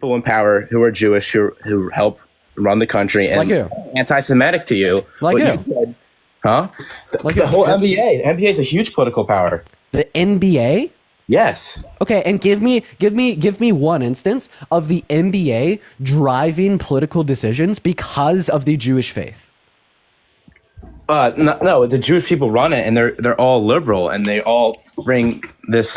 people in power who are Jewish who help run the country and Like who? anti-Semitic to you. Like what who? you said, huh? Like the who? whole NBA. The NBA is a huge political power. The NBA? Yes. Okay, and give me one instance of the NBA driving political decisions because of the Jewish faith. No, the Jewish people run it, and they're all liberal, and they all bring this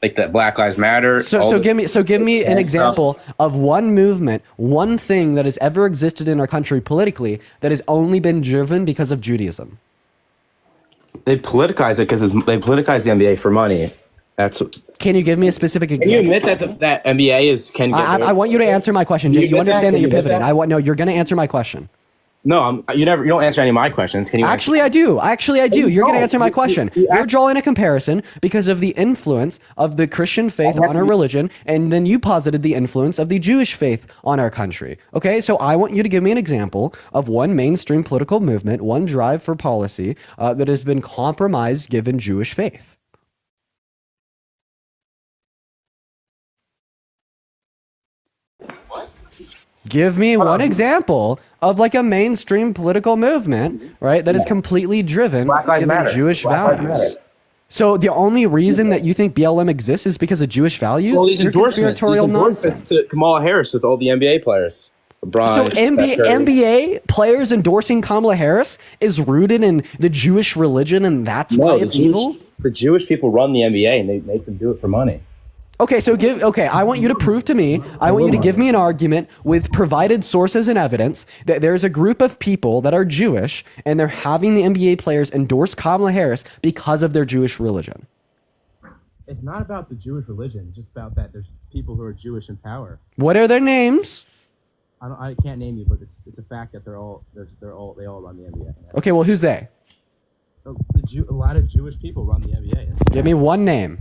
like that Black Lives Matter. So give me an example of one movement, one thing that has ever existed in our country politically that has only been driven because of Judaism. They politicize it because they politicize the NBA for money. Can you give me a specific example? Can you admit that NBA is I want you to answer my question, Jay. You understand that you're pivoting. No, you're going to answer my question. No, you don't answer any of my questions. Can you? Actually, I do. You're going to answer my question. You're drawing a comparison because of the influence of the Christian faith on our religion, and then you posited the influence of the Jewish faith on our country. Okay, so I want you to give me an example of one mainstream political movement, one drive for policy that has been compromised given Jewish faith. Give me one example of like a mainstream political movement, right, that is completely driven given Jewish values. So the only reason that you think BLM exists is because of Jewish values? Well, these endorsements nonsense. to Kamala Harris with all the NBA players. LeBron, so NBA players endorsing Kamala Harris is rooted in the Jewish religion, and that's why it's evil? The Jewish people run the NBA, and they make them do it for money. Okay, I want you to prove to me, I want you to give me an argument with provided sources and evidence that there's a group of people that are Jewish and they're having the NBA players endorse Kamala Harris because of their Jewish religion. It's not about the Jewish religion, it's just about that there's people who are Jewish in power. What are their names? I can't name you, but it's a fact that they all run the NBA. Okay, well, who's they? A lot of Jewish people run the NBA. Give me one name.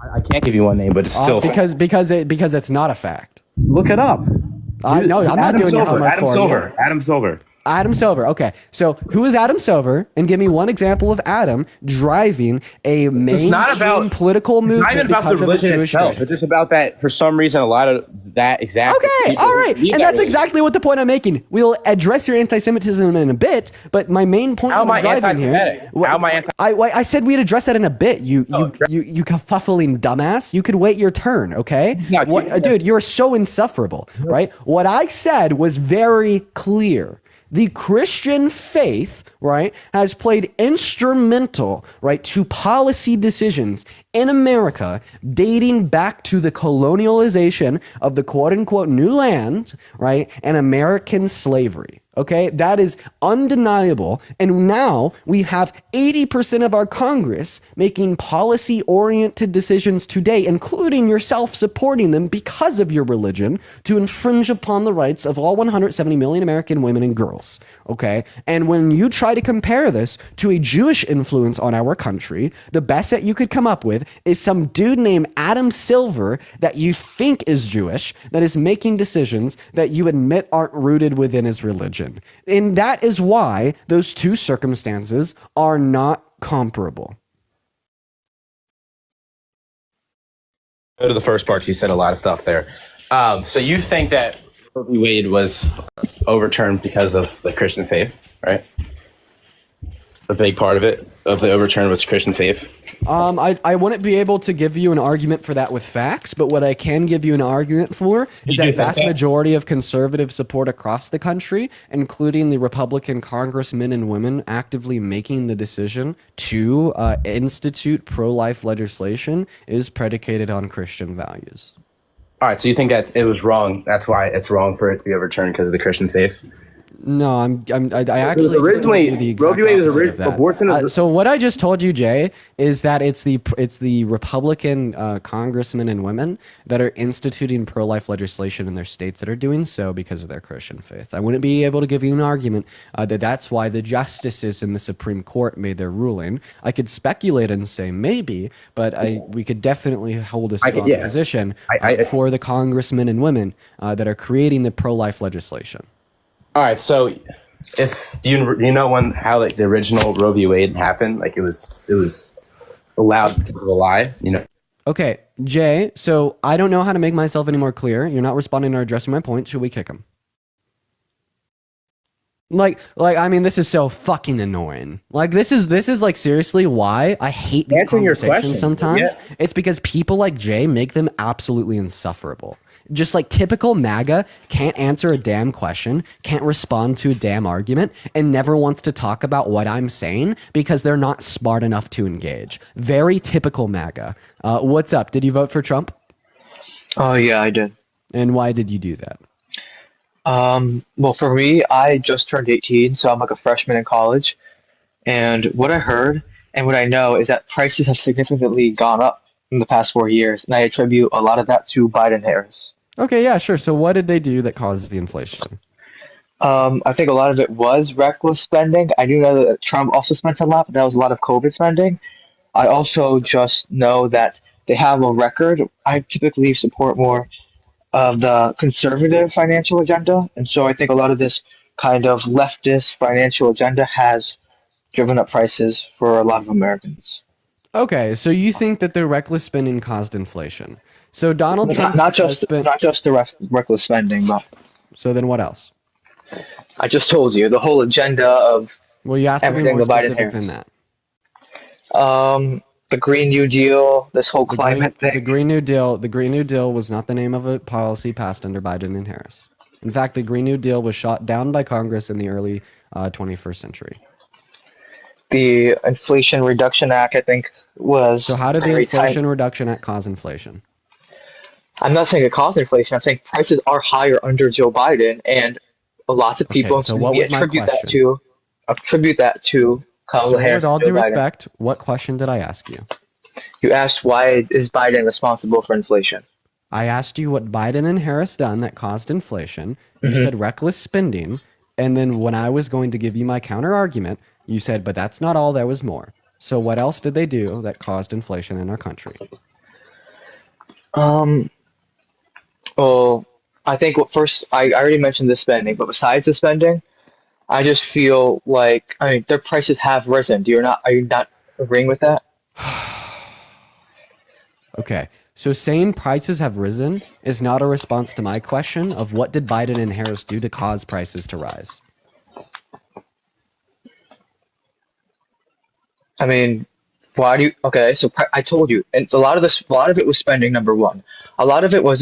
I can't give you one name, but it's still because it's not a fact. Look it up. No, I'm not doing your homework for you. Adam Silver. Okay, so who is Adam Silver? And give me one example of Adam driving a mainstream political movement. It's not even about the religion itself. It's just about that. For some reason, a lot of that exactly. Okay, all right, and that's exactly what the point I'm making. We'll address your anti-Semitism in a bit, but my main point I'm driving here. How am I anti? I said we'd address that in a bit. You kerfuffling dumbass. You could wait your turn, okay? Dude, you're so insufferable, right? What I said was very clear. The Christian faith, right, has played instrumental, right, to policy decisions in America dating back to the colonialization of the quote-unquote new land, right, and American slavery. Okay, that is undeniable. And now we have 80% of our Congress making policy-oriented decisions today, including yourself supporting them because of your religion, to infringe upon the rights of all 170 million American women and girls. Okay, and when you try to compare this to a Jewish influence on our country, the best that you could come up with is some dude named Adam Silver that you think is Jewish that is making decisions that you admit aren't rooted within his religion. And that is why those two circumstances are not comparable. Go to the first part. You said a lot of stuff there. So you think that Roe v. Wade was overturned because of the Christian faith, right? A big part of the overturn was Christian faith. I wouldn't be able to give you an argument for that with facts, but what I can give you an argument for is that vast majority of conservative support across the country, including the Republican congressmen and women actively making the decision to institute pro-life legislation, is predicated on Christian values. All right, so you think that it was wrong? That's why it's wrong for it to be overturned because of the Christian faith? No, I actually originally Roe v. Wade was abortion. So what I just told you, Jay, is that it's the Republican congressmen and women that are instituting pro-life legislation in their states that are doing so because of their Christian faith. I wouldn't be able to give you an argument that that's why the justices in the Supreme Court made their ruling. I could speculate and say maybe, but we could definitely hold a strong position for the congressmen and women that are creating the pro-life legislation. All right, so if you know how like the original Roe v. Wade happened, like it was allowed because of a lie, you know. Okay, Jay, so I don't know how to make myself any more clear. You're not responding or addressing my point. Should we kick him? I mean, this is so fucking annoying. Like, this is like seriously why I hate these Answering your conversations question, sometimes. yeah. It's because people like Jay make them absolutely insufferable. Just like typical MAGA can't answer a damn question, can't respond to a damn argument, and never wants to talk about what I'm saying because they're not smart enough to engage. Very typical MAGA. What's up? Did you vote for Trump? Oh yeah, I did. And why did you do that? Well, for me, I just turned 18, so I'm like a freshman in college. And what I heard and what I know is that prices have significantly gone up in the past 4 years, and I attribute a lot of that to Biden Harris. Okay, yeah, sure. So what did they do that caused the inflation? I think a lot of it was reckless spending. I do know that Trump also spent a lot, but that was a lot of COVID spending. I also just know that they have a record. I typically support more of the conservative financial agenda. And so I think a lot of this kind of leftist financial agenda has driven up prices for a lot of Americans. Okay, so you think that the reckless spending caused inflation. So Donald Trump Not has just spent. not just the reckless spending, but So then what else? I just told you the whole agenda of Well, you have to be everything more the Biden specific than Harris. that. The Green New Deal, this whole The Green, climate the thing. Green New Deal, the Green New Deal was not the name of a policy passed under Biden and Harris. In fact, the Green New Deal was shot down by Congress in the early 21st century. The Inflation Reduction Act, I think, So was how did the very tight. Inflation Reduction Act cause inflation? I'm not saying it caused inflation. I'm saying prices are higher under Joe Biden, and lots of people Okay, so what was my question? attribute that to Kamala Sir, Harris with and all Joe due Biden. respect, what question did I ask you? You asked why is Biden responsible for inflation? I asked you what Biden and Harris done that caused inflation. You Hmm. said reckless spending. And then when I was going to give you my counter argument, you said, but that's not all, there was more. So what else did they do that caused inflation in our country? Um, well, I think first I already mentioned the spending, but besides the spending, I just feel like I mean their prices have risen. Are you not agreeing with that? Okay. So saying prices have risen is not a response to my question of what did Biden and Harris do to cause prices to rise? I mean, why do you? Okay, so I told you, and a lot of it was spending. Number one, a lot of it was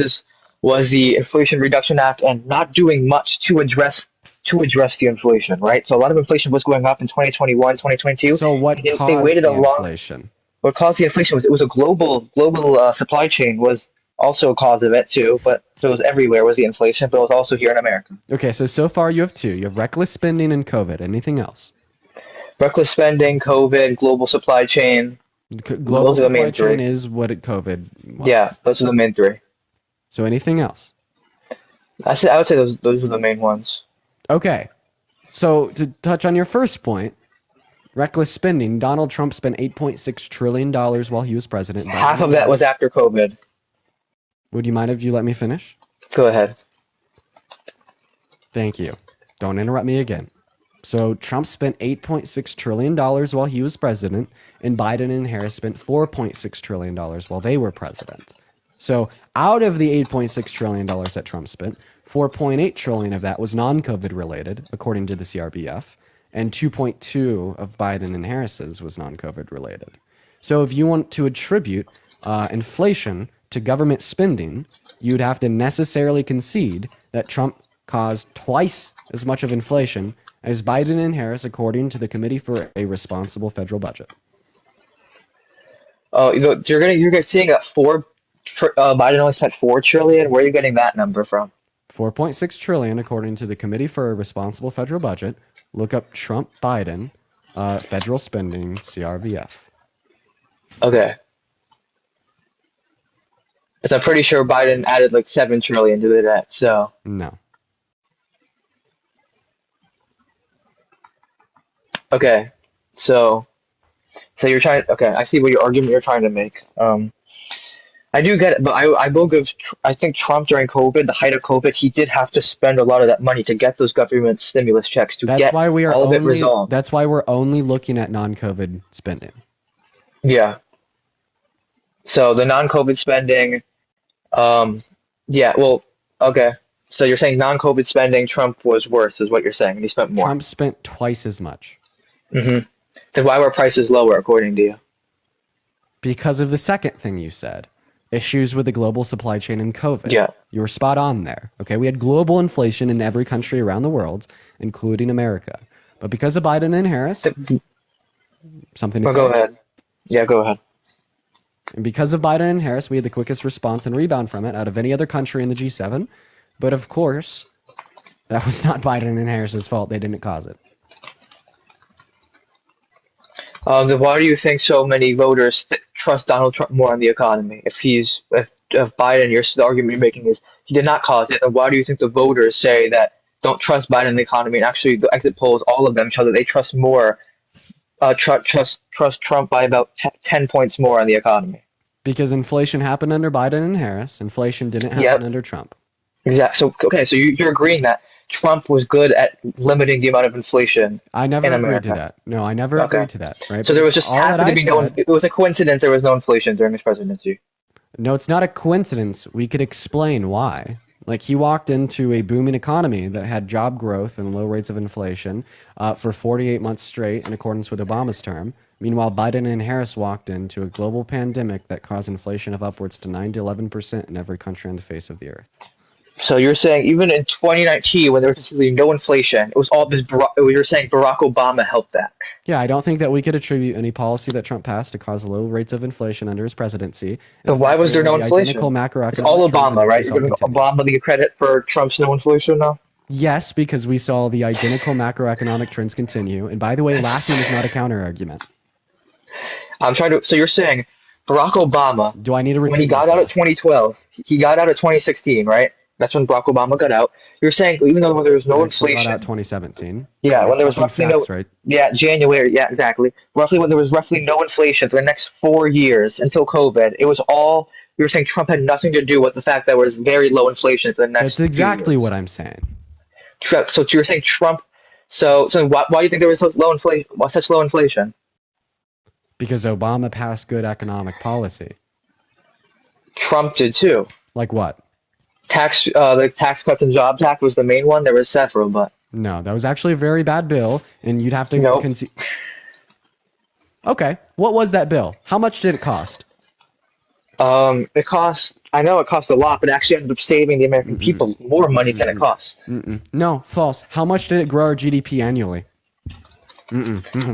the Inflation Reduction Act and not doing much to address the inflation, right? So a lot of inflation was going up in 2021, 2022. So what They caused waited a the long. inflation? What caused the inflation was it was a global supply chain was also a cause of it too, but so it was everywhere was the inflation, but it was also here in America. Okay, so far you have two. You have reckless spending and COVID. Anything else? Reckless spending, COVID, global supply chain. Global Those are the supply main chain three. is what COVID Yeah, was. those are the main three. So anything else? I would say those are the main ones. Okay. So to touch on your first point, reckless spending, Donald Trump spent $8.6 trillion while he was president. Half of that was after COVID. Would you mind if you let me finish? Go ahead. Thank you. Don't interrupt me again. So Trump spent $8.6 trillion while he was president, and Biden and Harris spent $4.6 trillion while they were president. So out of the $8.6 trillion that Trump spent, $4.8 trillion of that was non-COVID related, according to the CRBF, and 2.2 of Biden and Harris's was non-COVID related. So if you want to attribute inflation to government spending, you'd have to necessarily concede that Trump caused twice as much of inflation as Biden and Harris, according to the Committee for a Responsible Federal Budget. Oh, you're seeing that Biden only spent 4 trillion. Where are you getting that number from? 4.6 trillion, according to the Committee for a Responsible Federal Budget. Look up Trump Biden federal spending CRBF. Okay. But I'm pretty sure Biden added like 7 trillion to the debt. So No. okay, so you're trying. Okay, I see what your argument you're trying to make. I do get it, but I will give. I think Trump during COVID, the height of COVID, he did have to spend a lot of that money to get those government stimulus checks to That's get why we are all of it only resolved. that's why we're only looking at non-COVID spending. Yeah. So the non-COVID spending, yeah, well, okay. So you're saying non-COVID spending, Trump was worse, is what you're saying, and he spent more. Trump spent twice as much. Mm-hmm. Then why were prices lower, according to you? Because of the second thing you said, issues with the global supply chain and COVID. Yeah. You were spot on there. Okay, we had global inflation in every country around the world, including America. But because of Biden and Harris, something to Oh, say. go ahead. Yeah, go ahead. And because of Biden and Harris, we had the quickest response and rebound from it out of any other country in the G7. But of course, that was not Biden and Harris's fault. They didn't cause it. Then why do you think so many voters trust Donald Trump more on the economy? If Biden, the argument you're making is he did not cause it, then why do you think the voters say that don't trust Biden in the economy? And actually, the exit polls, all of them show that they trust more, trust Trump by about 10 points more on the economy. Because inflation happened under Biden and Harris. Inflation didn't happen under Trump. Exactly. So okay, so you're agreeing that Trump was good at limiting the amount of inflation. I never in agreed America. to that. No, I never agreed to that. Right. So there was just all that happened to I be said, it was a coincidence there was no inflation during his presidency. No, it's not a coincidence. We could explain why. Like, he walked into a booming economy that had job growth and low rates of inflation for 48 months straight in accordance with Obama's term. Meanwhile, Biden and Harris walked into a global pandemic that caused inflation of upwards to 9 to 11% in every country on the face of the earth. So you're saying even in 2019, when there was basically no inflation, it was all this. You're saying Barack Obama helped that. Yeah, I don't think that we could attribute any policy that Trump passed to cause low rates of inflation under his presidency. So why was there no inflation? It's all Obama, right? You're giving Obama the credit for Trump's no inflation now? Yes, because we saw the identical macroeconomic trends continue. And by the way, laughing is not a counter argument. I'm trying to. So you're saying Barack Obama? Do I need to repeat when he got out at 2012? He got out at 2016, right? That's when Barack Obama got out. You're saying even though there was no inflation, got out 2017. Yeah, when there was roughly facts, right? Yeah, January. Yeah, exactly. Roughly when there was roughly no inflation for the next 4 years until COVID, it was all. You were saying Trump had nothing to do with the fact that there was very low inflation for the next. That's exactly what I'm saying. So you're saying Trump. So why do you think there was such low inflation? Why such low inflation? Because Obama passed good economic policy. Trump did too. Like what? The Tax Cuts and Jobs Act was the main one. There was several, but no, that was actually a very bad bill, and you'd have to concede. Okay, what was that bill? How much did it cost? It cost. I know it cost a lot, but it actually ended up saving the American people more money than it cost. No, false. How much did it grow our GDP annually?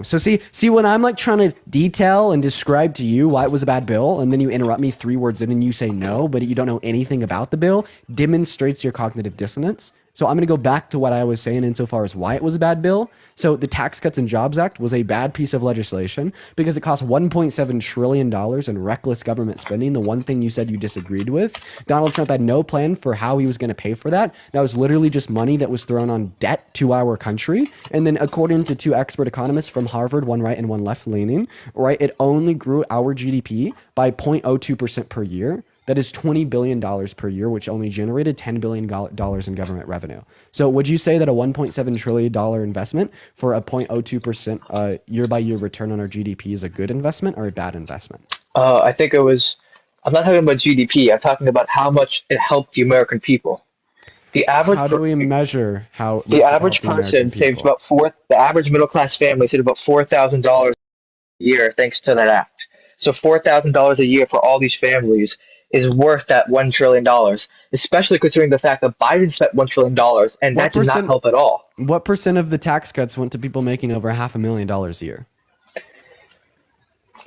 So see, when I'm like trying to detail and describe to you why it was a bad bill, and then you interrupt me 3 words in and you say no, but you don't know anything about the bill, demonstrates your cognitive dissonance. So I'm going to go back to what I was saying insofar as why it was a bad bill. So the Tax Cuts and Jobs Act was a bad piece of legislation because it cost $1.7 trillion in reckless government spending, the one thing you said you disagreed with. Donald Trump had no plan for how he was going to pay for that. That was literally just money that was thrown on debt to our country. And then according to 2 expert economists from Harvard, one right and one left leaning, right, it only grew our GDP by 0.02% per year. That is $20 billion per year, which only generated $10 billion in government revenue. So would you say that a $1.7 trillion investment for a 0.02% year-by-year return on our GDP is a good investment or a bad investment? I think it was. I'm not talking about GDP. I'm talking about how much it helped the American people. The average. How do we measure how the average person saves about the average middle class family saved about $4,000 a year thanks to that act. So $4,000 a year for all these families is worth that $1 trillion, especially considering the fact that Biden spent $1 trillion and that did not help at all. What percent of the tax cuts went to people making over $500,000 a year?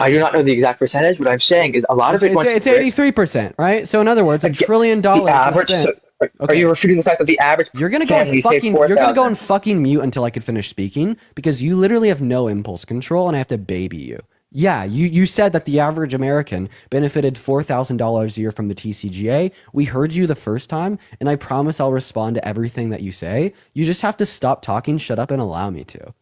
I do not know the exact percentage. What I'm saying is a lot of it went. It's 83%, right? So in other words, $1 trillion. The average. Are you refuting the fact that the average? You're gonna go on fucking mute until I could finish speaking because you literally have no impulse control and I have to baby you. Yeah, you said that the average American benefited $4,000 a year from the TCGA. We heard you the first time, and I promise I'll respond to everything that you say. You just have to stop talking, shut up, and allow me to.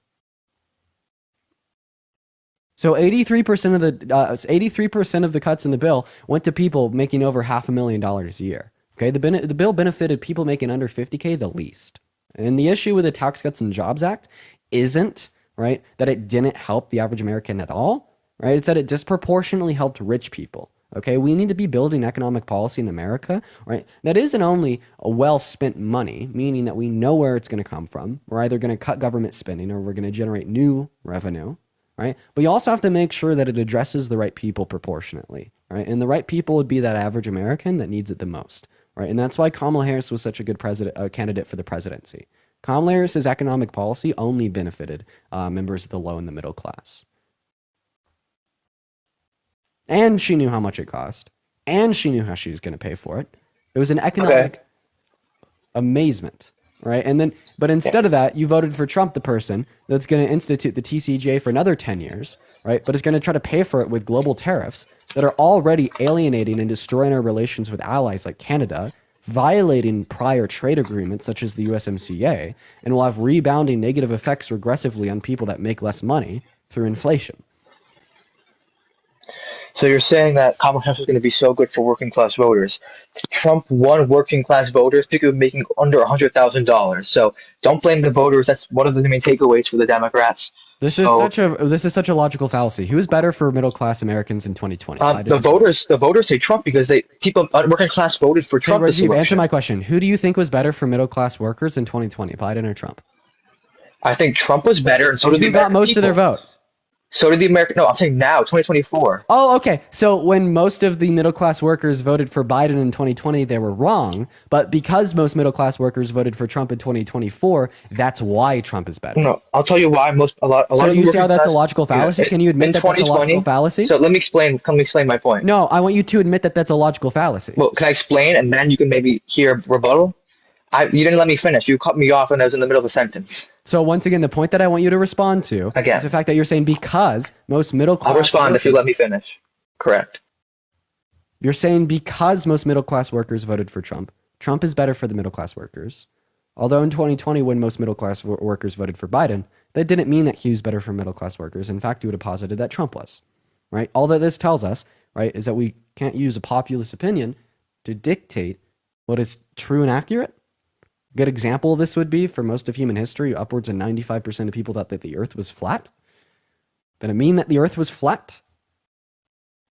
So 83% of the cuts in the bill went to people making over $500,000 a year. Okay, the bill benefited people making under $50K the least. And the issue with the Tax Cuts and Jobs Act isn't, right, that it didn't help the average American at all. Right? It's that it disproportionately helped rich people. Okay, we need to be building economic policy in America, right? That isn't only a well-spent money, meaning that we know where it's going to come from. We're either going to cut government spending or we're going to generate new revenue, right? But you also have to make sure that it addresses the right people proportionately, right? And the right people would be that average American that needs it the most, right? And that's why Kamala Harris was such a good candidate for the presidency. Kamala Harris's economic policy only benefited members of the low and the middle class. And she knew how much it cost. And she knew how she was going to pay for it. It was an economic amazement, right? And then, but instead of that, you voted for Trump, the person that's going to institute the TCJA for another 10 years, right? But is going to try to pay for it with global tariffs that are already alienating and destroying our relations with allies like Canada, violating prior trade agreements such as the USMCA, and will have rebounding negative effects regressively on people that make less money through inflation. So you're saying that Kamala Harris is going to be so good for working class voters. Trump won working class voters, people making under $100,000. So don't blame the voters. That's one of the main takeaways for the Democrats. This is such a logical fallacy. Who is better for middle class Americans in 2020? The voters say Trump because working class voted for Trump. Rajiv, answer my question. Who do you think was better for middle class workers in 2020, Biden or Trump? I think Trump was better, and so did the American got most people. Of their vote. So did the American. No, I'm saying now, 2024. Oh, okay. So when most of the middle class workers voted for Biden in 2020, they were wrong. But because most middle class workers voted for Trump in 2024, that's why Trump is better. No, I'll tell you why. A lot. So do you see how that's a logical fallacy? Can you admit that that's a logical fallacy? So let me explain. Let me explain my point. No, I want you to admit that that's a logical fallacy. Well, can I explain, and then you can maybe hear rebuttal? You didn't let me finish. You cut me off when I was in the middle of a sentence. So once again, the point that I want you to respond to is the fact that you're saying because most middle class I'll respond if you let me finish. Correct. You're saying because most middle class workers voted for Trump, Trump is better for the middle class workers. Although in 2020, when most middle class workers voted for Biden, that didn't mean that he was better for middle class workers. In fact, he would have posited that Trump was, right? All that this tells us, right, is that we can't use a populist opinion to dictate what is true and accurate. Good example of this would be for most of human history, upwards of 95% of people thought that the earth was flat. Did it mean that the earth was flat?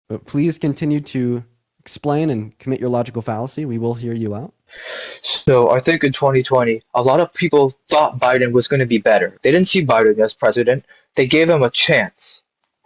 But please continue to explain and commit your logical fallacy. We will hear you out. So I think in 2020, a lot of people thought Biden was going to be better. They didn't see Biden as president. They gave him a chance.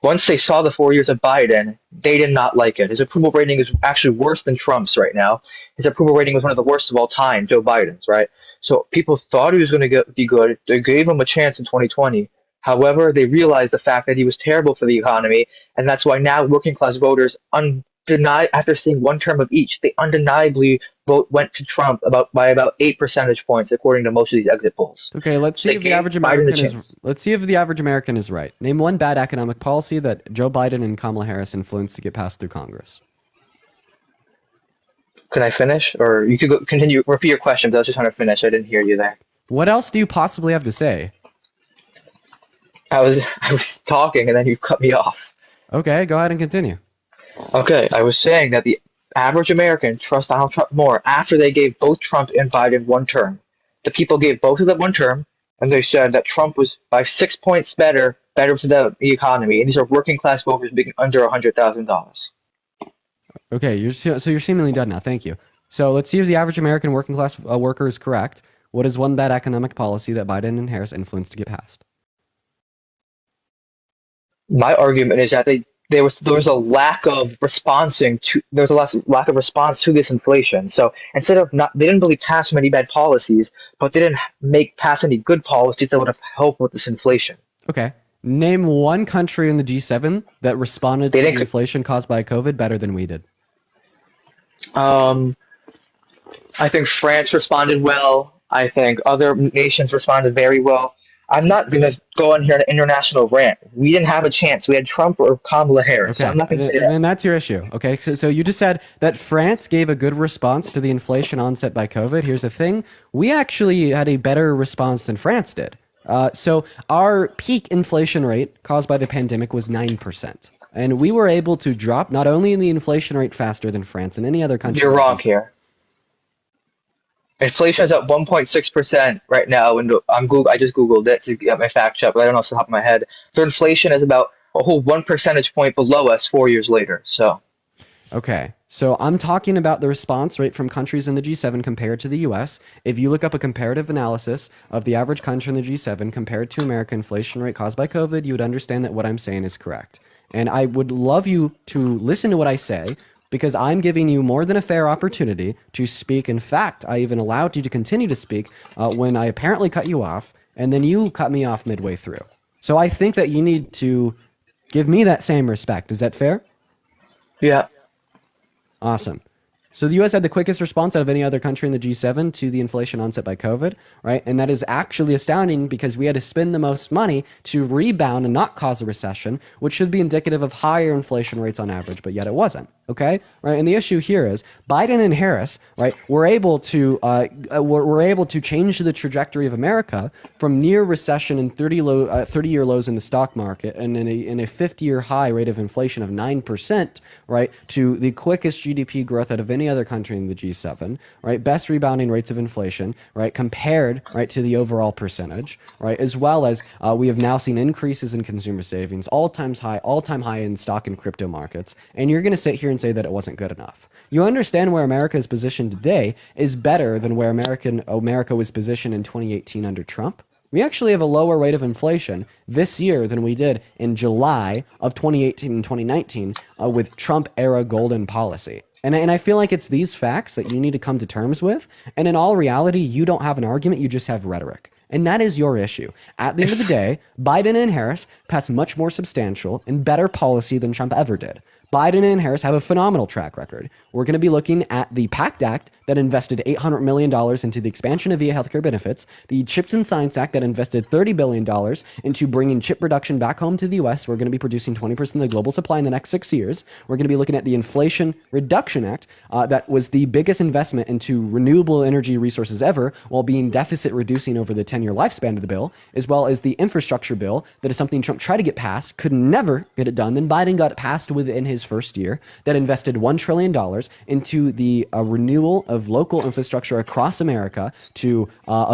Once they saw the 4 years of Biden, they did not like it. His approval rating is actually worse than Trump's right now. His approval rating was one of the worst of all time, Joe Biden's, right? So people thought he was going to be good. They gave him a chance in 2020. However, they realized the fact that he was terrible for the economy, and that's why now working class voters, after seeing one term of each, they undeniably went to Trump by about 8 percentage points, according to most of these exit polls. Okay, let's see if the average American is right. Name one bad economic policy that Joe Biden and Kamala Harris influenced to get passed through Congress. Can I finish, or you could continue? Repeat your question, but I was just trying to finish. I didn't hear you there. What else do you possibly have to say? I was talking, and then you cut me off. Okay, go ahead and continue. Okay, I was saying that the average American trusts Donald Trump more after they gave both Trump and Biden one term. The people gave both of them one term, and they said that Trump was by 6 points better for the economy. And these are working class voters making under $100,000. Okay, you're seemingly done now. Thank you. So let's see if the average American working class worker is correct. What is one bad economic policy that Biden and Harris influenced to get passed? My argument is that there was a lack of response to this inflation. So instead of they didn't really pass many bad policies, but they didn't pass any good policies that would have helped with this inflation. Okay. Name one country in the G7 that responded to the inflation caused by COVID better than we did. I think France responded well. I think other nations responded very well. I'm not going to go on here on an international rant. We didn't have a chance. We had Trump or Kamala Harris. Okay. So I'm not going to say that. And that's your issue. Okay. So you just said that France gave a good response to the inflation onset by COVID. Here's the thing. We actually had a better response than France did. So our peak inflation rate caused by the pandemic was 9%. And we were able to drop not only the inflation rate faster than France and any other country. You're wrong here. Inflation is at 1.6% right now. And I just Googled it to get my fact check, but I don't know off the top of my head. So inflation is about a whole 1 percentage point below us 4 years later. So Okay, so I'm talking about the response rate from countries in the G7 compared to the US. If you look up a comparative analysis of the average country in the G7 compared to American inflation rate caused by COVID, you would understand that what I'm saying is correct. And I would love you to listen to what I say because I'm giving you more than a fair opportunity to speak. In fact, I even allowed you to continue to speak when I apparently cut you off, and then you cut me off midway through. So I think that you need to give me that same respect. Is that fair? Yeah. Awesome. So the US had the quickest response out of any other country in the G7 to the inflation onset by COVID, right? And that is actually astounding because we had to spend the most money to rebound and not cause a recession, which should be indicative of higher inflation rates on average, but yet it wasn't. Okay, right. And the issue here is Biden and Harris, right? We're able to change the trajectory of America from near recession and 30-year lows in the stock market and in a 50-year high rate of inflation of 9%, right, to the quickest GDP growth out of any other country in the G7, right? Best rebounding rates of inflation, right, compared right to the overall percentage, right, as well as we have now seen increases in consumer savings, all-time high in stock and crypto markets, and you're going to sit here and say that it wasn't good enough. You understand where America is positioned today is better than where America was positioned in 2018 under Trump. We actually have a lower rate of inflation this year than we did in July of 2018 and 2019 with Trump-era golden policy. And I feel like it's these facts that you need to come to terms with. And in all reality, you don't have an argument, you just have rhetoric. And that is your issue. At the end of the day, Biden and Harris passed much more substantial and better policy than Trump ever did. Biden and Harris have a phenomenal track record. We're going to be looking at the PACT Act that invested $800 million into the expansion of VA healthcare benefits, the CHIPS and Science Act that invested $30 billion into bringing chip production back home to the U.S. We're going to be producing 20% of the global supply in the next 6 years. We're going to be looking at the Inflation Reduction Act that was the biggest investment into renewable energy resources ever while being deficit reducing over the 10-year lifespan of the bill, as well as the infrastructure bill that is something Trump tried to get passed, could never get it done. Then Biden got it passed within his first year that invested $1 trillion into the renewal of local infrastructure across America to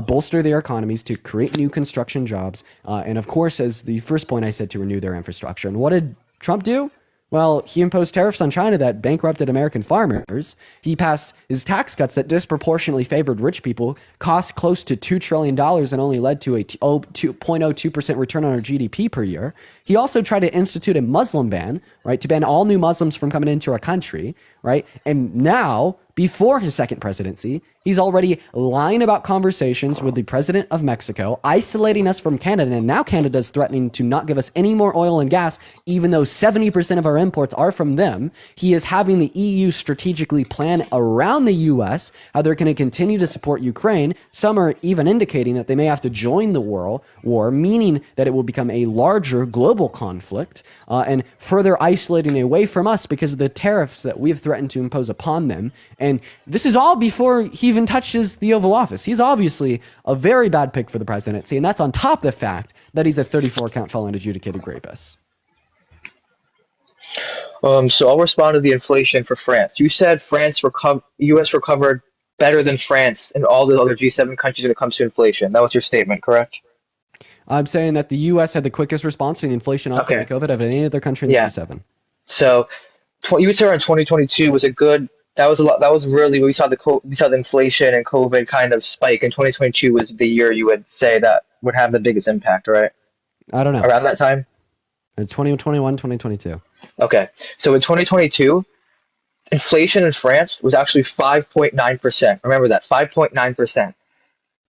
bolster their economies, to create new construction jobs, and of course, as the first point I said, to renew their infrastructure. And what did Trump do? Well, he imposed tariffs on China that bankrupted American farmers. He passed his tax cuts that disproportionately favored rich people, cost close to $2 trillion and only led to a 0.02% return on our GDP per year. He also tried to institute a Muslim ban, right, to ban all new Muslims from coming into our country, right? And now, before his second presidency, he's already lying about conversations with the president of Mexico, isolating us from Canada, and now Canada's threatening to not give us any more oil and gas, even though 70% of our imports are from them. He is having the EU strategically plan around the US how they're going to continue to support Ukraine. Some are even indicating that they may have to join the war, meaning that it will become a larger global conflict, and further isolating away from us because of the tariffs that we have threatened to impose upon them. And this is all before he even touches the Oval Office. He's obviously a very bad pick for the presidency, and that's on top of the fact that he's a 34-count felon adjudicated rapist. So I'll respond to the inflation for France. You said U.S. recovered better than France and all the other G7 countries when it comes to inflation. That was your statement, correct? I'm saying that the U.S. had the quickest response to the inflation onset by COVID of any other country in the G7. So you said in 2022 was a good. That was really we saw the inflation and COVID kind of spike. And 2022 was the year you would say that would have the biggest impact, right? I don't know. Around that time? It's 2021, 2022. Okay. So in 2022, inflation in France was actually 5.9%. Remember that, 5.9%.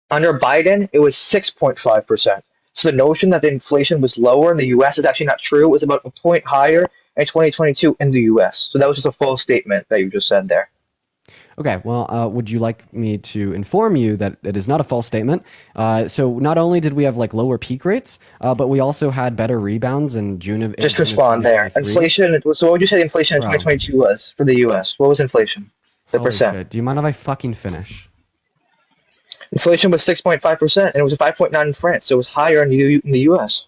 Under Biden, it was 6.5%. So the notion that the inflation was lower in the U.S. is actually not true. It was about a point higher in 2022 in the U.S. So that was just a false statement that you just said there. Okay, well, would you like me to inform you that it is not a false statement? So not only did we have like lower peak rates, but we also had better rebounds in June of. Just respond there. Inflation. So what would you say the inflation in 2022 was for the U.S.? What was inflation? The percent. Shit. Do you mind if I fucking finish? Inflation was 6.5%, and it was 5.9 in France, so it was higher in the U.S.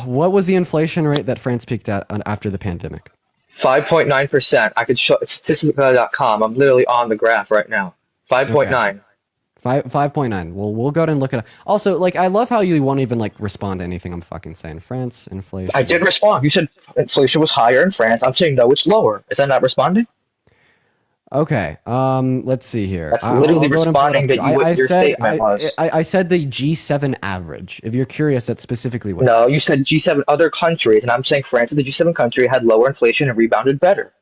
What was the inflation rate that France peaked at after the pandemic? 5.9%. I could show statistically.com. I'm literally on the graph right now. 5.9. 5.9. Well, we'll go ahead and look at it. Also, like, I love how you won't even like respond to anything I'm fucking saying. France inflation. I did respond. You said inflation was higher in France. I'm saying no, it's lower. Is that not responding? Okay. Let's see here. That's literally go ahead and pull it responding up that too. you, what your said statement was. I said the G7 average. If you're curious, that's specifically what it No, you is. said G7 other countries, and I'm saying France is the G7 country, had lower inflation and rebounded better.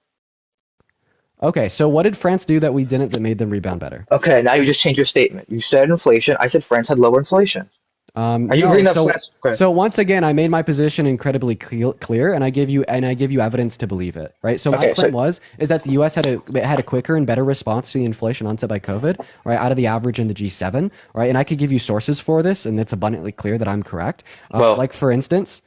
Okay, so what did France do that we didn't that made them rebound better? Okay, now you just changed your statement. You said inflation. I said France had lower inflation. Are you No, agreeing that France? Okay. so once again, I made my position incredibly clear, and I gave you evidence to believe it, right? So my Okay. claim So is that the U.S. had a quicker and better response to the inflation onset by COVID, right, out of the average in the G7, right? And I could give you sources for this, and it's abundantly clear that I'm correct. well, Like for instance,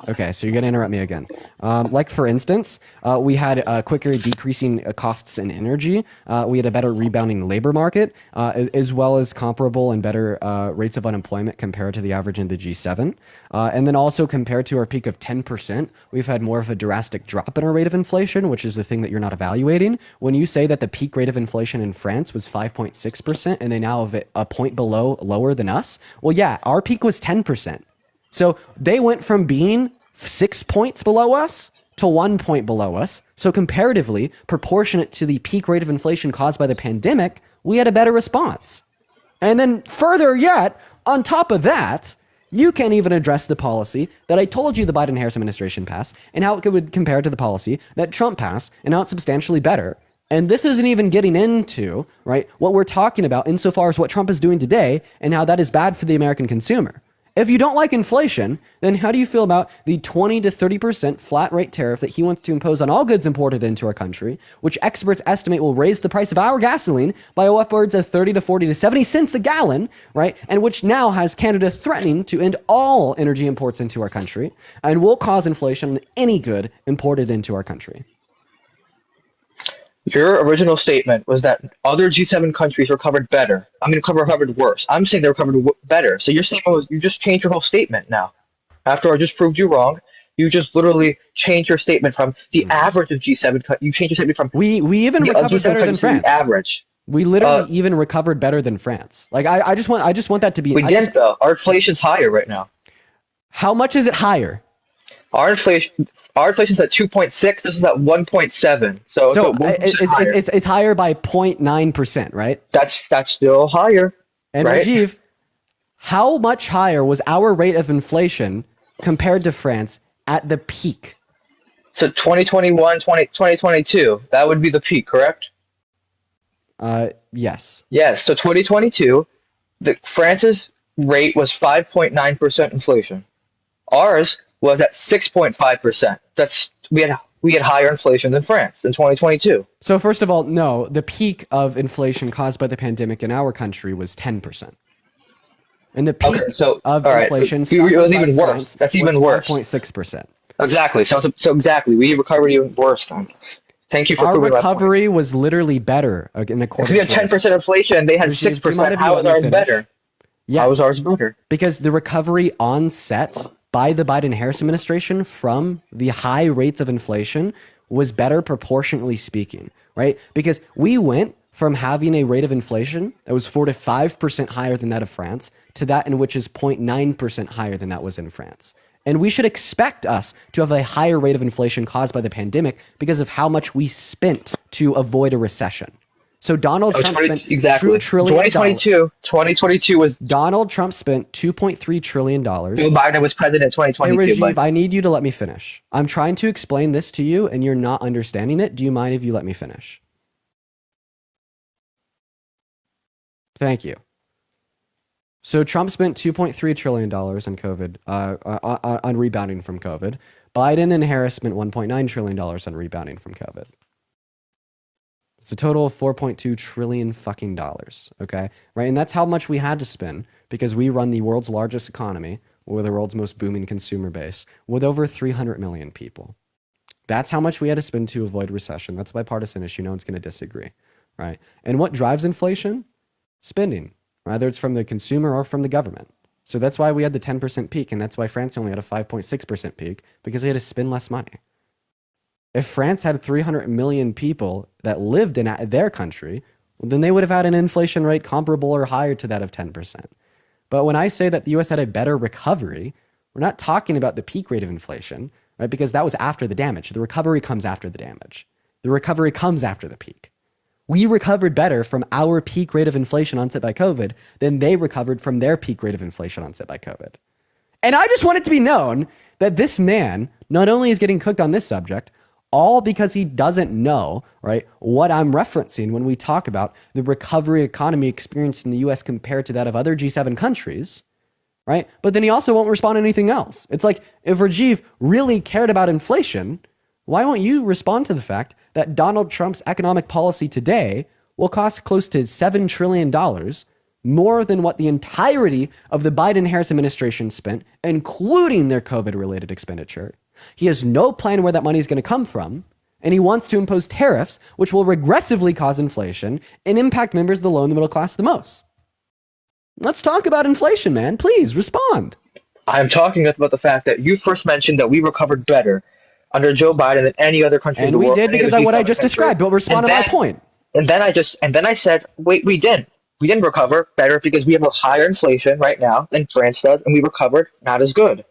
okay, so you're gonna interrupt me again. Like for instance, we had quicker decreasing costs in energy. We had a better rebounding labor market, as well as comparable and better rates of unemployment compared to the average in the G7. And then also compared to our peak of 10%, we've had more of a drastic drop in our rate of inflation, which is the thing that you're not evaluating. When you say that the peak rate of inflation in France was 5.6% and they now have it a point below lower than us, well, yeah, our peak was 10%. So they went from being 6 points below us to 1 point below us. So comparatively, proportionate to the peak rate of inflation caused by the pandemic, we had a better response. And then further yet, on top of that, you can't even address the policy that I told you the Biden-Harris administration passed and how it would compare to the policy that Trump passed and how it's substantially better. And this isn't even getting into, right, what we're talking about insofar as what Trump is doing today and how that is bad for the American consumer. If you don't like inflation, then how do you feel about the 20 to 30% flat rate tariff that he wants to impose on all goods imported into our country, which experts estimate will raise the price of our gasoline by upwards of 30 to 40 to 70 cents a gallon, right? And which now has Canada threatening to end all energy imports into our country and will cause inflation on any good imported into our country. your original statement was that other G7 countries recovered better. I mean, recovered worse. I'm saying they recovered better. So your statement was you just changed your whole statement now. After I just proved you wrong, you just literally changed your statement from the average of G7. You changed your statement from We even the other recovered G7 better than countries to the France. average. We literally even recovered better than France. Like I just want that to be. We didn't though. Our inflation's higher right now. How much is it higher? Our inflation, our inflation's at 2.6. This is at 1.7. So, So it's higher. it's higher by 0.9%, right? That's still higher, And right? Rajiv, how much higher was our rate of inflation compared to France at the peak? So 2021, 2022, that would be the peak, correct? Yes. Yes. So 2022, France's rate was 5.9% inflation. Ours was at 6.5%. We had higher inflation than France in 2022. So first of all, no, the peak of inflation caused by the pandemic in our country was 10%. And the peak Okay, so of all right, so inflation it was suffered by even worse. France That's even was worse. 5.6%. Exactly. So exactly, we recovered even worse then. Thank you for Our proving my point. recovery was literally better in If accordance we had with this. 10% inflation and they had Rajiv, do you mind 6%, if you how let is me ours finish? better? Yes. How is ours better? Because the recovery onset by the Biden-Harris administration from the high rates of inflation was better proportionately speaking, right? Because we went from having a rate of inflation that was 4 to 5% higher than that of France to that in which is 0.9% higher than that was in France. And we should expect us to have a higher rate of inflation caused by the pandemic because of how much we spent to avoid a recession. So Donald Trump spent exactly. $2 trillion. 2022 was Donald Trump spent $2.3 trillion. Joe Biden was president in Hey, 2022. Rajiv, I need you to let me finish. I'm trying to explain this to you and you're not understanding it. Do you mind if you let me finish? Thank you. So Trump spent $2.3 trillion on COVID, on rebounding from COVID. Biden and Harris spent $1.9 trillion on rebounding from COVID. It's a total of 4.2 trillion fucking dollars. Okay, right, and that's how much we had to spend because we run the world's largest economy with the world's most booming consumer base with over 300 million people. That's how much we had to spend to avoid recession. That's a bipartisan issue. No one's going to disagree, right? And what drives inflation? Spending, whether it's from the consumer or from the government. So that's why we had the 10% peak, and that's why France only had a 5.6% peak, because they had to spend less money. If France had 300 million people that lived in their country, well, then they would have had an inflation rate comparable or higher to that of 10%. But when I say that the US had a better recovery, we're not talking about the peak rate of inflation, right? Because that was after the damage. The recovery comes after the damage. The recovery comes after the peak. We recovered better from our peak rate of inflation onset by COVID than they recovered from their peak rate of inflation onset by COVID. And I just want it to be known that this man not only is getting cooked on this subject, all because he doesn't know, right, what I'm referencing when we talk about the recovery economy experienced in the US compared to that of other G7 countries, right? But then he also won't respond to anything else. It's like, if Rajiv really cared about inflation, why won't you respond to the fact that Donald Trump's economic policy today will cost close to $7 trillion, more than what the entirety of the Biden-Harris administration spent, including their COVID-related expenditure? He has no plan where that money is going to come from, and he wants to impose tariffs, which will regressively cause inflation and impact members of the low and the middle class the most. Let's talk about inflation, man. Please respond. I'm talking about the fact that you first mentioned that we recovered better under Joe Biden than any other country in the world. And we did because of what I just described, but respond to my point. And then I said, wait, we didn't. We didn't recover better because we have a higher inflation right now than France does, and we recovered not as good.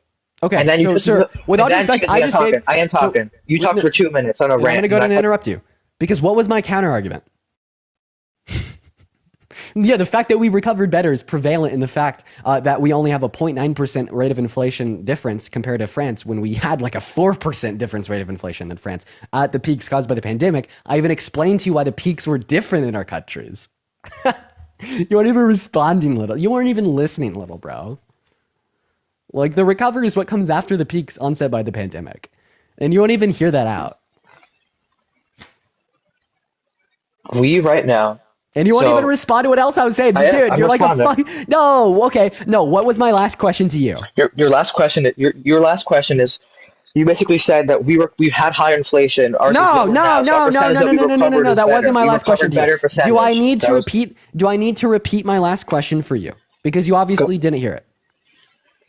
Okay, and then so, sir, with all due respect, I am talking. You talked for 2 minutes on a rant. I'm going to go ahead and interrupt you, because what was my counter argument? Yeah, the fact that we recovered better is prevalent in the fact that we only have a 0.9% rate of inflation difference compared to France when we had like a 4% difference rate of inflation than France at the peaks caused by the pandemic. I even explained to you why the peaks were different in our countries. You weren't even responding, little. You weren't even listening, little bro. Like, the recovery is what comes after the peaks onset by the pandemic. And you won't even hear that out. We right now. And you won't even respond to what else I was saying. Dude, you're like a fucking... No, okay. No, what was my last question to you? Your last question is you basically said that we had higher inflation. No. That wasn't my last question to you. Do I need to repeat my last question for you? Because you obviously didn't hear it.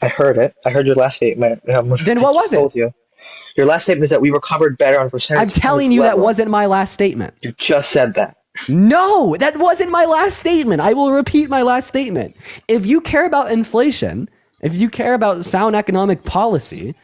I heard it. I heard your last statement. Then what was it? Your last statement is that we recovered better on percentage. I'm telling you that wasn't my last statement. You just said that. No, that wasn't my last statement. I will repeat my last statement. If you care about inflation, if you care about sound economic policy,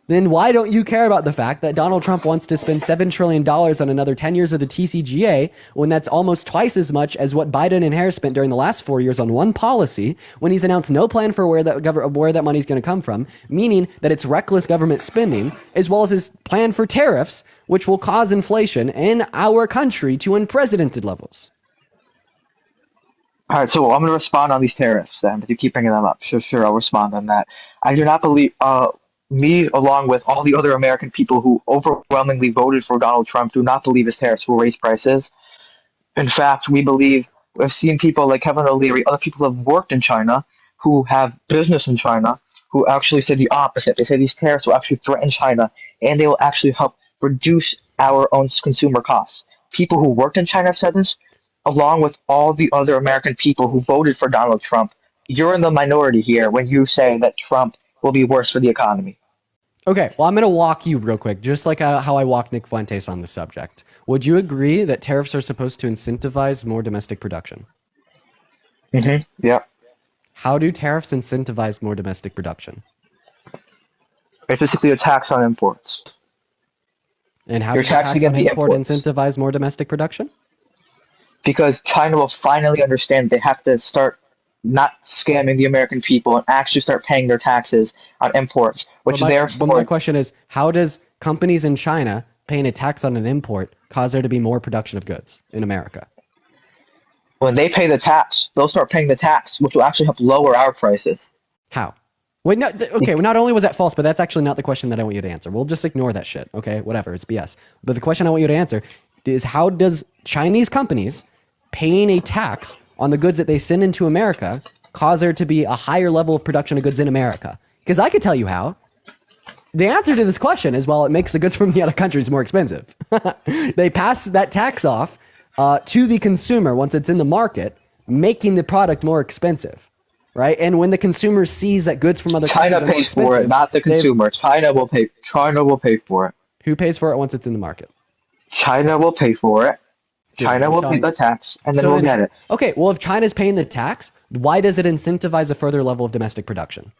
then why don't you care about the fact that Donald Trump wants to spend $7 trillion on another 10 years of the TCGA when that's almost twice as much as what Biden and Harris spent during the last 4 years on one policy, when he's announced no plan for where that money is going to come from, meaning that it's reckless government spending, as well as his plan for tariffs, which will cause inflation in our country to unprecedented levels. All right, so I'm going to respond on these tariffs then, but you keep bringing them up. Sure, I'll respond on that. I do not believe... me, along with all the other American people who overwhelmingly voted for Donald Trump, do not believe his tariffs will raise prices. In fact, we've seen people like Kevin O'Leary, other people who have worked in China, who have business in China, who actually say the opposite. They say these tariffs will actually threaten China, and they will actually help reduce our own consumer costs. People who worked in China have said this, along with all the other American people who voted for Donald Trump. You're in the minority here when you say that Trump will be worse for the economy. Okay, well, I'm going to walk you real quick, just like how I walked Nick Fuentes on the subject. Would you agree that tariffs are supposed to incentivize more domestic production? Mm-hmm. Yeah. How do tariffs incentivize more domestic production? It's basically a tax on imports. And how does a tax on import incentivize more domestic production? Because China will finally understand they have to start not scamming the American people and actually start paying their taxes on imports, But my question is, how does companies in China paying a tax on an import cause there to be more production of goods in America? When they pay the tax, they'll start paying the tax, which will actually help lower our prices. How? Wait, no, okay, well, not only was that false, but that's actually not the question that I want you to answer. We'll just ignore that shit, okay? Whatever, it's BS. But the question I want you to answer is, how does Chinese companies paying a tax on the goods that they send into America cause there to be a higher level of production of goods in America? Because I could tell you how. The answer to this question is, well, it makes the goods from the other countries more expensive. They pass that tax off to the consumer once it's in the market, making the product more expensive, right? And when the consumer sees that goods from other countries are more expensive... China pays for it, not the consumer. China will pay for it. Who pays for it once it's in the market? China will pay for it. China will pay the tax, and then we'll get it. Okay, well, if China's paying the tax, why does it incentivize a further level of domestic production?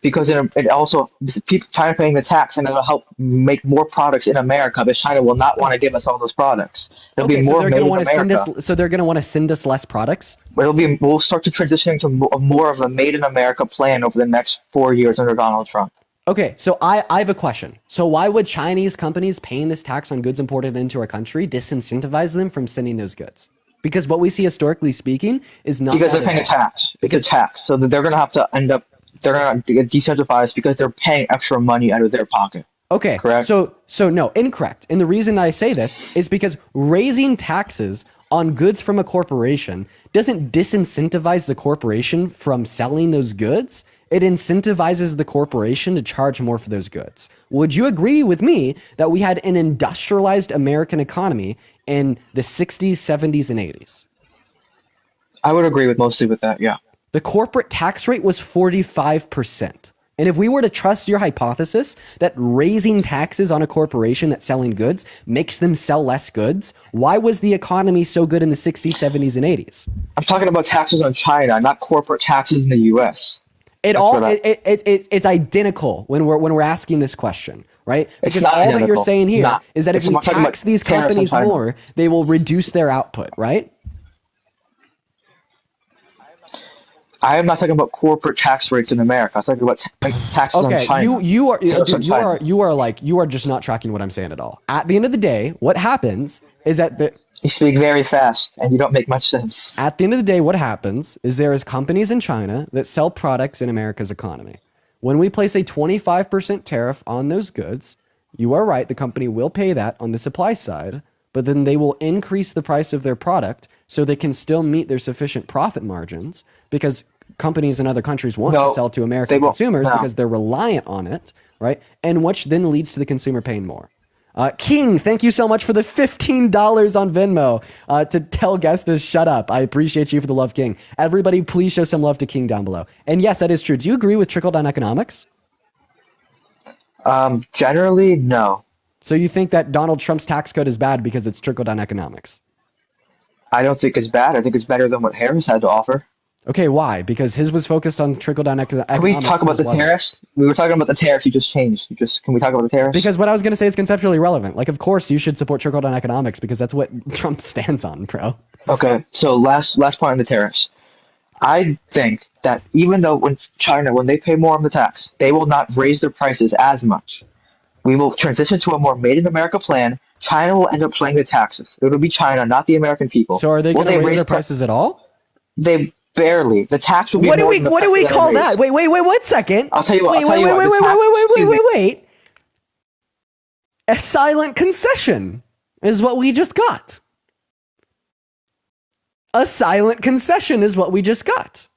because it also people China paying the tax and it'll help make more products in America, but China will not want to give us all those products. There'll be Okay, so more they're made gonna in want to send us. America. So they're gonna want to send us less products. We'll start to transition to more of a made in America plan over the next 4 years under Donald Trump. Okay, so I have a question. So why would Chinese companies paying this tax on goods imported into our country disincentivize them from sending those goods? Because what we see historically speaking is not Because that they're paying at a all. tax. It's a Because tax, so that they're gonna have to end up they're gonna get decentralized because they're paying extra money out of their pocket. okay, Correct? so no, incorrect. And the reason I say this is because raising taxes on goods from a corporation doesn't disincentivize the corporation from selling those goods. It incentivizes the corporation to charge more for those goods. Would you agree with me that we had an industrialized American economy in the 60s, 70s, and 80s? I would agree with mostly with that, yeah. The corporate tax rate was 45%. And if we were to trust your hypothesis that raising taxes on a corporation that's selling goods makes them sell less goods, why was the economy so good in the 60s, 70s, and 80s? I'm talking about taxes on China, not corporate taxes in the US. It's identical when we're asking this question, right? It's Because not all that you're identical. saying here Not. is that if It's we I'm talking about tax these tariffs on companies China. more, they will reduce their output, right? I am not talking about corporate tax rates in America. I'm talking about taxes on Okay, China. you are Tariffs on dude, China. you are just not tracking what I'm saying at all. At the end of the day, what happens is that You speak very fast and you don't make much sense. at the end of the day, what happens is there is companies in China that sell products in America's economy. When we place a 25% tariff on those goods, you are right, the company will pay that on the supply side, but then they will increase the price of their product so they can still meet their sufficient profit margins because companies in other countries want to No, sell to they American won't. consumers No. because they're reliant on it, right? And which then leads to the consumer paying more. King, thank you so much for the $15 on Venmo to tell guests to shut up. I appreciate you for the love, King. Everybody, please show some love to King down below. And yes, that is true. Do you agree with trickle-down economics? Generally, no. So you think that Donald Trump's tax code is bad because it's trickle-down economics? I don't think it's bad. I think it's better than what Harris had to offer. Okay, why? Because his was focused on trickle-down economics. Can we talk about the wasn't. tariffs? We were talking about the tariffs you just changed. Can we talk about the tariffs? Because what I was going to say is conceptually relevant. Like, of course, you should support trickle-down economics because that's what Trump stands on, bro. Okay, so last point on the tariffs. I think that even though when they pay more on the tax, they will not raise their prices as much. We will transition to a more made in America plan. China will end up paying the taxes. It will be China, not the American people. So are they Will going to raise their pri- prices at all? They barely. The tax will be What do more we than the what do we prices call they that? raise. Wait, 1 second. I'll tell you what. Wait, I'll tell you what. The tax- wait. A silent concession is what we just got. A silent concession is what we just got.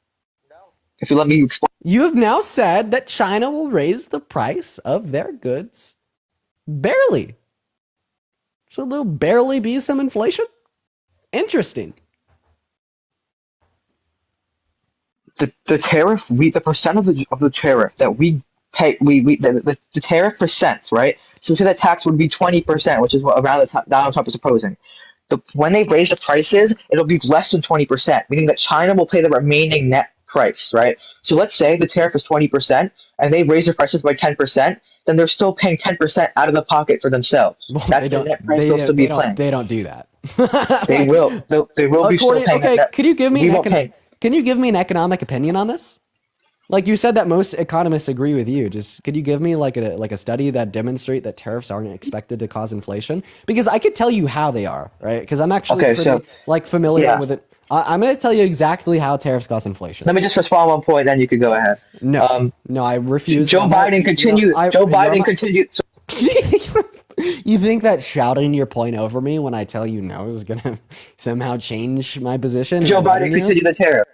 If you let me explain. You have now said that China will raise the price of their goods barely. So there'll barely be some inflation? Interesting. The tariff, the percent of the tariff that we pay, the tariff percent, right? So say that tax would be 20%, which is what around the Donald Trump is proposing. When they raise the prices, it'll be less than 20%, meaning that China will pay the remaining net price, right? So let's say the tariff is 20% and they raise their prices by 10%, then they're still paying 10% out of the pocket for themselves. Well, That's the net price they'll still be paying. They don't do that. They will. They will be still paying. Okay, that. could you give me We won't pay. Can you give me an economic opinion on this? Like you said that most economists agree with you. Just could you give me like a study that demonstrate that tariffs aren't expected to cause inflation? Because I could tell you how they are, right? Because I'm actually familiar with it. I'm going to tell you exactly how tariffs cause inflation. Let me just respond 1 point, then you could go ahead. No, I refuse. Joe Biden continued. Joe Biden continued. You think that shouting your point over me when I tell you no is going to somehow change my position? Joe Biden continued the tariff.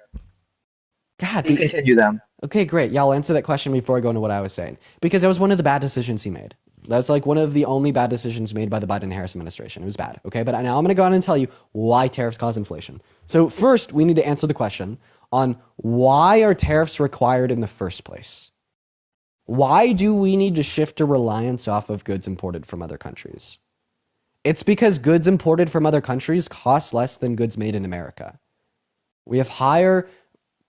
God, He continue them. Okay, great. Yeah, I'll answer that question before I go into what I was saying. Because that was one of the bad decisions he made. That's like one of the only bad decisions made by the Biden-Harris administration. It was bad, okay? But now I'm going to go on and tell you why tariffs cause inflation. So first, we need to answer the question on why are tariffs required in the first place? Why do we need to shift a reliance off of goods imported from other countries? It's because goods imported from other countries cost less than goods made in America. We have higher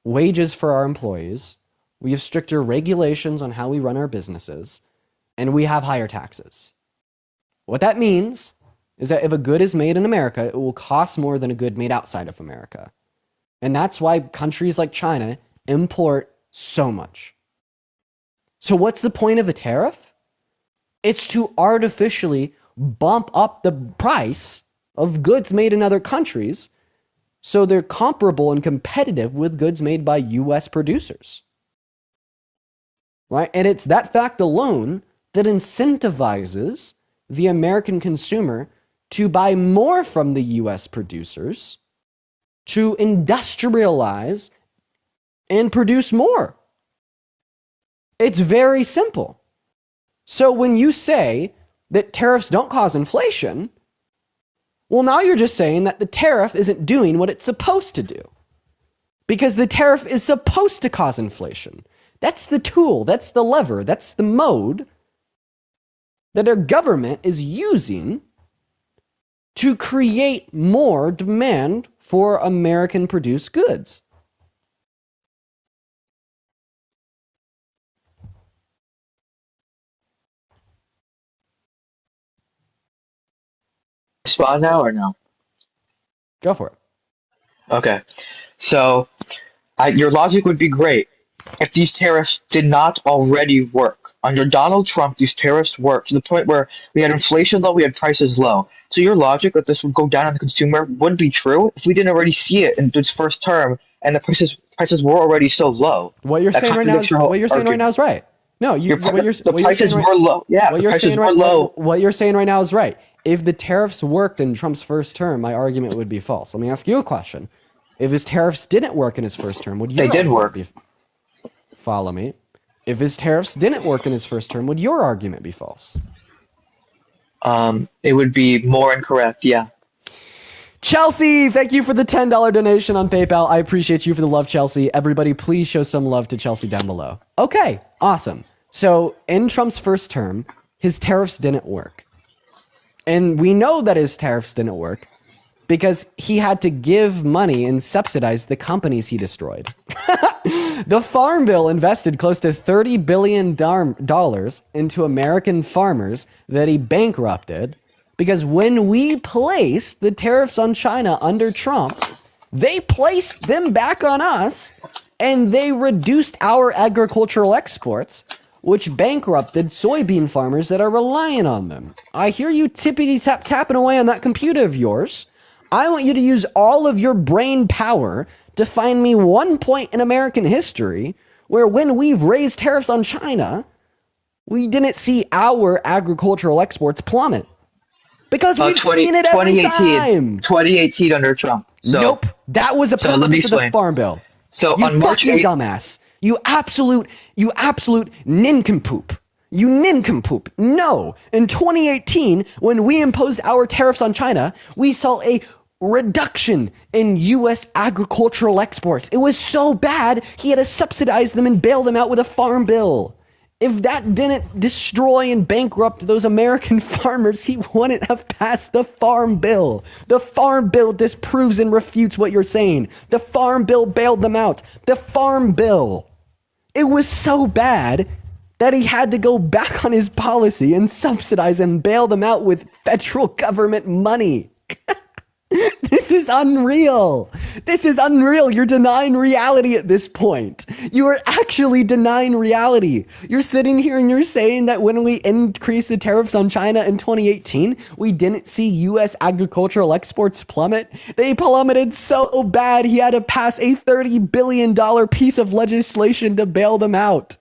wages for our employees. we have stricter regulations on how we run our businesses, and we have higher taxes. What that means is that if a good is made in America, it will cost more than a good made outside of America. And that's why countries like China import so much. So what's the point of a tariff? It's to artificially bump up the price of goods made in other countries so they're comparable and competitive with goods made by US producers. Right? And it's that fact alone that incentivizes the American consumer to buy more from the US producers, to industrialize and produce more. It's very simple. So when you say that tariffs don't cause inflation, well, now you're just saying that the tariff isn't doing what it's supposed to do. Because the tariff is supposed to cause inflation. That's the tool, that's the lever, that's the mode that our government is using to create more demand for American-produced goods. Respond now or no? Go for it. Okay. So your logic would be great if these tariffs did not already work. Under Donald Trump, these tariffs worked to the point where we had inflation low, we had prices low. So your logic that this would go down on the consumer would be true if we didn't already see it in this first term and the prices were already so low. What you're saying right now is right. No, the prices were low. Yeah, the prices were low. What you're saying right now is right. If the tariffs worked in Trump's first term, my argument would be false. Let me ask you a question. If his tariffs didn't work in his first term, would your They did work. Follow me. If his tariffs didn't work in his first term, would your argument be false? It would be more incorrect, yeah. Chelsea, thank you for the $10 donation on PayPal. I appreciate you for the love, Chelsea. Everybody, please show some love to Chelsea down below. Okay, awesome. So in Trump's first term, his tariffs didn't work. And we know that his tariffs didn't work because he had to give money and subsidize the companies he destroyed. The Farm Bill invested close to $30 billion into American farmers that he bankrupted because when we placed the tariffs on China under Trump, they placed them back on us and they reduced our agricultural exports, which bankrupted soybean farmers that are relying on them. I hear you tapping away on that computer of yours. I want you to use all of your brain power to find me one point in American history where when we've raised tariffs on China, we didn't see our agricultural exports plummet. Because we've seen it every time. 2018 under Trump. So, nope. That was a purpose of the Farm Bill. So you on March 8th, dumbass. You absolute nincompoop. You nincompoop. No. In 2018, when we imposed our tariffs on China, we saw a reduction in U.S. agricultural exports. It was so bad, he had to subsidize them and bail them out with a farm bill. If that didn't destroy and bankrupt those American farmers, he wouldn't have passed the farm bill. The farm bill disproves and refutes what you're saying. The farm bill bailed them out. The farm bill. It was so bad that he had to go back on his policy and subsidize and bail them out with federal government money. This is unreal. This is unreal. You're denying reality at this point. You are actually denying reality. You're sitting here and you're saying that when we increased the tariffs on China in 2018, we didn't see U.S. agricultural exports plummet. They plummeted so bad he had to pass a $30 billion piece of legislation to bail them out.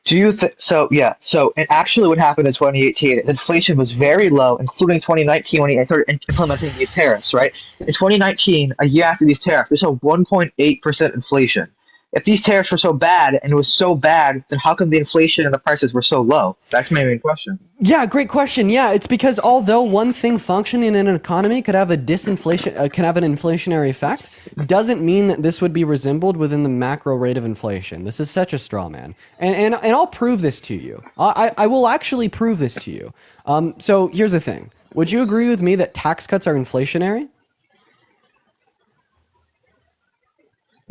Do you think so? Yeah. So, and actually, what happened in 2018? Inflation was very low, including 2019 when he started implementing these tariffs. Right in 2019, a year after these tariffs, we saw 1.8% inflation. If these tariffs were so bad and it was so bad, then how come the inflation and the prices were so low? That's my main question. Yeah, great question. Yeah, it's because although one thing functioning in an economy could have an inflationary effect, doesn't mean that this would be resembled within the macro rate of inflation. This is such a straw man, and I'll prove this to you. I will actually prove this to you. So here's the thing: would you agree with me that tax cuts are inflationary?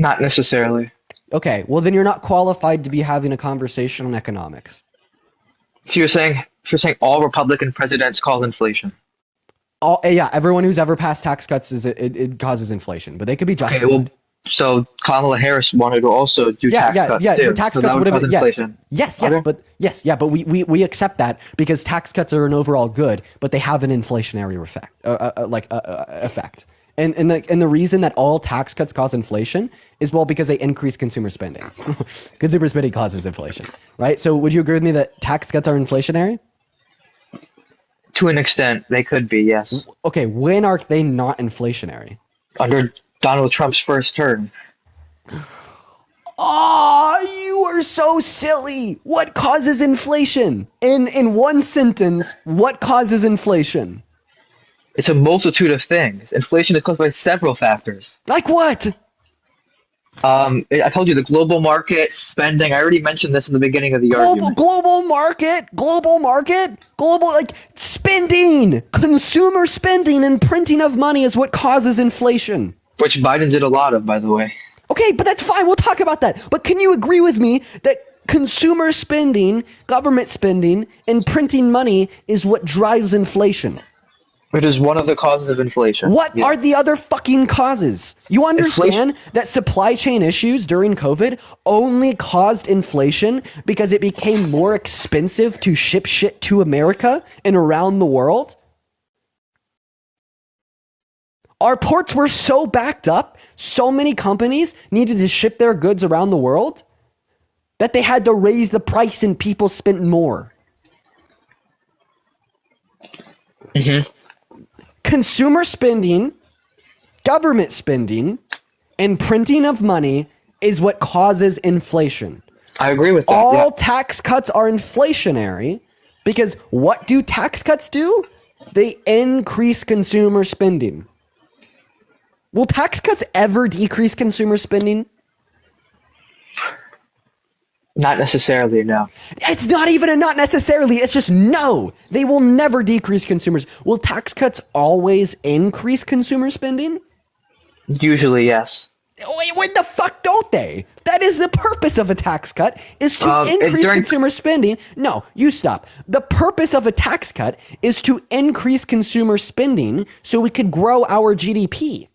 Not necessarily. Okay, well then you're not qualified to be having a conversation on economics. So you're saying all Republican presidents cause inflation. Yeah, everyone who's ever passed tax cuts it causes inflation, but they could be Okay, justified. well, so Kamala Harris wanted to also do tax cuts too. Her tax so cuts that would have cause been inflation. yes, Okay. but we accept that because tax cuts are an overall good, but they have an inflationary effect. And the reason that all tax cuts cause inflation is because they increase consumer spending. Consumer spending causes inflation, right? So would you agree with me that tax cuts are inflationary? To an extent, they could be, yes. Okay, when are they not inflationary? Under Donald Trump's first term. Oh, you are so silly. What causes inflation? In one sentence, what causes inflation? It's a multitude of things. Inflation is caused by several factors. Like what? I told you the global market, spending. I already mentioned this in the beginning of the argument. Global market, like spending, consumer spending and printing of money is what causes inflation. Which Biden did a lot of, by the way. Okay, but that's fine. We'll talk about that. But can you agree with me that consumer spending, government spending, and printing money is what drives inflation? It is one of the causes of inflation. What are the other fucking causes? You understand that supply chain issues during COVID only caused inflation because it became more expensive to ship shit to America and around the world? Our ports were so backed up, so many companies needed to ship their goods around the world that they had to raise the price and people spent more. Mm-hmm. Consumer spending, government spending, and printing of money is what causes inflation. I agree with that. All tax cuts are inflationary because what do tax cuts do? They increase consumer spending. Will tax cuts ever decrease consumer spending? Not necessarily, no. It's not even a not necessarily. It's just no. They will never decrease consumers. Will tax cuts always increase consumer spending? Usually, yes. Wait, when the fuck don't they? That is the purpose of a tax cut, is to increase consumer spending. No, you stop. The purpose of a tax cut is to increase consumer spending so we could grow our GDP.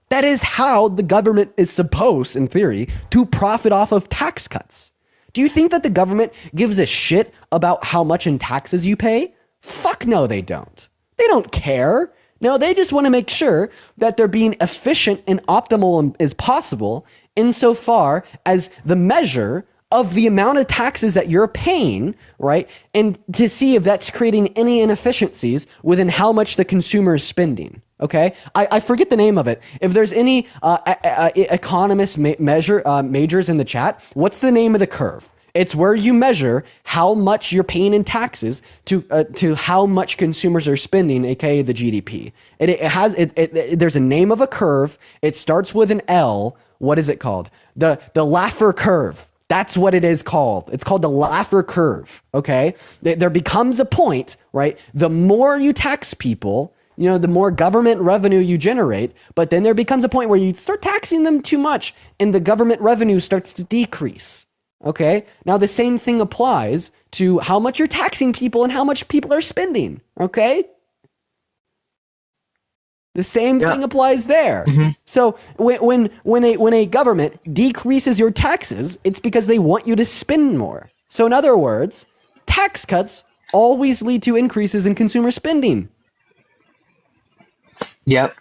That is how the government is supposed, in theory, to profit off of tax cuts. Do you think that the government gives a shit about how much in taxes you pay? Fuck no, they don't. They don't care. No, they just want to make sure that they're being efficient and optimal as possible insofar as the measure of the amount of taxes that you're paying, right? And to see if that's creating any inefficiencies within how much the consumer is spending. Okay, I forget the name of it. If there's any economist majors in the chat, what's the name of the curve? It's where you measure how much you're paying in taxes to how much consumers are spending, aka the GDP. There's a name of a curve. It starts with an L. What is it called? The Laffer curve. That's what it is called. It's called the Laffer curve. Okay, there becomes a point, right? The more you tax people, the more government revenue you generate, but then there becomes a point where you start taxing them too much and the government revenue starts to decrease. Okay? Now the same thing applies to how much you're taxing people and how much people are spending. Okay? The same thing applies there. Mm-hmm. So when a government decreases your taxes, it's because they want you to spend more. So in other words, tax cuts always lead to increases in consumer spending. Yep.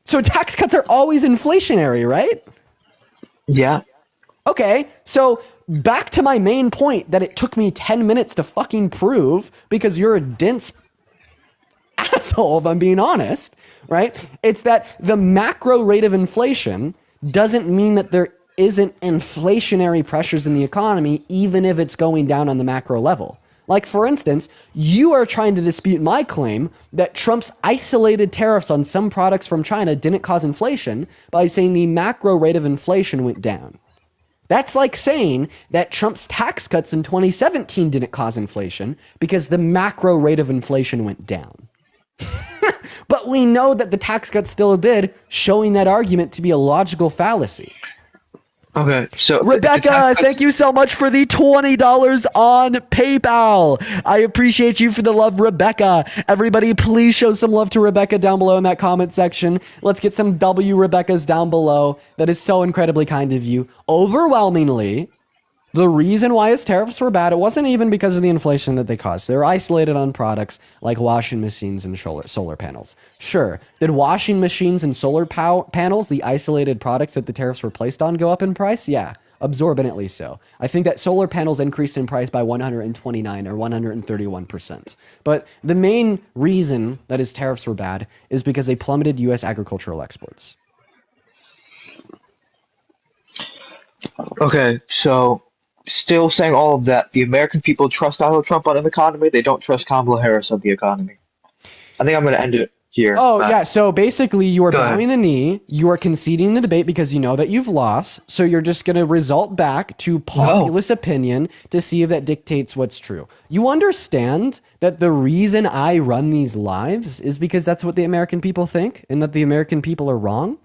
So tax cuts are always inflationary, right? Yeah. Okay, so back to my main point that it took me 10 minutes to fucking prove because you're a dense asshole, if I'm being honest, right? It's that the macro rate of inflation doesn't mean that there isn't inflationary pressures in the economy, even if it's going down on the macro level. Like, for instance, you are trying to dispute my claim that Trump's isolated tariffs on some products from China didn't cause inflation by saying the macro rate of inflation went down. That's like saying that Trump's tax cuts in 2017 didn't cause inflation because the macro rate of inflation went down. But we know that the tax cuts still did, showing that argument to be a logical fallacy. Okay, so Rebecca, thank you so much for the $20 on PayPal. I appreciate you for the love, Rebecca. Everybody, please show some love to Rebecca down below in that comment section. Let's get some W Rebeccas down below. That is so incredibly kind of you. Overwhelmingly, the reason why his tariffs were bad, it wasn't even because of the inflation that they caused. They were isolated on products like washing machines and solar panels. Sure, did washing machines and solar panels, the isolated products that the tariffs were placed on, go up in price? Yeah, absorbently so. I think that solar panels increased in price by 129 or 131%. But the main reason that his tariffs were bad is because they plummeted U.S. agricultural exports. Okay, so still saying all of that, the American people trust Donald Trump on the economy. They don't trust Kamala Harris on the economy. I think I'm going to end it here. Oh, yeah. So basically, you are Go ahead. bowing the knee. You are conceding the debate because you know that you've lost. So you're just going to result back to populist opinion to see if that dictates what's true. You understand that the reason I run these lives is because that's what the American people think and that the American people are wrong?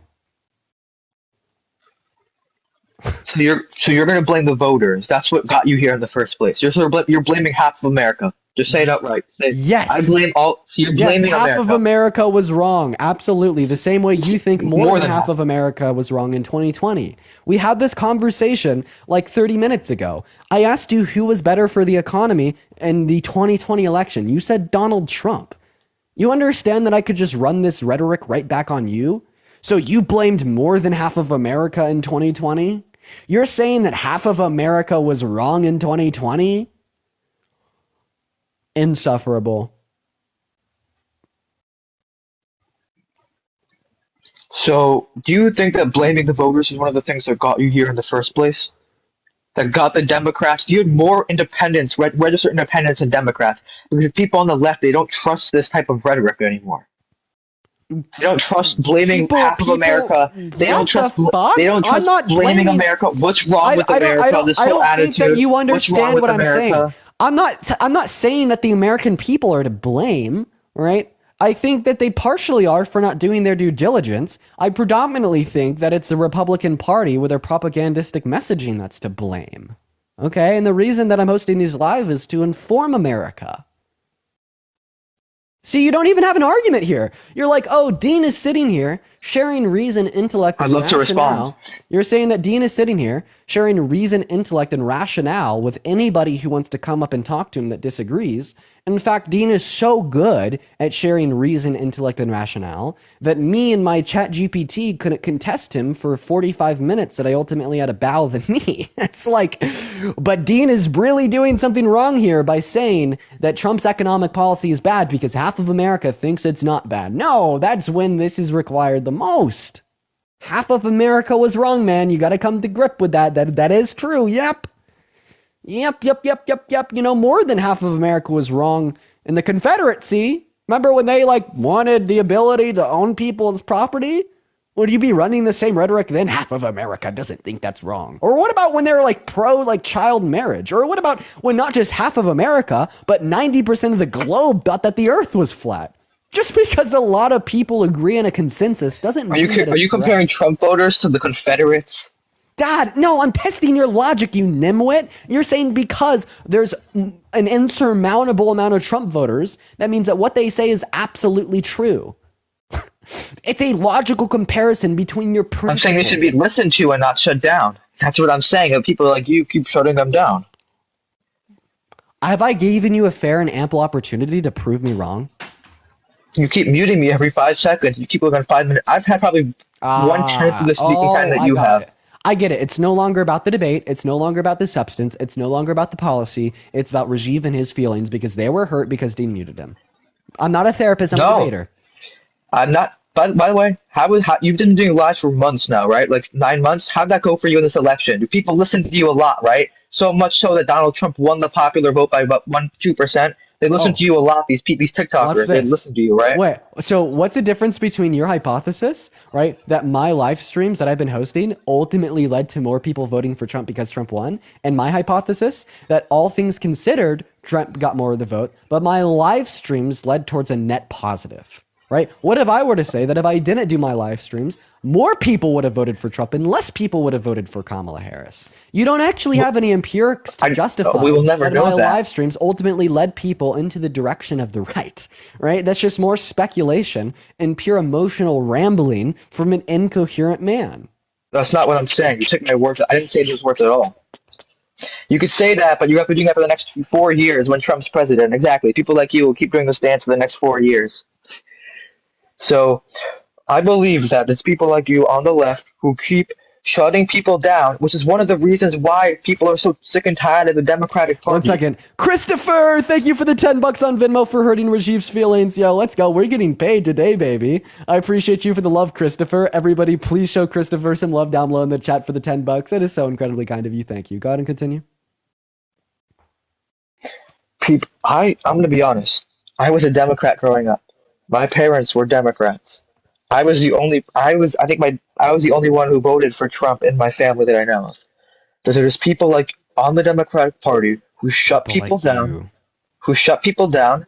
So you're going to blame the voters. That's what got you here in the first place. You're blaming half of America. Just say it outright. Say, yes. I blame all. So you're blaming half America. of America was wrong. Absolutely. The same way you think more than half of America was wrong in 2020. We had this conversation like 30 minutes ago. I asked you who was better for the economy in the 2020 election. You said Donald Trump. You understand that I could just run this rhetoric right back on you? So you blamed more than half of America in 2020? You're saying that half of America was wrong in 2020? Insufferable. So do you think that blaming the voters is one of the things that got you here in the first place? That got the Democrats? You had more independents, registered independents and Democrats. Because people on the left, they don't trust this type of rhetoric anymore. They don't trust blaming half of America. They don't trust. They don't trust blaming America. What's wrong with America? This whole attitude. Think that you understand what I'm saying. I'm not saying that the American people are to blame, right? I think that they partially are for not doing their due diligence. I predominantly think that it's the Republican Party with their propagandistic messaging that's to blame. Okay, and the reason that I'm hosting these live is to inform America. See, you don't even have an argument here. You're like, oh, Dean is sitting here sharing reason, intellect, and rationale. I'd love to respond. You're saying that Dean is sitting here sharing reason, intellect, and rationale with anybody who wants to come up and talk to him that disagrees. In fact, Dean is so good at sharing reason, intellect, and rationale that me and my chat GPT couldn't contest him for 45 minutes that I ultimately had to bow the knee. It's like, but Dean is really doing something wrong here by saying that Trump's economic policy is bad because half of America thinks it's not bad. No, that's when this is required the most. Half of America was wrong, man. You got to come to grip with that. That is true. Yep. Yep. You know, more than half of America was wrong in the Confederacy. Remember when they wanted the ability to own people's property? Would you be running the same rhetoric then? Half of America doesn't think that's wrong. Or what about when they were pro child marriage? Or what about when not just half of America, but 90% of the globe thought that the earth was flat? Just because a lot of people agree on a consensus doesn't mean that it's Are you comparing Trump voters to the Confederates? Dad, no, I'm testing your logic, you nimwit. You're saying because there's an insurmountable amount of Trump voters, that means that what they say is absolutely true. It's a logical comparison between your principles. I'm saying they should be listened to and not shut down. That's what I'm saying. And people like you keep shutting them down. Have I given you a fair and ample opportunity to prove me wrong? You keep muting me every 5 seconds. You keep looking 5 minutes. I've had probably 1/10 of the speaking time that you have. I get it. It's no longer about the debate. It's no longer about the substance. It's no longer about the policy. It's about Rajiv and his feelings because they were hurt because Dean muted him. I'm not a therapist. I'm a debater. I'm not. By the way, how you've been doing lives for months now, right? 9 months. How'd that go for you in this election? Do people listen to you a lot, right? So much so that Donald Trump won the popular vote by about 1-2%. They listen to you a lot. These TikTokers, they listen to you, right? Wait, so what's the difference between your hypothesis, right, that my live streams that I've been hosting ultimately led to more people voting for Trump because Trump won, and my hypothesis that all things considered, Trump got more of the vote, but my live streams led towards a net positive? right? What if I were to say that if I didn't do my live streams, more people would have voted for Trump and less people would have voted for Kamala Harris? You don't actually have any empirics to justify we will never that know my that. live streams ultimately led people into the direction of the right, right? That's just more speculation and pure emotional rambling from an incoherent man. That's not what I'm saying. You took my words. I didn't say those words at all. You could say that, but you have to do that for the next 4 years when Trump's president. Exactly. People like you will keep doing this dance for the next 4 years. So I believe that there's people like you on the left who keep shutting people down, which is one of the reasons why people are so sick and tired of the Democratic Party. 1 second. Christopher, thank you for the $10 on Venmo for hurting Rajiv's feelings. Yo, let's go. We're getting paid today, baby. I appreciate you for the love, Christopher. Everybody, please show Christopher some love down below in the chat for the $10. It is so incredibly kind of you. Thank you. Go ahead and continue. I'm going to be honest. I was a Democrat growing up. My parents were Democrats. I was the only one who voted for Trump in my family that I know of. So there's people like on the Democratic Party who shut people down, who shut people down,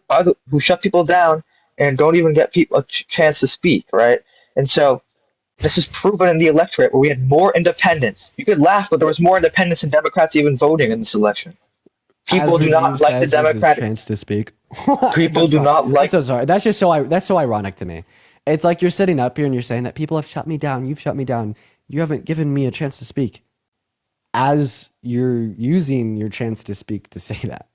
and don't even get people a chance to speak, right? And so this is proven in the electorate where we had more independents. You could laugh, but there was more independents than Democrats even voting in this election. People do not like the Democratic chance to speak. People do not like. I'm so sorry. That's so ironic to me. It's like you're sitting up here and you're saying that people have shut me down. You've shut me down. You haven't given me a chance to speak. As you're using your chance to speak to say that.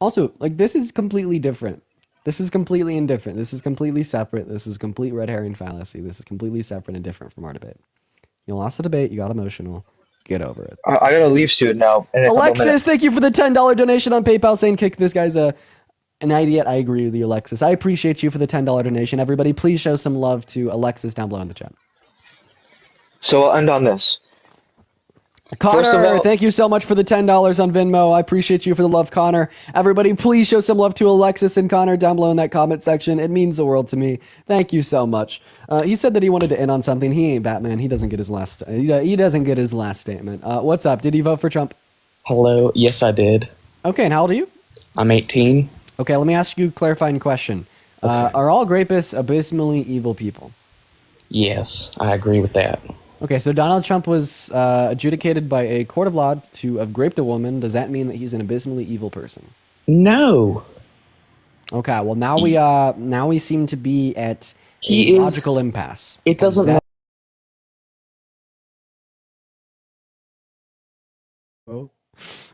Also, like, this is completely different. This is completely indifferent. This is completely separate. This is complete red herring fallacy. This is completely separate and different from our debate. You lost the debate. You got emotional. Get over it. I gotta leave soon now. Alexis, thank you for the $10 donation on PayPal saying kick this guy's an idiot. I agree with you, Alexis. I appreciate you for the $10 donation. Everybody, please show some love to Alexis down below in the chat. So I'll end on this. Connor, thank you so much for the $10 on Venmo. I appreciate you for the love, Connor. Everybody, please show some love to Alexis and Connor down below in that comment section. It means the world to me. Thank you so much. He said that he wanted to end on something. He ain't Batman. He doesn't get his last. He doesn't get his last statement. What's up? Did you vote for Trump? Hello. Yes, I did. Okay, and how old are you? I'm 18. Okay, let me ask you a clarifying question. Okay. Are all rapists abysmally evil people? Yes, I agree with that. Okay, so Donald Trump was adjudicated by a court of law to have raped a woman. Does that mean that he's an abysmally evil person? No. Okay, well now we seem to be at a logical impasse. It doesn't. Oh,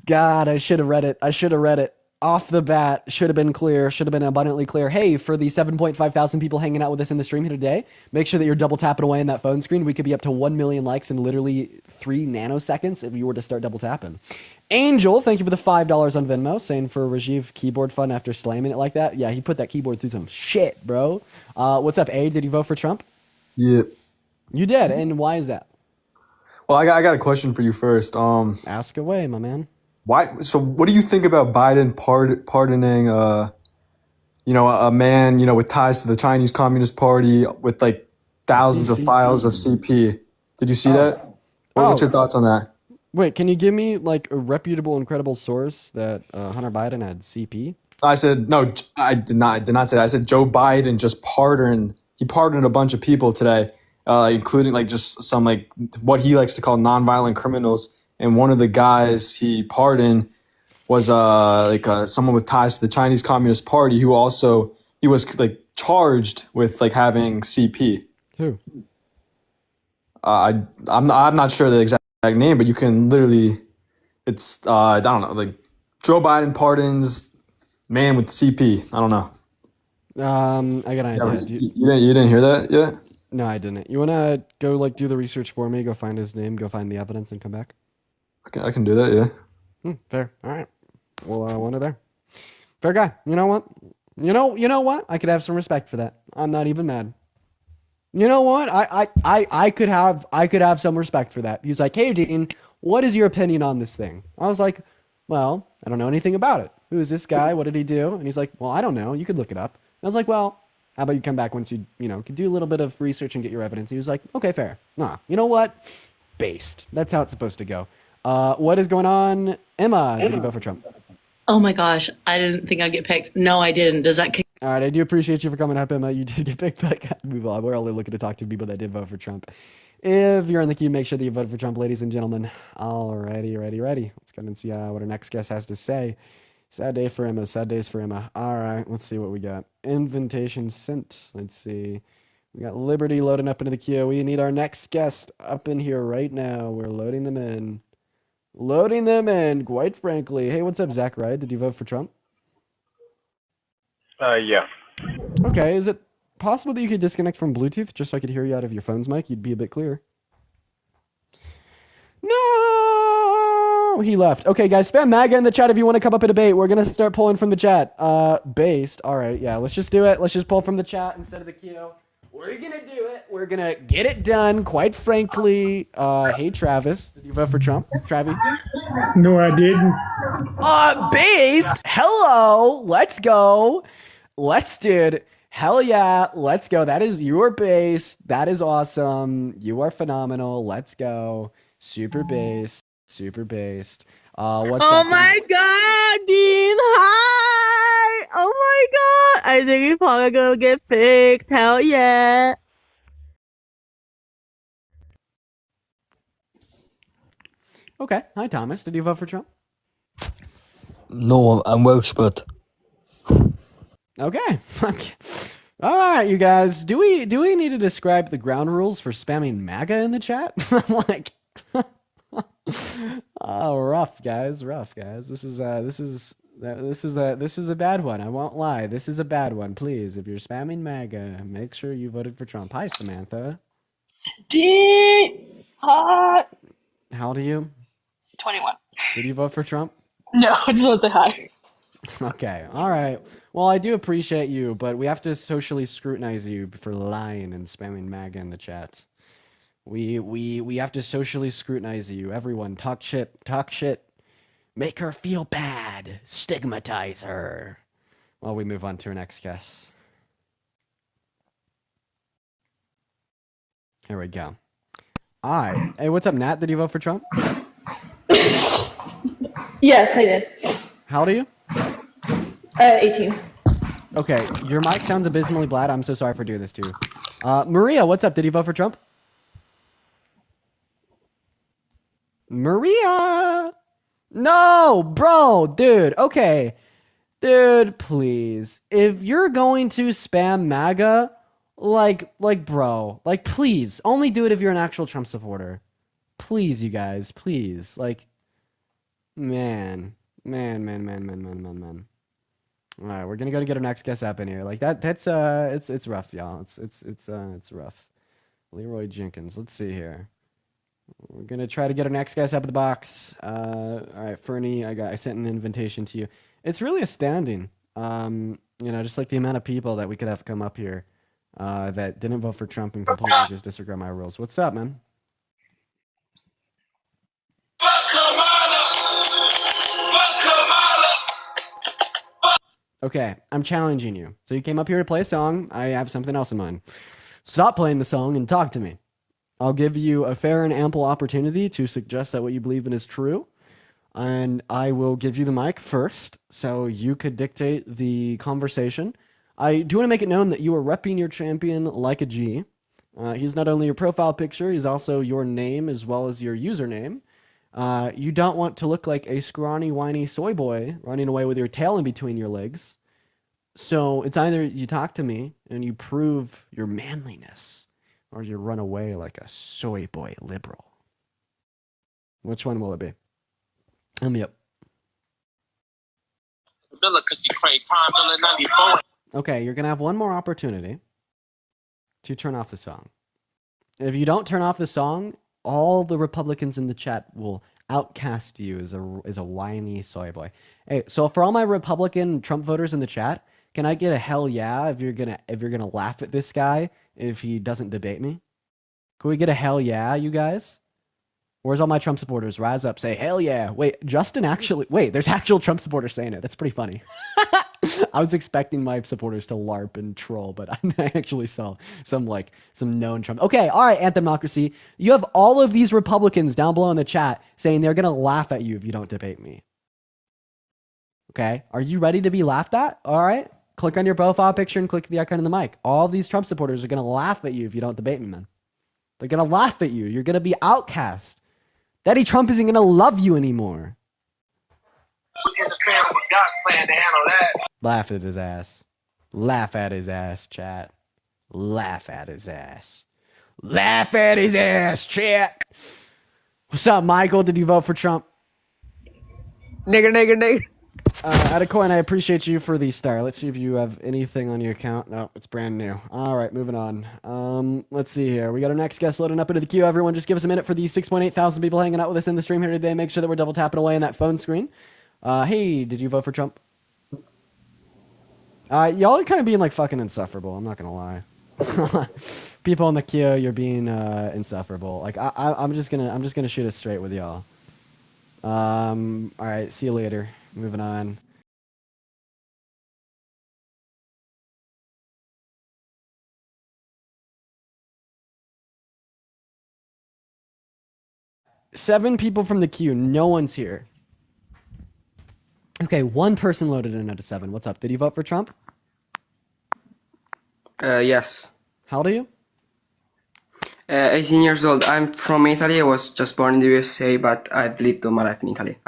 God, I should have read it. Off the bat, should have been clear, should have been abundantly clear. Hey, for the 7.5 thousand people hanging out with us in the stream here today, make sure that you're double tapping away on that phone screen. We could be up to 1 million likes in literally 3 nanoseconds if you were to start double tapping. Angel, thank you for the $5 on Venmo, saying for Rajiv keyboard fun after slamming it like that. Yeah, he put that keyboard through some shit, bro. What's up, A? Did you vote for Trump? Yep. You did, and why is that? Well, I got a question for you first. Ask away, my man. Why? So, what do you think about Biden pardoning, a man, with ties to the Chinese Communist Party with like thousands of files of CP? Did you see that? What's your thoughts on that? Wait, can you give me like a reputable and credible source that Hunter Biden had CP? I said no. I did not say that. I said Joe Biden just pardoned. He pardoned a bunch of people today, including like just some like what he likes to call nonviolent criminals. And one of the guys he pardoned was someone with ties to the Chinese Communist Party who also he was like charged with like having CP. Who? I'm not sure the exact name, but you can literally it's I don't know, like Joe Biden pardons man with CP. I don't know. I got an idea. You didn't hear that yet? No, I didn't. You wanna go like do the research for me? Go find his name. Go find the evidence and come back. I can do that, yeah. Fair. All right. Well, wonder there. Fair guy. You know what? You know what? I could have some respect for that. I'm not even mad. You know what? I could have some respect for that. He's like, hey, Dean, what is your opinion on this thing? I was like, well, I don't know anything about it. Who is this guy? What did he do? And he's like, well, I don't know. You could look it up. I was like, well, how about you come back once you could do a little bit of research and get your evidence. He was like, okay, fair. Nah, you know what? Based. That's how it's supposed to go. What is going on? Emma, did you vote for Trump? Oh my gosh, I didn't think I'd get picked. No, I didn't. Does that kick? All right, I do appreciate you for coming up, Emma. You did get picked, but I got to move on. We're only looking to talk to people that did vote for Trump. If you're in the queue, make sure that you vote for Trump, ladies and gentlemen. Alrighty, ready. Let's go and see what our next guest has to say. Sad day for Emma. Sad days for Emma. All right, let's see what we got. Invitation sent. Let's see. We got Liberty loading up into the queue. We need our next guest up in here right now. We're loading them in. Loading them in, quite frankly. Hey, what's up, Zach Wright? Did you vote for Trump? Yeah. Okay, is it possible that you could disconnect from Bluetooth just so I could hear you out of your phone's mic? You'd be a bit clearer. No! He left. Okay, guys, spam MAGA in the chat if you want to come up and debate. We're going to start pulling from the chat. Based. All right, yeah, let's just do it. Let's just pull from the chat instead of the queue. We're going to do it. We're going to get it done, quite frankly. Hey, Travis. Did you vote for Trump? Travis? No, I didn't. Based. Hello. Let's go. Let's, dude. Hell yeah. Let's go. That is your base. That is awesome. You are phenomenal. Let's go. Super based. Super based. What's Oh my god, Dean! Hi! Oh my god! I think you're probably gonna get picked. Hell yeah! Okay. Hi, Thomas. Did you vote for Trump? No, I'm Welsh, but Okay. All right, you guys. Do we need to describe the ground rules for spamming MAGA in the chat? I'm like, oh, rough, guys. Rough, guys. This is a bad one. I won't lie. This is a bad one. Please, if you're spamming MAGA, make sure you voted for Trump. Hi, Samantha. Hot! How old are you? 21. Did you vote for Trump? No, I just want to say hi. Okay. All right. Well, I do appreciate you, but we have to socially scrutinize you for lying and spamming MAGA in the chat. We have to socially scrutinize you. Everyone, talk shit. Talk shit. Make her feel bad. Stigmatize her. While we move on to our next guest. Here we go. All right. Hey, what's up, Nat? Did you vote for Trump? Yes, I did. How old are you? 18. Okay, your mic sounds abysmally bad. I'm so sorry for doing this to you. Maria, what's up? Did you vote for Trump? Maria! No, bro, dude. Okay. Dude, please. If you're going to spam MAGA, bro, please, only do it if you're an actual Trump supporter. Please, you guys, please. Man. All right, we're gonna go to get our next guest up in here. It's rough, y'all. It's rough. Leroy Jenkins. Let's see here. We're gonna try to get our next guest up in the box. All right, Fernie, I sent an invitation to you. It's really astounding. Just like the amount of people that we could have come up here, that didn't vote for Trump and completely just disregard my rules. What's up, man? Okay, I'm challenging you. So you came up here to play a song. I have something else in mind. Stop playing the song and talk to me. I'll give you a fair and ample opportunity to suggest that what you believe in is true. And I will give you the mic first, so you could dictate the conversation. I do want to make it known that you are repping your champion like a G. He's not only your profile picture, he's also your name as well as your username. You don't want to look like a scrawny, whiny soy boy running away with your tail in between your legs. So it's either you talk to me and you prove your manliness, or you run away like a soy boy liberal. Which one will it be? Hit me up. Okay, you're going to have one more opportunity to turn off the song. If you don't turn off the song, all the Republicans in the chat will outcast you as a whiny soy boy. Hey, so for all my Republican Trump voters in the chat, can I get a hell yeah if you're gonna laugh at this guy if he doesn't debate me? Can we get a hell yeah, you guys? Where's all my Trump supporters? Rise up, say hell yeah. Wait, there's actual Trump supporters saying it. That's pretty funny. I was expecting my supporters to LARP and troll, but I actually saw some known Trump. Okay, all right, Anthemocracy. You have all of these Republicans down below in the chat saying they're going to laugh at you if you don't debate me. Okay, are you ready to be laughed at? All right, Click on your profile picture and click the icon in the mic. All these Trump supporters are going to laugh at you if you don't debate me, man. They're going to laugh at you. You're going to be outcast. Daddy Trump isn't going to love you anymore. Laugh at his ass. Laugh at his ass, chat. Laugh at his ass. Laugh at his ass, chat. What's up, Michael? Did you vote for Trump? Nigger. Adecoin, I appreciate you for the star. Let's see if you have anything on your account. No, it's brand new. All right, moving on. Let's see here. We got our next guest loading up into the queue. Everyone, just give us a minute for the 6.8 thousand people hanging out with us in the stream here today. Make sure that we're double tapping away on that phone screen. Hey, did you vote for Trump? Y'all are kind of being like fucking insufferable. I'm not gonna lie. People in the queue, you're being insufferable. Like I'm just gonna shoot it straight with y'all. All right, see you later. Moving on. Seven people from the queue. No one's here. Okay, one person loaded in out of 7. What's up? Did you vote for Trump? Yes. How old are you? 18 years old. I'm from Italy. I was just born in the USA, but I've lived all my life in Italy.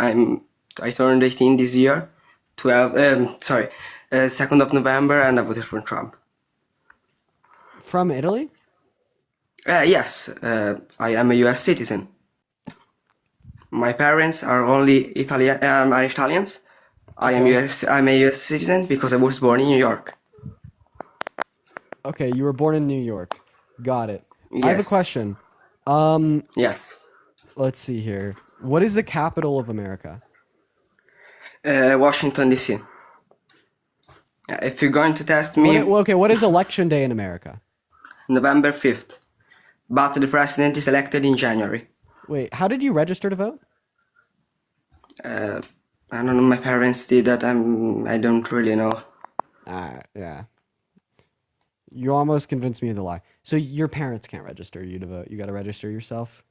I turned 18 this year, 2nd of November, and I voted for Trump. From Italy? Yes, I am a US citizen. My parents are only Italians. I'm a US citizen because I was born in New York. Okay, you were born in New York. Got it. Yes. I have a question. Yes. Let's see here. What is the capital of America? Washington, D.C. If you're going to test me... What is election day in America? November 5th. But the president is elected in January. Wait, how did you register to vote? I don't know, my parents did that. I don't really know. Yeah. You almost convinced me of the lie. So your parents can't register you to vote. You got to register yourself.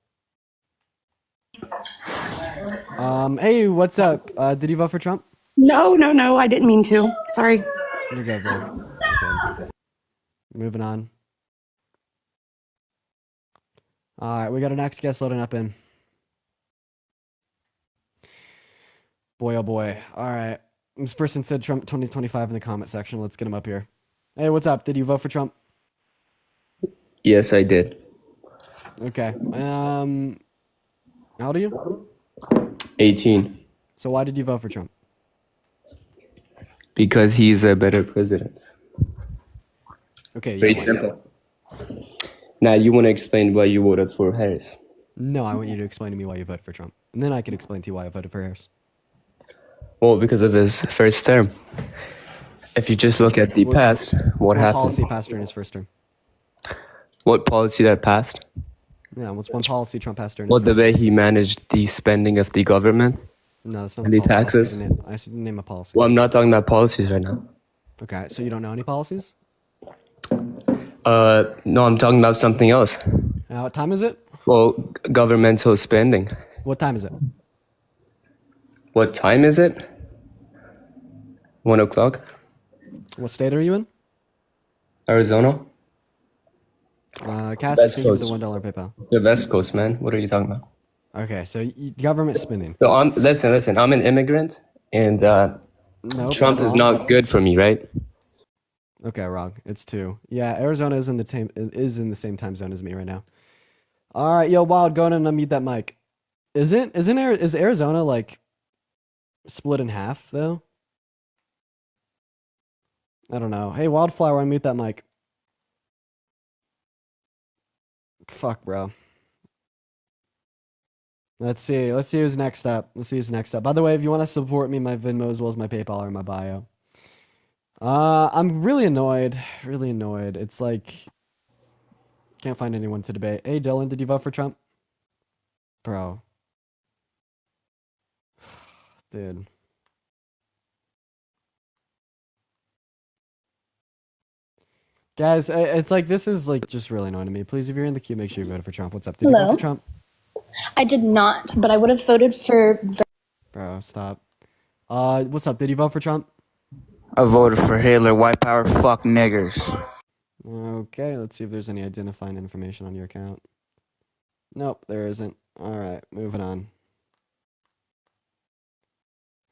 Hey, what's up? Did you vote for Trump? No, I didn't mean to. Sorry. You're good, bro. Okay. Moving on. All right, we got our next guest loading up in. Boy, oh boy. All right. This person said Trump 2025 in the comment section. Let's get him up here. Hey, what's up? Did you vote for Trump? Yes, I did. Okay. How old are you? 18. So why did you vote for Trump? Because he's a better president. Okay. Very Yeah, simple. Now, you want to explain why you voted for Harris? No, I want you to explain to me why you voted for Trump. And then I can explain to you why I voted for Harris. Well, because of his first term. If you just look at the past, what happened? Policy passed during his first term? What policy that passed? Yeah, what's one policy Trump passed during his Well, the first way he managed the spending of the government term? No, that's not and a the policy. taxes. I said name a policy. Well, I'm not talking about policies right now. Okay, so you don't know any policies? No, I'm talking about something else. What time is it? Well, governmental spending. What time is it? What time is it? 1 o'clock. What state are you in? Arizona. Cass, West thank you for the Coast. $1 PayPal. The West Coast, man. What are you talking about? Okay, so government spending. So listen. I'm an immigrant, and Nope, Trump is wrong. not good for me, right? Okay, wrong. It's 2. Yeah, Arizona is in the same time zone as me right now. All right, yo, Wild, go on and unmute that mic. Is Arizona like split in half though? I don't know. Hey, Wildflower, unmute that mic. Fuck, bro. Let's see who's next up. By the way, if you want to support me, my Venmo as well as my PayPal are in my bio. I'm really annoyed. It's like can't find anyone to debate. Hey, Dylan, did you vote for Trump? Bro. Dude. Guys, it's like this is like just really annoying to me. Please, if you're in the queue, make sure you vote for Trump. What's up? Did you vote for Trump? I did not, but I would have voted for. Bro, stop. What's up? Did you vote for Trump? I voted for Hitler. White power, fuck niggers. Okay, let's see if there's any identifying information on your account. Nope, there isn't. All right, moving on.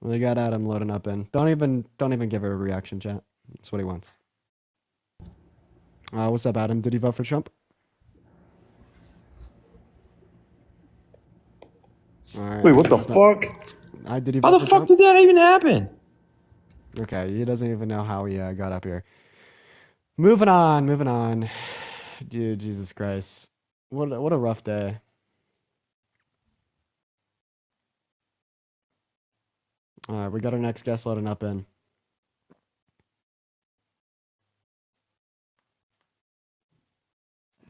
We got Adam loading up in. Don't even give her a reaction chat. That's what he wants. What's up, Adam? Did he vote for Trump? All right. Wait, what the fuck? Did he How vote the for fuck Trump? did that even happen? Okay, he doesn't even know how he got up here. Moving on. Dude, Jesus Christ. What a rough day. All right, we got our next guest loading up in.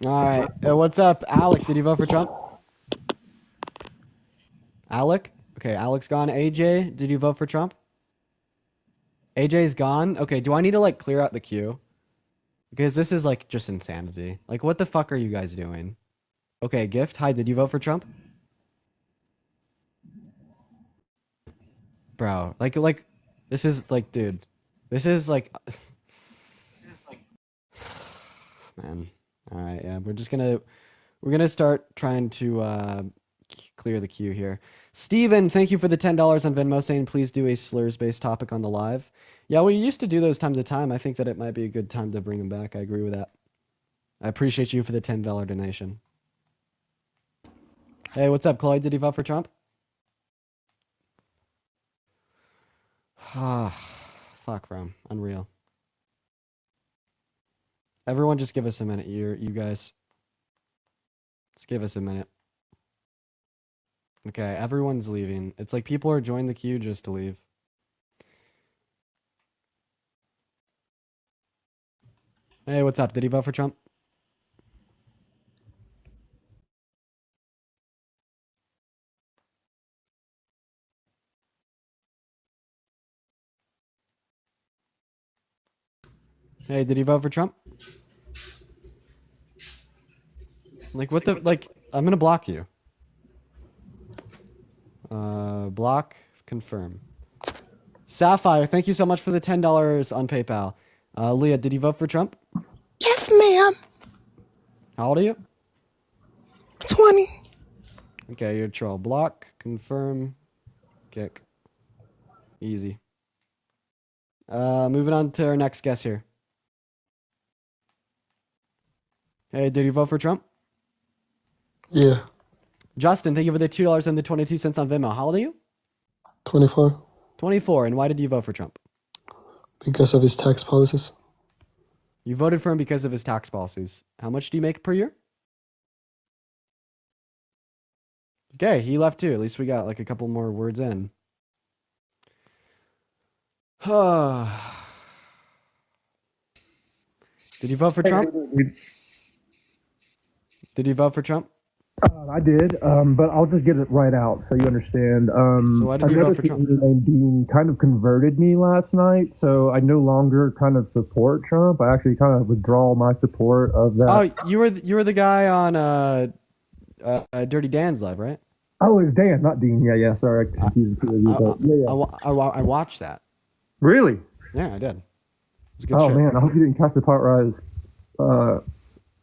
All right, what's up, Alec? Did you vote for Trump? Alec? Okay, Alec's gone. AJ, did you vote for Trump? AJ's gone? Okay, do I need to, like, clear out the queue? Because this is, like, just insanity. Like, what the fuck are you guys doing? Okay, Gift, hi, did you vote for Trump? Bro, like, this is, like, dude. This is, like... Man. Alright, yeah, we're gonna start trying to, clear the queue here. Steven, thank you for the $10 on Venmo, saying please do a slurs-based topic on the live. Yeah, we used to do those time to time. I think that it might be a good time to bring them back. I agree with that. I appreciate you for the $10 donation. Hey, what's up, Chloe? Did you vote for Trump? Ah, fuck, bro. Unreal. Everyone just give us a minute, you guys. Just give us a minute. Okay, everyone's leaving. It's like people are joining the queue just to leave. Hey, what's up? Did he vote for Trump? Hey, did he vote for Trump? Like, what the... Like, I'm gonna block you. Block, confirm. Sapphire, thank you so much for the $10 on PayPal. Leah, did you vote for Trump? Yes, ma'am. How old are you? 20. Okay, you're a troll. Block, confirm, kick. Easy. Moving on to our next guest here. Hey, did you vote for Trump? Yeah. Justin, thank you for the $2 and the 22 cents on Venmo. How old are you? 24. 24. And why did you vote for Trump? Because of his tax policies. You voted for him because of his tax policies. How much do you make per year? Okay, he left too. At least we got like a couple more words in. Did you vote for Trump? Did you vote for Trump? I did, but I'll just get it right out so you understand. So why did you vote for Trump? Named Dean kind of converted me last night, so I no longer kind of support Trump. I actually kind of withdraw my support of that. Oh, you were the guy on Dirty Dan's live, right? Oh, it's Dan, not Dean. Yeah. Sorry, I confused the two of you. But I watched that. Really? Yeah, I did. It was good Oh shit. man, I hope you didn't catch the part where I was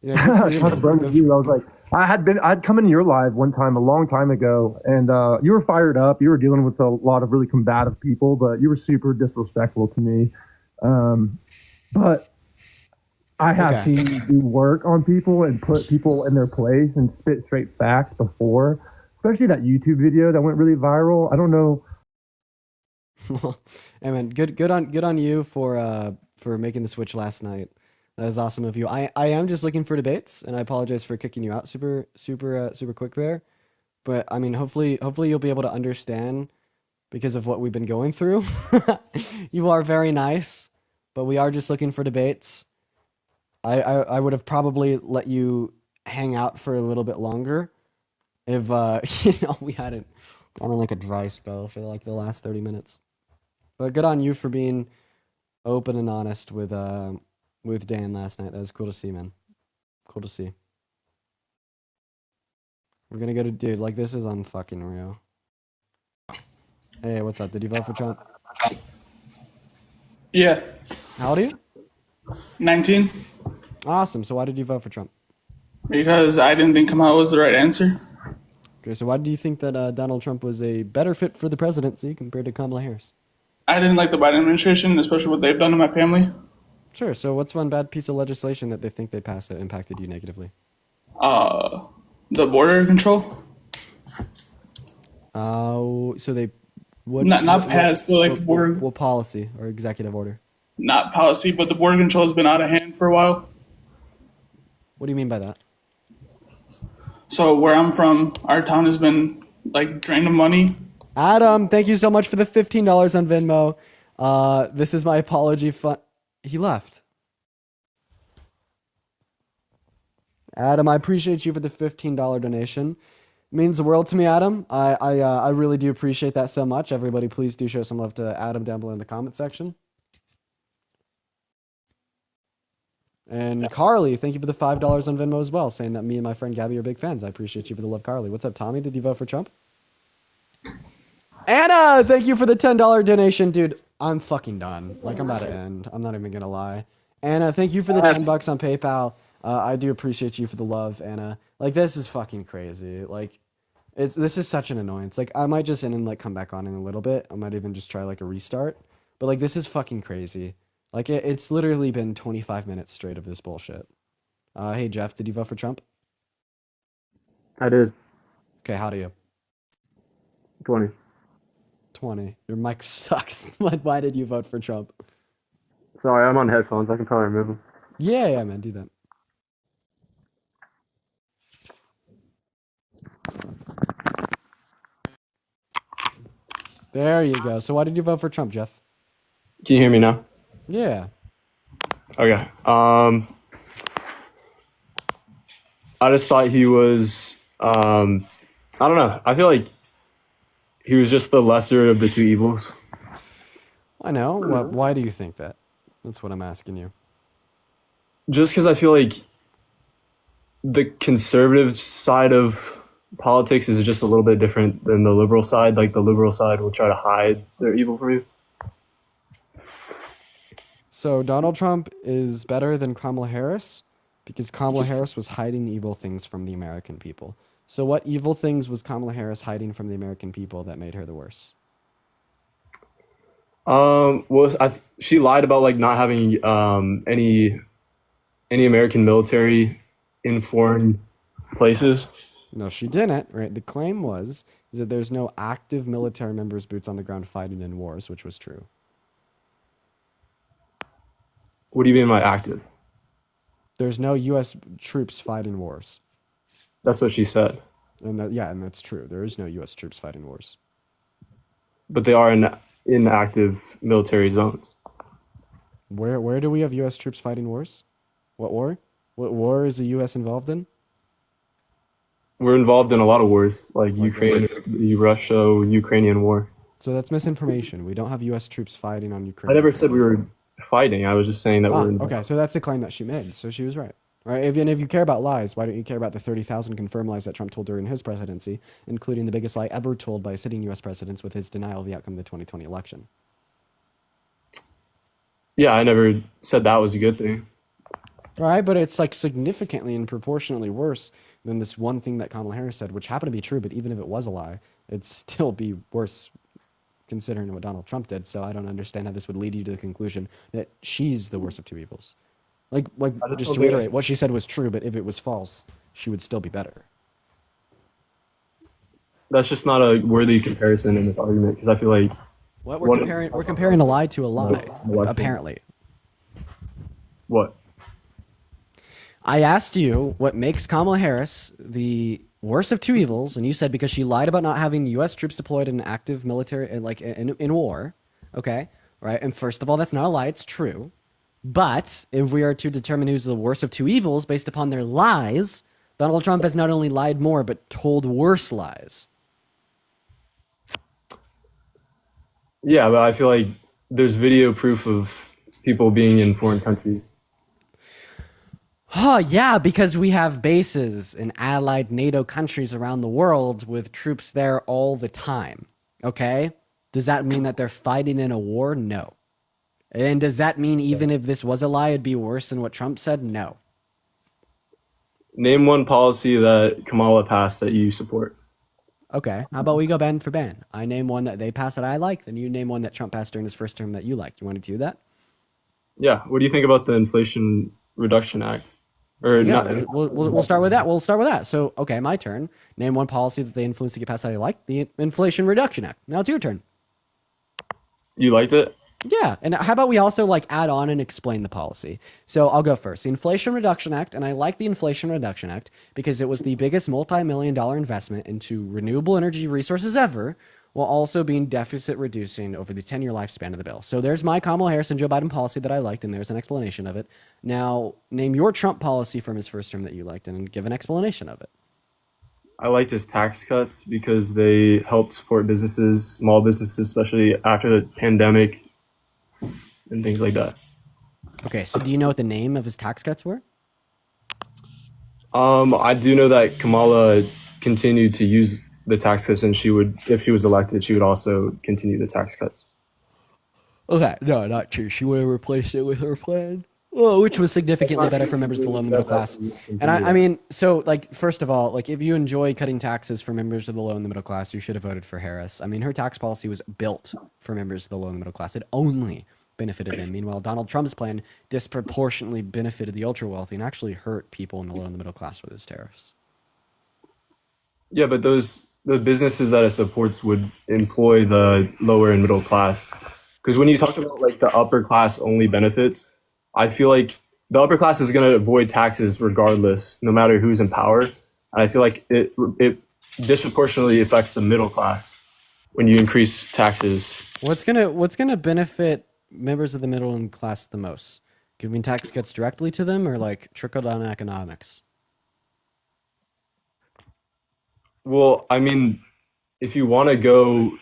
Yeah, good for you, kind of man. burned you. I was like, I'd come into your live one time a long time ago, and you were fired up. You were dealing with a lot of really combative people, but you were super disrespectful to me. But I have seen you do work on people and put people in their place and spit straight facts before, especially that YouTube video that went really viral. I don't know. Hey man, good on you for making the switch last night. That is awesome of you. I am just looking for debates, and I apologize for kicking you out super quick there. But I mean, hopefully you'll be able to understand because of what we've been going through. You are very nice, but we are just looking for debates. I would have probably let you hang out for a little bit longer if we hadn't gone on like a dry spell for like the last 30 minutes. But good on you for being open and honest with Dan last night. That was cool to see, man. Cool to see. We're gonna go to dude, like this is unfucking real. Hey, what's up? Did you vote for Trump? Yeah. How old are you? 19. Awesome. So why did you vote for Trump? Because I didn't think Kamala was the right answer. Okay, so why do you think that Donald Trump was a better fit for the presidency compared to Kamala Harris? I didn't like the Biden administration, especially what they've done to my family. Sure. So what's one bad piece of legislation that they think they passed that impacted you negatively? The border control. So they Not passed, but like the border. What policy or executive order? Not policy, but the border control has been out of hand for a while. What do you mean by that? So where I'm from, our town has been like drained of money. Adam, thank you so much for the $15 on Venmo. This is my apology fund. He left. Adam, I appreciate you for the $15 donation. It means the world to me, Adam. I really do appreciate that so much. Everybody, please do show some love to Adam down below in the comment section. And Carly, thank you for the $5 on Venmo as well, saying that me and my friend Gabby are big fans. I appreciate you for the love, Carly. What's up, Tommy? Did you vote for Trump? Anna, thank you for the $10 donation. Dude, I'm fucking done. Like, I'm about to end. I'm not even going to lie. Anna, thank you for the $10 on PayPal. I do appreciate you for the love, Anna. Like, this is fucking crazy. Like, this is such an annoyance. Like, I might just end and, like, come back on in a little bit. I might even just try, like, a restart. But, like, this is fucking crazy. Like, it's literally been 25 minutes straight of this bullshit. Hey, Jeff, did you vote for Trump? I did. Okay, how do you? 20. 20. Your mic sucks. Why did you vote for Trump? Sorry, I'm on headphones. I can probably remove them. Yeah, man, do that. There you go. So why did you vote for Trump, Jeff? Can you hear me now? Yeah. Okay. I just thought he was, I don't know. I feel like he was just the lesser of the two evils. I know. Why do you think that? That's what I'm asking you. Just because I feel like the conservative side of politics is just a little bit different than the liberal side. Like, the liberal side will try to hide their evil from you. So Donald Trump is better than Kamala Harris because Kamala Harris was hiding evil things from the American people. So what evil things was Kamala Harris hiding from the American people that made her the worst? She lied about like not having any American military in foreign places. No, she didn't. Right. The claim was that there's no active military members boots on the ground fighting in wars, which was true. What do you mean by active? There's no U.S. troops fighting wars. That's what she said. And that's true. There is no U.S. troops fighting wars. But they are in active military zones. Where do we have U.S. troops fighting wars? What war? What war is the U.S. involved in? We're involved in a lot of wars, like Ukraine, the Russia-Ukrainian war. So that's misinformation. We don't have U.S. troops fighting on Ukraine. I never said we were fighting. I was just saying that we're... Okay, so that's the claim that she made. So she was right. Right? If you care about lies, why don't you care about the 30,000 confirmed lies that Trump told during his presidency, including the biggest lie ever told by a sitting U.S. president with his denial of the outcome of the 2020 election? Yeah, I never said that was a good thing. All right, but it's like significantly and proportionally worse than this one thing that Kamala Harris said, which happened to be true, but even if it was a lie, it'd still be worse considering what Donald Trump did. So I don't understand how this would lead you to the conclusion that she's the worst of two evils. Like just to reiterate, what she said was true, but if it was false, she would still be better. That's just not a worthy comparison in this argument, because I feel like... What we're comparing a lie to a lie, apparently. What? I asked you what makes Kamala Harris the worst of two evils, and you said because she lied about not having U.S. troops deployed in active military, like in war. Okay, right? And first of all, that's not a lie; it's true. But if we are to determine who's the worst of two evils based upon their lies, Donald Trump has not only lied more, but told worse lies. Yeah, but I feel like there's video proof of people being in foreign countries. Oh, yeah, because we have bases in allied NATO countries around the world with troops there all the time. Okay? Does that mean that they're fighting in a war? No. And does that mean even if this was a lie, it'd be worse than what Trump said? No. Name one policy that Kamala passed that you support. Okay, how about we go ban for ban? I name one that they passed that I like, then you name one that Trump passed during his first term that you liked. You want to do that? Yeah. What do you think about the Inflation Reduction Act? Or Yeah, not? we'll start with that. We'll start with that. So, okay, my turn. Name one policy that they influenced to get passed that I like. The Inflation Reduction Act. Now it's your turn. You liked it? Yeah, and how about we also like add on and explain the policy? So I'll go first. The Inflation Reduction Act, and I like the Inflation Reduction Act because it was the biggest multi-million-dollar investment into renewable energy resources ever, while also being deficit reducing over the 10-year lifespan of the bill. So there's my Kamala Harris and Joe Biden policy that I liked, and there's an explanation of it. Now, name your Trump policy from his first term that you liked and give an explanation of it. I liked his tax cuts because they helped support businesses, small businesses, especially after the pandemic and things like that. Okay, so do you know what the name of his tax cuts were? I do know that Kamala continued to use the tax cuts, and she would, if she was elected, she would also continue the tax cuts. Okay, no, not true. She would have replaced it with her plan. Well, which was significantly better for members of the low and the middle class. And I mean, so like, first of all, like if you enjoy cutting taxes for members of the low and the middle class, you should have voted for Harris. I mean, her tax policy was built for members of the low and the middle class. It only benefited them. Meanwhile, Donald Trump's plan disproportionately benefited the ultra wealthy and actually hurt people in the low and the middle class with his tariffs. Yeah, but the businesses that it supports would employ the lower and middle class. Because when you talk about like the upper class only benefits, I feel like the upper class is going to avoid taxes regardless, no matter who's in power. And I feel like it disproportionately affects the middle class when you increase taxes. What's gonna benefit members of the middle class the most? Giving tax cuts directly to them, or like trickle down economics? Well, I mean, if you want to go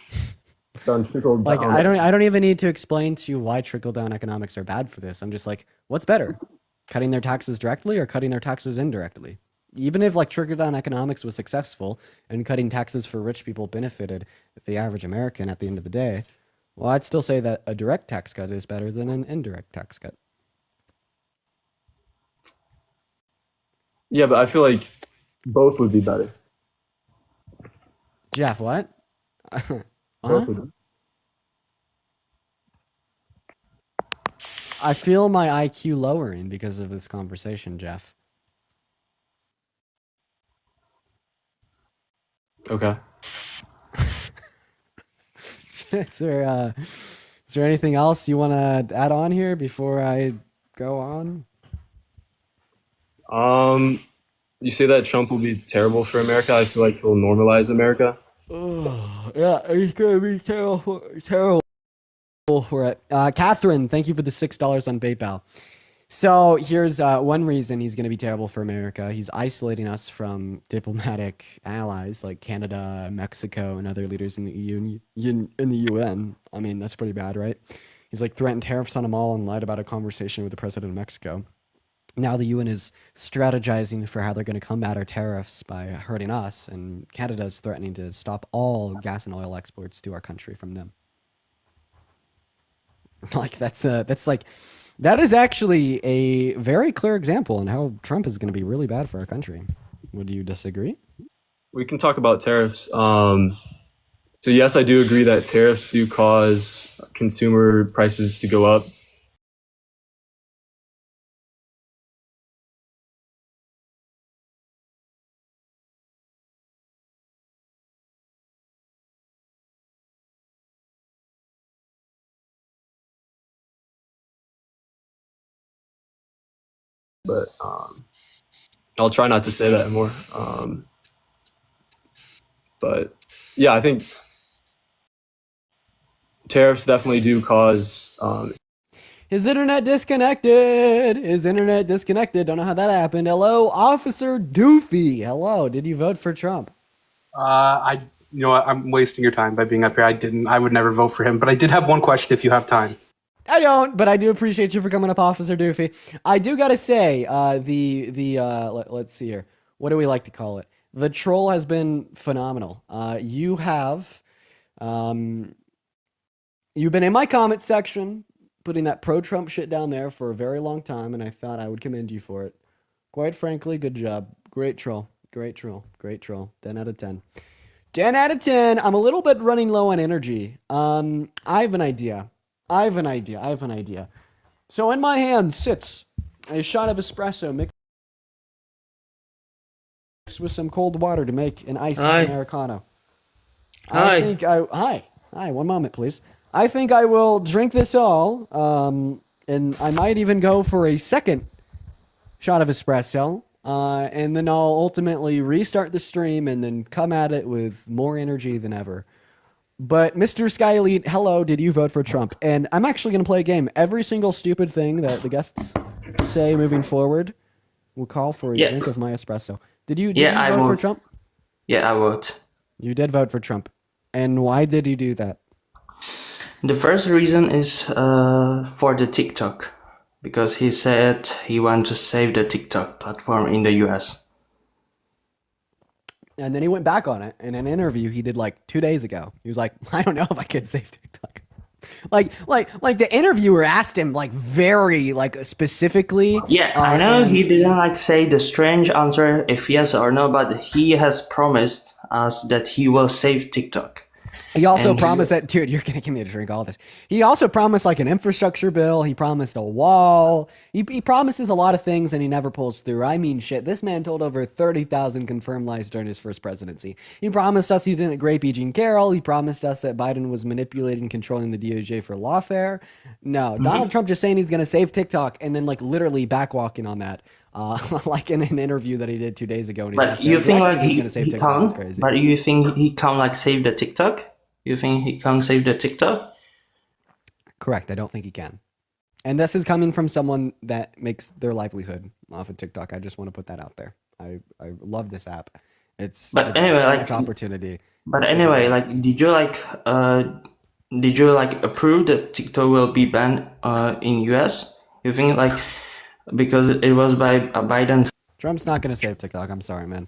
down trickle down, Like I don't even need to explain to you why trickle down economics are bad for this. I'm just like, what's better? Cutting their taxes directly or cutting their taxes indirectly? Even if like trickle down economics was successful and cutting taxes for rich people benefited the average American at the end of the day, well, I'd still say that a direct tax cut is better than an indirect tax cut. Yeah, but I feel like both would be better. Jeff, what? Both would be. I feel my IQ lowering because of this conversation, Jeff. Okay. Is there anything else you want to add on here before I go on? You say that Trump will be terrible for America. I feel like he'll normalize America. Oh, yeah, he's gonna be terrible for it. Catherine, thank you for the $6 on PayPal. So here's one reason he's going to be terrible for America. He's isolating us from diplomatic allies like Canada, Mexico, and other leaders in the EU, in the UN. I mean, that's pretty bad, right? He's like threatened tariffs on them all and lied about a conversation with the president of Mexico. Now the UN is strategizing for how they're going to combat our tariffs by hurting us, and Canada is threatening to stop all gas and oil exports to our country from them. Like that is actually a very clear example on how Trump is going to be really bad for our country. Would you disagree? We can talk about tariffs. So yes, I do agree that tariffs do cause consumer prices to go up. But I'll try not to say that more. But yeah, I think tariffs definitely do cause. His internet disconnected. Don't know how that happened. Hello, Officer Doofy. Hello. Did you vote for Trump? You know what? I'm wasting your time by being up here. I would never vote for him. But I did have one question if you have time. I don't, but I do appreciate you for coming up, Officer Doofy. I do gotta say, let's see here. What do we like to call it? The troll has been phenomenal. You've been in my comment section, putting that pro-Trump shit down there for a very long time, and I thought I would commend you for it. Quite frankly, good job. Great troll. Great troll. Great troll. 10 out of 10. 10 out of 10. I'm a little bit running low on energy. I have an idea. So in my hand sits a shot of espresso mixed with some cold water to make an iced Americano. Hi, one moment, please. I think I will drink this all, and I might even go for a second shot of espresso, and then I'll ultimately restart the stream and then come at it with more energy than ever. But Mr. Sky Elite, hello, did you vote for Trump? And I'm actually going to play a game. Every single stupid thing that the guests say moving forward will call for a drink of my espresso. Did you vote for Trump? Yeah, I vote. You did vote for Trump. And why did you do that? The first reason is for the TikTok, because he said he wants to save the TikTok platform in the US. And then he went back on it in an interview he did like 2 days ago. He was like, I don't know if I could save TikTok. like the interviewer asked him like very like specifically. Yeah, I know he didn't like say the strange answer if yes or no, but he has promised us that he will save TikTok. He also promised that, dude, you're going to give me a drink, all this. He also promised like an infrastructure bill. He promised a wall. He promises a lot of things and he never pulls through. I mean, shit, this man told over 30,000 confirmed lies during his first presidency. He promised us he didn't grape E. Jean Carroll. He promised us that Biden was manipulating and controlling the DOJ for lawfare. No, Donald Trump just saying he's going to save TikTok and then like literally backwalking on that. Like in an interview that he did 2 days ago. And but you think like he's going to save TikTok? That's crazy. But you think he can like save the TikTok? You think he can save the TikTok? Correct. I don't think he can. And this is coming from someone that makes their livelihood off of TikTok. I just want to put that out there. I love this app. It's anyway, so like much opportunity. But anyway, like did you approve that TikTok will be banned in US? You think like because it was by Biden? Trump's not going to save TikTok. I'm sorry, man.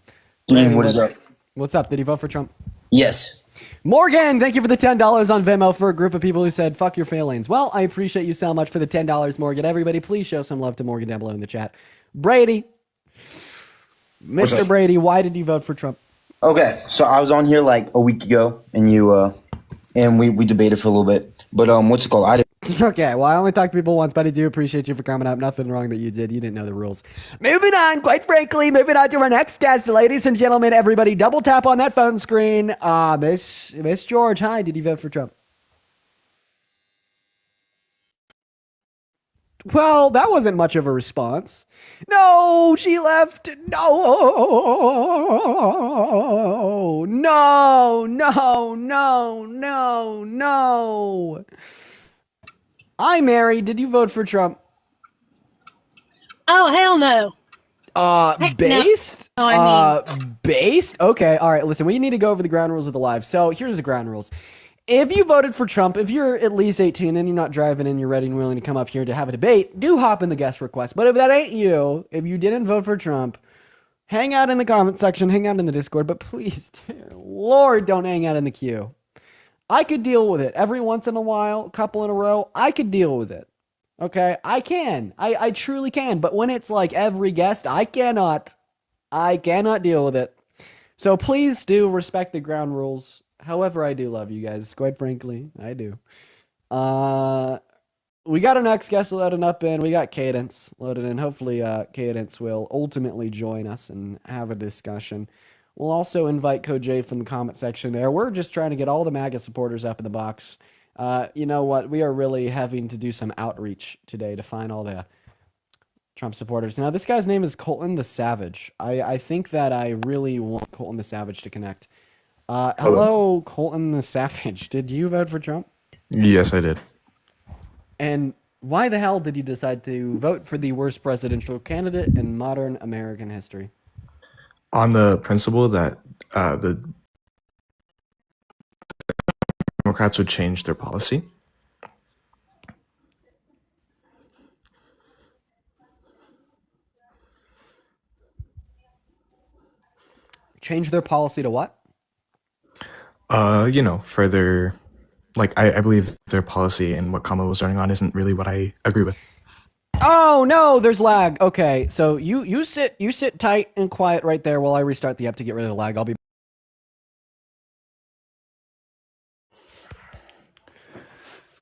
Man, what is up? What's up? Did he vote for Trump? Yes. Morgan, thank you for the $10 on Venmo for a group of people who said, fuck your failings. Well, I appreciate you so much for the $10, Morgan. Everybody, please show some love to Morgan down below in the chat. Brady. Mr. Brady, why did you vote for Trump? Okay, so I was on here like a week ago, and we debated for a little bit. But what's it called? Okay, well, I only talk to people once, but I do appreciate you for coming up. Nothing wrong that you did. You didn't know the rules. Moving on, quite frankly, moving on to our next guest. Ladies and gentlemen, everybody, double tap on that phone screen. Miss George, hi, did you vote for Trump? Well, that wasn't much of a response. No, she left. No. I'm Mary. Did you vote for Trump? Oh, hell no. Based? No, I mean. Based? Okay, all right, listen, we need to go over the ground rules of the live. So here's the ground rules. If you voted for Trump, if you're at least 18 and you're not driving and you're ready and willing to come up here to have a debate, do hop in the guest request. But if that ain't you, if you didn't vote for Trump, hang out in the comment section, hang out in the Discord, but please, dear Lord, don't hang out in the queue. I could deal with it every once in a while, a couple in a row. I could deal with it. Okay, I can. I truly can. But when it's like every guest, I cannot deal with it. So please do respect the ground rules. However, I do love you guys. Quite frankly, I do. We got our next guest loading up in. We got Cadence loaded in. Hopefully, Cadence will ultimately join us and have a discussion. We'll also invite Code J from the comment section there. We're just trying to get all the MAGA supporters up in the box. You know what? We are really having to do some outreach today to find all the Trump supporters. Now, this guy's name is Colton the Savage. I think that I really want Colton the Savage to connect. Hello, Colton the Savage. Did you vote for Trump? Yes, I did. And why the hell did you decide to vote for the worst presidential candidate in modern American history? On the principle that the Democrats would change their policy. Change their policy to what? Further like I believe their policy and what Kamala was running on isn't really what I agree with. Oh no, there's lag. Okay, so you sit tight and quiet right there while I restart the app to get rid of the lag. I'll be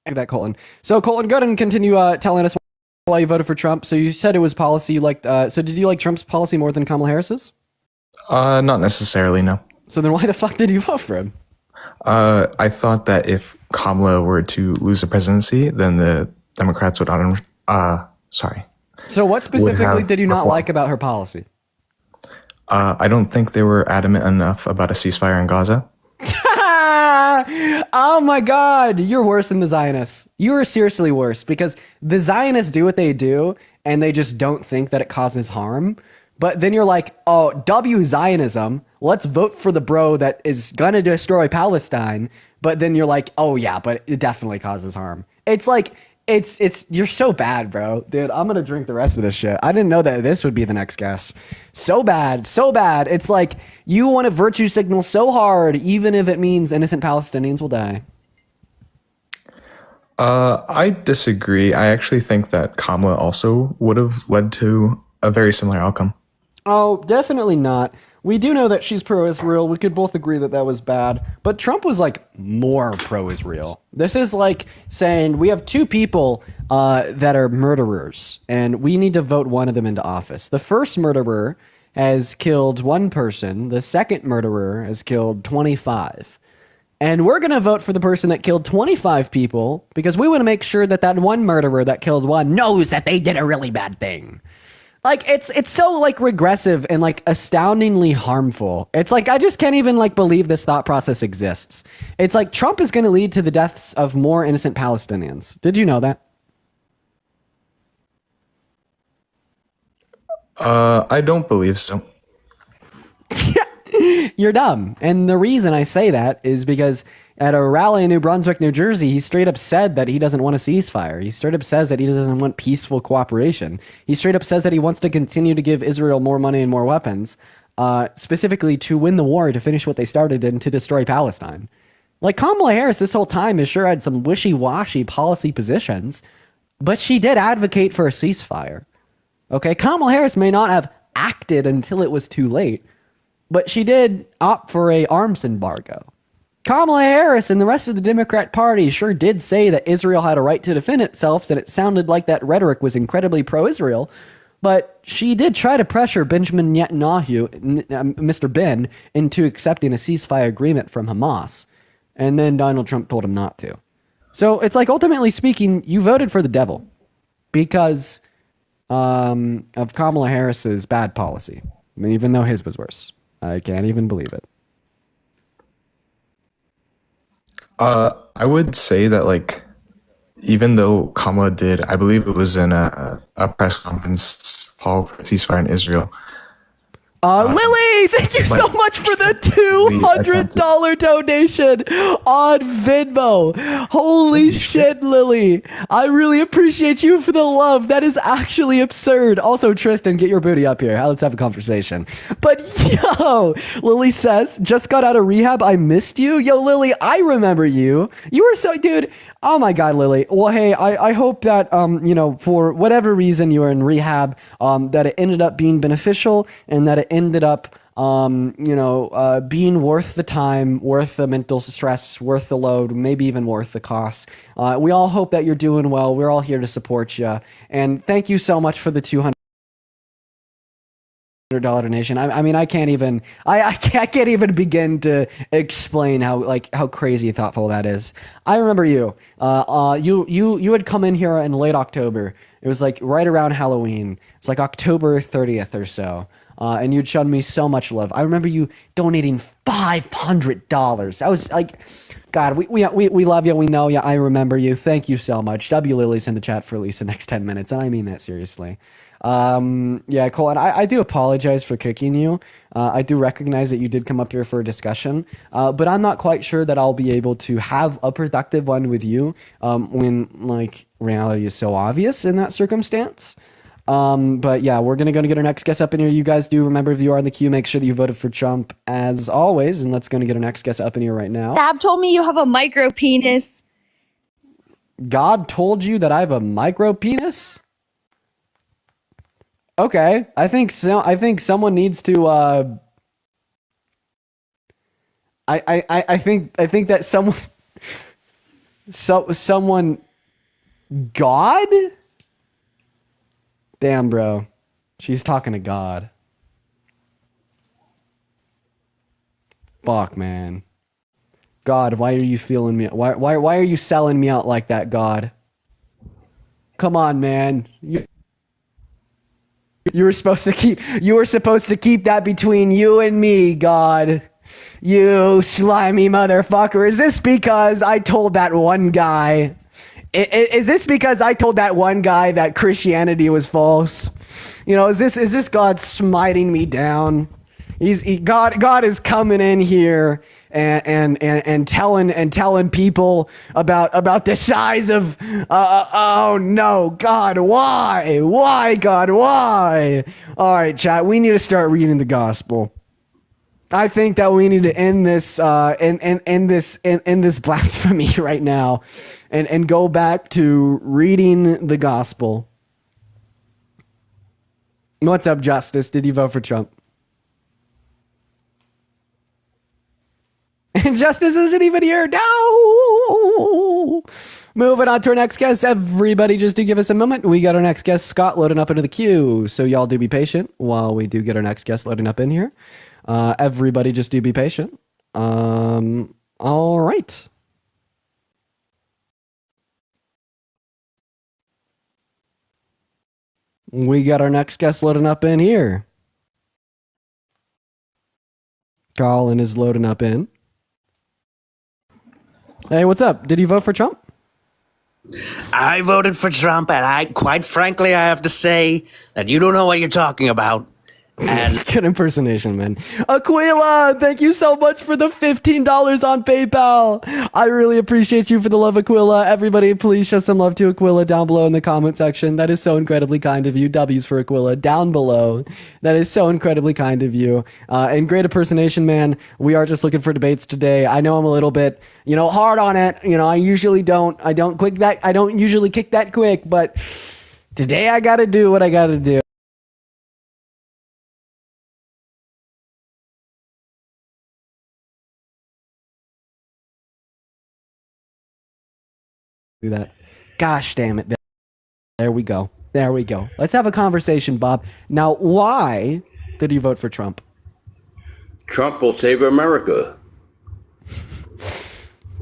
that, Colton. So Colton, go ahead and continue telling us why you voted for Trump. So you said it was policy you liked. So did you like Trump's policy more than Kamala Harris's? Not necessarily, no. So then why the fuck did you vote for him? I thought that if Kamala were to lose the presidency, then the Democrats would sorry. So what specifically did you not like about her policy? I don't think they were adamant enough about a ceasefire in Gaza. Oh my God, you're worse than the Zionists. You are seriously worse, because the Zionists do what they do and they just don't think that it causes harm. But then you're like, oh, W Zionism, let's vote for the bro that is gonna destroy Palestine. But then you're like, oh yeah, but it definitely causes harm. It's like, you're so bad, bro. Dude, I'm gonna drink the rest of this shit. I didn't know that this would be the next guest. So bad, so bad. It's like, you want to virtue signal so hard, even if it means innocent Palestinians will die. I disagree. I actually think that Kamala also would have led to a very similar outcome. Oh, definitely not. We do know that she's pro-Israel. We could both agree that that was bad. But Trump was like more pro-Israel. This is like saying we have two people that are murderers, and we need to vote one of them into office. The first murderer has killed one person. The second murderer has killed 25. And we're going to vote for the person that killed 25 people because we want to make sure that that one murderer that killed one knows that they did a really bad thing. Like, it's so, like, regressive and, like, astoundingly harmful. It's like, I just can't even, like, believe this thought process exists. It's like, Trump is going to lead to the deaths of more innocent Palestinians. Did you know that? I don't believe so. You're dumb. And the reason I say that is because at a rally in New Brunswick, New Jersey, he straight up said that he doesn't want a ceasefire. He straight up says that he doesn't want peaceful cooperation. He straight up says that he wants to continue to give Israel more money and more weapons, specifically to win the war, to finish what they started and to destroy Palestine. Like, Kamala Harris this whole time has sure had some wishy-washy policy positions, but she did advocate for a ceasefire. Okay, Kamala Harris may not have acted until it was too late, but she did opt for a arms embargo. Kamala Harris and the rest of the Democrat Party sure did say that Israel had a right to defend itself, and it sounded like that rhetoric was incredibly pro-Israel, but she did try to pressure Benjamin Netanyahu, Mr. Ben, into accepting a ceasefire agreement from Hamas, and then Donald Trump told him not to. So it's like, ultimately speaking, you voted for the devil because of Kamala Harris's bad policy, even though his was worse. I can't even believe it. I would say that, like, even though Kamala did, I believe it was in a press conference call for ceasefire in Israel. Lily, thank you so much for the $200 donation on Venmo. Holy shit, Lily. I really appreciate you for the love. That is actually absurd. Also, Tristan, get your booty up here. Let's have a conversation. But yo, Lily says, just got out of rehab. I missed you. Yo, Lily, I remember you. You were so, dude. Oh my God, Lily. Well, hey, I hope that, you know, for whatever reason you were in rehab, that it ended up being beneficial and that it ended up, being worth the time, worth the mental stress, worth the load, maybe even worth the cost. We all hope that you're doing well. We're all here to support you. And thank you so much for the $200 donation. I mean, I can't even begin to explain how crazy thoughtful that is. I remember you. You had come in here in late October. It was like right around Halloween. It's like October 30th or so. And you'd shown me so much love. I remember you donating $500. I was like, God, we love you. We know you. I remember you. Thank you so much. W Lily's in the chat for at least the next 10 minutes. And I mean that seriously. Yeah, Cole, and I do apologize for kicking you. I do recognize that you did come up here for a discussion, but I'm not quite sure that I'll be able to have a productive one with you when, like, reality is so obvious in that circumstance. But yeah, we're gonna get our next guest up in here. You guys do remember, if you are in the queue, make sure that you voted for Trump as always. And let's get our next guest up in here right now. Dab told me you have a micro penis. God told you that I have a micro penis? Okay, I think so. I think someone needs to. I think that someone. God. Damn, bro, she's talking to God. Fuck, man. God, why are you feeling me? Why are you selling me out like that, God? Come on, man. You were supposed to keep that between you and me, God. You slimy motherfucker. Is this because I told that one guy? Is this because I told that one guy that Christianity was false? You know, is this God smiting me down? God is coming in here and telling people about the size of oh no, God, why God, why? All right, chat, we need to start reading the gospel. I think that we need to end this this blasphemy right now and go back to reading the gospel. What's up, Justice? Did you vote for Trump? And Justice isn't even here. No! Moving on to our next guest. Everybody, just to give us a moment. We got our next guest, Scott, loading up into the queue. So y'all do be patient while we do get our next guest loading up in here. Everybody, just do be patient. All right. We got our next guest loading up in here. Colin is loading up in. Hey, what's up? Did you vote for Trump? I voted for Trump, and quite frankly, I have to say that you don't know what you're talking about. And good impersonation, man. Aquila, thank you so much for the $15 on PayPal. I really appreciate you for the love, Aquila. Everybody, please show some love to Aquila down below in the comment section. That is so incredibly kind of you. W's for Aquila down below. That is so incredibly kind of you. And great impersonation, man. We are just looking for debates today. I know I'm a little bit, hard on it. I usually don't usually kick that quick, but today I got to do what I got to do. Do that. Gosh damn it. There we go. Let's have a conversation, Bob. Now, why did you vote for Trump? Trump will save America.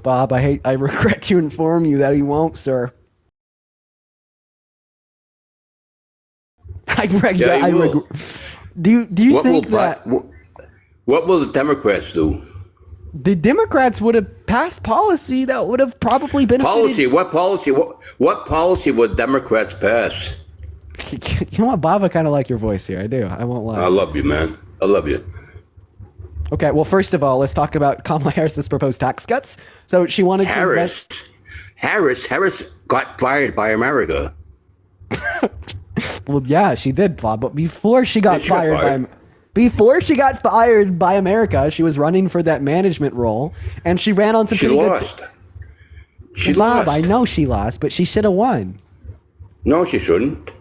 Bob, I regret to inform you that he won't, sir. Do you think that what will the Democrats do? The Democrats would have passed policy that would have probably benefited. What policy would Democrats pass? You know what, Bob? I kind of like your voice here. I do. I won't lie. I love you, man. I love you. Okay, well, first of all, let's talk about Kamala Harris's proposed tax cuts. So she wanted Harris got fired by America. Well, yeah, she did, Bob. But before she got fired by America, she was running for that management role, and she ran on some. She lost. Bob, I know she lost, but she should have won. No, she shouldn't.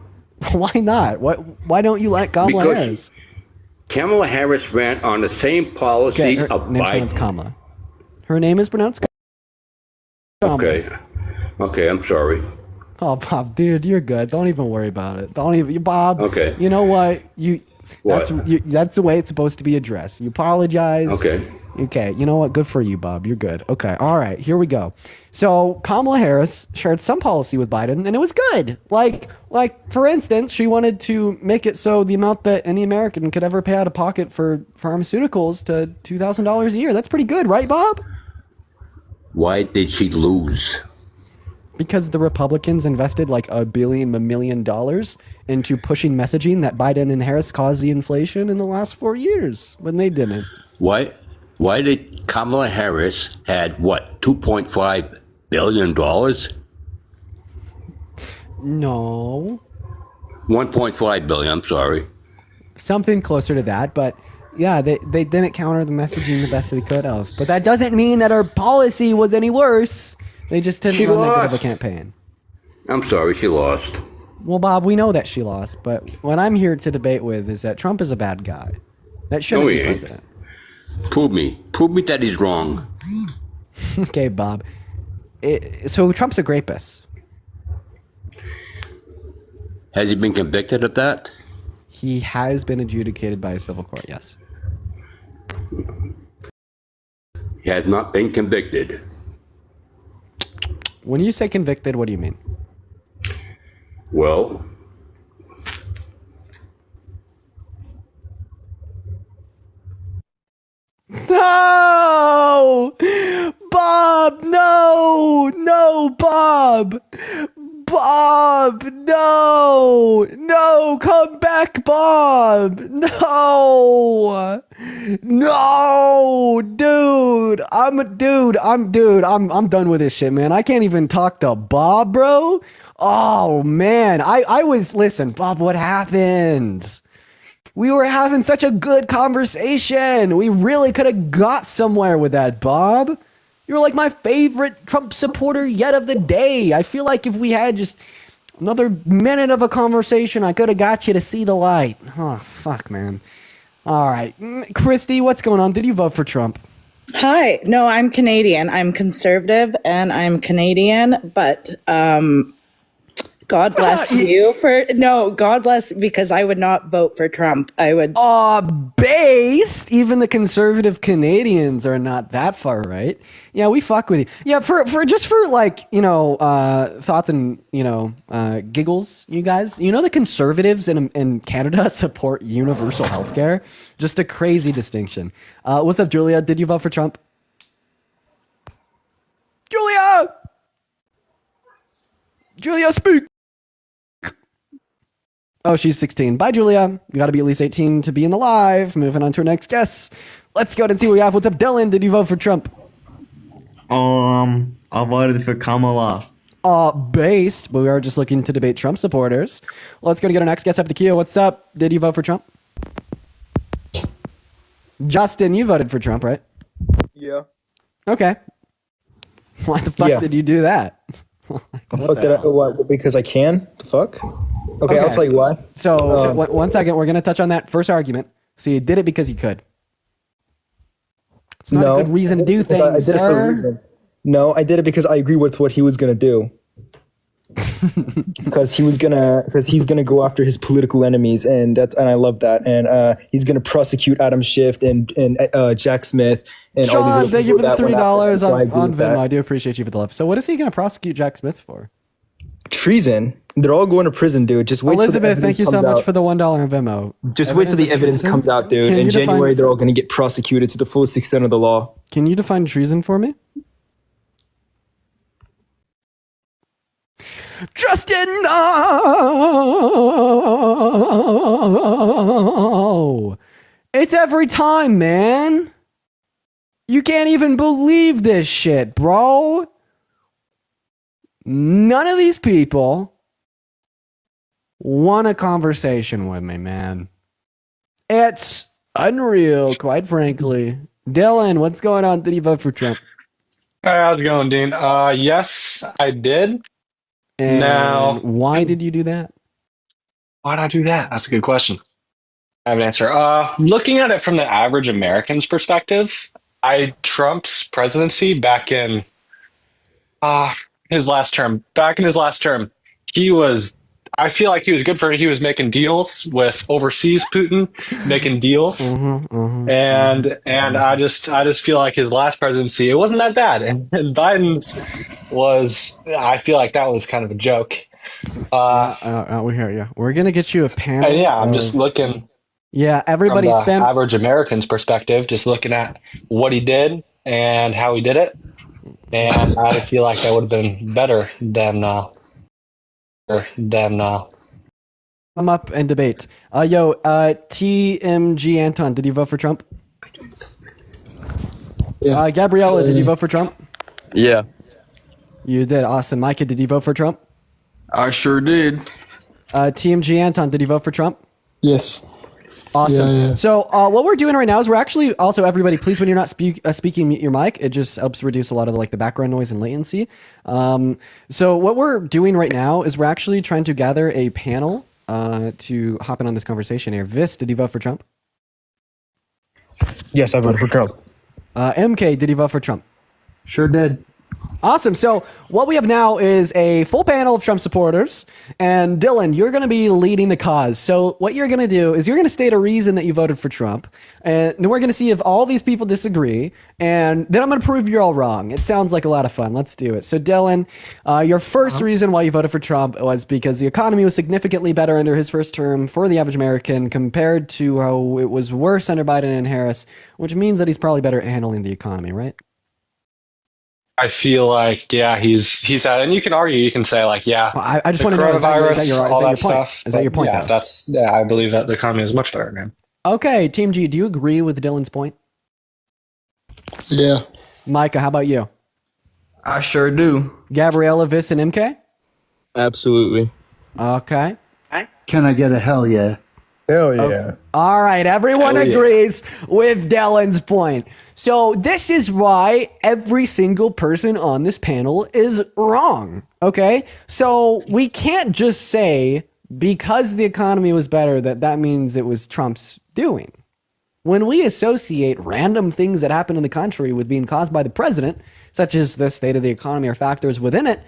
Why not? Why don't you like Kamala Harris? Kamala Harris ran on the same policies of Biden. Kamala. Her name is pronounced Kamala. Okay, I'm sorry. Oh, Bob, dude, you're good. Don't even worry about it. Bob. Okay. You know what? That's the way it's supposed to be addressed. You apologize. Okay. You know what? Good for you, Bob. You're good. Okay. All right. Here we go. So Kamala Harris shared some policy with Biden, and it was good. Like for instance, she wanted to make it so the amount that any American could ever pay out of pocket for pharmaceuticals to $2,000 a year. That's pretty good, right, Bob? Why did she lose? Because the Republicans invested like $1 billion into pushing messaging that Biden and Harris caused the inflation in the last 4 years when they didn't. Why did Kamala Harris had $2.5 billion? No. 1.5 billion. I'm sorry. Something closer to that, but yeah, they didn't counter the messaging the best they could have. But that doesn't mean that our policy was any worse. They just didn't run that good of a campaign. I'm sorry, she lost. Well, Bob, we know that she lost, but what I'm here to debate with is that Trump is a bad guy. That shouldn't be president. Prove me that he's wrong. Okay, Bob. So Trump's a rapist. Has he been convicted of that? He has been adjudicated by a civil court, yes. He has not been convicted. When you say convicted, what do you mean? Well, no, Bob, no, Bob, no, come back, Bob, no, dude, I'm done with this shit, man. I can't even talk to Bob, bro. Oh man, listen, Bob, what happened? We were having such a good conversation. We really could have got somewhere with that, Bob. You're like my favorite Trump supporter yet of the day. I feel like if we had just another minute of a conversation, I could have got you to see the light. Oh, fuck, man. All right. Christy, what's going on? Did you vote for Trump? Hi. No, I'm Canadian. I'm conservative and I'm Canadian, but God bless you God bless, because I would not vote for Trump. I would. Based. Even the conservative Canadians are not that far right. Yeah, we fuck with you. Yeah, for like, thoughts and, giggles, you guys. You know the conservatives in Canada support universal healthcare? Just a crazy distinction. What's up, Julia? Did you vote for Trump? Julia, speak. Oh, she's 16. Bye, Julia. You got to be at least 18 to be in the live. Moving on to our next guest. Let's go and see what we have. What's up, Dylan? Did you vote for Trump? I voted for Kamala. Based, but we are just looking to debate Trump supporters. Let's go to get our next guest up the queue. What's up? Did you vote for Trump? Justin, you voted for Trump, right? Yeah. Okay. Why the fuck did you do that? Because I can? The fuck? Okay, I'll tell you why. So, one second. We're going to touch on that first argument. So you did it because you could. It's not a good reason to do things, I did it for a reason. No, I did it because I agree with what he was going to do. Because he's gonna go after his political enemies, and I love that. And he's gonna prosecute Adam Schiff and Jack Smith and Sean, all these. thank you for the $3 on Venmo. That. I do appreciate you for the love. So, what is he gonna prosecute Jack Smith for? Treason. They're all going to prison, dude. Just wait. Elizabeth, thank you so much for the $1 on Venmo. Just wait till the evidence comes out, dude. In January, they're all going to get prosecuted to the fullest extent of the law. Can you define treason for me? Justin, no! It's every time, man. You can't even believe this shit, bro. None of these people want a conversation with me, man. It's unreal, quite frankly. Dylan, what's going on? Did you vote for Trump? Hey, how's it going, Dean? Yes, I did. And now, why did you do that? Why did I do that? That's a good question. I have an answer. Looking at it from the average American's perspective, Trump's presidency back in his last term, I feel like he was good he was making deals with overseas Putin, making deals. And I just feel like his last presidency, it wasn't that bad. And Biden's I feel like that was kind of a joke. We hear you. We're going to get you a panel. I'm just looking. Yeah, everybody from the average American's perspective, just looking at what he did and how he did it. And I feel like that would have been better than come up and debate. TMG Anton, did you vote for Trump? Yeah. Gabriella, did you vote for Trump? Yeah. You did. Awesome. Micah, did you vote for Trump? I sure did. TMG Anton, did you vote for Trump? Yes. Awesome. Yeah. So what we're doing right now is we're actually also, everybody, please, when you're not speaking, mute your mic. It just helps reduce a lot of the background noise and latency. So what we're doing right now is we're actually trying to gather a panel to hop in on this conversation here. Vis, did you vote for Trump? Yes, I voted for Trump. MK, did you vote for Trump? Sure did. Awesome. So what we have now is a full panel of Trump supporters. And Dylan, you're going to be leading the cause. So what you're going to do is you're going to state a reason that you voted for Trump. And then we're going to see if all these people disagree. And then I'm going to prove you're all wrong. It sounds like a lot of fun. Let's do it. So Dylan, your first reason why you voted for Trump was because the economy was significantly better under his first term for the average American compared to how it was worse under Biden and Harris, which means that he's probably better at handling the economy, right? I feel like, yeah, he's at, and you can argue, you can say like, yeah, well, I just the want to know, coronavirus, all that point? stuff. Is that your point? Yeah, I believe that the economy is much better, man. Okay, Team G, do you agree with Dylan's point? Yeah. Micah, how about you? I sure do. Gabriella, Vis, and MK? Absolutely. Okay. Can I get a hell yeah? Hell yeah. All right, everyone agrees with Dylan's point. So this is why every single person on this panel is wrong, okay? So we can't just say because the economy was better that means it was Trump's doing. When we associate random things that happen in the country with being caused by the president, such as the state of the economy or factors within it,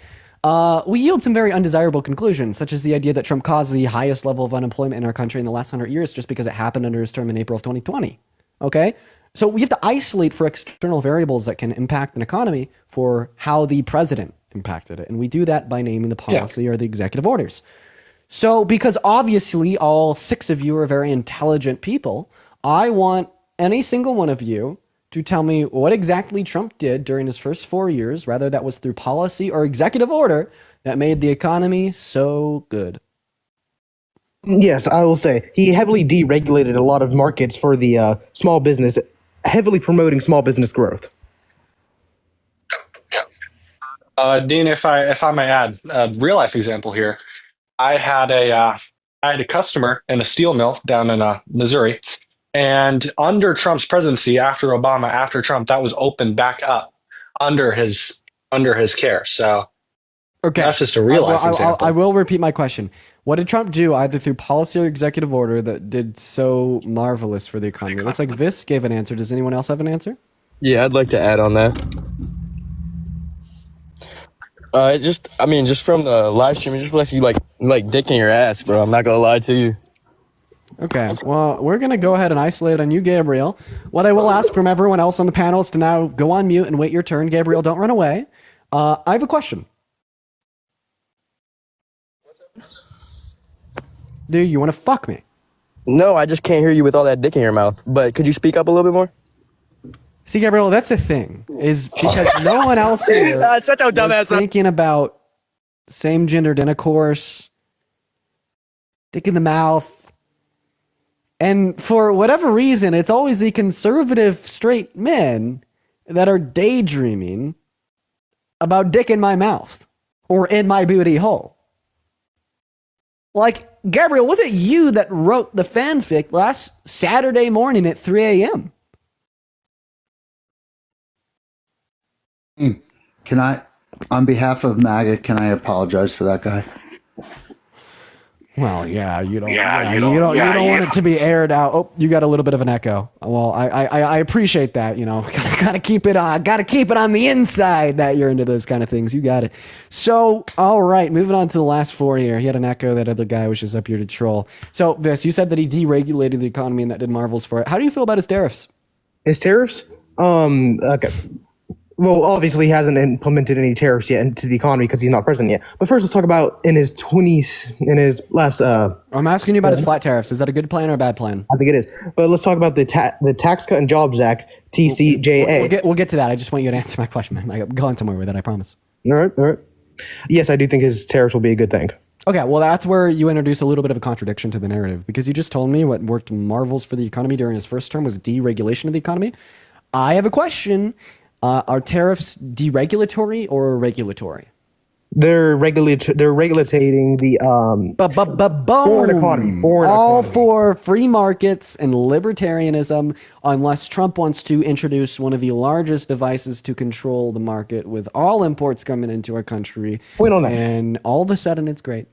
we yield some very undesirable conclusions, such as the idea that Trump caused the highest level of unemployment in our country in the last 100 years just because it happened under his term in April of 2020. Okay? So we have to isolate for external variables that can impact an economy for how the president impacted it. And we do that by naming the policy or the executive orders. So because obviously all 6 of you are very intelligent people, I want any single one of you to tell me what exactly Trump did during his first 4 years, whether that was through policy or executive order, that made the economy so good. Yes, I will say he heavily deregulated a lot of markets for the small business, heavily promoting small business growth. Dean, if I may add a real life example here, I had a customer in a steel mill down in Missouri. And under Trump's presidency, after Obama, after Trump, that was opened back up under his care. So that's just a real life example. I will repeat my question. What did Trump do either through policy or executive order that did so marvelous for the economy? It looks like Vis gave an answer. Does anyone else have an answer? Yeah, I'd like to add on that. Just from the live stream, it just like you like dick in your ass, bro. I'm not gonna lie to you. Okay, well, we're going to go ahead and isolate on you, Gabriel. What I will ask from everyone else on the panel is to now go on mute and wait your turn. Gabriel, don't run away. I have a question. Do you want to fuck me? No, I just can't hear you with all that dick in your mouth. But could you speak up a little bit more? See, Gabriel, that's the thing, is because no one else here Shut your dumb ass up. thinking about same-gendered intercourse, dick in the mouth. And for whatever reason, it's always the conservative straight men that are daydreaming about dick in my mouth or in my booty hole. Like, Gabriel, was it you that wrote the fanfic last Saturday morning at 3 a.m.? Can I, on behalf of MAGA, can I apologize for that guy? Well, yeah, you don't want it to be aired out. Oh, you got a little bit of an echo. Well, I appreciate that. You know, gotta keep it on the inside that you're into those kind of things. You got it. So, all right, moving on to the last 4 here. He had an echo. That other guy was just up here to troll. So, Vis, you said that he deregulated the economy and that did marvels for it. How do you feel about his tariffs? His tariffs? Okay. Well, obviously he hasn't implemented any tariffs yet into the economy because he's not president yet. But first, let's talk about in his last. I'm asking you about his flat tariffs. Is that a good plan or a bad plan? I think it is. But let's talk about the Tax Cut and Jobs Act, TCJA. We'll get to that. I just want you to answer my question. I'm going somewhere with it, I promise. All right. Yes, I do think his tariffs will be a good thing. Okay, well, that's where you introduce a little bit of a contradiction to the narrative, because you just told me what worked marvels for the economy during his first term was deregulation of the economy. I have a question. Are tariffs deregulatory or regulatory? They're regulating the foreign economy. All for free markets and libertarianism, unless Trump wants to introduce one of the largest devices to control the market with all imports coming into our country. Point on that. And all of a sudden, it's great.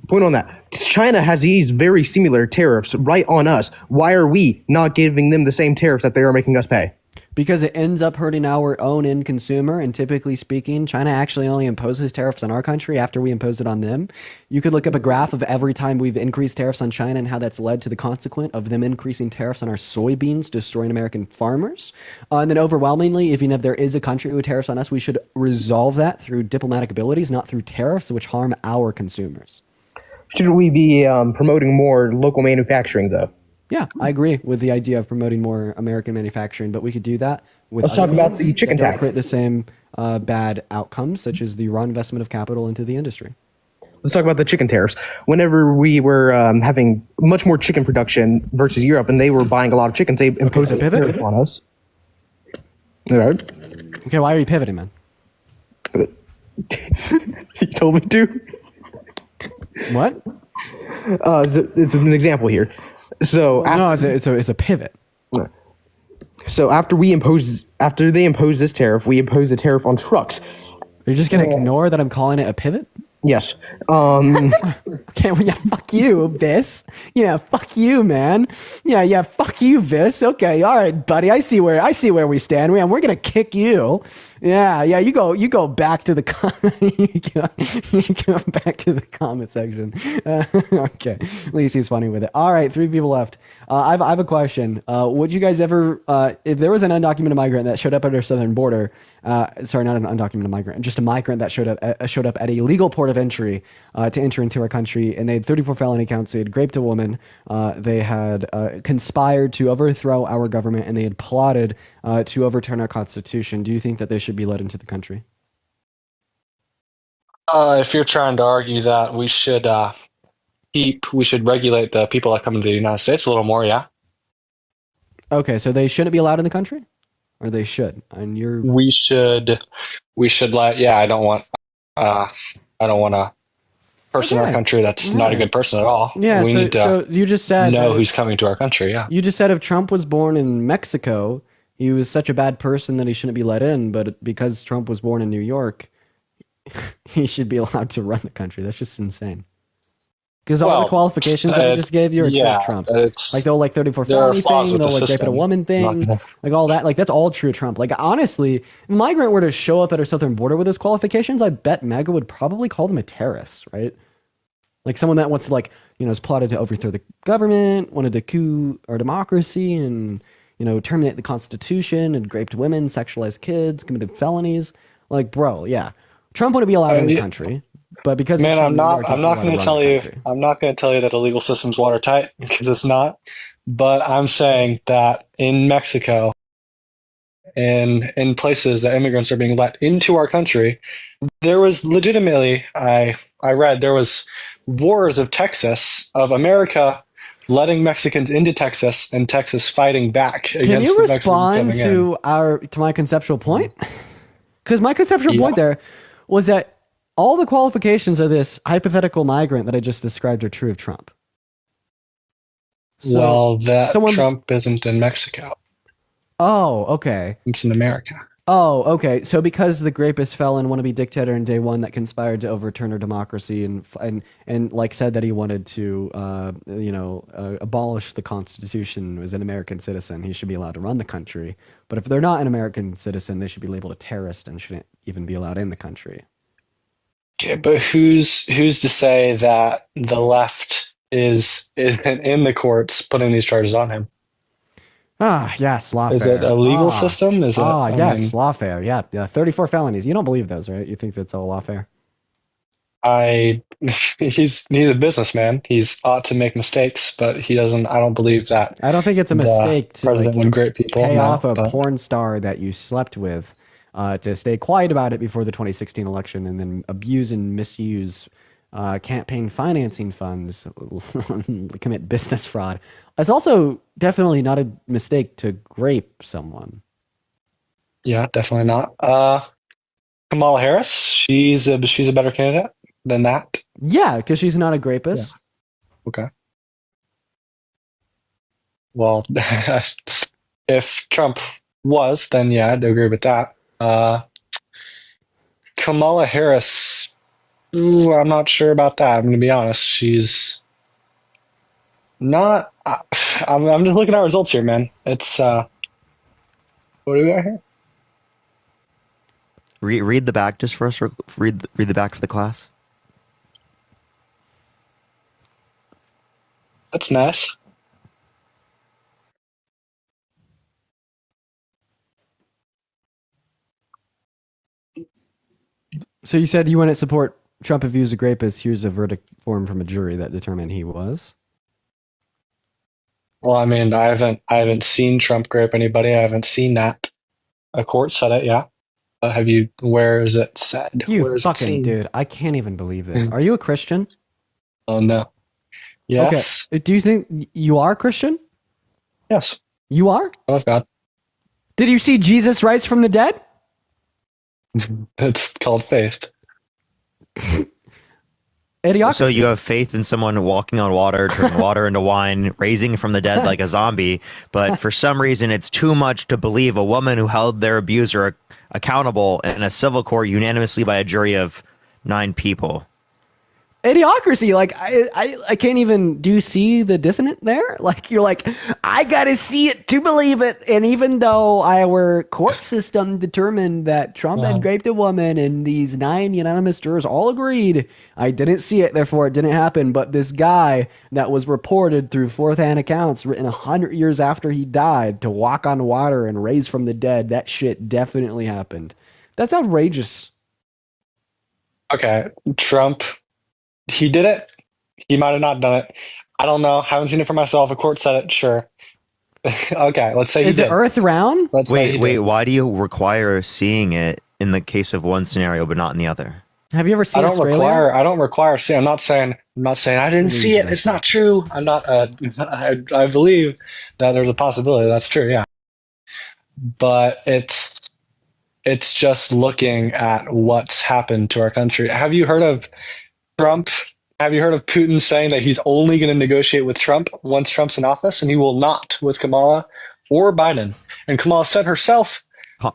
Point on that. China has these very similar tariffs right on us. Why are we not giving them the same tariffs that they are making us pay? Because it ends up hurting our own end consumer. And typically speaking, China actually only imposes tariffs on our country after we impose it on them. You could look up a graph of every time we've increased tariffs on China and how that's led to the consequent of them increasing tariffs on our soybeans, destroying American farmers. And then overwhelmingly, if there is a country with tariffs on us, we should resolve that through diplomatic abilities, not through tariffs, which harm our consumers. Shouldn't we be promoting more local manufacturing, though? Yeah, I agree with the idea of promoting more American manufacturing, but we could do that with Let's talk about the chicken tax. Create the same bad outcomes, such as the raw investment of capital into the industry. Let's talk about the chicken tariffs. Whenever we were having much more chicken production versus Europe, and they were buying a lot of chickens, they imposed a tariff on us. All right. Okay, why are you pivoting, man? You told me to. What? It's an example here. So no, it's a pivot. So after they impose this tariff, we impose a tariff on trucks. You're just gonna ignore that I'm calling it a pivot? Yes. Okay, well, yeah, fuck you, Vis. Yeah, fuck you, man. Yeah, fuck you, Vis. Okay, all right, buddy. I see where we stand. Man, we're gonna kick you. Yeah. You go back to the you go back to the comment section. Okay, at least he's funny with it. All right, 3 people left. I have a question. Would you guys ever, if there was an undocumented migrant that showed up at our southern border, sorry, not an undocumented migrant, just a migrant that showed up at a legal port of entry to enter into our country, and they had 34 felony counts. They had raped a woman. They had conspired to overthrow our government, and they had plotted to overturn our constitution. Do you think that they should be let into the country? If you're trying to argue that we should regulate the people that come into the United States a little more, yeah. Okay, so they shouldn't be allowed in the country, or they should, and we should let. Yeah, I don't want a person in our country that's not a good person at all. Yeah, we need to so you just said know who's coming to our country. Yeah, you just said if Trump was born in Mexico, he was such a bad person that he shouldn't be let in. But because Trump was born in New York, he should be allowed to run the country. That's just insane. Because all the qualifications that I just gave you are true of Trump. Like the whole 34 felony thing, the whole rape at a woman thing, like all that. Like that's all true of Trump. Like honestly, if a migrant were to show up at our southern border with those qualifications, I bet MAGA would probably call them a terrorist, right? Like someone that wants to has plotted to overthrow the government, wanted to coup our democracy, and terminate the Constitution, and raped women, sexualized kids, committed felonies. Like, bro, yeah, Trump wouldn't be allowed in the country. But because I'm not going to tell you that the legal system's watertight, because it's not. But I'm saying that in Mexico, in places that immigrants are being let into our country, there was legitimately, I read, there was wars of Texas, of America letting Mexicans into Texas, and Texas fighting back against the Mexicans coming in. Can you respond to my conceptual point? Because my conceptual point there was that all the qualifications of this hypothetical migrant that I just described are true of Trump. So, Trump isn't in Mexico. Oh, okay. It's in America. Oh, okay. So because the rapist felon wannabe dictator in day one that conspired to overturn our democracy and like said that he wanted to abolish the Constitution, was an American citizen, he should be allowed to run the country. But if they're not an American citizen, they should be labeled a terrorist and shouldn't even be allowed in the country. Okay, but who's to say that the left isn't in the courts putting these charges on him? Yes, lawfare. Is it a legal system? Is it? Yes, lawfare. Yeah, 34 felonies. You don't believe those, right? You think that's all lawfare? He's a businessman. He's ought to make mistakes, but he doesn't. I don't believe that. I don't think it's a mistake to would great people pay off a porn star that you slept with to stay quiet about it before the 2016 election, and then abuse and misuse campaign financing funds, commit business fraud. It's also definitely not a mistake to grape someone. Yeah, definitely not. Kamala Harris, she's a better candidate than that. Yeah, because she's not a rapist. Yeah. Okay. Well, if Trump was, then yeah, I'd agree with that. Kamala Harris, ooh, I'm not sure about that. I'm going to be honest. She's not. I'm just looking at results here, man. It's what do we got here? Read the back just first. Read the back for the class. That's nice. So you said you wouldn't support Trump if he was a rapist. Here's a verdict form from a jury that determined he was. Well, I mean, I haven't seen Trump grape anybody. I haven't seen that. A court said it, yeah. Have you? Where is it said? You fucking dude! I can't even believe this. Are you a Christian? Oh no. Yes. Okay. Do you think you are Christian? Yes. You are? I love God. Did you see Jesus rise from the dead? It's called faith. Idiocracy. So you have faith in someone walking on water, turning water into wine, raising from the dead like a zombie, but for some reason it's too much to believe a woman who held their abuser accountable in a civil court unanimously by a jury of 9 people. Idiocracy. Like I can't even. Do you see the dissonant there? Like you're like, I gotta see it to believe it. And even though our court system determined that Trump had raped a woman, and these 9 unanimous jurors all agreed, I didn't see it. Therefore, it didn't happen. But this guy that was reported through fourth-hand accounts, written 100 years after he died, to walk on water and raise from the dead, that shit definitely happened. That's outrageous. Okay, Trump. He did it. He might have not done it. I don't know. Haven't seen it for myself. A court said it. Sure. Okay, let's say he Is did. the Earth round? Let's say he Wait, did. why do you require seeing it in the case of one scenario but not in the other? Have you ever seen Australia? I don't require see. I'm not saying I didn't see it. It's not true. I'm not. I believe that there's a possibility that's true. Yeah, but it's just looking at what's happened to our country. Have you heard of Trump? Have you heard of Putin saying that he's only going to negotiate with Trump once Trump's in office, and he will not with Kamala or Biden? And Kamala said herself,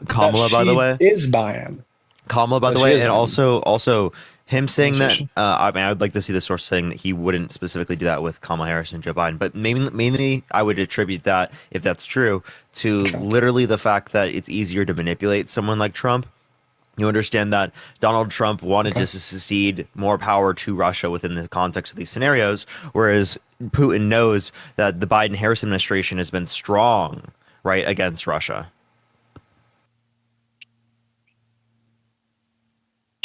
Kamala, by the way, is Biden. Kamala, by the way, and also him saying that. I mean, I would like to see the source saying that he wouldn't specifically do that with Kamala Harris and Joe Biden, but mainly I would attribute that, if that's true, to literally the fact that it's easier to manipulate someone like Trump. You understand that Donald Trump wanted to secede more power to Russia within the context of these scenarios, whereas Putin knows that the Biden-Harris administration has been strong, right, against Russia.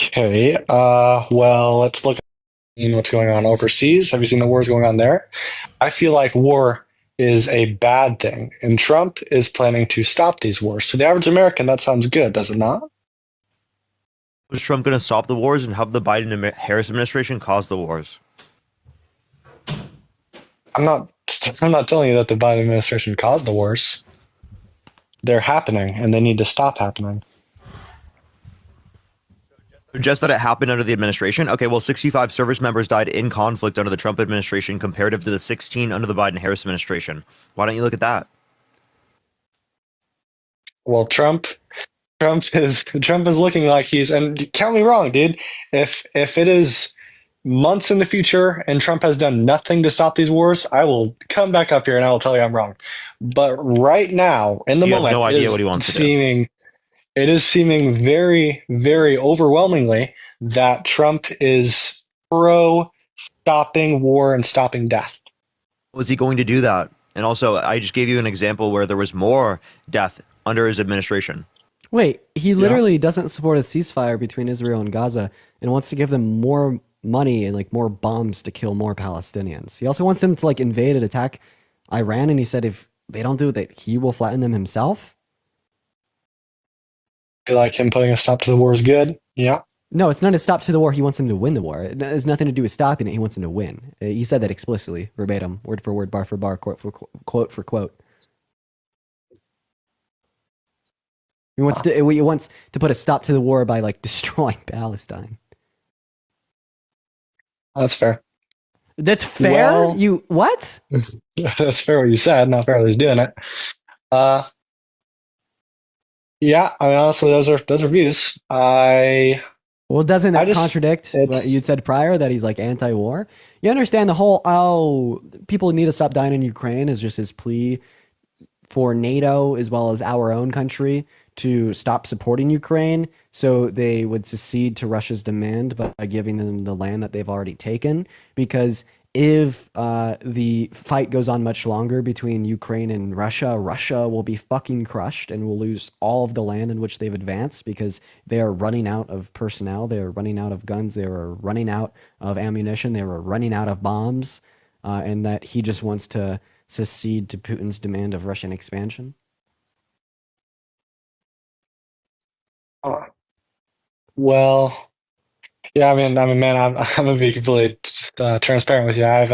Okay. Well, let's look at what's going on overseas. Have you seen the wars going on there? I feel like war is a bad thing, and Trump is planning to stop these wars. To the average American, that sounds good, does it not? Was Trump going to stop the wars and have the Biden-Harris administration cause the wars? I'm not telling you that the Biden administration caused the wars. They're happening, and they need to stop happening. Just that it happened under the administration? Okay, well, 65 service members died in conflict under the Trump administration comparative to the 16 under the Biden-Harris administration. Why don't you look at that? Well, Trump is looking like he's, and count me wrong, dude. If it is months in the future and Trump has done nothing to stop these wars, I will come back up here and I will tell you I'm wrong. But right now, in the moment, have no idea what he wants to do. It is seeming very, very overwhelmingly that Trump is pro stopping war and stopping death. Was he going to do that? And also, I just gave you an example where there was more death under his administration. Wait, he literally doesn't support a ceasefire between Israel and Gaza and wants to give them more money and like more bombs to kill more Palestinians. He also wants them to like invade and attack Iran, and he said if they don't do that, he will flatten them himself. You like him putting a stop to the war is good? Yeah. No, it's not a stop to the war. He wants them to win the war. It has nothing to do with stopping it. He wants them to win. He said that explicitly, verbatim, word for word, bar for bar, quote for quote. He wants to put a stop to the war by like destroying Palestine. That's fair. That's fair. Well- you what? That's fair what you said. Not fair that he's doing it. Yeah. I mean, honestly, those are views. Well, doesn't that just- contradict what it's- you said prior that he's like anti-war? You understand the whole people need to stop dying in Ukraine is just his plea for NATO as well as our own country to stop supporting Ukraine so they would secede to Russia's demand by giving them the land that they've already taken. Because if the fight goes on much longer between Ukraine and Russia, Russia will be fucking crushed and will lose all of the land in which they've advanced because they are running out of personnel, they are running out of guns, they are running out of ammunition, they are running out of bombs, and that he just wants to secede to Putin's demand of Russian expansion. Well, yeah. I mean, man, I'm gonna be completely transparent with you. I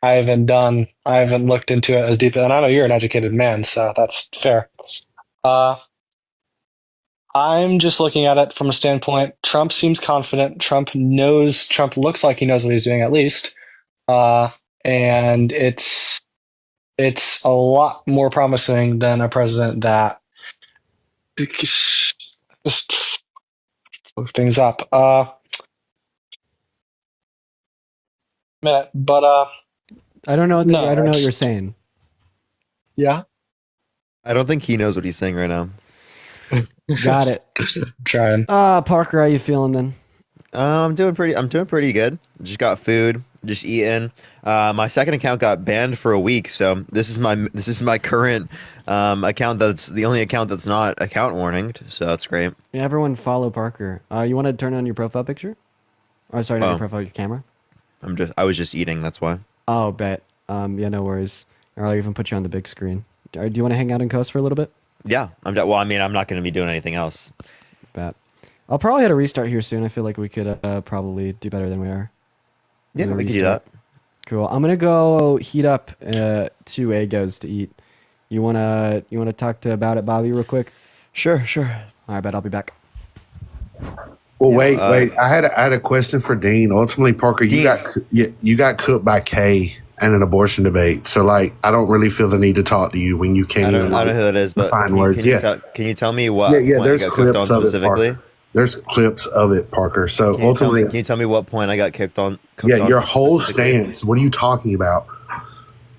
haven't looked into it as deeply, and I know you're an educated man, so that's fair. I'm just looking at it from a standpoint. Trump seems confident. Trump looks like he knows what he's doing at least, and it's a lot more promising than a president that just move things up. Minute, but I don't know. No, I don't know what it's- you're saying. yeah, I don't think he knows what he's saying right now. Got it. trying. Parker, how you feeling then? I'm doing pretty good. Just got food, just eating. My second account got banned for a week, so this is my current account. That's the only account that's not account warninged, so that's great. Yeah, everyone follow Parker. You want to turn on your profile picture? Oh, sorry, not your profile, your camera. I was just eating. That's why. Oh, bet. Yeah, no worries. Or I'll even put you on the big screen. Do you want to hang out in Coast for a little bit? Yeah, well, I mean, I'm not going to be doing anything else. Bet. I'll probably have to restart here soon. I feel like we could probably do better than we are. Yeah, we can do that. Cool. I'm gonna go heat up 2 Eggos to eat. You wanna talk about it, Bobby, real quick? Sure. All right, bet I'll be back. Well, wait. I had a question for Dean. Ultimately, Parker, you got cooked by Kay in an abortion debate. So, like, I don't really feel the need to talk to you when you can't. I don't know who that is, but find words. Can you tell me what? Yeah. point There's I got kicked on clips of it, specifically? Parker. There's clips of it, Parker. So Can ultimately, you tell me what point I got kicked on? your whole stance. What are you talking about?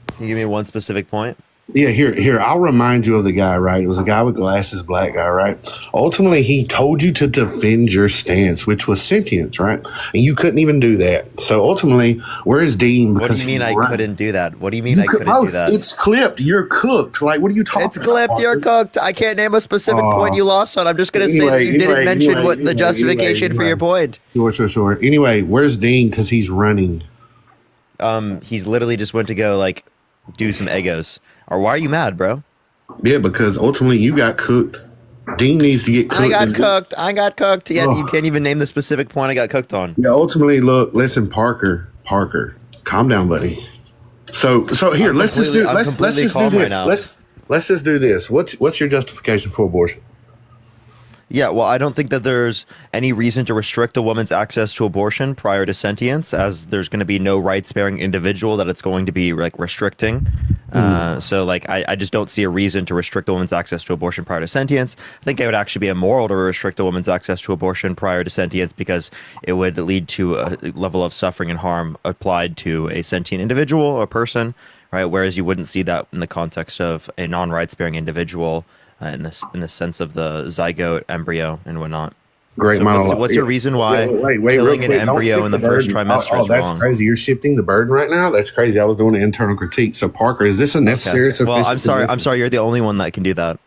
Can you give me one specific point? Yeah, here. I'll remind you of the guy, right? It was a guy with glasses, black guy, right? Ultimately, he told you to defend your stance, which was sentience, right? And you couldn't even do that. So ultimately, where is Dean? What do you mean I couldn't do that? What do you mean I couldn't do that? It's clipped. You're cooked. Like, what are you talking about? It's clipped. You're cooked. I can't name a specific point you lost on. I'm just going to say that you didn't mention what the justification for your point. Sure. Anyway, where's Dean? Because he's running. He's literally just went to go, like, do some Eggos. Or why are you mad, bro? Yeah, because ultimately you got cooked. Dean needs to get cooked. I got cooked. Yeah, you can't even name the specific point I got cooked on. Yeah, ultimately, listen, Parker, calm down, buddy. So here, let's just do this. Let's just do this. What's your justification for abortion? Yeah, well, I don't think that there's any reason to restrict a woman's access to abortion prior to sentience, as there's going to be no rights-bearing individual that it's going to be like restricting. So, like, I just don't see a reason to restrict a woman's access to abortion prior to sentience. I think it would actually be immoral to restrict a woman's access to abortion prior to sentience because it would lead to a level of suffering and harm applied to a sentient individual, a person, right? Whereas you wouldn't see that in the context of a non-rights-bearing individual. In the sense of the zygote, embryo, and whatnot. Great monologue. What's your reason why wait, killing an embryo in the first trimester is that's wrong? crazy. You're shifting the burden right now? That's crazy. I was doing an internal critique. So, Parker, is this a necessary sufficient? Well, I'm sorry. You're the only one that can do that.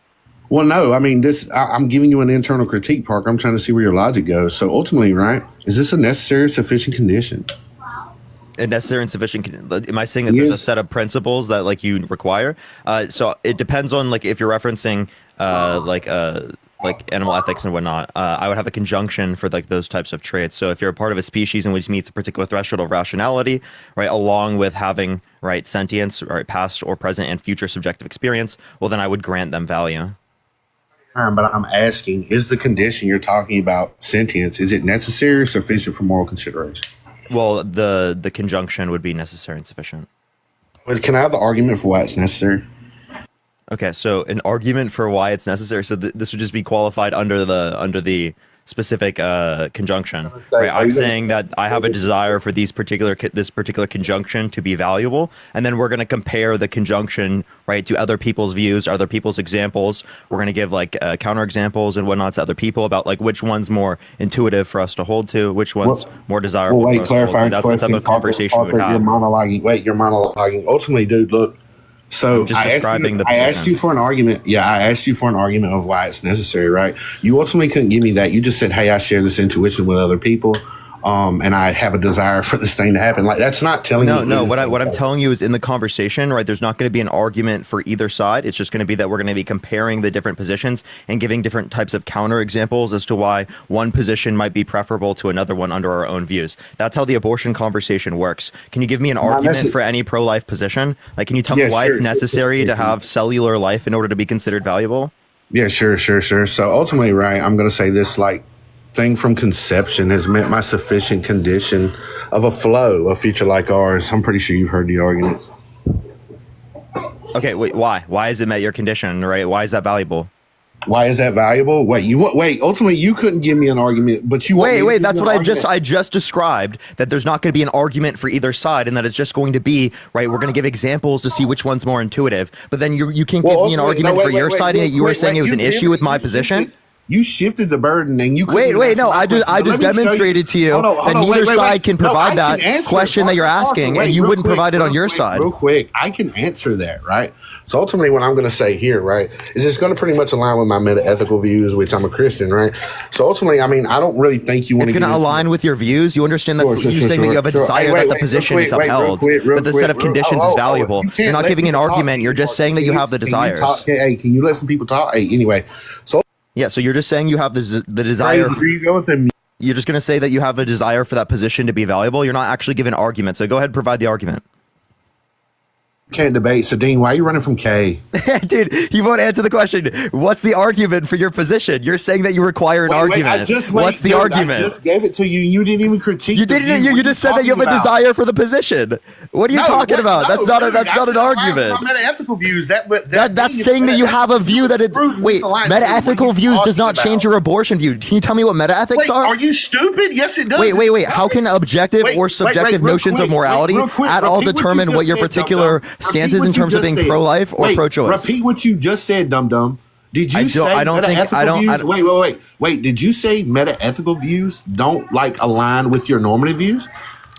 Well, no. I mean, I'm giving you an internal critique, Parker. I'm trying to see where your logic goes. So, ultimately, right, is this a necessary sufficient condition? A necessary and sufficient. Am I saying that there's a set of principles that like you require? So it depends on like if you're referencing like animal ethics and whatnot. I would have a conjunction for like those types of traits. So if you're a part of a species in which meets a particular threshold of rationality, right, along with having right sentience, right, past or present and future subjective experience, well then I would grant them value. but I'm asking, is the condition you're talking about sentience, is it necessary or sufficient for moral consideration? Well, the conjunction would be necessary and sufficient. Can I have the argument for why it's necessary? Okay, so an argument for why it's necessary. So this would just be qualified under the specific conjunction. Right? I'm saying that I have a desire for this particular conjunction to be valuable, and then we're going to compare the conjunction, right, to other people's views, other people's examples. We're going to give like counter examples and whatnot to other people about like which one's more intuitive for us to hold to, which one's more desirable. Well, for us to hold to. That's the type of conversation we would have. You're monologuing. Ultimately, dude, look. So I asked you for an argument. Yeah, I asked you for an argument of why it's necessary, right? You ultimately couldn't give me that. You just said, hey, I share this intuition with other people. And I have a desire for this thing to happen. Like, that's not telling me. No. What I'm telling you is in the conversation, right? There's not going to be an argument for either side. It's just going to be that we're going to be comparing the different positions and giving different types of counter examples as to why one position might be preferable to another one under our own views. That's how the abortion conversation works. Can you give me an argument for any pro-life position? Like, can you tell me why it's necessary to have cellular life in order to be considered valuable? Yeah, sure. So ultimately, right, I'm going to say this, like, thing from conception has met my sufficient condition of a flow, a future like ours. I'm pretty sure you've heard the argument. Okay, wait, why? Why has it met your condition, right? Why is that valuable? Why is that valuable? Wait, ultimately you couldn't give me an argument, but you wait, that's what I just described, that there's not going to be an argument for either side, and that it's just going to be, right, we're going to give examples to see which one's more intuitive, but then you can't give me an argument for your side, and you were saying it was an issue with my position? You shifted the burden, and you I just demonstrated to you that neither side can provide that question that you're asking, and you wouldn't provide it on your side. Real quick, I can answer that, right? So ultimately, what I'm going to say here, right, is it's going to pretty much align with my meta-ethical views, which I'm a Christian, right? So ultimately, I mean, I don't really think you want to. It's going to align with your views. You understand that you're saying that you have a desire that the position is upheld, that the set of conditions is valuable. You're not giving an argument. You're just saying that you have the desires. Hey, can you let some people talk? Hey, anyway, so. Yeah, so you're just saying you have the desire. You're just going to say that you have a desire for that position to be valuable. You're not actually giving an argument. So go ahead and provide the argument. Can't debate. So, Dean, why are you running from K? Dude, you won't answer the question. What's the argument for your position? You're saying that you require an argument. What's the argument? I just gave it to you. You didn't even critique. You didn't. You just said that you have a desire for the position. What are you talking about? That's not an argument. Meta-ethical views. That's saying that you have a view that it. Wait, meta-ethical views does not change your abortion view. Can you tell me what meta-ethics are? Are you stupid? Yes, it does. Wait. How can objective or subjective notions of morality at all determine what your particular stances in terms of being pro-life or pro-choice? Repeat what you just said, dum-dum. Did you say meta-ethical views? Wait. Did you say meta-ethical views don't like align with your normative views?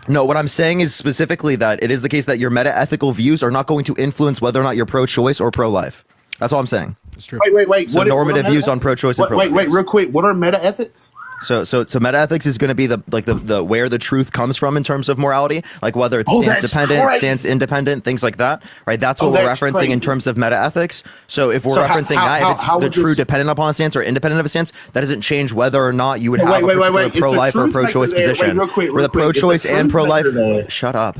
No, what I'm saying is specifically that it is the case that your meta-ethical views are not going to influence whether or not you're pro-choice or pro-life. That's all I'm saying. It's true. Wait. So normative views on pro-choice and pro-life. Wait, real quick. What are meta-ethics? So meta-ethics is going to be the where the truth comes from in terms of morality, like whether it's stance dependent, stance independent, things like that, right? That's what we're referencing in terms of meta-ethics. So if we're referencing if it's the true dependent upon a stance or independent of a stance, that doesn't change whether or not you would have a particular pro-life or pro-choice position. Where the pro-choice and pro-life, shut up.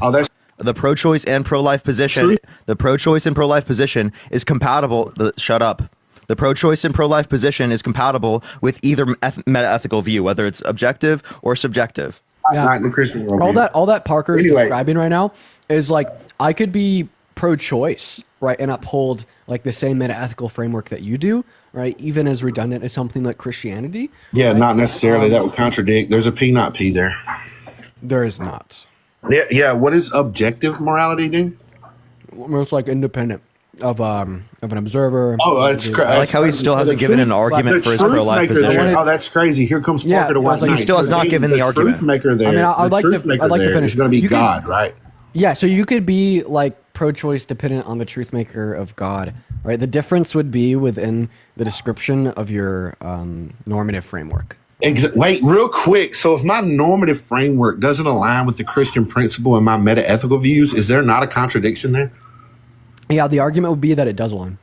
The pro-choice and pro-life position, is compatible. Shut up. The pro-choice and pro-life position is compatible with either meta-ethical view, whether it's objective or subjective. Not in the Christian worldview. All that Parker is describing right now is like, I could be pro-choice, right, and uphold like the same meta-ethical framework that you do, right, even as redundant as something like Christianity. Yeah, right? not necessarily. That would contradict. There's a P, not P there. There is not. Yeah. What is objective morality, then? It's like independent of an observer. Oh, that's crazy. I like how he still hasn't given an argument for his pro-life position. Oh, that's crazy. Here comes Parker to white. He still has not given the argument. Truth maker there. I mean, I'd like to finish. It's going to be God, right? Yeah. So you could be like pro-choice dependent on the truth maker of God, right? The difference would be within the description of your normative framework. Wait, real quick. So if my normative framework doesn't align with the Christian principle and my meta-ethical views, is there not a contradiction there? Yeah, the argument would be that it does align.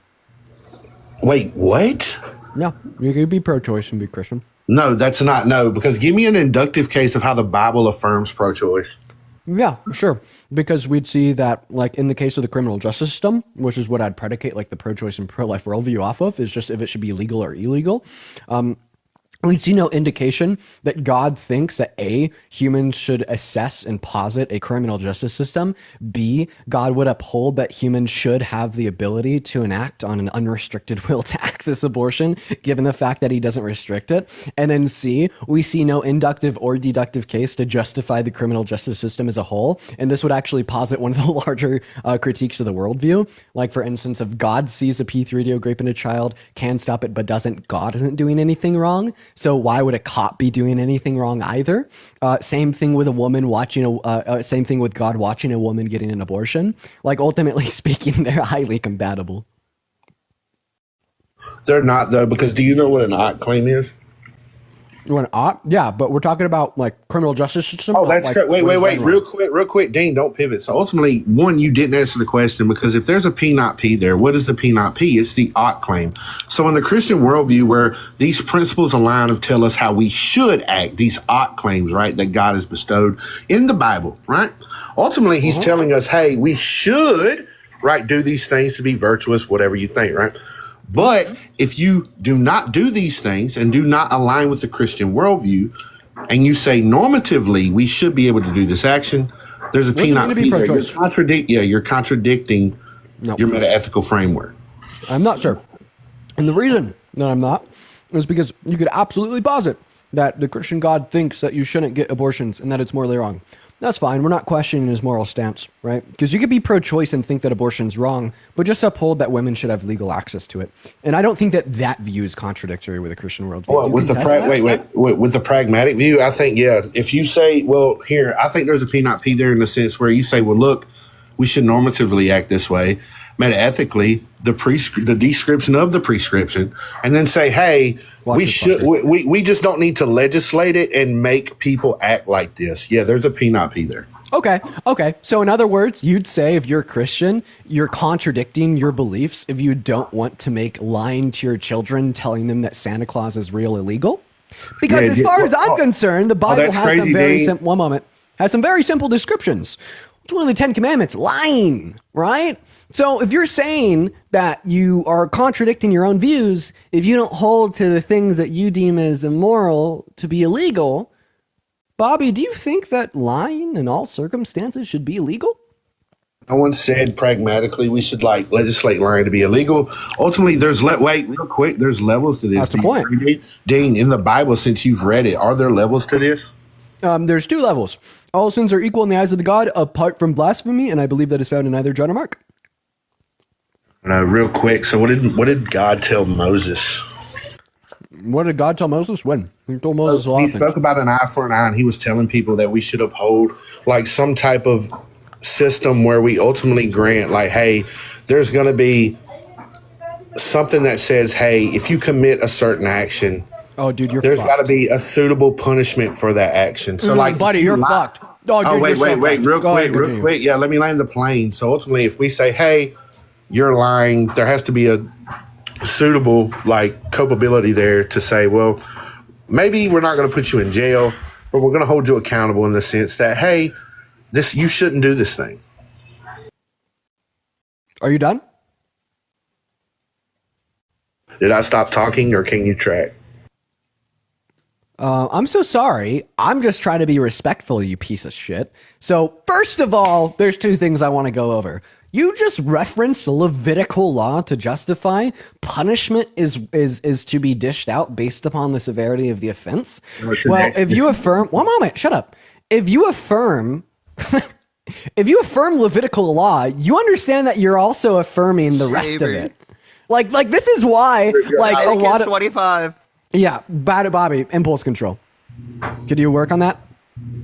Wait, what? Yeah, you could be pro-choice and be Christian. No, that's not. No, because give me an inductive case of how the Bible affirms pro-choice. Yeah, sure. Because we'd see that, like, in the case of the criminal justice system, which is what I'd predicate, like, the pro-choice and pro-life worldview off of, is just if it should be legal or illegal. We'd see no indication that God thinks that A, humans should assess and posit a criminal justice system. B, God would uphold that humans should have the ability to enact on an unrestricted will to access abortion, given the fact that he doesn't restrict it. And then C, we see no inductive or deductive case to justify the criminal justice system as a whole. And this would actually posit one of the larger critiques of the worldview. Like, for instance, if God sees a P3 video raping a child, can stop it, but doesn't, God isn't doing anything wrong. So why would a cop be doing anything wrong either? Same thing with a woman watching same thing with God watching a woman getting an abortion. Like, ultimately speaking, they're highly compatible. They're not, though, because do you know what an ought claim is? You want to yeah, but we're talking about like criminal justice system. Oh, that's like, correct. Wait, real quick, Dean, don't pivot. So ultimately, one, you didn't answer the question, because if there's a P not P there, what is the P not P? It's the ought claim. So in the Christian worldview, where these principles align to tell us how we should act, these ought claims, right, that God has bestowed in the Bible, right? Ultimately, he's telling us, hey, we should, right, do these things to be virtuous, whatever you think, right? But if you do not do these things and do not align with the Christian worldview, and you say normatively we should be able to do this action, there's a P not P there. You're contradicting your meta-ethical framework. I'm not sure. And the reason that I'm not is because you could absolutely posit that the Christian God thinks that you shouldn't get abortions and that it's morally wrong. That's fine. We're not questioning his moral stance, right? Because you could be pro-choice and think that abortion's wrong, but just uphold that women should have legal access to it. And I don't think that that view is contradictory with a Christian worldview. Well, with the pragmatic view, I think, yeah. If you say, well, here, I think there's a P not P there in the sense where you say, well, look, we should normatively act this way, meta-ethically, the description of the prescription, and then say, hey, we just don't need to legislate it and make people act like this. Yeah, there's a P not P there. Okay. So in other words, you'd say if you're a Christian, you're contradicting your beliefs if you don't want to make lying to your children, telling them that Santa Claus is real illegal? Because as far as I'm concerned, the Bible has some very simple, has some very simple descriptions. It's one of the 10 Commandments, lying, right? So if you're saying that you are contradicting your own views, if you don't hold to the things that you deem as immoral to be illegal, Bobby, do you think that lying in all circumstances should be illegal? No one said pragmatically we should legislate lying to be illegal. Ultimately, there's real quick, there's levels to this. That's the point. Dean, in the Bible, since you've read it, are there levels to this? There's 2 levels. All sins are equal in the eyes of the God, apart from blasphemy, and I believe that is found in either John or Mark. Real quick. So, what did God tell Moses? What did God tell Moses? When? He told Moses a lot of things. He spoke about an eye for an eye, and he was telling people that we should uphold some type of system where we ultimately grant, hey, there's going to be something that says, hey, if you commit a certain action, there's got to be a suitable punishment for that action. So, buddy, you're fucked. Wait, real quick. Yeah, let me land the plane. So ultimately, if we say, hey, you're lying, there has to be a suitable culpability there to say, well, maybe we're not going to put you in jail, but we're going to hold you accountable in the sense that, hey, you shouldn't do this thing. Are you done? Did I stop talking, or can you track? I'm so sorry. I'm just trying to be respectful, you piece of shit. So first of all, there's 2 things I want to go over. You just referenced Levitical law to justify punishment is to be dished out based upon the severity of the offense. Well, if you affirm, one moment, shut up. If you affirm Levitical law, you understand that you're also affirming the rest of it. Like this is why a lot of 25. Yeah, Bobby, impulse control. Could you work on that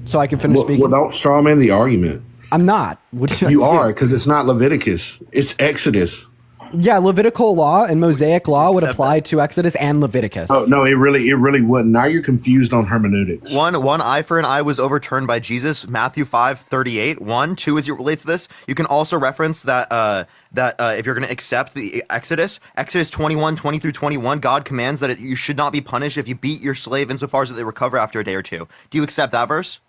so I can finish speaking? Well, don't strawman the argument. I'm not. You are, because it's not Leviticus. It's Exodus. Yeah, Levitical law and Mosaic law would apply to Exodus and Leviticus. Oh no, it really wouldn't. Now you're confused on hermeneutics. One eye for an eye was overturned by Jesus. Matthew 5:38. 2, as it relates to this, you can also reference that if you're going to accept the Exodus 21:20-21, God commands that you should not be punished if you beat your slave insofar as that they recover after a day or 2. Do you accept that verse?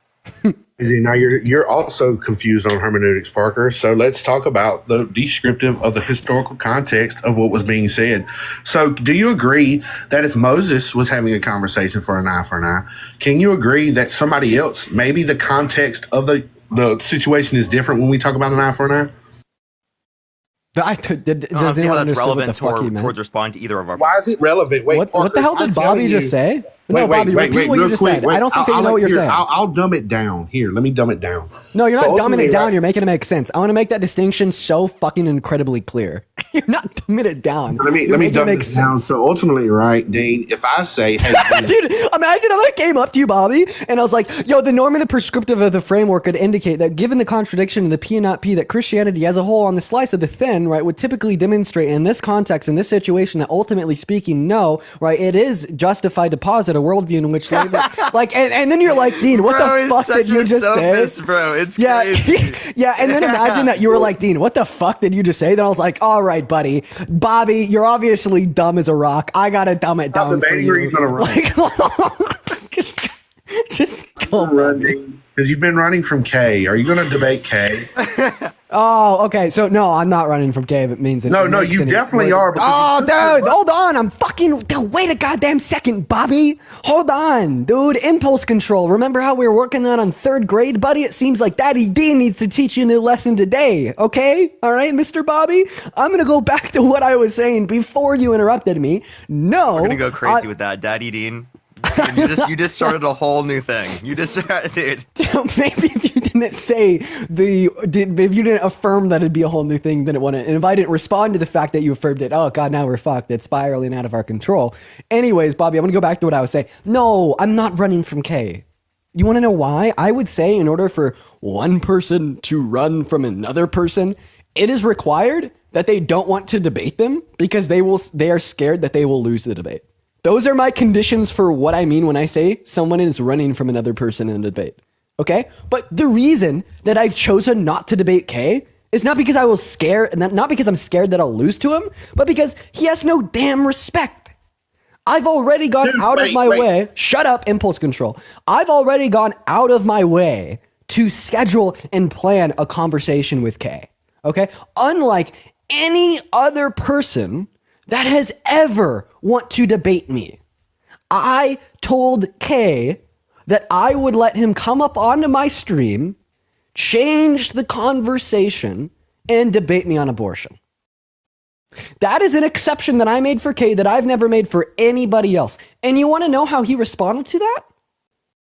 Now you're also confused on hermeneutics, Parker. So let's talk about the descriptive of the historical context of what was being said. So do you agree that if Moses was having a conversation for an eye for an eye, can you agree that somebody else, maybe the context of the situation is different when we talk about an eye for an eye? Does anyone that's relevant towards responding to either of our? Why is it relevant? Wait, what the hell did Bobby just say? No, Bobby, repeat what you just said. I don't think that you know what you're saying. I'll dumb it down. Here, let me dumb it down. No, you're not dumbing it down. You're making it make sense. I want to make that distinction so fucking incredibly clear. You're not dumbing it down. Let me dumb this down. So ultimately, right, Dean, if I say, hey, dude, imagine if I came up to you, Bobby, and I was like, yo, the normative prescriptive of the framework could indicate that given the contradiction in the P and not P, that Christianity as a whole on the slice of the thin, right, would typically demonstrate in this context, in this situation, that ultimately speaking, no, right, it is justified to posit a worldview in which like, and then you're like, Dean, what the fuck did you just say? Bro, it's crazy. Yeah, and then imagine that you were like, Dean, what the fuck did you just say? Then I was like, all right, buddy, Bobby, you're obviously dumb as a rock. I gotta dumb it down for you. Like, just go running because you've been running from K. Are you going to debate K? Oh, okay. So no, I'm not running from K. It means no, you definitely are. Oh, dude, hold on. I'm fucking. Dude, wait a goddamn second, Bobby. Hold on, dude. Impulse control. Remember how we were working that on 3rd grade, buddy? It seems like Daddy D needs to teach you a new lesson today. Okay, all right, Mr. Bobby. I'm gonna go back to what I was saying before you interrupted me. No, we're gonna go crazy with that, Daddy Dean. You just started a whole new thing. You just started, dude. Maybe if you didn't say if you didn't affirm that it'd be a whole new thing, then it wouldn't. And if I didn't respond to the fact that you affirmed it, oh god, now we're fucked. It's spiraling out of our control. Anyways, Bobby, I'm gonna go back to what I was saying. No, I'm not running from K. You want to know why? I would say in order for one person to run from another person, it is required that they don't want to debate them because they are scared that they will lose the debate. Those are my conditions for what I mean when I say someone is running from another person in a debate. Okay? But the reason that I've chosen not to debate K is not because I will scare, not because I'm scared that I'll lose to him, but because he has no damn respect. I've already gone out of my way. Shut up, impulse control. I've already gone out of my way to schedule and plan a conversation with K. Okay? Unlike any other person that has ever want to debate me. I told K that I would let him come up onto my stream, change the conversation, and debate me on abortion. That is an exception that I made for K that I've never made for anybody else. And you want to know how he responded to that?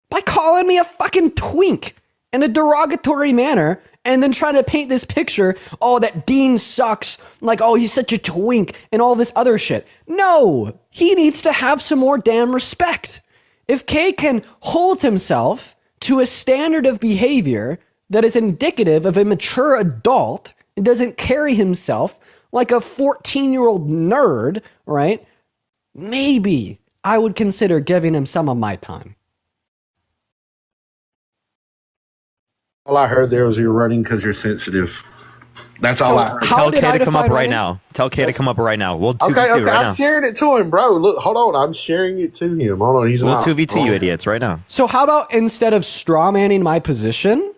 By calling me a fucking twink in a derogatory manner, and then trying to paint this picture, oh, that Dean sucks, like, oh, he's such a twink, and all this other shit. No, he needs to have some more damn respect. If K can hold himself to a standard of behavior that is indicative of a mature adult and doesn't carry himself like a 14-year-old nerd, right? Maybe I would consider giving him some of my time. All I heard there was you're running because you're sensitive. That's all I heard. Tell K to come up right now. Tell K to come up right now. We'll 2v2 okay. right I'm sharing it to him, bro. Look, hold on. I'm sharing it to him. Hold on. We'll 2v2 you idiots right now. So how about instead of straw manning my position,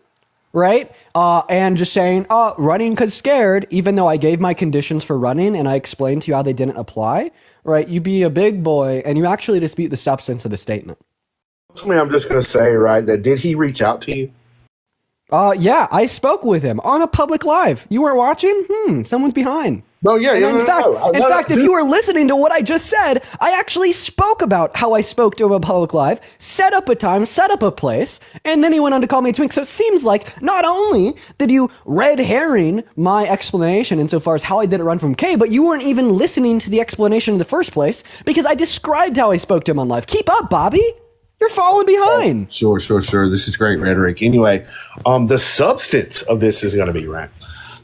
right? And just saying, running because scared, even though I gave my conditions for running and I explained to you how they didn't apply, right? You be a big boy and you actually dispute the substance of the statement. I'm just going to say, right, that did he reach out to you? Yeah, I spoke with him on a public live. You weren't watching? Someone's behind. No, yeah, In fact, if you were listening to what I just said, I actually spoke about how I spoke to him on public live, set up a time, set up a place, and then he went on to call me a twink. So it seems like not only did you red herring my explanation insofar as how I didn't run from K, but you weren't even listening to the explanation in the first place because I described how I spoke to him on live. Keep up, Bobby. You're falling behind. Sure. This is great rhetoric. Anyway, the substance of this is going to be right.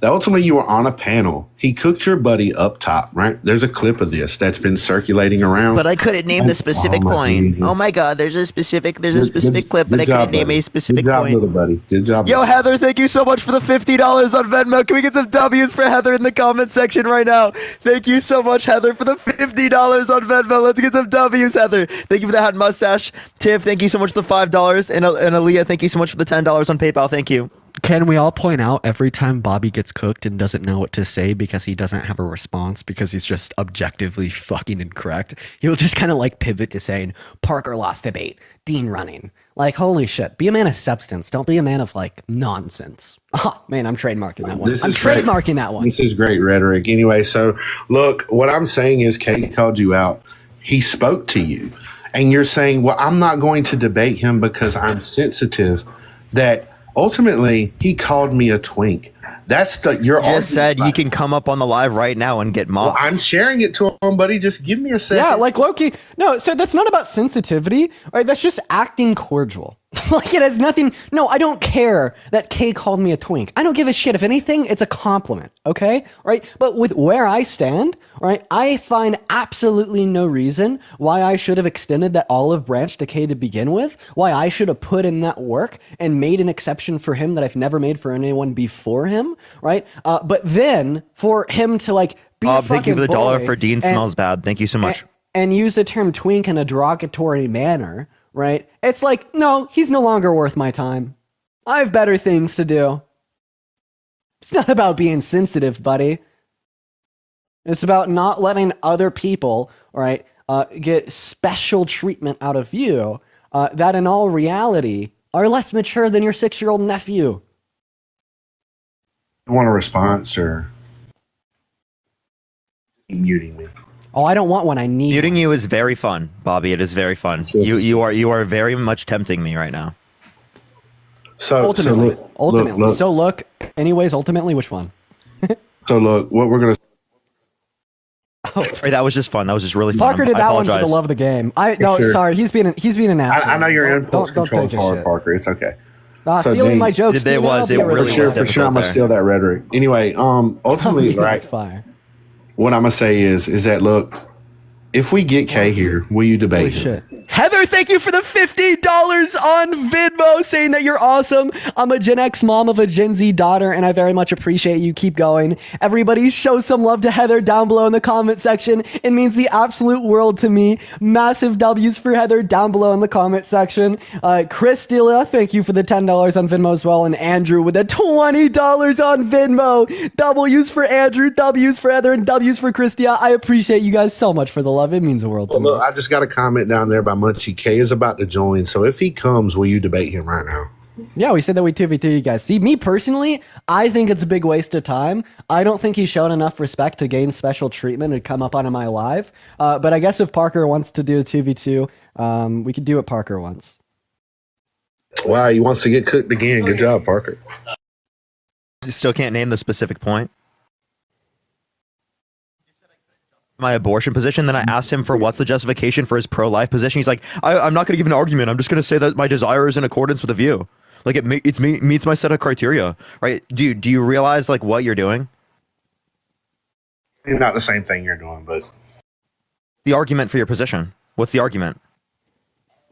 Ultimately, you were on a panel. He cooked your buddy up top, right? There's a clip of this that's been circulating around. But I couldn't name the specific point. Jesus. Oh my god, there's a specific clip, but I couldn't name a specific Good job, point. little buddy. Good job. Yo, buddy. Heather, thank you so much for the $50 on Venmo. Can we get some W's for Heather in the comment section right now? Thank you so much, Heather, for the $50 on Venmo. Let's get some W's, Heather. Thank you for the hat and mustache. Tiff, thank you so much for the $5. And Aaliyah, thank you so much for the $10 on PayPal. Thank you. Can we all point out every time Bobby gets cooked and doesn't know what to say because he doesn't have a response because he's just objectively fucking incorrect, he'll just kind of like pivot to saying, Parker lost debate, Dean running. Like, holy shit, be a man of substance. Don't be a man of like nonsense. Oh, man, I'm trademarking that one. I'm trademarking that one. This is great rhetoric. Anyway, so look, what I'm saying is Kate called you out. He spoke to you. And you're saying, well, I'm not going to debate him because I'm sensitive. That ultimately, he called me a twink. That's the you're just said you can come up on the live right now and get mocked. Well, I'm sharing it to him, buddy. Just give me a second. Yeah, like Loki. No, so that's not about sensitivity. Right? That's just acting cordial. Like it has nothing. No, I don't care that Kay called me a twink. I don't give a shit. If anything, it's a compliment. Okay, right? But with where I stand, right, I find absolutely no reason why I should have extended that olive branch to Kay to begin with. Why I should have put in that work and made an exception for him that I've never made for anyone before him. Right? But then for him to like be a thank you for the fucking dollar bully for Dean smells bad. Thank you so much. And use the term twink in a derogatory manner. Right? It's like, no, he's no longer worth my time. I have better things to do. It's not about being sensitive, buddy. It's about not letting other people, right, get special treatment out of you that in all reality are less mature than your 6-year-old nephew. You want a response or muting me? Oh, I don't want one. I need muting you is very fun, Bobby. It is very fun. You are very much tempting me right now. So ultimately, look. So look. Anyways, ultimately, which one? So look, what we're gonna. Sorry, that was just fun. That was just really fun. Parker did that one for the love of the game. Sorry, he's being an asshole. I know your impulse control is hard, Parker. It's okay. Stealing my jokes. It was. It really for sure. I'm gonna steal that rhetoric. Anyway, ultimately, right. That's fire. What I'm gonna say is that look, if we get Kay here, will you debate him? Heather, thank you for the $50 on Venmo, saying that you're awesome. I'm a Gen X mom of a Gen Z daughter, and I very much appreciate you. Keep going. Everybody show some love to Heather down below in the comment section. It means the absolute world to me. Massive W's for Heather down below in the comment section. Chris Dilla, thank you for the $10 on Venmo as well, and Andrew with the $20 on Venmo. W's for Andrew, W's for Heather, and W's for Christia. I appreciate you guys so much for the love. It means the world to me. Look, I just got a comment down there by Munchie. Kay is about to join, so if he comes, will you debate him right now? Yeah, we said that we 2v2 you guys. See, me personally, I think it's a big waste of time. I don't think he showed enough respect to gain special treatment and come up on my live. But I guess if Parker wants to do a 2v2, we could do what Parker wants. Wow, he wants to get cooked again. Good job, Parker. Still can't name the specific point. My abortion position. Then I asked him for what's the justification for his pro-life position. He's like, I'm not going to give an argument. I'm just going to say that my desire is in accordance with the view. Like it meets my set of criteria, right? Do you realize like what you're doing? Not the same thing you're doing, but the argument for your position. What's the argument?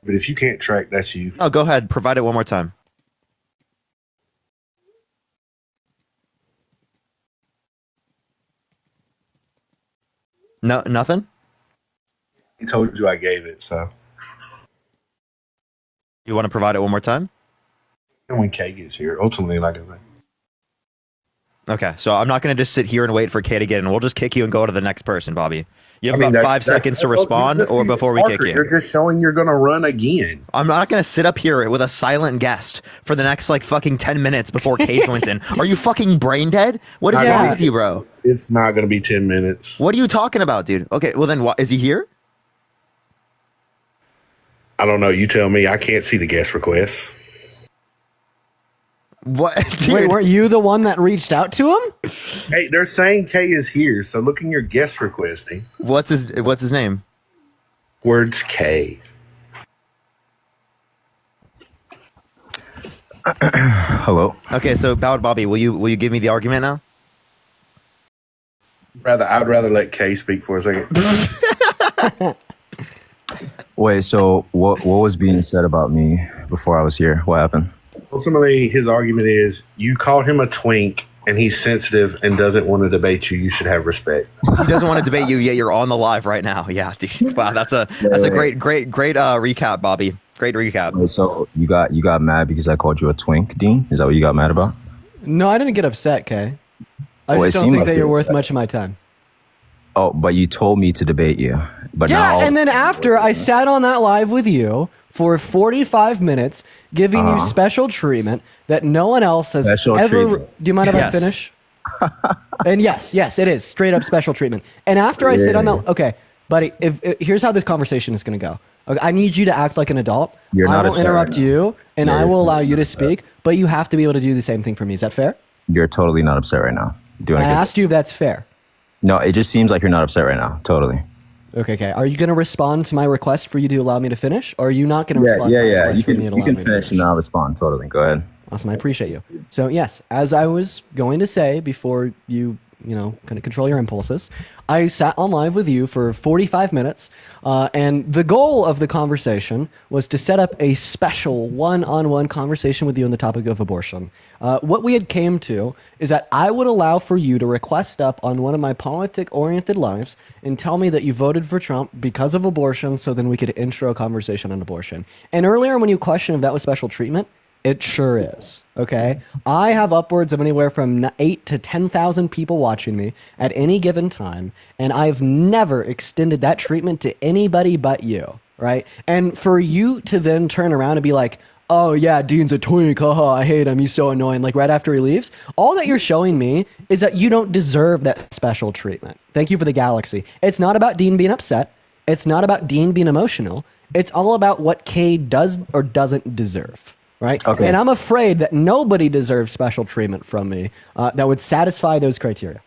But if you can't track, that's you. Oh, go ahead. Provide it one more time. No, nothing? He told you I gave it, so. You want to provide it one more time? And when Kay gets here, ultimately, like I said. Okay, so I'm not going to just sit here and wait for Kay to get in. We'll just kick you and go to the next person, Bobby. You have about 5 seconds to respond or before we kick you. You're just showing you're going to run again. I'm not going to sit up here with a silent guest for the next like fucking 10 minutes before Kay joins in. Are you fucking brain dead? What is wrong with you, bro? It's not going to be 10 minutes. What are you talking about, dude? Okay, well then, what is he here? I don't know. You tell me. I can't see the guest requests. What? Dude. Wait, weren't you the one that reached out to him? Hey, they're saying Kay is here, so look in your guest requesting. What's his name? Words K. Hello. Okay, so Bobby, will you give me the argument now? I'd rather let Kay speak for a second. Wait, so what was being said about me before I was here? What happened? Ultimately, his argument is you called him a twink and he's sensitive and doesn't want to debate you. You should have respect. He doesn't want to debate you, yet you're on the live right now. Yeah, dude. Wow, that's a great recap, Bobby. Great recap. Wait, so you got mad because I called you a twink, Dean? Is that what you got mad about? No, I didn't get upset, Kay. I Well, just it don't seemed think like that you you're were worth upset. much of my time. Oh, but you told me to debate you. But Yeah, now and then after I sat on that live with you for 45 minutes, giving you special treatment that no one else has Special ever. treatment. Do you mind if I Yes. finish? And yes, it is straight up special treatment. And after I sit on that, okay, buddy, here's how this conversation is going to go. Okay, I need you to act like an adult. You're I not will upset interrupt right now. you, and Yeah, I you're will allow totally you to not upset. speak, but you have to be able to do the same thing for me. Is that fair? you're totally not upset right now. I asked you if that's fair. No, it just seems like you're not upset right now. Totally. Okay. Are you going to respond to my request for you to allow me to finish, or are you not going to respond to my Yeah. request You for me can to you allow can me to finish and I'll respond. Totally. Go ahead. Awesome. I appreciate you. So yes, as I was going to say before you kind of control your impulses, I sat on live with you for 45 minutes, and the goal of the conversation was to set up a special one-on-one conversation with you on the topic of abortion. What we had came to is that I would allow for you to request up on one of my politic-oriented lives and tell me that you voted for Trump because of abortion, so then we could intro a conversation on abortion. And earlier when you questioned if that was special treatment, it sure is. Okay. I have upwards of anywhere from 8 to 10,000 people watching me at any given time, and I've never extended that treatment to anybody but you. Right. And for you to then turn around and be like, oh yeah, Dean's a twink, haha, I hate him, he's so annoying, like right after he leaves, all that you're showing me is that you don't deserve that special treatment. Thank you for the galaxy. It's not about Dean being upset. It's not about Dean being emotional. It's all about what Kay does or doesn't deserve. Right? Okay. And I'm afraid that nobody deserves special treatment from me that would satisfy those criteria.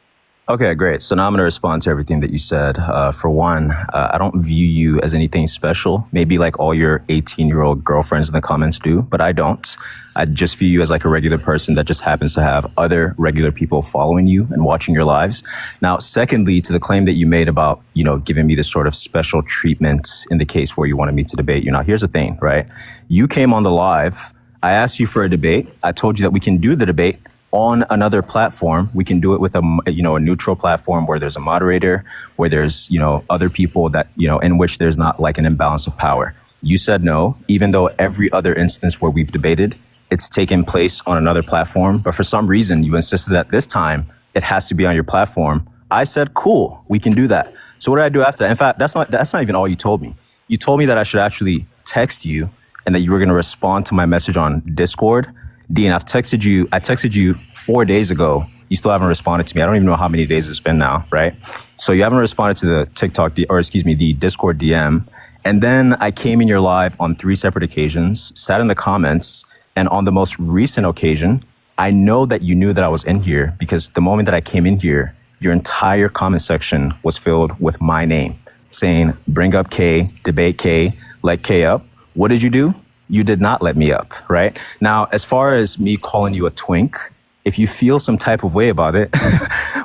Okay, great. So now I'm going to respond to everything that you said. For one, I don't view you as anything special. Maybe like all your 18-year-old girlfriends in the comments do, but I don't. I just view you as like a regular person that just happens to have other regular people following you and watching your lives. Now, secondly, to the claim that you made about, giving me this sort of special treatment in the case where you wanted me to debate you. Now, here's the thing, right? You came on the live. I asked you for a debate. I told you that we can do the debate on another platform. We can do it with a neutral platform where there's a moderator, where there's, other people that, in which there's not like an imbalance of power. You said no, even though every other instance where we've debated, it's taken place on another platform. But for some reason, you insisted that this time it has to be on your platform. I said, cool, we can do that. So what did I do after that? In fact, that's not even all you told me. You told me that I should actually text you and that you were going to respond to my message on Discord. Dean, I texted you 4 days ago. You still haven't responded to me. I don't even know how many days it's been now, right? So you haven't responded to the the Discord DM. And then I came in your live on 3 separate occasions, sat in the comments, and on the most recent occasion, I know that you knew that I was in here because the moment that I came in here, your entire comment section was filled with my name, saying, bring up K, debate K, let K up. What did you do? You did not let me up, right? Now, as far as me calling you a twink, if you feel some type of way about it,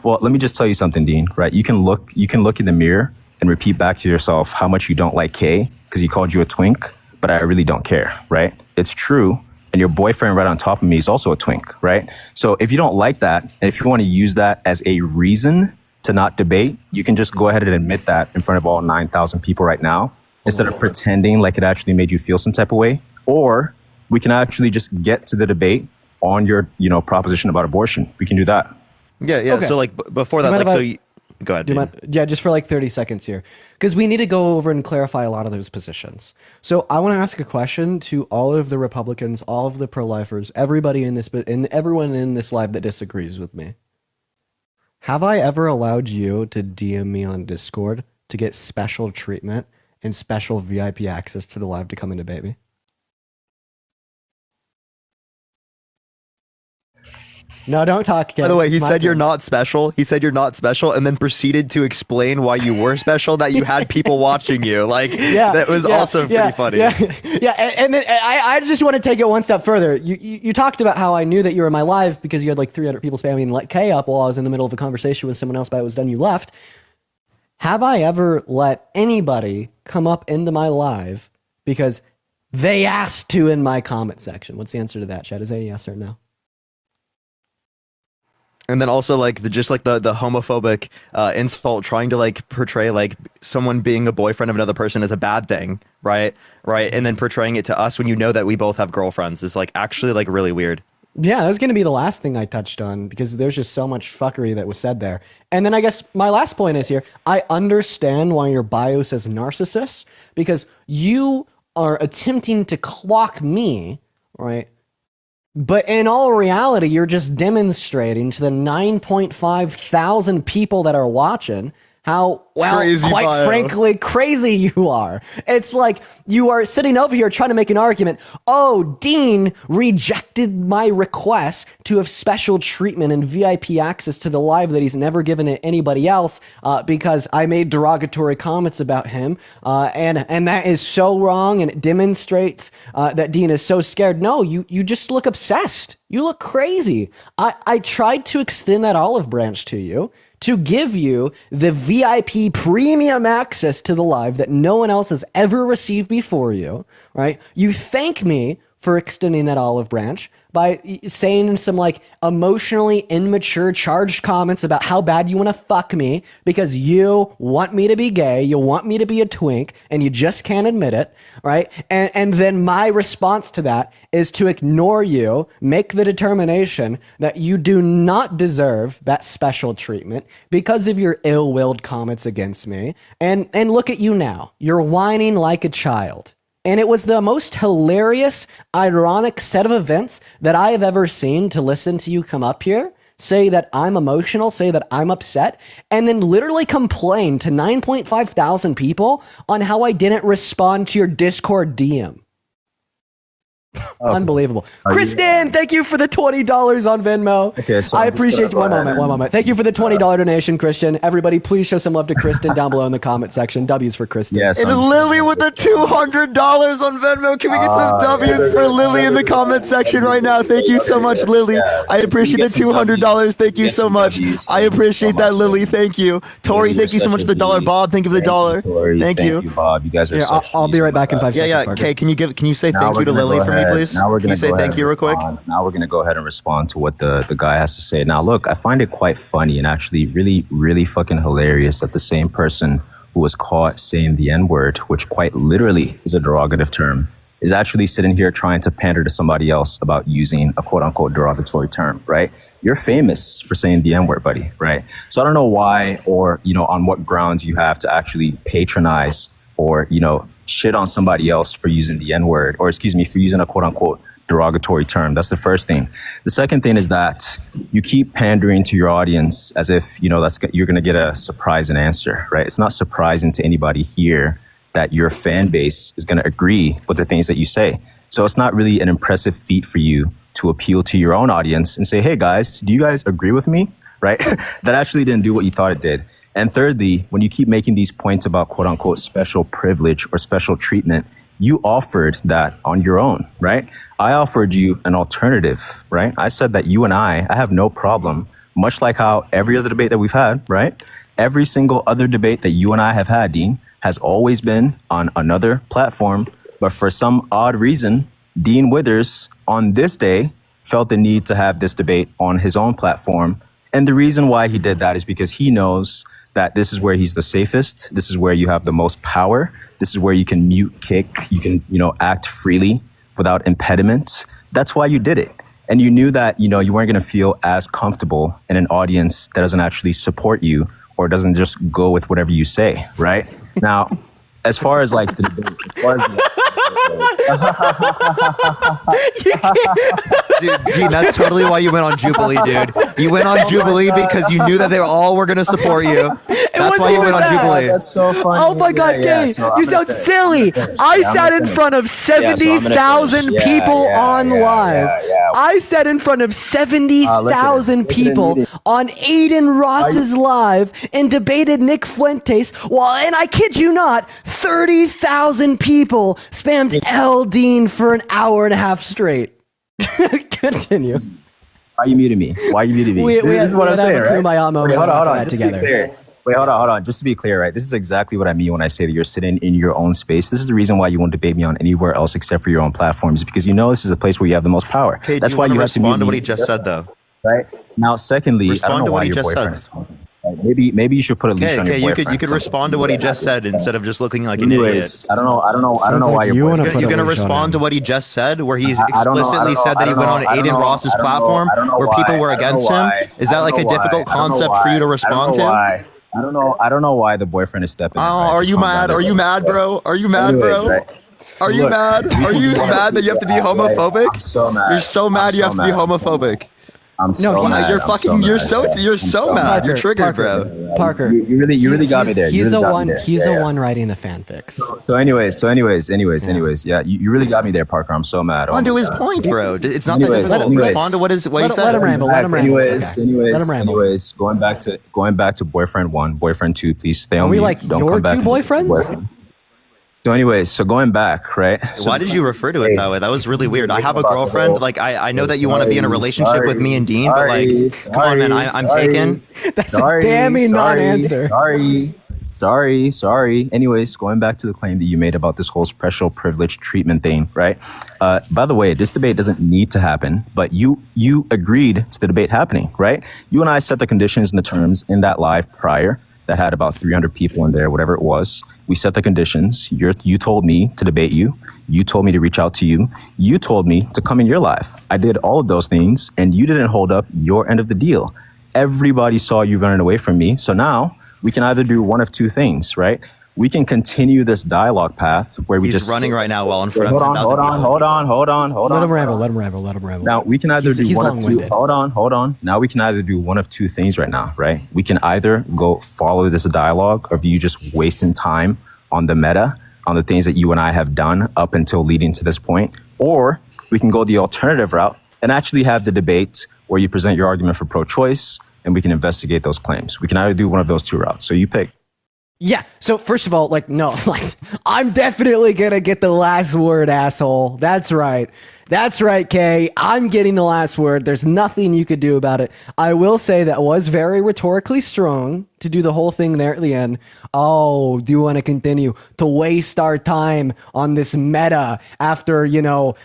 well, let me just tell you something, Dean, right? You can look in the mirror and repeat back to yourself how much you don't like Kay because he called you a twink, but I really don't care, right? It's true. And your boyfriend right on top of me is also a twink, right? So if you don't like that, and if you want to use that as a reason to not debate, you can just go ahead and admit that in front of all 9,000 people right now, instead of pretending like it actually made you feel some type of way. Or we can actually just get to the debate on your, proposition about abortion. We can do that. Yeah. Okay. So like before that, go ahead. Do you mind? Yeah, just for like 30 seconds here, because we need to go over and clarify a lot of those positions. So I want to ask a question to all of the Republicans, all of the pro-lifers, everybody in this, and everyone in this live that disagrees with me. Have I ever allowed you to DM me on Discord to get special treatment and special VIP access to the live to come and debate me? No, don't talk. By the way, he said you're not special. He said you're not special, and then proceeded to explain why you were special. That you had people watching you. Like that was also pretty funny. Yeah. And then I just want to take it one step further. You talked about how I knew that you were in my live because you had like 300 people spamming let K up while I was in the middle of a conversation with someone else. But it was done. You left. Have I ever let anybody come up into my live because they asked to in my comment section? What's the answer to that, Chad? Is that a yes or no? And then also like the homophobic insult, trying to like portray like someone being a boyfriend of another person as a bad thing, right? And then portraying it to us when you know that we both have girlfriends is like actually like really weird. Yeah, that was going to be the last thing I touched on because there's just so much fuckery that was said there. And then I guess my last point is here. I understand why your bio says narcissist because you are attempting to clock me, right? But in all reality, you're just demonstrating to the 9.5 thousand people that are watching how, well, crazy quite bio. frankly, crazy you are. It's like you are sitting over here trying to make an argument. Oh, Dean rejected my request to have special treatment and VIP access to the live that he's never given to anybody else because I made derogatory comments about him. And that is so wrong, and it demonstrates that Dean is so scared. No, you just look obsessed. You look crazy. I tried to extend that olive branch to you to give you the VIP premium access to the live that no one else has ever received before you, right? You thank me for extending that olive branch by saying some like emotionally immature charged comments about how bad you want to fuck me because you want me to be gay, you want me to be a twink, and you just can't admit it, right? And then my response to that is to ignore you, make the determination that you do not deserve that special treatment because of your ill-willed comments against me. And look at you now. You're whining like a child. And it was the most hilarious, ironic set of events that I have ever seen to listen to you come up here, say that I'm emotional, say that I'm upset, and then literally complain to 9.5 thousand people on how I didn't respond to your Discord DM. Unbelievable. Kristen, thank you for the $20 on Venmo. Okay, so I appreciate you. One moment. Thank you for the $20 donation, Christian. Everybody, please show some love to Kristen down below in the comment section. W's for Kristen. Yes. And Lily with the $200 on Venmo. Can we get some W's for Lily in the comment section right now? Thank you so much, Lily. I appreciate the $200. Thank you so much. I appreciate that, Lily. Thank you. Tori, thank you so much for the dollar. Bob, thank you for the dollar. Thank you, Bob. You guys are such I'll be right back in 5 seconds. Yeah. Parker. Okay, can you say thank you to Lily for me, please? Now we're Can gonna you say thank you real quick? Now we're gonna go ahead and respond to what the guy has to say. Now, look, I find it quite funny and actually really, really fucking hilarious that the same person who was caught saying the N-word, which quite literally is a derogative term, is actually sitting here trying to pander to somebody else about using a quote-unquote derogatory term, right? You're famous for saying the N-word, buddy, right? So I don't know why or, on what grounds you have to actually patronize or, shit on somebody else for using the N-word, or for using a quote-unquote derogatory term. That's the first thing. The second thing is that you keep pandering to your audience as if, you're going to get a surprising answer, right? It's not surprising to anybody here that your fan base is going to agree with the things that you say. So it's not really an impressive feat for you to appeal to your own audience and say, hey guys, do you guys agree with me? Right? That actually didn't do what you thought it did. And thirdly, when you keep making these points about quote unquote special privilege or special treatment, you offered that on your own, right? I offered you an alternative, right? I said that you and I have no problem, much like how every other debate that we've had, right? Every single other debate that you and I have had, Dean, has always been on another platform. But for some odd reason, Dean Withers on this day felt the need to have this debate on his own platform. And the reason why he did that is because he knows that this is where he's the safest. This is where you have the most power. This is where you can mute, kick, you can, act freely without impediment. That's why you did it. And you knew that, you weren't going to feel as comfortable in an audience that doesn't actually support you or doesn't just go with whatever you say, right? Now, as far as like the debate, Dude, Gene, that's totally why you went on Jubilee, dude. You went on Jubilee because you knew that they all were going to support you. wasn't why you even went on that. Jubilee. That's so funny. Oh my God, Kay, you sound silly. I sat in front of 70,000 people on live. I sat in front of 70,000 people on Aiden Ross's live and debated Nick Fuentes. Well, and I kid you not, 30,000 people spammed L Dean for an hour and a half straight. Continue. Why are you muting me? Why are you muting me? This is what I'm saying, right? Wait, hold on. Just to be clear. Wait, hold on. Just to be clear, right? This is exactly what I mean when I say that you're sitting in your own space. This is the reason why you won't debate me on anywhere else except for your own platforms, because you know this is a place where you have the most power. Okay, that's why you have to mute respond to what me. he just said, though. Right now, secondly, I don't know why your boyfriend is talking. Maybe you should put a leash on your boyfriend. You could respond to what he just said instead of just looking like an idiot. I don't know why your boyfriend. You're gonna respond to what he just said, where he explicitly said that he went on Aiden Ross's platform, where people were against him. Is that like a difficult concept for you to respond to? I don't know why the boyfriend is stepping in. Are you mad? Are you mad, bro? Are you mad, bro? Are you mad? Are you mad that you have to be homophobic? I'm so mad. You're so mad you have to be homophobic. I'm so mad. You're fucking. You're so mad. You're triggered, bro. Parker, you really got me there. He's the one. He's the one writing the fanfics. So anyways, yeah, you really got me there, Parker. I'm so mad. On to his point, bro. It's not that difficult. Respond to what he said. Let him ramble. Anyways, going back to boyfriend 1, boyfriend 2. Please stay on mute. Are we like Don't your come back two boyfriends? So anyways, going back, right? Why did you refer to it that way? That was really weird. I have a girlfriend. Like, I know that you want to be in a relationship with me and Dean, but like, come on, man, I'm taken. That's a damning non-answer. Sorry. Anyways, going back to the claim that you made about this whole special privilege treatment thing, right? By the way, this debate doesn't need to happen, but you agreed to the debate happening, right? You and I set the conditions and the terms in that live prior. That had about 300 people in there, whatever it was. We set the conditions. You told me to debate you. You told me to reach out to you. You told me to come in your life. I did all of those things, and you didn't hold up your end of the deal. Everybody saw you running away from me. So now we can either do one of two things, right? We can continue this dialogue path where He's running right now while in front of 10,000 Hold on. Let him ramble. Now we can either do one of two. Hold on. Now we can either do one of two things right now, right? We can either go follow this dialogue of you just wasting time on the meta, on the things that you and I have done up until leading to this point, or we can go the alternative route and actually have the debate where you present your argument for pro-choice and we can investigate those claims. We can either do one of those two routes. So you pick. Yeah, so first of all, I'm definitely gonna get the last word, asshole. That's right, Kay. I'm getting the last word. There's nothing you could do about it. I will say that was very rhetorically strong to do the whole thing there at the end. Oh, do you want to continue to waste our time on this meta after,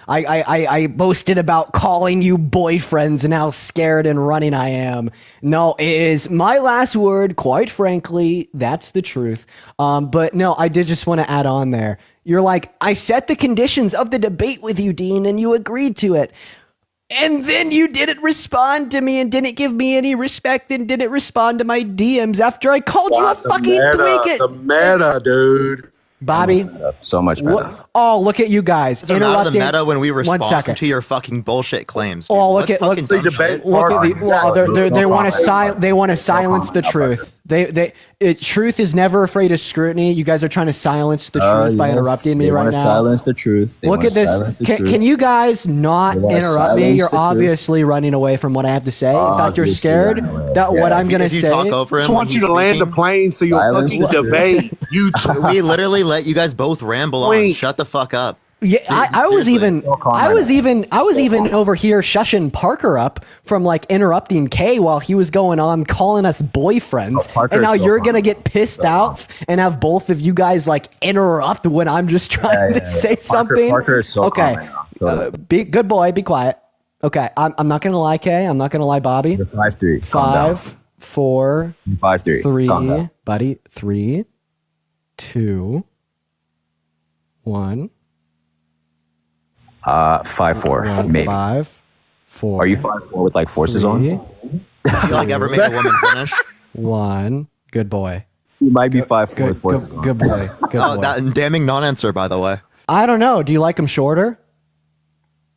I boasted about calling you boyfriends and how scared and running I am. No, it is my last word. Quite frankly, that's the truth. But no, I did just want to add on there. You're like, I set the conditions of the debate with you, Dean, and you agreed to it. And then you didn't respond to me and didn't give me any respect and didn't respond to my DMs after I called you a fucking tweak. The meta, dude. Bobby. So much better. Oh, look at you guys. It's not the meta when we respond 1 second. to your fucking bullshit claims. Dude. Oh, look at the debate. they want to silence the truth. Truth is never afraid of scrutiny. You guys are trying to silence the truth by interrupting me right now. They want to silence the truth. Look at this. Can you guys not interrupt me? You're obviously running away from what I have to say. In fact, you're scared that what I'm going to say. I just want you to land the plane so you'll fucking debate. We literally let you guys both ramble on. Shut the fuck up. Yeah, I was even over here shushing Parker up from interrupting Kay while he was going on calling us boyfriends, and now you're gonna get pissed out and have both of you guys interrupt when I'm just trying to say something. Parker is so okay. Be good boy. Be quiet. Okay, I'm not gonna lie, Kay. I'm not gonna lie, Bobby. You're 5-3. 5, 4, 5-3. 3, buddy. 3, 2, 1. 5-4, maybe. 5, 4. Are you 5-4 with forces 3, on? You ever make a woman finish? 1. Good boy. You might be 5-4 with forces on. Good boy. Good boy. That damning non-answer, by the way. I don't know. Do you like him shorter?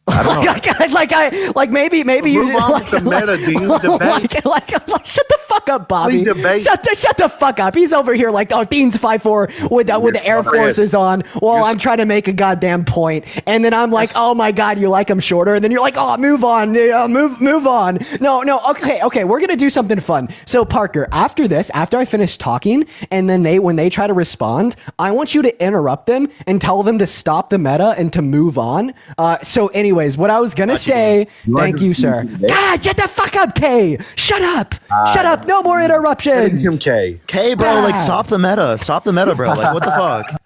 I don't know. Maybe Move you on like, with the meta, Dean. Debate. Shut the fuck up, Bobby. We debate. Shut the fuck up. He's over here like, oh, Dean's 5'4" with the Air Forces on. Well, I'm trying to make a goddamn point, and then I'm like, oh my god, you like him shorter, and then you're like, oh, move on, move on. No, okay, we're gonna do something fun. So Parker, after I finish talking, and then when they try to respond, I want you to interrupt them and tell them to stop the meta and to move on. So anyways, what I was gonna say, thank you, sir. God, shut the fuck up, K. Shut up. Shut up. No more interruptions. Him, K. K, bro, like stop the meta. Stop the meta, bro. Like what the fuck?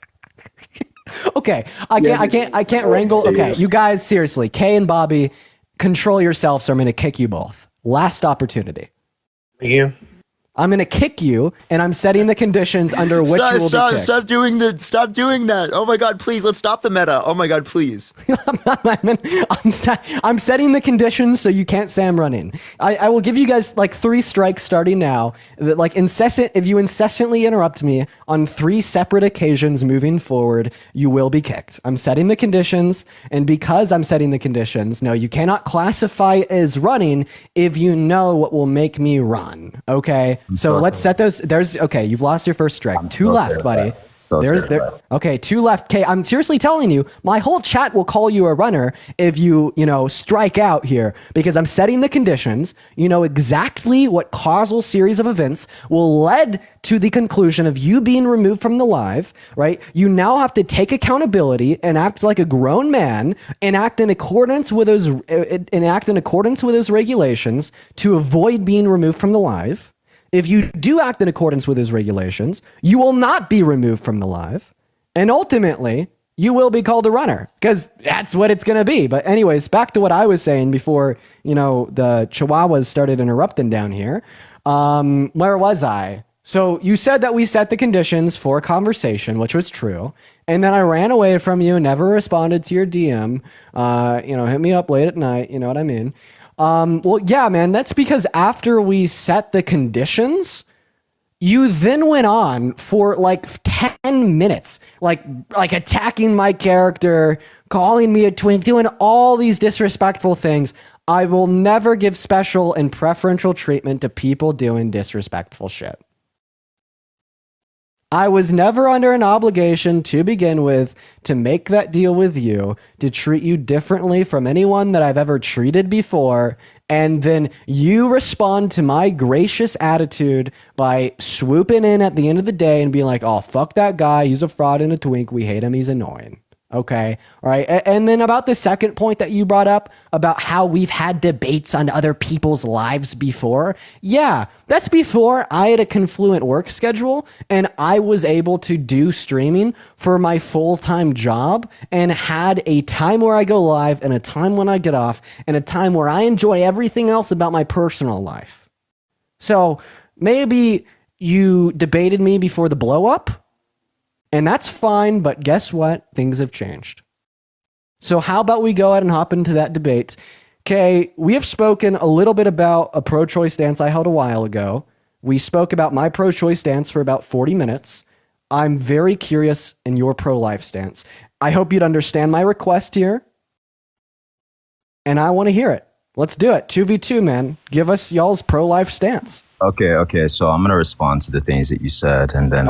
Okay, I can't wrangle. Okay, you guys, seriously, K and Bobby, control yourselves, or I'm gonna kick you both. Last opportunity. Again. I'm gonna kick you, and I'm setting the conditions under which you will be kicked. Stop doing that. Oh my god, please, let's stop the meta. Oh my god, please. I'm setting the conditions so you can't say I'm running. I will give you guys like 3 strikes starting now. Like if you incessantly interrupt me on 3 separate occasions moving forward, you will be kicked. I'm setting the conditions, and because I'm setting the conditions, no, you cannot classify as running if you know what will make me run. Okay? So let's set those. Okay, you've lost your first strike. 2 left, buddy. Okay, 2 left. Okay, I'm seriously telling you, my whole chat will call you a runner if you strike out here, because I'm setting the conditions. You know exactly what causal series of events will lead to the conclusion of you being removed from the live, right? You now have to take accountability and act like a grown man and act in accordance with those regulations to avoid being removed from the live. If you do act in accordance with his regulations, you will not be removed from the live. And ultimately, you will be called a runner, because that's what it's going to be. But anyways, back to what I was saying before, the Chihuahuas started interrupting down here. Where was I? So you said that we set the conditions for a conversation, which was true. And then I ran away from you, never responded to your DM. Hit me up late at night. You know what I mean? Well, yeah, man, that's because after we set the conditions, you then went on for like 10 minutes, like attacking my character, calling me a twink, doing all these disrespectful things. I will never give special and preferential treatment to people doing disrespectful shit. I was never under an obligation to begin with to make that deal with you, to treat you differently from anyone that I've ever treated before, and then you respond to my gracious attitude by swooping in at the end of the day and being like, oh, fuck that guy, he's a fraud and a twink, we hate him, he's annoying. Okay, all right. And then about the second point that you brought up about how we've had debates on other people's lives before. Yeah, that's before I had a confluent work schedule and I was able to do streaming for my full-time job and had a time where I go live and a time when I get off and a time where I enjoy everything else about my personal life. So maybe you debated me before the blow up. And that's fine, but guess what? Things have changed. So how about we go ahead and hop into that debate? Okay, we have spoken a little bit about a pro-choice stance I held a while ago. We spoke about my pro-choice stance for about 40 minutes. I'm very curious in your pro-life stance. I hope you'd understand my request here. And I want to hear it. Let's do it. 2v2, man. Give us y'all's pro-life stance. Okay. So I'm gonna respond to the things that you said, and then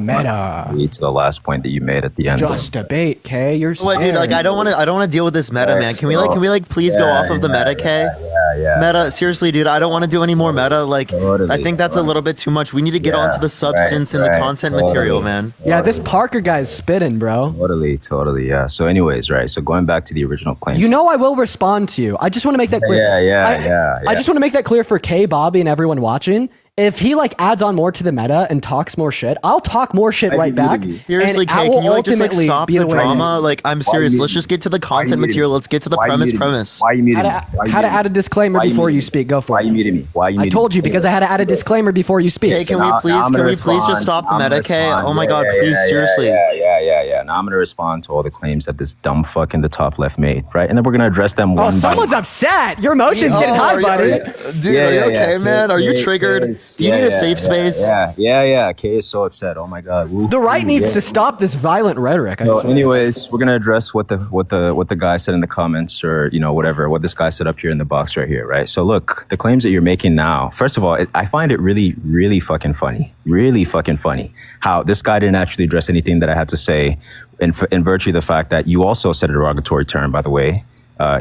meta. Lead to the last point that you made at the end. Just debate, K. You're scared. Dude, like I don't want to deal with this meta, man. Can we please go off of the meta, K? Yeah. Meta, seriously, dude. I don't want to do any more meta. Like, I think that's a little bit too much. We need to get onto the substance and the content material, man. Yeah, this Parker guy's spitting, bro. Totally. Yeah. So, anyways, right. So going back to the original claims. You know, I will respond to you. I just want to make that clear. Yeah. I just want to make that clear for K, Bobby, and everyone watching. If he adds on more to the meta and talks more shit, I'll talk more shit right back. Seriously, Kay, can you just stop the drama? I'm serious. Let's just get to the content material. Let's get to the premise. Why are you muting me? How to add a disclaimer before you speak? Go for it. Why are you muting me? I told you because I had to add a disclaimer before you speak. Kay, can we please just stop the meta, Kay? Oh my god, please, seriously. Yeah. Now I'm going to respond to all the claims that this dumb fuck in the top left made, right? And then we're going to address them one by someone's one. upset. Your emotions getting high, buddy. Dude, are you okay, man? Are you triggered? Do you need a safe space? Yeah. Kay is so upset. Oh my god. Woo. The right needs to stop this violent rhetoric. So, anyways, we're gonna address what the guy said in the comments, or whatever, what this guy said up here in the box right here, right? So look, the claims that you're making now. First of all, I find it really, really fucking funny. Really fucking funny how this guy didn't actually address anything that I had to say, in virtue of the fact that you also said a derogatory term, by the way.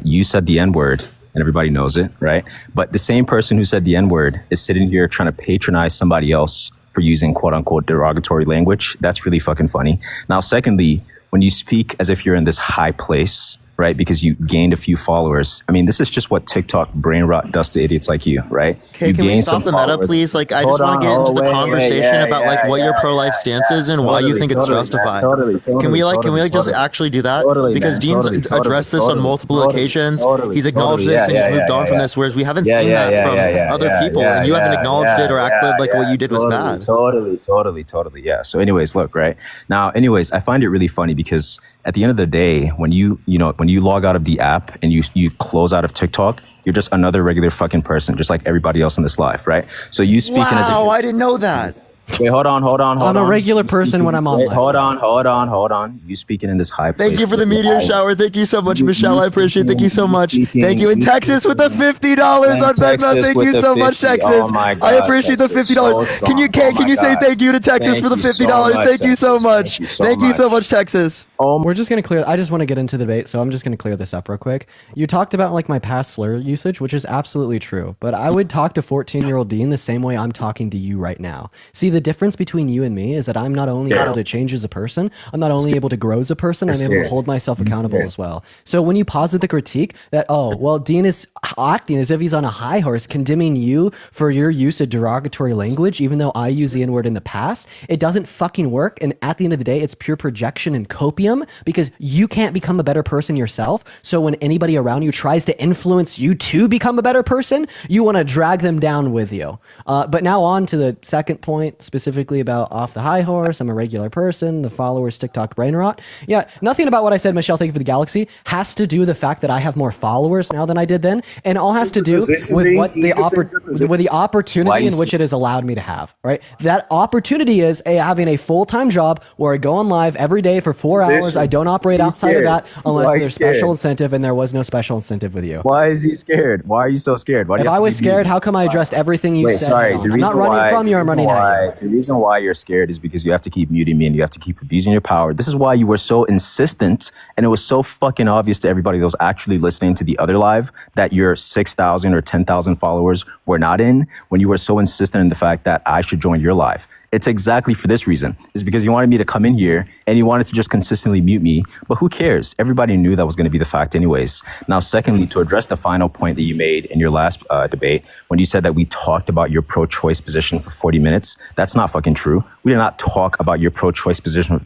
You said the N-word, and everybody knows it, right? But the same person who said the N-word is sitting here trying to patronize somebody else for using quote-unquote derogatory language. That's really fucking funny. Now, secondly, when you speak as if you're in this high place, right, because you gained a few followers. I mean, this is just what TikTok brain rot does to idiots like you, right? Okay, you can we stop the meta, please? Like, I just want to get into the conversation about like what your pro-life stance is and why you think it's justified. Can we just actually do that? Because Dean's addressed this on multiple occasions. He's acknowledged this and he's moved on from this, whereas we haven't seen that from other people, and you haven't acknowledged it or acted like what you did was bad. Totally. Yeah. So, anyways, look, right now. Anyways, I find it really funny because at the end of the day, when you log out of the app and you close out of TikTok, you're just another regular fucking person, just like everybody else in this life, right? So you speaking as if I didn't know that. Wait, hold on. I'm a regular person when I'm on. Hold on. You speaking in this high place. Thank you for the meteor shower. Thank you so much, Michelle. I appreciate it. Thank you so much. Thank you. In Texas with the $50 on Venmo. Thank you so much, Texas. Oh my God, I appreciate the $50. Can you say thank you to Texas for the $50? Thank you so much. Thank you so much, Texas. We're just gonna clear. I just want to get into the debate, so I'm just gonna clear this up real quick. You talked about like my past slur usage, which is absolutely true, but I would talk to 14-year-old Dean the same way I'm talking to you right now. See, the difference between you and me is that I'm not only able to change as a person, I'm not only able to grow as a person, I'm able to hold myself accountable as well. So when you posit the critique that, oh, well, Dean is acting as if he's on a high horse, condemning you for your use of derogatory language, even though I use the N-word in the past, it doesn't fucking work. And at the end of the day, it's pure projection and copium, because you can't become a better person yourself. So when anybody around you tries to influence you to become a better person, you want to drag them down with you. But now on to the second point, specifically about off the high horse, I'm a regular person, the followers, TikTok brain rot. Yeah, nothing about what I said, Michelle, thank you for the galaxy, has to do with the fact that I have more followers now than I did then, and all has to do with what the opportunity in which it has allowed me to have, right? That opportunity is having a full-time job where I go on live every day for 4 hours. I don't operate outside of that unless there's special incentive, and there was no special incentive with you. Why is he scared? Why are you so scared? If I was scared, how come I addressed everything you said? Sorry, I'm not running from you, I'm running at you. The reason why you're scared is because you have to keep muting me and you have to keep abusing your power. This is why you were so insistent, and it was so fucking obvious to everybody that was actually listening to the other live that your 6,000 or 10,000 followers were not in, when you were so insistent in the fact that I should join your live. It's exactly for this reason. It's because you wanted me to come in here and you wanted to just consistently mute me. But who cares? Everybody knew that was going to be the fact anyways. Now, secondly, to address the final point that you made in your last debate, when you said that we talked about your pro-choice position for 40 minutes, that's not fucking true. We did not talk about your pro-choice position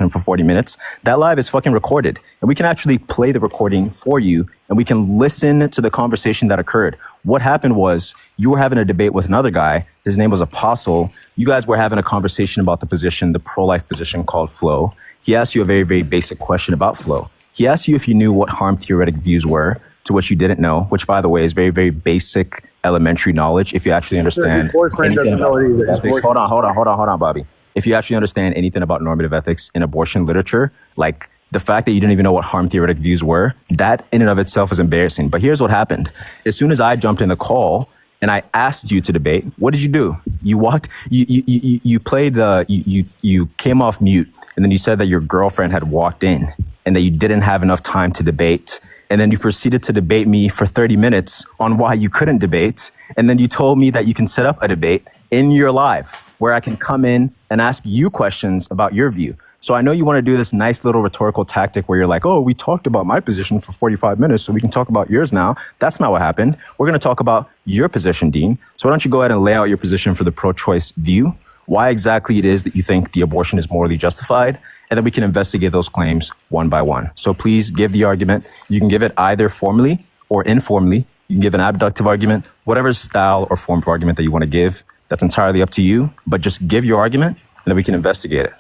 for 40 minutes. That live is fucking recorded. And we can actually play the recording for you, and we can listen to the conversation that occurred. What happened was you were having a debate with another guy. His name was Apostle. You guys were having a conversation about the position, the pro-life position called flow. He asked you a very, very basic question about flow. He asked you if you knew what harm theoretic views were, to which you didn't know, which, by the way, is very, very basic elementary knowledge if you actually understand. Your boyfriend doesn't know it either. Hold on, Bobby. If you actually understand anything about normative ethics in abortion literature, like the fact that you didn't even know what harm theoretic views were, that in and of itself is embarrassing. But here's what happened. As soon as I jumped in the call and I asked you to debate, what did you do? You walked, you played you came off mute, and then you said that your girlfriend had walked in and that you didn't have enough time to debate. And then you proceeded to debate me for 30 minutes on why you couldn't debate. And then you told me that you can set up a debate in your live where I can come in and ask you questions about your view. So I know you want to do this nice little rhetorical tactic where you're like, oh, we talked about my position for 45 minutes, so we can talk about yours now. That's not what happened. We're going to talk about your position, Dean. So why don't you go ahead and lay out your position for the pro-choice view, why exactly it is that you think the abortion is morally justified, and then we can investigate those claims one by one. So please give the argument. You can give it either formally or informally. You can give an abductive argument, whatever style or form of argument that you want to give. That's entirely up to you, but just give your argument and then we can investigate it.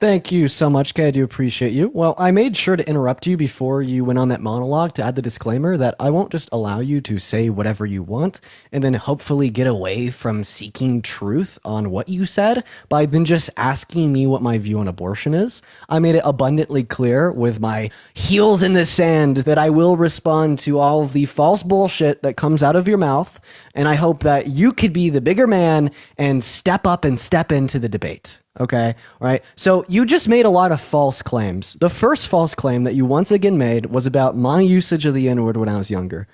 Thank you so much, Kay. I do appreciate you. Well, I made sure to interrupt you before you went on that monologue to add the disclaimer that I won't just allow you to say whatever you want and then hopefully get away from seeking truth on what you said by then just asking me what my view on abortion is. I made it abundantly clear with my heels in the sand that I will respond to all of the false bullshit that comes out of your mouth, and I hope that you could be the bigger man and step up and step into the debate. Okay, all right. So you just made a lot of false claims. The first false claim that you once again made was about my usage of the N-word when I was younger.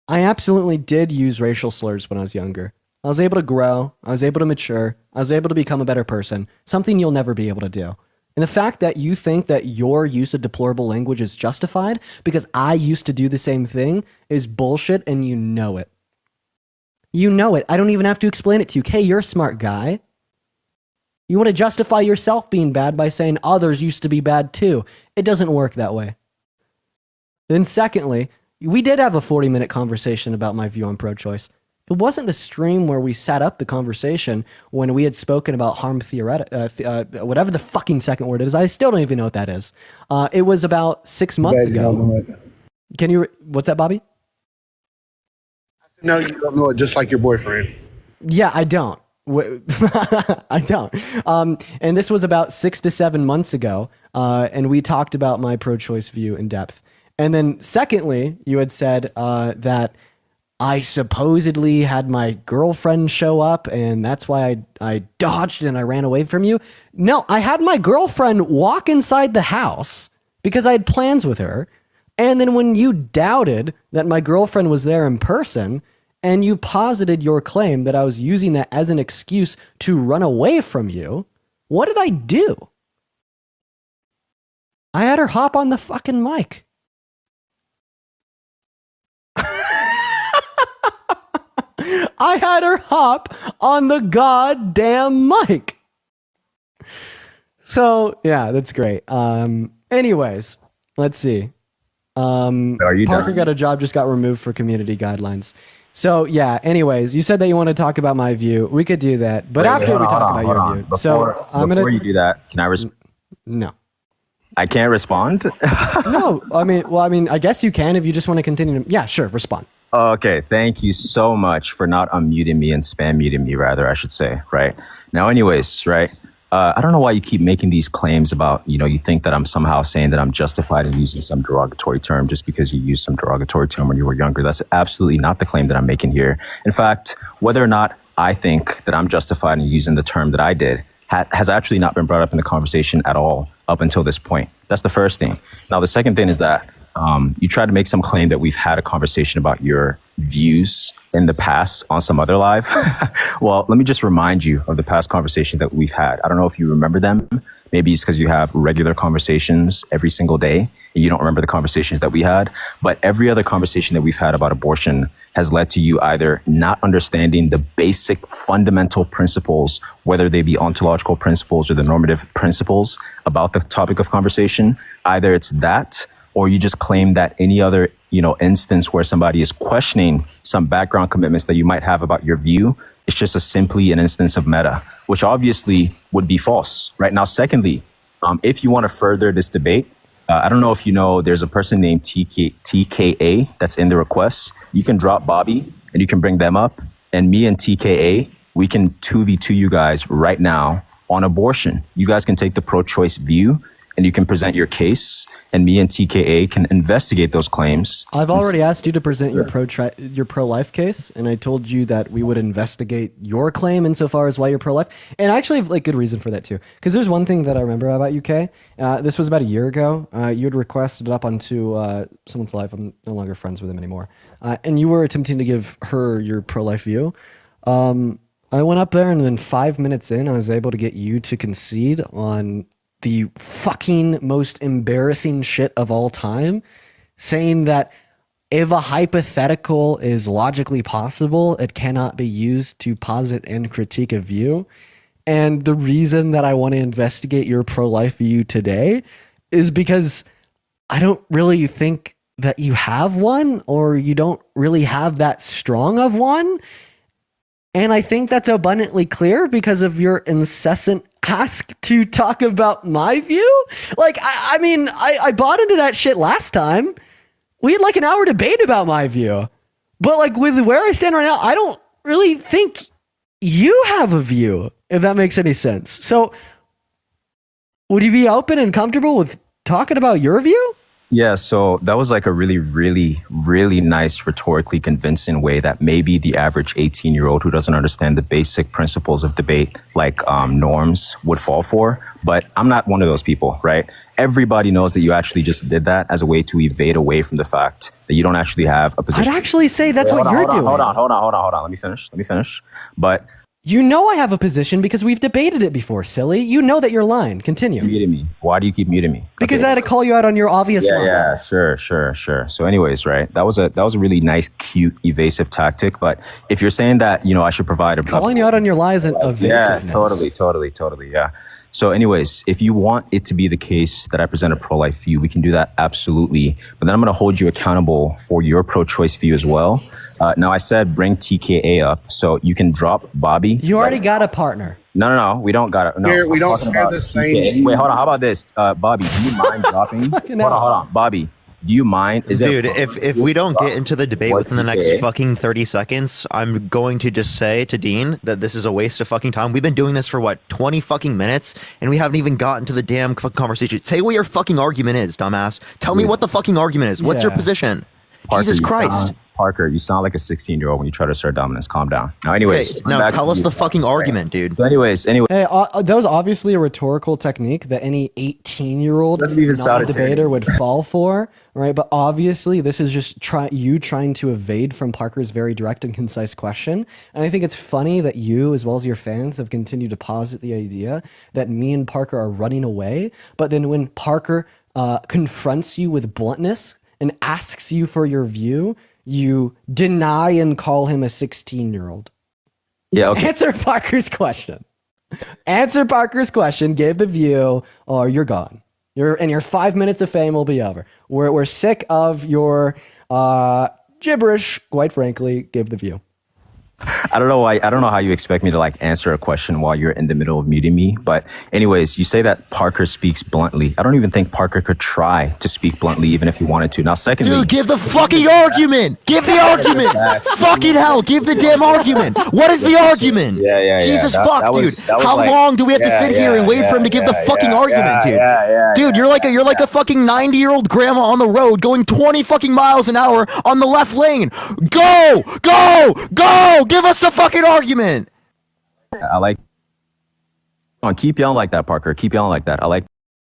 I absolutely did use racial slurs when I was younger. I was able to grow. I was able to mature. I was able to become a better person, something you'll never be able to do. And the fact that you think that your use of deplorable language is justified because I used to do the same thing is bullshit, and you know it. You know it. I don't even have to explain it to you. Hey, you're a smart guy. You want to justify yourself being bad by saying others used to be bad too. It doesn't work that way. Then secondly, we did have a 40-minute conversation about my view on pro-choice. It wasn't the stream where we sat up the conversation when we had spoken about harm whatever the fucking second word is. I still don't even know what that is. It was about 6 months ago. Can you, what's that, Bobby? No, you don't know it, just like your boyfriend. Yeah, I don't. I don't. And this was about 6 to 7 months ago, and we talked about my pro-choice view in depth. And then secondly, you had said that I supposedly had my girlfriend show up, and that's why I dodged and I ran away from you. No, I had my girlfriend walk inside the house because I had plans with her. And then when you doubted that my girlfriend was there in person, and you posited your claim that I was using that as an excuse to run away from you, what did I do? I had her hop on the fucking mic. I had her hop on the goddamn mic. So, yeah, that's great. Anyways, let's see. Parker got a job, just got removed for community guidelines. So, yeah, anyways, you said that you want to talk about my view. We could do that. But after we talk about your view. Before you do that, can I respond? No. I can't respond? No, I mean, I guess you can if you just want to continue to... Yeah, sure, respond. Okay, thank you so much for not unmuting me and spam muting me, rather, I should say, right? Now, anyways, right? I don't know why you keep making these claims about, you think that I'm somehow saying that I'm justified in using some derogatory term just because you used some derogatory term when you were younger. That's absolutely not the claim that I'm making here. In fact, whether or not I think that I'm justified in using the term that I did has actually not been brought up in the conversation at all up until this point. That's the first thing. Now, the second thing is that you tried to make some claim that we've had a conversation about your views in the past on some other live. Well, let me just remind you of the past conversation that we've had. I don't know if you remember them. Maybe it's because you have regular conversations every single day and you don't remember the conversations that we had. But every other conversation that we've had about abortion has led to you either not understanding the basic fundamental principles, whether they be ontological principles or the normative principles about the topic of conversation. Either it's that, or you just claim that any other, instance where somebody is questioning some background commitments that you might have about your view, it's just simply an instance of meta, which obviously would be false. Right now, secondly, if you want to further this debate, I don't know if you know, there's a person named TKA that's in the requests. You can drop Bobby and you can bring them up, and me and TKA, we can 2v2 you guys right now on abortion. You guys can take the pro-choice view and you can present your case, and me and TKA can investigate those claims. I've already asked you to present your pro-life case, and I told you that we would investigate your claim insofar as why you're pro-life. And I actually have good reason for that too, because there's one thing that I remember about UK. This was about a year ago. You had requested it up onto someone's live. I'm no longer friends with him anymore. And you were attempting to give her your pro-life view. I went up there, and then 5 minutes in, I was able to get you to concede on the fucking most embarrassing shit of all time, saying that if a hypothetical is logically possible, it cannot be used to posit and critique a view. And the reason that I want to investigate your pro-life view today is because I don't really think that you have one, or you don't really have that strong of one. And I think that's abundantly clear because of your incessant ask to talk about my view? Like, I mean, I bought into that shit last time. We had like an hour debate about my view. But like with where I stand right now, I don't really think you have a view, if that makes any sense. So would you be open and comfortable with talking about your view? Yeah, so that was like a really, really, really nice, rhetorically convincing way that maybe the average 18-year-old who doesn't understand the basic principles of debate, like norms, would fall for. But I'm not one of those people, right? Everybody knows that you actually just did that as a way to evade away from the fact that you don't actually have a position. I'd actually say that's what you're doing. Hold on. Let me finish. But you know I have a position because we've debated it before, silly. You know that you're lying. Continue. You're muting me. Why do you keep muting me? Because I had to call you out on your obvious lie. Yeah, sure. So anyways, right, that was a really nice, cute, evasive tactic. But if you're saying that, I should provide a... Calling you out on your lies and evasiveness. Yeah, totally, yeah. So anyways, if you want it to be the case that I present a pro-life view, we can do that, absolutely. But then I'm going to hold you accountable for your pro-choice view as well. Now, I said bring TKA up, so you can drop Bobby. You already got a partner. No, we don't got it. No, Here, we don't share the same... Wait, hold on. How about this? Bobby, do you mind dropping? Hold on. Bobby, do you mind? Dude, if we don't get into the debate within the next fucking 30 seconds, I'm going to just say to Dean that this is a waste of fucking time. We've been doing this for, 20 fucking minutes, and we haven't even gotten to the damn fucking conversation. Say what your fucking argument is, dumbass. Tell me what the fucking argument is. What's your position? Parker, Jesus Christ. Parker, you sound like a 16-year-old when you try to assert dominance. Calm down. Now, anyways. Okay, now tell us the fucking argument, dude. So anyways. Hey, that was obviously a rhetorical technique that any 18-year-old non-debater would fall for, right? But obviously, this is just you trying to evade from Parker's very direct and concise question. And I think it's funny that you, as well as your fans, have continued to posit the idea that me and Parker are running away. But then when Parker confronts you with bluntness and asks you for your view, you deny and call him a 16-year-old. Yeah, okay. Answer Parker's question. Give the view, or you're gone. Your 5 minutes of fame will be over. We're sick of your gibberish, quite frankly. Give the view. I don't know how you expect me to answer a question while you're in the middle of muting me. But anyways, you say that Parker speaks bluntly. I don't even think Parker could try to speak bluntly, even if he wanted to. Now, secondly, dude, give the fucking argument. Give the argument. Fucking hell, give the damn argument. What is the argument? Yeah. Jesus fuck, dude. How long do we have to sit here and wait for him to give the fucking argument, dude? Dude, you're like a fucking 90-year-old grandma on the road going 20 fucking miles an hour on the left lane. Go! Give us the fucking argument. Keep yelling like that, Parker. Keep yelling like that. I like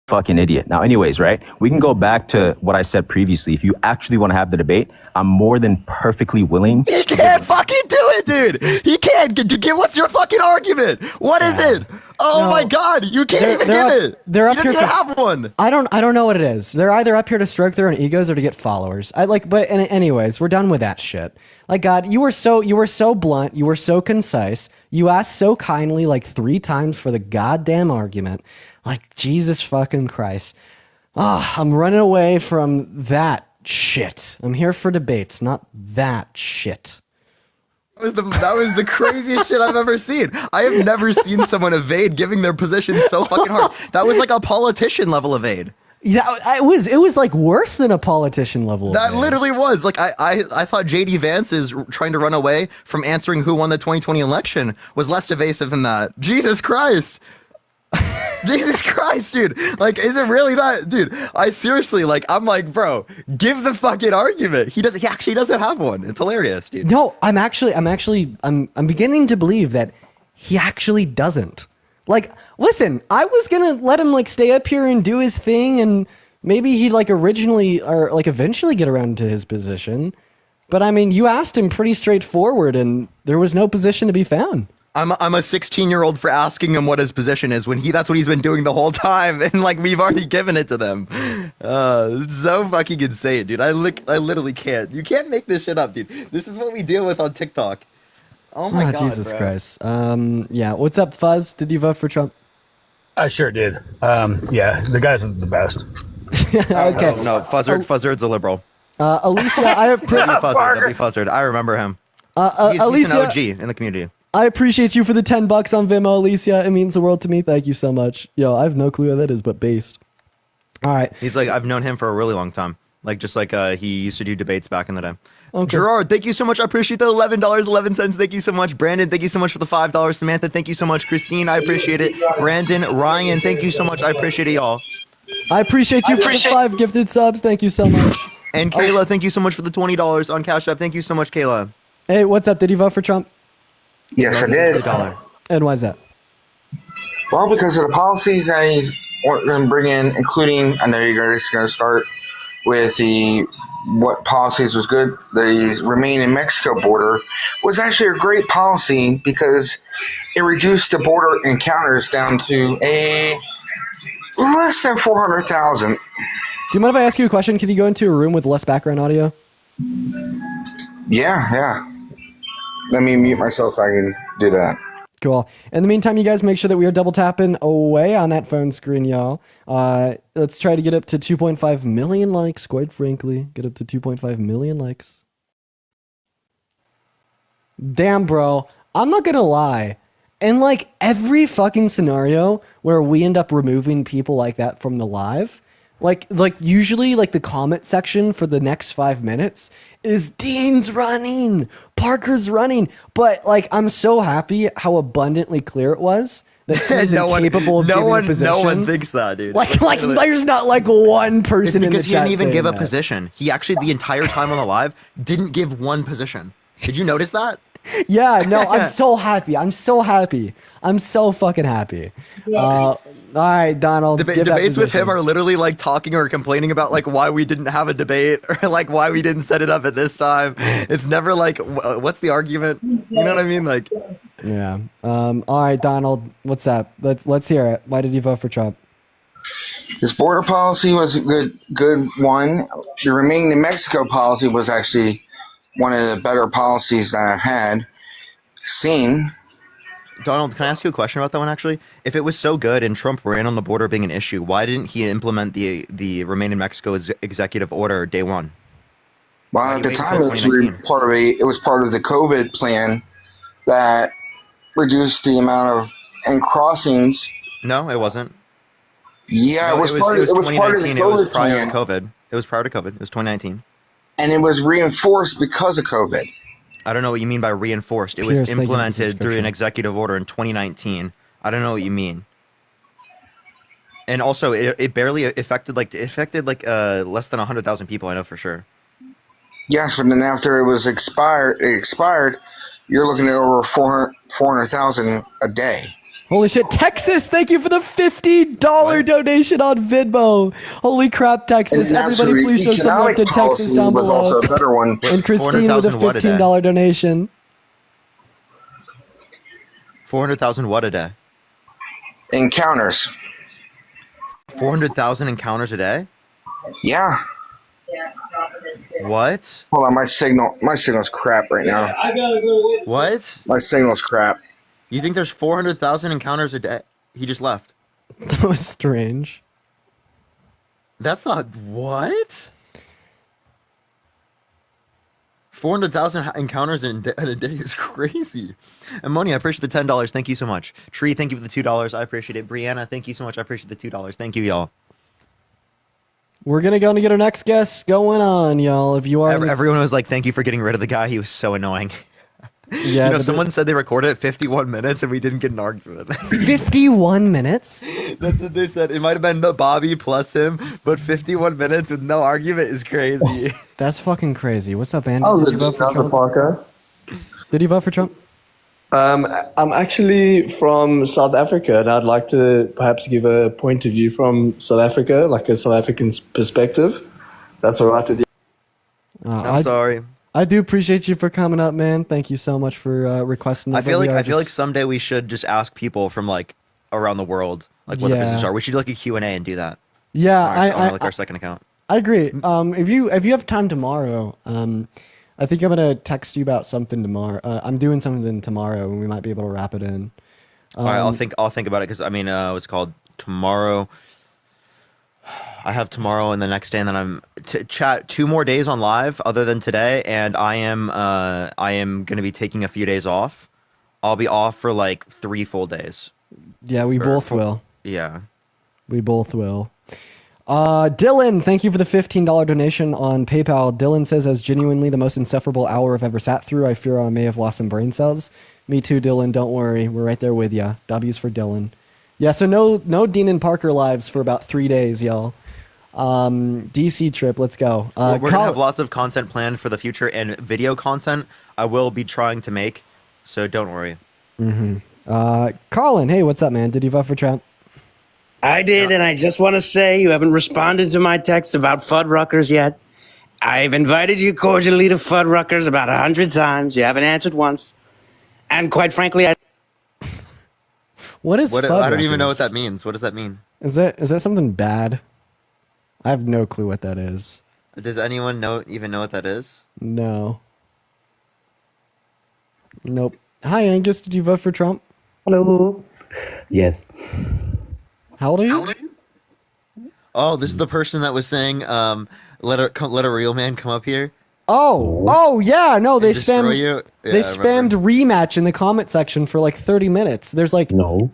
fucking idiot. Now, anyways, right? We can go back to what I said previously. If you actually want to have the debate, I'm more than perfectly willing. He can't fucking do it, dude. He can't. What's your fucking argument? What is it? Oh my God, you can't even give it. They're up here to have one. I don't know what it is. They're either up here to stroke their own egos or to get followers. Anyways, we're done with that shit. God, you were so blunt, you were so concise, you asked so kindly 3 times for the goddamn argument. Jesus fucking Christ. I'm running away from that shit. I'm here for debates, not that shit. That was the craziest shit I've ever seen. I have never seen someone evade giving their position so fucking hard. That was like a politician level evade. Yeah, it was worse than a politician level. That literally was. I thought JD Vance's trying to run away from answering who won the 2020 election was less evasive than that. Jesus Christ. Jesus Christ, dude. Is it really that? Dude, I seriously, I'm bro, give the fucking argument. He actually doesn't have one. It's hilarious, dude. No, I'm beginning to believe that he actually doesn't. Listen, I was gonna let him stay up here and do his thing, and maybe he'd originally or eventually get around to his position. But I mean, you asked him pretty straightforward, and there was no position to be found. I'm a 16-year-old for asking him what his position is when that's what he's been doing the whole time, and we've already given it to them. It's so fucking insane, dude. I literally can't. You can't make this shit up, dude. This is what we deal with on TikTok. Oh my God, Jesus bro. Christ. Yeah. What's up, Fuzz? Did you vote for Trump? I sure did. Yeah, the guy's the best. Okay. No, Fuzzard's a liberal. Alicia, I have W Fuzzard. I remember him. He's Alicia, an OG in the community. I appreciate you for the $10 on Venmo, Alicia. It means the world to me. Thank you so much. Yo, I have no clue what that is, but based. All right. He's like, I've known him for a really long time. Like, just like he used to do debates back in the day. Okay. Gerard, thank you so much. I appreciate the $11.11. Thank you so much. Brandon, thank you so much for the $5. Samantha, thank you so much. Christine, I appreciate it. Brandon, Ryan, thank you so much. I appreciate it, y'all. I appreciate you for the 5 gifted subs. Thank you so much. And Kayla, thank you so much for the $20 on Cash App. Thank you so much, Kayla. Hey, what's up? Did you vote for Trump? Yes, I did. And why is that? Well, because of the policies that he's going to bring in, including, I know you're just going to start with what policies was good. The Remain in Mexico border was actually a great policy because it reduced the border encounters down to less than 400,000. Do you mind if I ask you a question? Can you go into a room with less background audio? Yeah. Let me mute myself so I can do that. Cool. In the meantime, you guys make sure that we are double tapping away on that phone screen, y'all. Let's try to get up to 2.5 million likes, quite frankly. Get up to 2.5 million likes. Damn, bro. I'm not gonna lie. In like every fucking scenario where we end up removing people like that from the live, like usually like the comment section for the next 5 minutes is Dean's running, Parker's running. But like I'm so happy how abundantly clear it was that he's incapable of giving a position. No one thinks that, dude. Like there's not like one person in the chat because he didn't even give a that. position. He actually the entire time on the live didn't give one position. Did you notice that? Yeah, no, I'm so happy. I'm so fucking happy. All right, Donald. Debates with him are literally like talking or complaining about like why we didn't have a debate or like why we didn't set it up at this time. It's never like what's the argument? You know what I mean? Like, yeah. All right, Donald. What's up? Let's hear it. Why did you vote for Trump? This border policy was a good one. The Remain in Mexico policy was actually one of the better policies that I've seen. Donald, can I ask you a question about that one, actually? If it was so good and Trump ran on the border being an issue, why didn't he implement the Remain in Mexico executive order day one? Well, at the time, it was part of the COVID plan that reduced the amount of crossings. No, it wasn't. Yeah, it was part of the COVID plan. It was prior to COVID. It was 2019. And it was reinforced because of COVID. I don't know what you mean by reinforced. It was implemented through an executive order in 2019. I don't know what you mean. And also, it barely affected less than 100,000 people. I know for sure. Yes, but then after it expired, you're looking at over 400,000 a day. Holy shit, Texas! Thank you for the $50 donation on Venmo. Holy crap, Texas! Everybody, please show some love to Texas down below. Also a better one. And Christine with a $15 donation. 400,000 what a day? Encounters. 400,000 encounters a day? Yeah. What? Hold on, my signal's crap right now. What? My signal's crap. You think there's 400,000 encounters a day? He just left. That was strange. That's not what? 400,000 encounters in a day is crazy. And Moni, I appreciate the $10. Thank you so much. Tree, thank you for the $2. I appreciate it. Brianna, thank you so much. I appreciate the $2. Thank you, y'all. We're gonna go and get our next guest going on, y'all. If you are, everyone was like, "Thank you for getting rid of the guy. He was so annoying." Yeah, someone said they recorded at 51 minutes and we didn't get an argument. 51 minutes? That's what they said. It might have been the Bobby plus him, but 51 minutes with no argument is crazy. That's fucking crazy. What's up, Andy? Oh, Did you vote for Trump? Parker. Did you vote for Trump? I'm actually from South Africa, and I'd like to perhaps give a point of view from South Africa, like a South African perspective. That's all right with you. I'm sorry. I do appreciate you for coming up, man. Thank you so much for requesting. I feel like someday we should just ask people from like around the world what the businesses are. We should do like a Q&A and do that. Yeah, our second account. I agree. If you have time tomorrow, I think I'm gonna text you about something tomorrow. I'm doing something tomorrow, and we might be able to wrap it in. All right, I'll think about it because what's it called tomorrow. I have tomorrow and the next day, and then I'm chat 2 more days on live other than today, and I am going to be taking a few days off. I'll be off for like 3 full days. Yeah, we both will. Yeah. We both will. Dylan, thank you for the $15 donation on PayPal. Dylan says, as genuinely the most insufferable hour I've ever sat through. I fear I may have lost some brain cells. Me too, Dylan. Don't worry. We're right there with ya. W's for Dylan. Yeah, so no Dean and Parker lives for about 3 days, y'all. DC trip, let's go. We're going to have lots of content planned for the future, and video content I will be trying to make, so don't worry. Colin, hey, what's up, man? Did you vote for Trump? I did, and I just want to say you haven't responded to my text about Fuddruckers yet. I've invited you cordially to Fuddruckers about 100 times. You haven't answered once. And quite frankly, What is Fuddruckers? I don't even know what that means. What does that mean? Is that something bad? I have no clue what that is. Does anyone even know what that is? No. Nope. Hi, Angus. Did you vote for Trump? Hello. Yes. How old are you? Oh, this is the person that was saying, let a real man come up here. Oh yeah, no, they destroy spammed you? Yeah, they I remember. spammed rematch in the comment section for like 30 minutes. There's like No.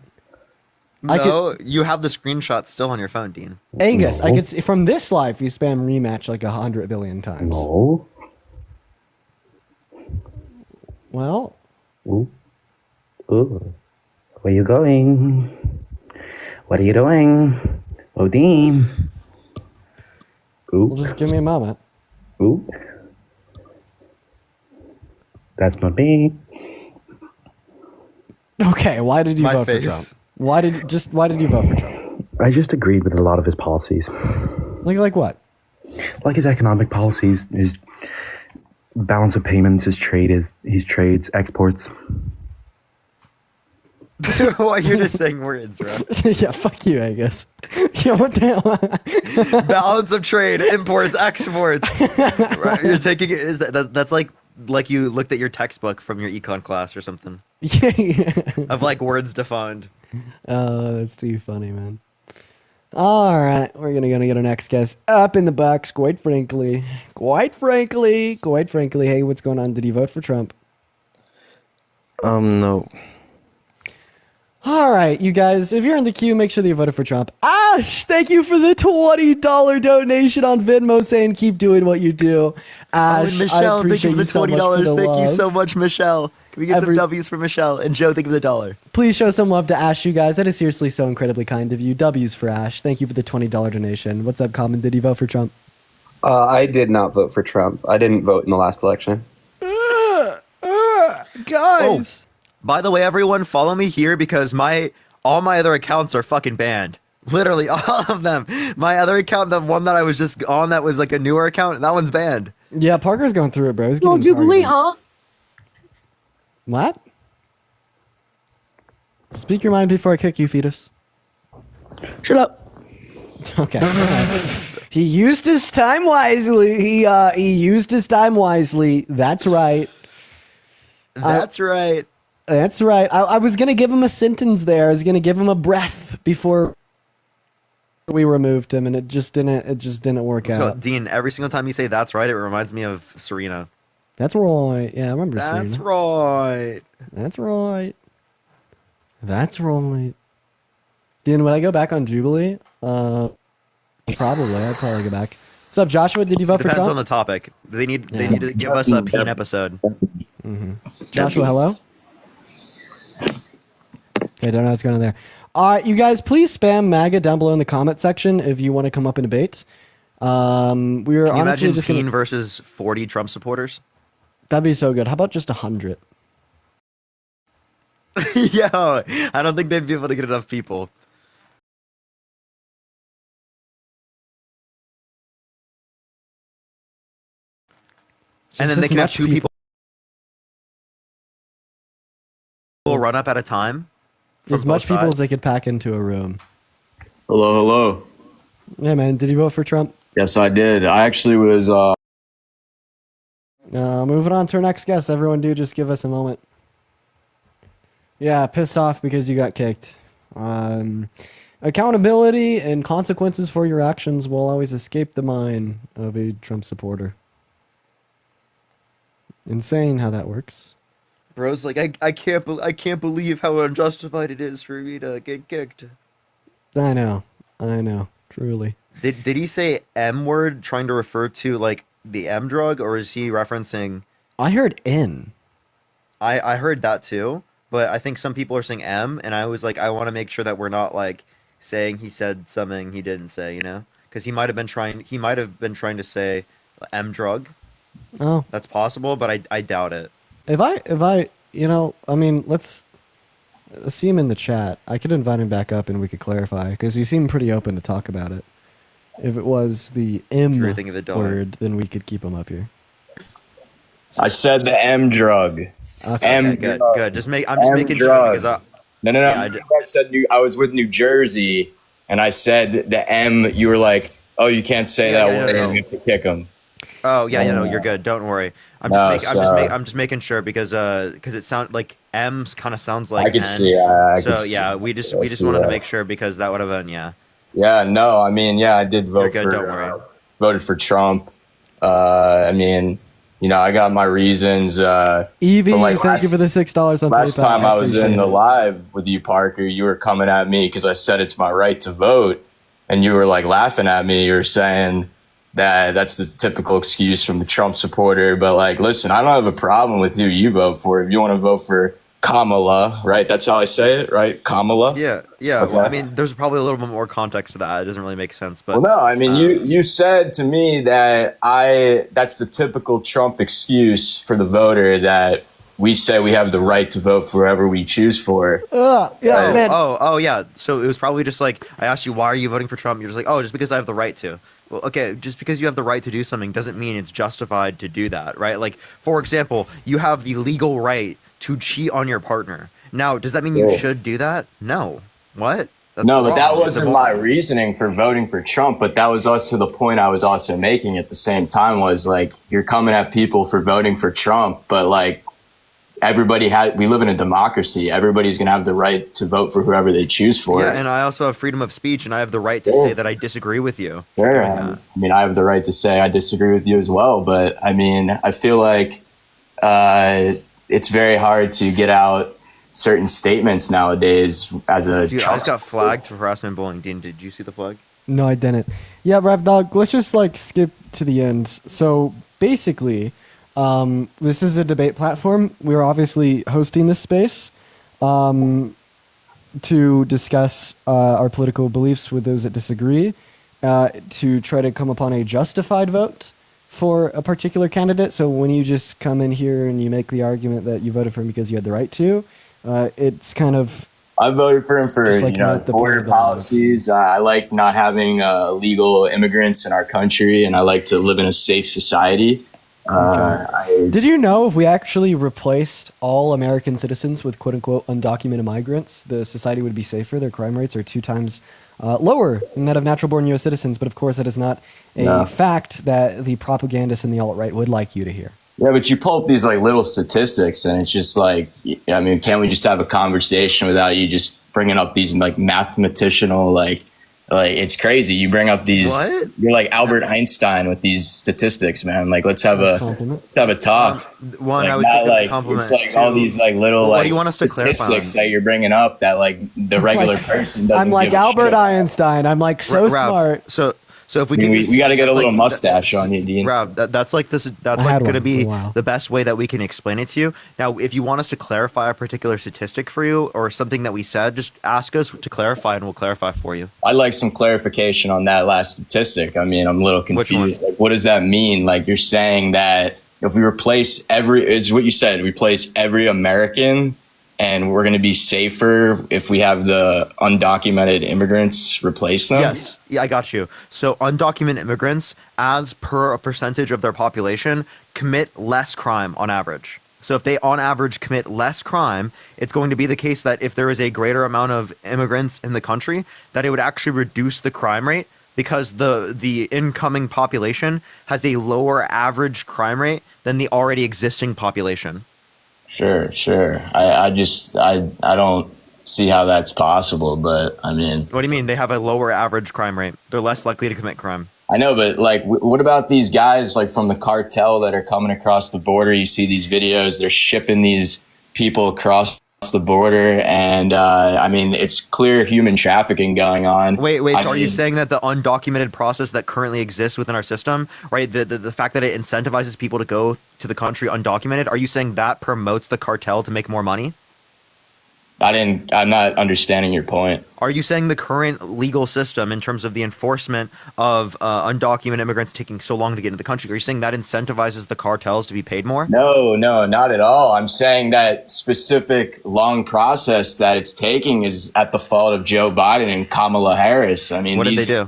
You have the screenshot still on your phone, Dean. Angus, I could see from this live you spam rematch like 100 billion times. No. Well, Ooh. Where you going? What are you doing? Oh, Dean. Ooh. well, just give me a moment. Ooh. That's not me. Okay, why did you My vote face. for Trump? Why did you vote for Trump? I just agreed with a lot of his policies. Like what? Like his economic policies, his balance of payments, his trades, exports. Well, you're just saying words, bro. Yeah, fuck you, Angus. Yeah, what the hell? Balance of trade, imports, exports. Right, you're taking it. That's like you looked at your textbook from your econ class or something. Yeah. Of like words defined. Oh, that's too funny, man. All right, we're gonna get our next guest up in the box. Quite frankly. Hey, what's going on? Did you vote for Trump? No. All right, you guys, if you're in the queue, make sure that you voted for Trump. Ash, thank you for the $20 donation on Venmo, saying keep doing what you do. Ash, and Michelle, I thank you appreciate for the so much $20. for the Thank you love. so much, Michelle. Can we get the W's for Michelle? And Joe, thank you for the $1. Please show some love to Ash, you guys. That is seriously so incredibly kind of you. W's for Ash. Thank you for the $20 donation. What's up, Common? Did you vote for Trump? I did not vote for Trump. I didn't vote in the last election. Guys. By the way, everyone, follow me here because all my other accounts are fucking banned. Literally, all of them. My other account, the one that I was just on that was like a newer account, that one's banned. Yeah, Parker's going through it, bro. He's Oh, getting Jubilee, targeted. huh? What? Speak your mind before I kick you, fetus. Shut up. Okay. He used his time wisely. He used his time wisely. That's right. That's right. That's right. I was gonna give him a sentence there. I was gonna give him a breath before we removed him, and it just didn't work So, out. Dean, every single time you say that's right, it reminds me of Serena. That's right. Yeah, I remember. That's Serena. right. That's right. That's right. Dean, when I go back on Jubilee, I'd probably go back. What's up, Joshua? Did you vote for Depends Trump? on the topic. They need to give us a peen episode. Joshua, hello? Okay, don't know what's going on there. All right, you guys, please spam MAGA down below in the comment section if you want to come up and debate. We're Can you honestly imagine just Peen gonna... versus 40 Trump supporters? That'd be so good. How about just 100? Yo, I don't think they'd be able to get enough people. And then they can have two people run up at a time. As much people as they could pack into a room. Hello. Yeah, man. Did you vote for Trump? Yes, I did. I actually was. Moving on to our next guest. Everyone, do just give us a moment. Yeah, pissed off because you got kicked. Accountability and consequences for your actions will always escape the mind of a Trump supporter. Insane how that works. Bro's like, I can't believe how unjustified it is for me to get kicked. I know, truly. Did he say M word trying to refer to like the M drug, or is he referencing? I heard N. I heard that too, but I think some people are saying M, and I was like, I want to make sure that we're not like saying he said something he didn't say, you know, because he might have been trying to say M drug. Oh, that's possible, but I doubt it. If I, I mean, let's see him in the chat. I could invite him back up and we could clarify because he seemed pretty open to talk about it. If it was the M word, then we could keep him up here. I said the M drug. Okay, good. I'm just M making sure drug. because No. I said I was with New Jersey, and I said the M. You were like, "Oh, you can't say that word. no. You have to kick him." Oh yeah, no, you're good. Don't worry. I'm just making sure because it sounds like M's kind of sounds like I can N. see. We just wanted to make sure because that would have been Yeah, no, I mean, I did vote good, don't worry. Voted for Trump. I mean, I got my reasons. Evie, thank you for the $6 on Last PayPal. time I was in appreciate the it. live with you, Parker, you were coming at me because I said it's my right to vote, and you were like laughing at me. You were saying that's the typical excuse from the Trump supporter. But like, listen, I don't have a problem with who you vote for. If you want to vote for Kamala, right? That's how I say it, right? Kamala. Yeah. Okay. Well, I mean, there's probably a little bit more context to that. It doesn't really make sense, but Well, no, I mean, you said to me that that's the typical Trump excuse for the voter, that we say we have the right to vote for whoever we choose for. Man. Oh, yeah. So it was probably just like, I asked you, why are you voting for Trump? You're just like, oh, just because I have the right to. Well, okay, just because you have the right to do something doesn't mean it's justified to do that, right? Like, for example, you have the legal right to cheat on your partner. Now, does that mean you should do that? No. What? That's No, but wrong. that wasn't my reasoning for voting for Trump. But that was also the point I was also making at the same time, was like, you're coming at people for voting for Trump, but like, we live in a democracy. Everybody's going to have the right to vote for whoever they choose for. Yeah, and I also have freedom of speech, and I have the right to say that I disagree with you. Sure. I mean, I have the right to say I disagree with you as well. But I mean, I feel like it's very hard to get out certain statements nowadays as a Dude, I just got flagged for harassment and bullying. Dean, did you see the flag? No, I didn't. Yeah, Rev Dog, let's just like skip to the end. So basically, this is a debate platform. We're obviously hosting this space to discuss our political beliefs with those that disagree, to try to come upon a justified vote for a particular candidate. So when you just come in here and you make the argument that you voted for him because you had the right to, it's kind of... I voted for him for like border policies. I like not having illegal immigrants in our country, and I like to live in a safe society. Did you know if we actually replaced all American citizens with quote-unquote undocumented migrants, the society would be safer? Their crime rates are 2 times lower than that of natural-born U.S. citizens. But of course, that is not a fact that the propagandists and the alt-right would like you to hear. Yeah, but you pull up these like little statistics, and it's just like, I mean, can't we just have a conversation without you just bringing up these like mathematicical like it's crazy. You bring up these, you're like Albert Einstein with these statistics, man. Like let's have a talk. One, like, I would not take like a compliment. it's like all these like little What like do you want us to clarify statistics on? that you're bringing up that like the regular person doesn't. I'm like give a Albert shit. Einstein. I'm like so Ralph, smart. So if we I mean, could, we got to get a little mustache on you, Dean. Rob, that's like this. That's like going to be the best way that we can explain it to you. Now, if you want us to clarify a particular statistic for you or something that we said, just ask us to clarify, and we'll clarify for you. I'd like some clarification on that last statistic. I mean, I'm a little confused. Like, what does that mean? Like, you're saying that if we replace is what you said, replace every American, and we're going to be safer if we have the undocumented immigrants replace them? Yes. Yeah, I got you. So undocumented immigrants, as per a percentage of their population, commit less crime on average. So if they on average commit less crime, it's going to be the case that if there is a greater amount of immigrants in the country, that it would actually reduce the crime rate because the incoming population has a lower average crime rate than the already existing population. Sure. I don't see how that's possible, but I mean... What do you mean? They have a lower average crime rate. They're less likely to commit crime. I know, but like, what about these guys like from the cartel that are coming across the border? You see these videos, they're shipping these people across the border, and I mean, it's clear human trafficking going on. Wait, I so are you mean, saying that the undocumented process that currently exists within our system, right, the fact that it incentivizes people to go to the country undocumented, are you saying that promotes the cartel to make more money? I'm not understanding your point. Are you saying the current legal system in terms of the enforcement of undocumented immigrants taking so long to get into the country, are you saying that incentivizes the cartels to be paid more? No, not at all. I'm saying that specific long process that it's taking is at the fault of Joe Biden and Kamala Harris. I mean, What did they do?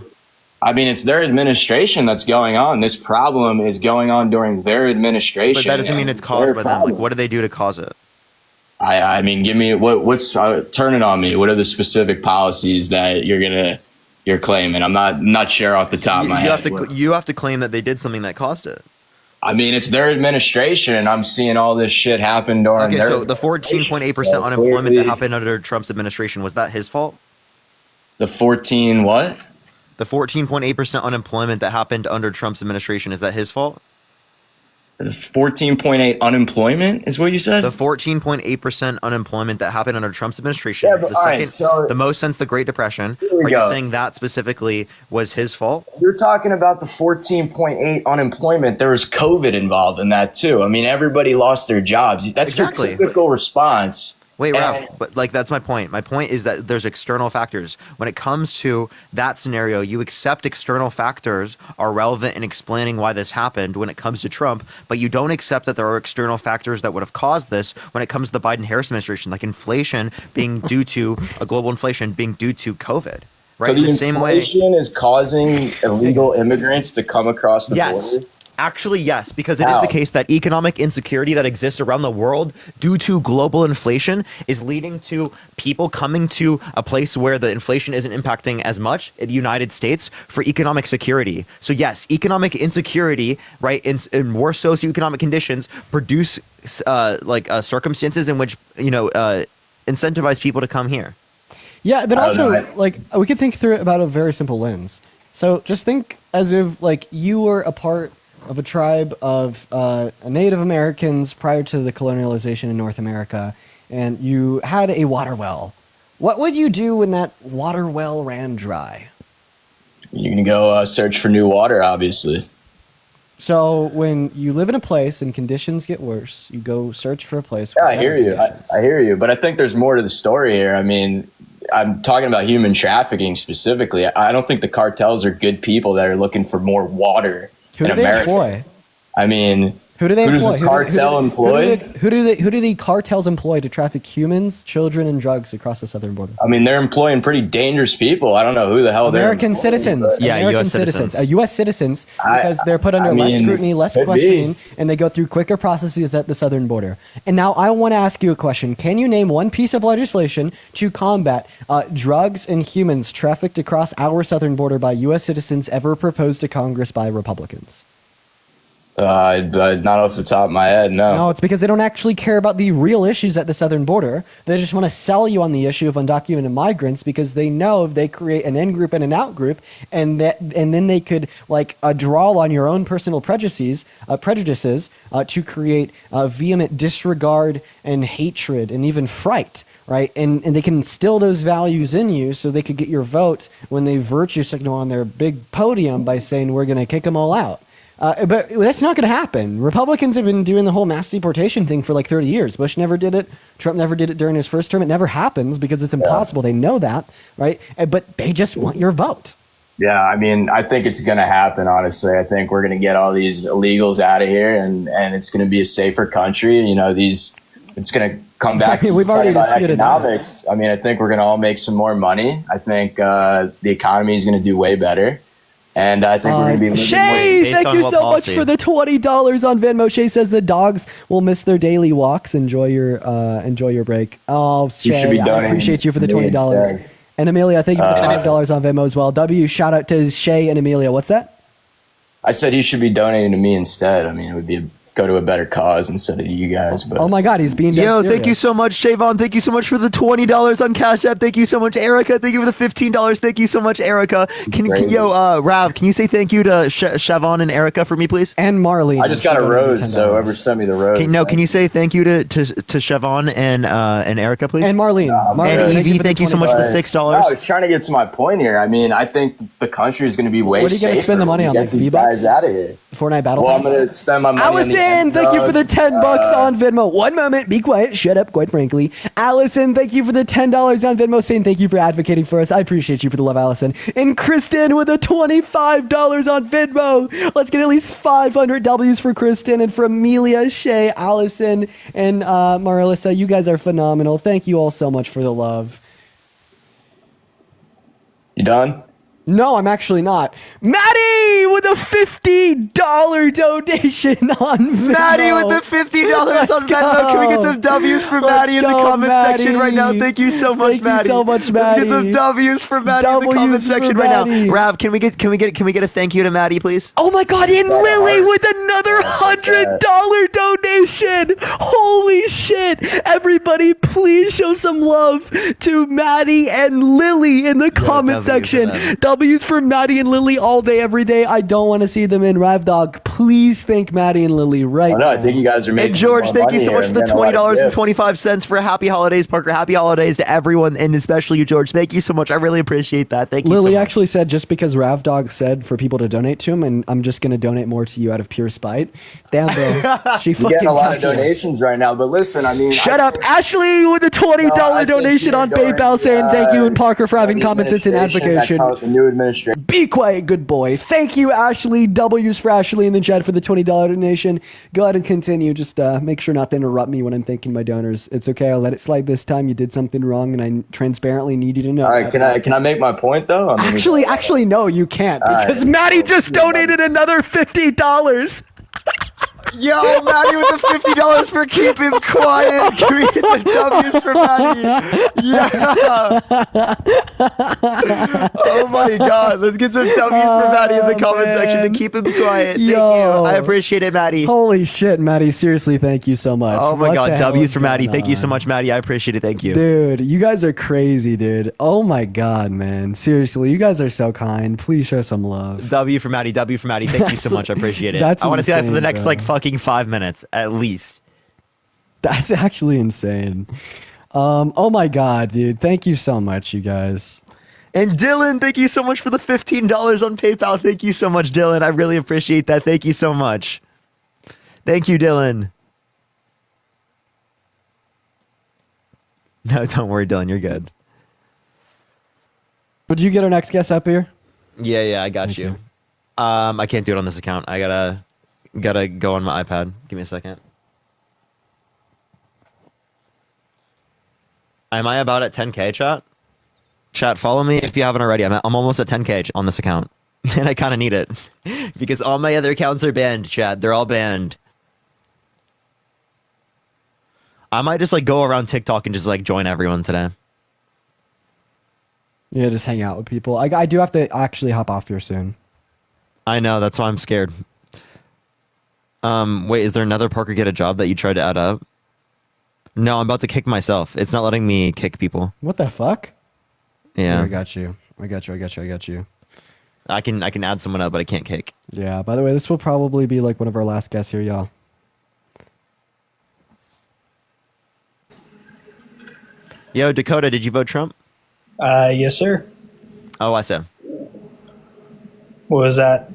I mean, it's their administration that's going on. This problem is going on during their administration. But that doesn't mean it's caused by them. Like, what do they do to cause it? I mean, give me what's turn it on me. What are the specific policies that you're claiming? I'm not sure off the top of my head. You have to claim that they did something that caused it. I mean, it's their administration, and I'm seeing all this shit happen during their. So the 14.8% unemployment that happened under Trump's administration, was that his fault? The 14 what? The 14.8% unemployment that happened under Trump's administration, is that his fault? The 14.8 unemployment is what you said? The 14.8% unemployment that happened under Trump's administration, the most since the Great Depression. Are you saying that specifically was his fault? You're talking about the 14.8 unemployment. There was COVID involved in that too. I mean, everybody lost their jobs. That's your typical response. Wait, Ralph, but like that's my point. My point is that there's external factors. When it comes to that scenario, you accept external factors are relevant in explaining why this happened when it comes to Trump, but you don't accept that there are external factors that would have caused this when it comes to the Biden-Harris administration, like inflation being due to a global inflation being due to COVID. Right? So the same way inflation is causing illegal immigrants to come across the border? Actually, yes, because it is the case that economic insecurity that exists around the world due to global inflation is leading to people coming to a place where the inflation isn't impacting as much in the United States for economic security. So yes, economic insecurity, right, in more socioeconomic conditions produce circumstances in which, incentivize people to come here. Yeah, but also, like, we could think through it about a very simple lens. So just think as if, like, you were a part of a tribe of Native Americans prior to the colonialization in North America, and you had a water well. What would you do when that water well ran dry? You can go search for new water, obviously. So when you live in a place and conditions get worse, you go search for a place. Yeah, I hear you. I hear you. But I think there's more to the story here. I mean, I'm talking about human trafficking specifically. I don't think the cartels are good people that are looking for more water. Who do they employ? I mean, who do they employ? Does a cartel employ? Who do the cartels employ to traffic humans, children, and drugs across the southern border? I mean, they're employing pretty dangerous people. I don't know who the hell American citizens. Yeah, American US citizens. U.S. citizens, because they're put under less scrutiny, less questioning, and they go through quicker processes at the southern border. And now I want to ask you a question. Can you name one piece of legislation to combat drugs and humans trafficked across our southern border by U.S. citizens ever proposed to Congress by Republicans? Not off the top of my head, no. No, it's because they don't actually care about the real issues at the southern border. They just want to sell you on the issue of undocumented migrants because they know if they create an in group and an out group, and then they could draw on your own personal prejudices to create vehement disregard and hatred and even fright. Right, and they can instill those values in you so they could get your vote when they virtue signal on their big podium by saying we're going to kick them all out. But that's not going to happen. Republicans have been doing the whole mass deportation thing for like 30 years. Bush never did it. Trump never did it during his first term. It never happens because it's impossible. They know that, right? But they just want your vote. Yeah, I mean, I think it's going to happen, honestly. I think we're going to get all these illegals out of here, and it's going to be a safer country. It's going to come back to talking about economics. I mean, I think we're going to all make some more money. I think the economy is going to do way better. And I think we're going to be living Shay, thank you so much for the $20 on Venmo. Shay says the dogs will miss their daily walks. Enjoy your break. Oh, Shay, I appreciate you for the $20. And Amelia, thank you for $5 on Venmo as well. W, shout out to Shay and Amelia. What's that? I said he should be donating to me instead. I mean, it would be a go to a better cause instead of you guys. But Oh my God, he's being dead Yo, serious. thank you so much, Shavon. Thank you so much for the $20 on Cash App. Thank you so much, Erica. Thank you for the $15. Thank you so much, Erica. Rav, can you say thank you to Shavon and Erica for me, please? And Marley. I just got a rose, so whoever sent me the rose. Can you say thank you to Shavon and Erica, please? And Marlene. And Evie, thank you so much for the $6. I was trying to get to my point here. I mean, I think the country is going to be way What are you safer. gonna spend the money on, Get like these V-Bucks? guys out of here. Fortnite Battle Well, Pass? I'm going to spend my money on the Allison, thank you for the $10 on Venmo. One moment, be quiet, shut up, quite frankly. Allison, thank you for the $10 on Venmo, saying thank you for advocating for us. I appreciate you for the love, Allison. And Kristen with a $25 on Venmo. Let's get at least 500 W's for Kristen and for Amelia, Shay, Allison, and Marissa. You guys are phenomenal. Thank you all so much for the love. You done? No, I'm actually not. Maddie with a $50 donation on Venmo. Maddie with the $50 on Venmo. Can we get some W's for Maddie in the comment section right now? Thank you so much, Maddie. Thank you so much, Let's get Maddie. some W's for Maddie in the comment W's for section right Maddie. now. Rav, can we get a thank you to Maddie, please? Oh my God, and Lily with another $100 donation. Holy shit. Everybody, please show some love to Maddie and Lily in the comment section. W's for Maddie and Lily all day, every day. I don't want to see them in Rav Dog. Please thank Maddie and Lily right now. I think you guys are making And George, more thank you money so much here for the and getting a lot of gifts. $20.25 for Happy Holidays, Parker. Happy Holidays to everyone, and especially you, George. Thank you so much. I really appreciate that. Thank you Lily so much. actually said just because Rav Dog said for people to donate to him, and I'm just going to donate more to you out of pure spite. Damn, bro. She You're fucking getting a lot got of you. donations right now, but listen, I mean... Shut up. Ashley with a $20 donation on PayPal saying thank you, and Parker for having common sense and advocation. The new administration. Be quiet, good boy. Thank you, Ashley. W's for Ashley in the chat for the $20 donation. Go ahead and continue. Just make sure not to interrupt me when I'm thanking my donors. It's okay. I'll let it slide this time. You did something wrong, and I transparently need you to know. All right, can I make my point, though? I mean, Actually, no, you can't, All because right. Maddie just donated another $50. Yo, Maddie with the $50 for keeping quiet. Can we get the W's for Maddie? Yeah. Oh my God. Let's get some W's for Maddie in the comment section to keep him quiet. Thank you. I appreciate it, Maddie. Holy shit, Maddie. Seriously, thank you so much. Oh my What God. the hell W's is for Maddie. going Thank you so on? much, Maddie. I appreciate it. Thank you. Dude, you guys are crazy, dude. Oh my God, man. Seriously, you guys are so kind. Please show some love. W for Maddie. W for Maddie. Thank you so much. I appreciate it. That's I want to see that for the insane, next bro. like fucking 5 minutes at least. That's actually insane. Oh my God, dude. Thank you so much, you guys. And Dylan, thank you so much for the $15 on PayPal. Thank you so much, Dylan. I really appreciate that. Thank you so much. Thank you, Dylan. No, don't worry, Dylan. You're good. Would you get our next guest up here? Yeah, I got you. I can't do it on this account. I gotta go on my iPad. Give me a second. Am I about at 10K, chat? Chat, follow me if you haven't already. I'm almost at 10K on this account. And I kind of need it. Because all my other accounts are banned, chat. They're all banned. I might just like go around TikTok and just like join everyone today. Yeah, just hang out with people. I do have to actually hop off here soon. I know, that's why I'm scared. Wait, is there another Parker Get a Job that you tried to add up? No, I'm about to kick myself. It's not letting me kick people. What the fuck? Yeah. I got you. I got you. I can add someone up, but I can't kick. Yeah, by the way, this will probably be like one of our last guests here, y'all. Yo, Dakota, did you vote Trump? Yes, sir. Oh, I said. What was that?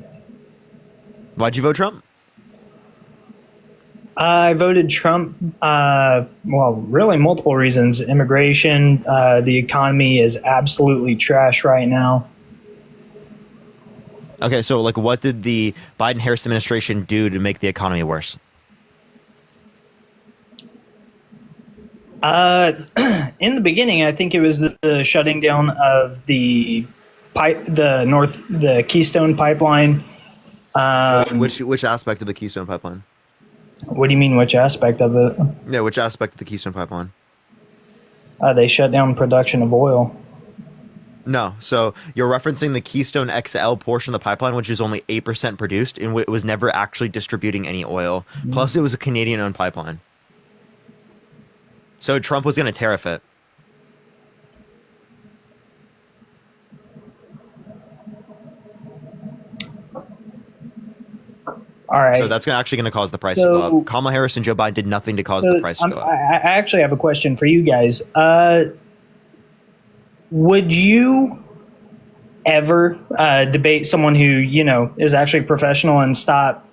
Why'd you vote Trump? I voted Trump. Well, really multiple reasons. Immigration, the economy is absolutely trash right now. Okay, so like what did the Biden-Harris administration do to make the economy worse? In the beginning, I think it was the shutting down of the Keystone pipeline. Which aspect of the Keystone pipeline? What do you mean, which aspect of it? Yeah, which aspect of the Keystone pipeline? They shut down production of oil. No, so you're referencing the Keystone XL portion of the pipeline, which is only 8% produced, and it was never actually distributing any oil. Plus, it was a Canadian-owned pipeline. So Trump was going to tariff it. All right. So that's actually going to cause the price to go up. Kamala Harris and Joe Biden did nothing to cause the price to go up. I actually have a question for you guys. Would you ever debate someone who, you know, is actually professional and stop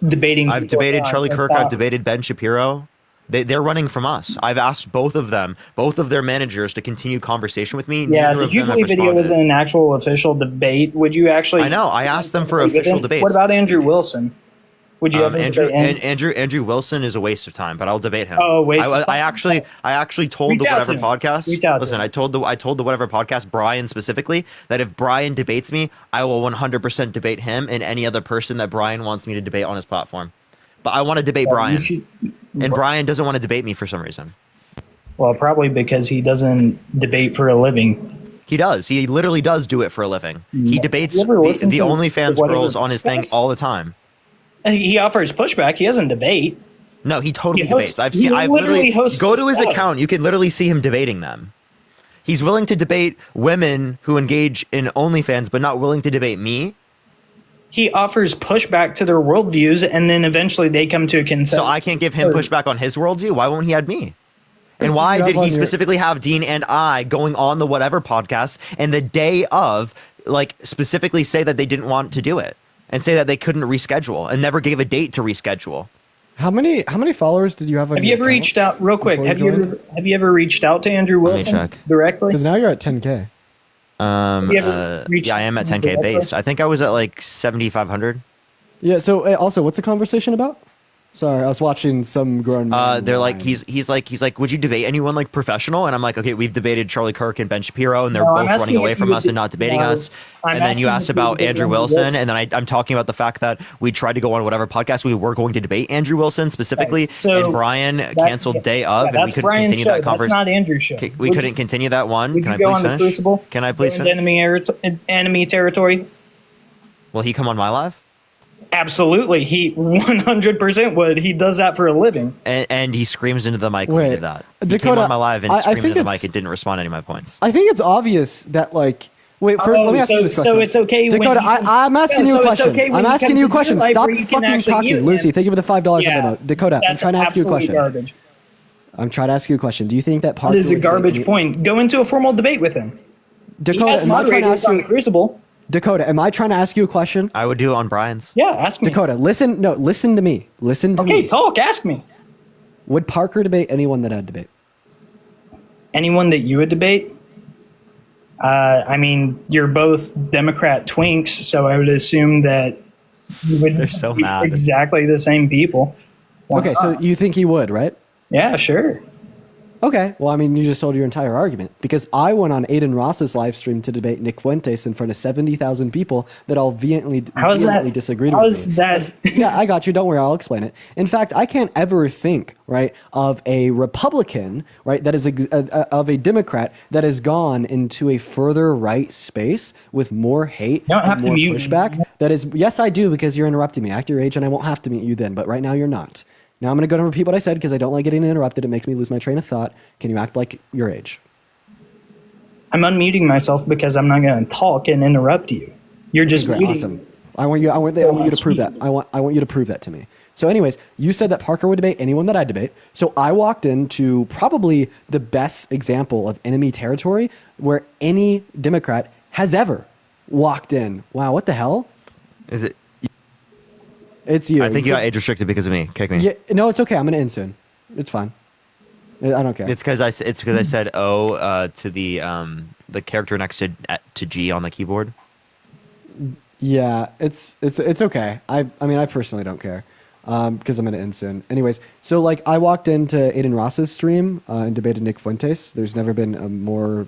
debating? I've debated Charlie Kirk. I've debated Ben Shapiro. They're running from us. I've asked both of them, both of their managers, to continue conversation with me. Yeah, Neither did you believe video was an actual official debate? Would you actually? I know. I asked them for official debates. What about Andrew Wilson? Would you ever debate Andrew Wilson is a waste of time, but I'll debate him. Oh, waste of time? I actually told the whatever podcast. Listen, I told the whatever podcast, Brian specifically, that if Brian debates me, I will 100% debate him and any other person that Brian wants me to debate on his platform. But I want to debate Brian, and Brian doesn't want to debate me for some reason. Well, probably because he doesn't debate for a living. He does. He literally does do it for a living. He debates the OnlyFans girls on his thing all the time. He offers pushback. He doesn't debate. No, he totally debates. I've literally go to his account. You can literally see him debating them. He's willing to debate women who engage in OnlyFans, but not willing to debate me. He offers pushback to their worldviews, and then eventually they come to a consensus. So I can't give him pushback on his worldview? Why won't he add me? And why did he specifically have Dean and I going on the whatever podcast and the day of, like, specifically say that they didn't want to do it and say that they couldn't reschedule and never gave a date to reschedule? How many followers did you have on Have you ever reached out real quick? Have you ever reached out to Andrew Wilson directly? Because now you're at 10K. Yeah, I am at 10K base. I think I was at like 7,500. Yeah. So also, what's the conversation about? Sorry, I was watching some grown man. They're like, he's like, would you debate anyone like professional? And I'm like, okay, we've debated Charlie Kirk and Ben Shapiro, and they're both running away from us and not debating us. And then you asked about Andrew Wilson, and then I'm talking about the fact that we tried to go on whatever podcast we were going to debate Andrew Wilson specifically, and Brian canceled day of, and we couldn't continue that conversation. That's not Andrew's show. We couldn't continue that one. Can I go please on the finish? Crucible? Can I please finish? Enemy territory. Will he come on my live? Absolutely, he 100% would. He does that for a living. And he screams into the mic when he did that. He came on my live and screamed into the mic. It didn't respond to any of my points. I think it's obvious that, like, let me ask you this question. So it's okay, Dakota. I'm asking you a question. I'm asking you a question. Stop fucking talking, Lucy. Thank you for the $5 on the note. Dakota, I'm trying to ask you a question. Garbage. I'm trying to ask you a question. Do you think that Parker is a garbage point? Go into a formal debate with him. Dakota, am I trying to ask you? Crucible. Dakota, am I trying to ask you a question? I would do it on Brian's. Yeah, ask me. Dakota, listen to me. Listen to me. Okay, talk, ask me. Would Parker debate anyone that I'd debate? Anyone that you would debate? I mean, you're both Democrat twinks, so I would assume that you would They're so mad. Exactly the same people. Okay, so you think he would, right? Yeah, sure. Okay, well, I mean, you just told your entire argument because I went on Aiden Ross's live stream to debate Nick Fuentes in front of 70,000 people that all vehemently disagreed with me. How's that? Yeah, I got you. Don't worry, I'll explain it. In fact, I can't ever think, right, of a Republican, right, that is of a Democrat that has gone into a further right space with more hate and more pushback. That is, yes, I do, because you're interrupting me. Act your age, and I won't have to mute you then. But right now, you're not. Now I'm going to go and repeat what I said because I don't like getting interrupted. It makes me lose my train of thought. Can you act like your age? I'm unmuting myself because I'm not going to talk and interrupt you. You're just great. Awesome. I want you to prove that. I want you to prove that to me. So anyways, you said that Parker would debate anyone that I debate. So I walked into probably the best example of enemy territory where any Democrat has ever walked in. Wow, what the hell? Is it? It's you. I think you got age restricted because of me. Kick me. Yeah, no, it's okay. I'm gonna end soon. It's fine. I don't care. It's because I said O to the character next to G on the keyboard. Yeah, it's okay. I mean, I personally don't care because I'm gonna end soon. Anyways, so like I walked into Aiden Ross's stream and debated Nick Fuentes. There's never been a more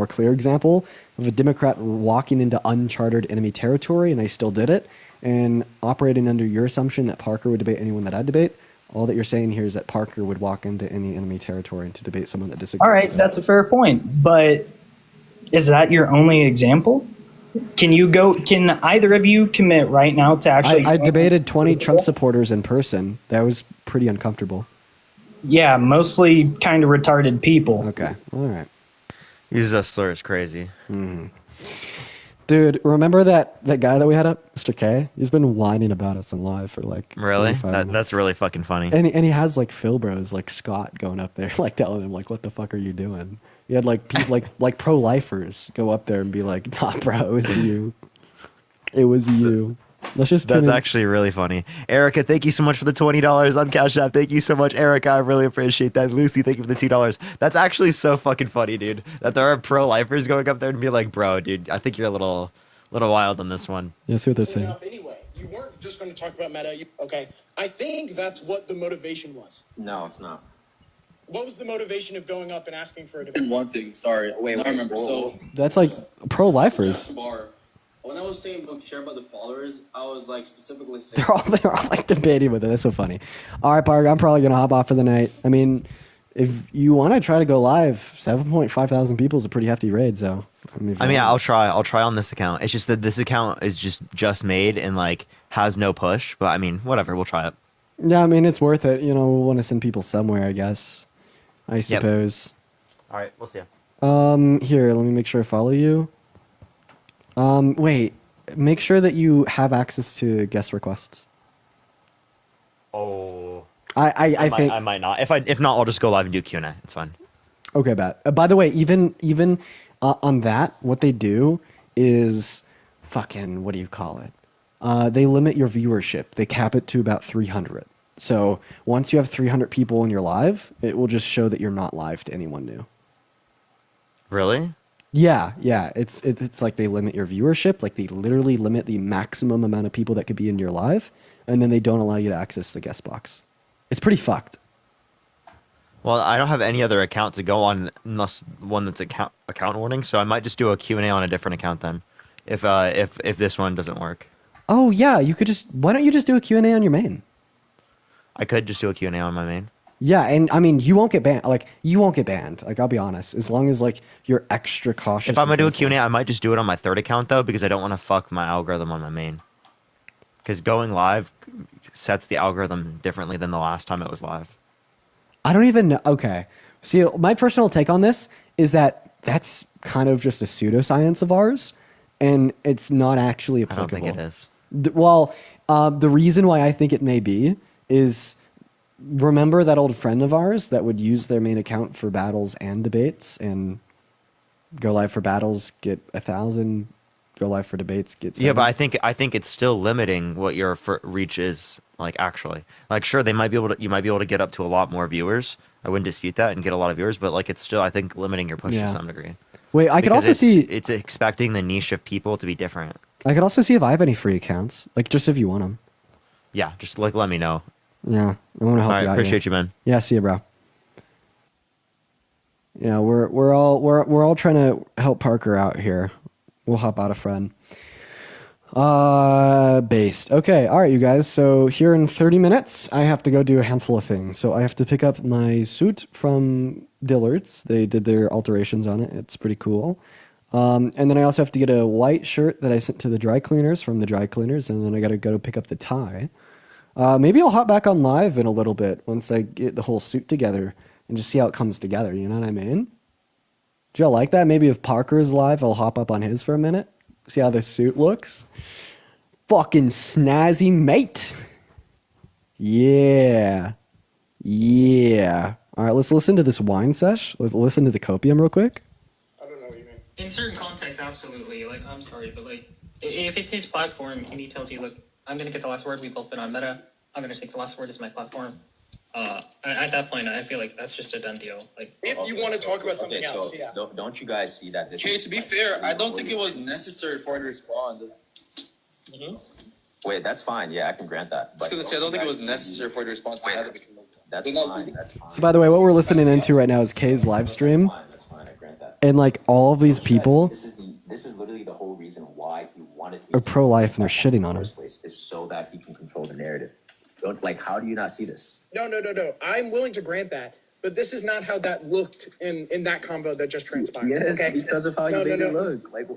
clear example of a Democrat walking into uncharted enemy territory, and I still did it. And operating under your assumption that Parker would debate anyone that I'd debate, all that you're saying here is that Parker would walk into any enemy territory to debate someone that disagrees. All right, that's a fair point. But Is that your only example? Can either of you commit right now to actually? I debated 20 Trump supporters in person. That was pretty uncomfortable. Yeah, mostly kind of retarded people. Okay, all right. Use that slur is crazy. Dude, remember that guy that we had up, Mr. K? He's been whining about us in live for like Really? 45 minutes. That's really fucking funny. And he has like Phil bros like Scott going up there like telling him like, what the fuck are you doing? He had like people like pro-lifers go up there and be like, nah, bro, it was you. It was you. Let's just. That's actually really funny. Erica, thank you so much for the $20 on Cash App. Thank you so much, Erica. I really appreciate that. Lucy, thank you for the $2. That's actually so fucking funny, dude. That there are pro-lifers going up there and be like, bro, dude, I think you're a little wild on this one. Yeah, see what they're saying. Anyway, you weren't just going to talk about meta. Okay, I think that's what the motivation was. No, it's not. What was the motivation of going up and asking for a debate? One thing, sorry. Wait, I remember. So That's like pro-lifers. when I was saying don't care about the followers, I was like specifically saying They're all like debating with it. That's so funny. All right, Parker, I'm probably gonna hop off for the night. I mean, if you want to try to go live, 7.5 thousand people is a pretty hefty raid. So I'll try. I'll try on this account. It's just that this account is just made and like has no push. But I mean, whatever. We'll try it. Yeah, I mean, it's worth it. You know, we'll want to send people somewhere, I guess. I suppose. All right, we'll see you. Here, let me make sure I follow you. Wait, make sure that you have access to guest requests. Oh. I think I might not. If not, I'll just go live and do Q&A. It's fine. Okay, bet. By the way, even on that, what they do is fucking, what do you call it? They limit your viewership. They cap it to about 300. So once you have 300 people in your live, it will just show that you're not live to anyone new. Really? Yeah. It's like they limit your viewership. Like they literally limit the maximum amount of people that could be in your live, and then they don't allow you to access the guest box. It's pretty fucked. Well, I don't have any other account to go on unless one that's account warning, so I might just do a Q&A on a different account then, if this one doesn't work. Oh yeah, why don't you just do a Q&A on your main? I could just do a Q&A on my main. Yeah, and I mean, you won't get banned. Like, you won't get banned. Like, I'll be honest. As long as, like, you're extra cautious. If I'm going to do a Q&A, I might just do it on my third account, though, because I don't want to fuck my algorithm on my main. Because going live sets the algorithm differently than the last time it was live. I don't even know. Okay. See, my personal take on this is that that's kind of just a pseudoscience of ours, and it's not actually applicable. I don't think it is. The reason why I think it may be is... Remember that old friend of ours that would use their main account for battles and debates and go live for battles, get 1,000, go live for debates, get 7. Yeah, but I think it's still limiting what your reach is, like, actually. Like, sure, you might be able to get up to a lot more viewers. I wouldn't dispute that and get a lot of viewers, but like it's still, I think, limiting your push to some degree. Wait, I could also see it's expecting the niche of people to be different. I could also see if I have any free accounts, like just if you want them. Yeah, just like let me know. Yeah, I want to help you out. Appreciate you, man. Yeah, see you, bro. Yeah, we're all trying to help Parker out here. We'll hop out a friend. Based. Okay, all right, you guys. So here in 30 minutes, I have to go do a handful of things. So I have to pick up my suit from Dillard's. They did their alterations on it. It's pretty cool. And then I also have to get a white shirt that I sent to the dry cleaners from the dry cleaners, and then I got to go pick up the tie. Maybe I'll hop back on live in a little bit once I get the whole suit together and just see how it comes together. You know what I mean? Do y'all like that? Maybe if Parker is live, I'll hop up on his for a minute. See how this suit looks. Fucking snazzy, mate. Yeah. Yeah. All right, let's listen to this wine sesh. Let's listen to the copium real quick. In certain contexts, absolutely. Like, I'm sorry, but like, if it's his platform and he tells you, look, I'm going to get the last word. We've both been on Meta. I'm going to take the last word as my platform. At that point, I feel like that's just a done deal. Like, if you want to talk about something else, yeah. Don't you guys see that? Okay, to be fair, I don't think it was necessary for him to respond. Mm-hmm. Wait, that's fine. Yeah, I can grant that. I was going to say, I don't think it was necessary for him to respond. That's fine. That's fine. So by the way, what we're listening into right now is Kay's live stream. That's fine. I grant that. And like all of these people This is literally the whole reason why he wanted are pro-life and they're shitting on him. Is so that he can control the narrative. How do you not see this? No. I'm willing to grant that. but this is not how that looked in that convo that just transpired. Yes, okay? because of how you made it look. Like,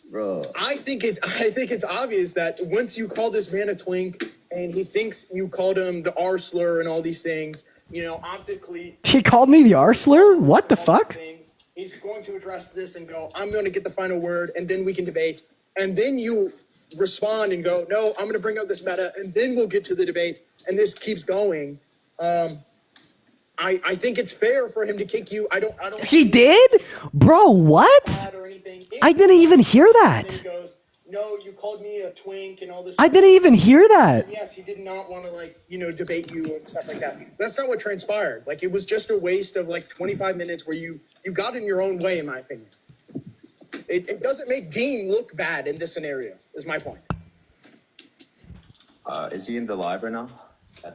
bro. I think it's obvious that once you call this man a twink and he thinks you called him the R slur and all these things, you know, optically. He called me the R slur? What the fuck? He's going to address this and go, I'm going to get the final word, and then we can debate. And then you respond and go, no, I'm going to bring up this meta, and then we'll get to the debate. And this keeps going. I think it's fair for him to kick you. I don't. He did? Bro, what? I didn't even hear that. No, you called me a twink and all this. I didn't even hear that. And yes, he did not want to debate you and stuff like that. That's not what transpired. Like, it was just a waste of 25 minutes where you got in your own way, in my opinion. It doesn't make Dean look bad in this scenario, is my point. Is he in the live right now? I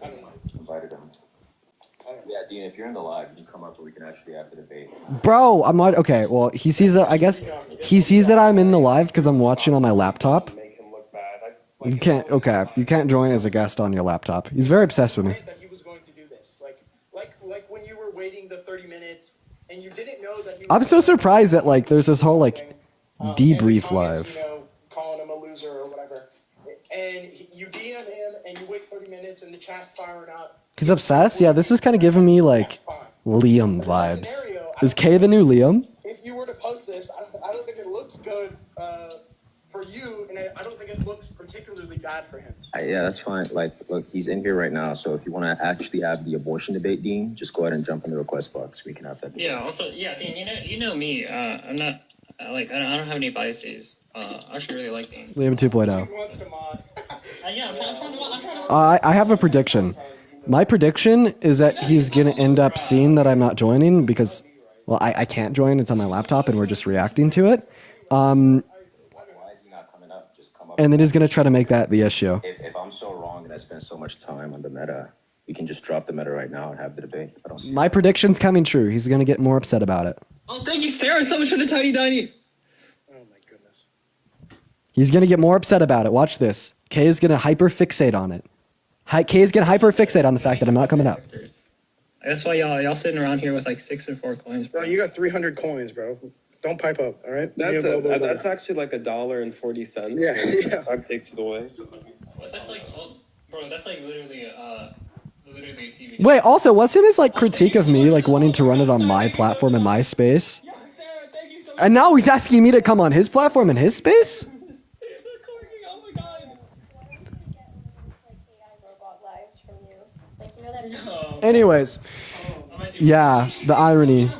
invited him. Yeah, Dean, if you're in the live, you can come up and we can actually have the debate. Bro, I'm not okay. Well, he sees that. I guess he sees that I'm in the live because I'm watching on my laptop. You can't. Okay, you can't join as a guest on your laptop. He's very obsessed with me. That he was going to do this, like when you were waiting the 30 minutes and you didn't know that. I'm so surprised that there's this whole debrief live. Calling him a loser or whatever, and you DM him and you wait 30 minutes and the chat's firing up. He's obsessed. Yeah, this is kind of giving me Liam vibes. Is Kay the new Liam? If you were to post this, I don't think it looks good for you, and I don't think it looks particularly bad for him. Yeah, that's fine. Look, he's in here right now, so if you want to actually have the abortion debate, Dean, just go ahead and jump in the request box. We can have that debate. Yeah. Also, yeah, Dean. You know me. I'm not I don't have any biases. I actually really like Dean. Liam 2.0. Yeah, I'm trying to. I have a prediction. My prediction is that he's going to end up seeing that I'm not joining because, well, I can't join. It's on my laptop and we're just reacting to it. And then he's going to try to make that the issue. If I'm so wrong and I spend so much time on the meta, we can just drop the meta right now and have the debate. I don't see My prediction's coming true. He's going to get more upset about it. Oh, thank you, Sarah, so much for the tiny tiny. He's going to get more upset about it. Watch this. Kay is going to hyper-fixate on it. Kay is going to hyper-fixate on the fact that I'm not coming out. That's why y'all sitting around here with 6 or 4 coins, bro. You got 300 coins, bro. Don't pipe up, all right? That's actually $1.40. Yeah. That takes it away. That's bro. That's literally a TV. Wait, also, wasn't his critique of me wanting to run it on my platform and my space? And now he's asking me to come on his platform and his space? Anyways, yeah, the irony,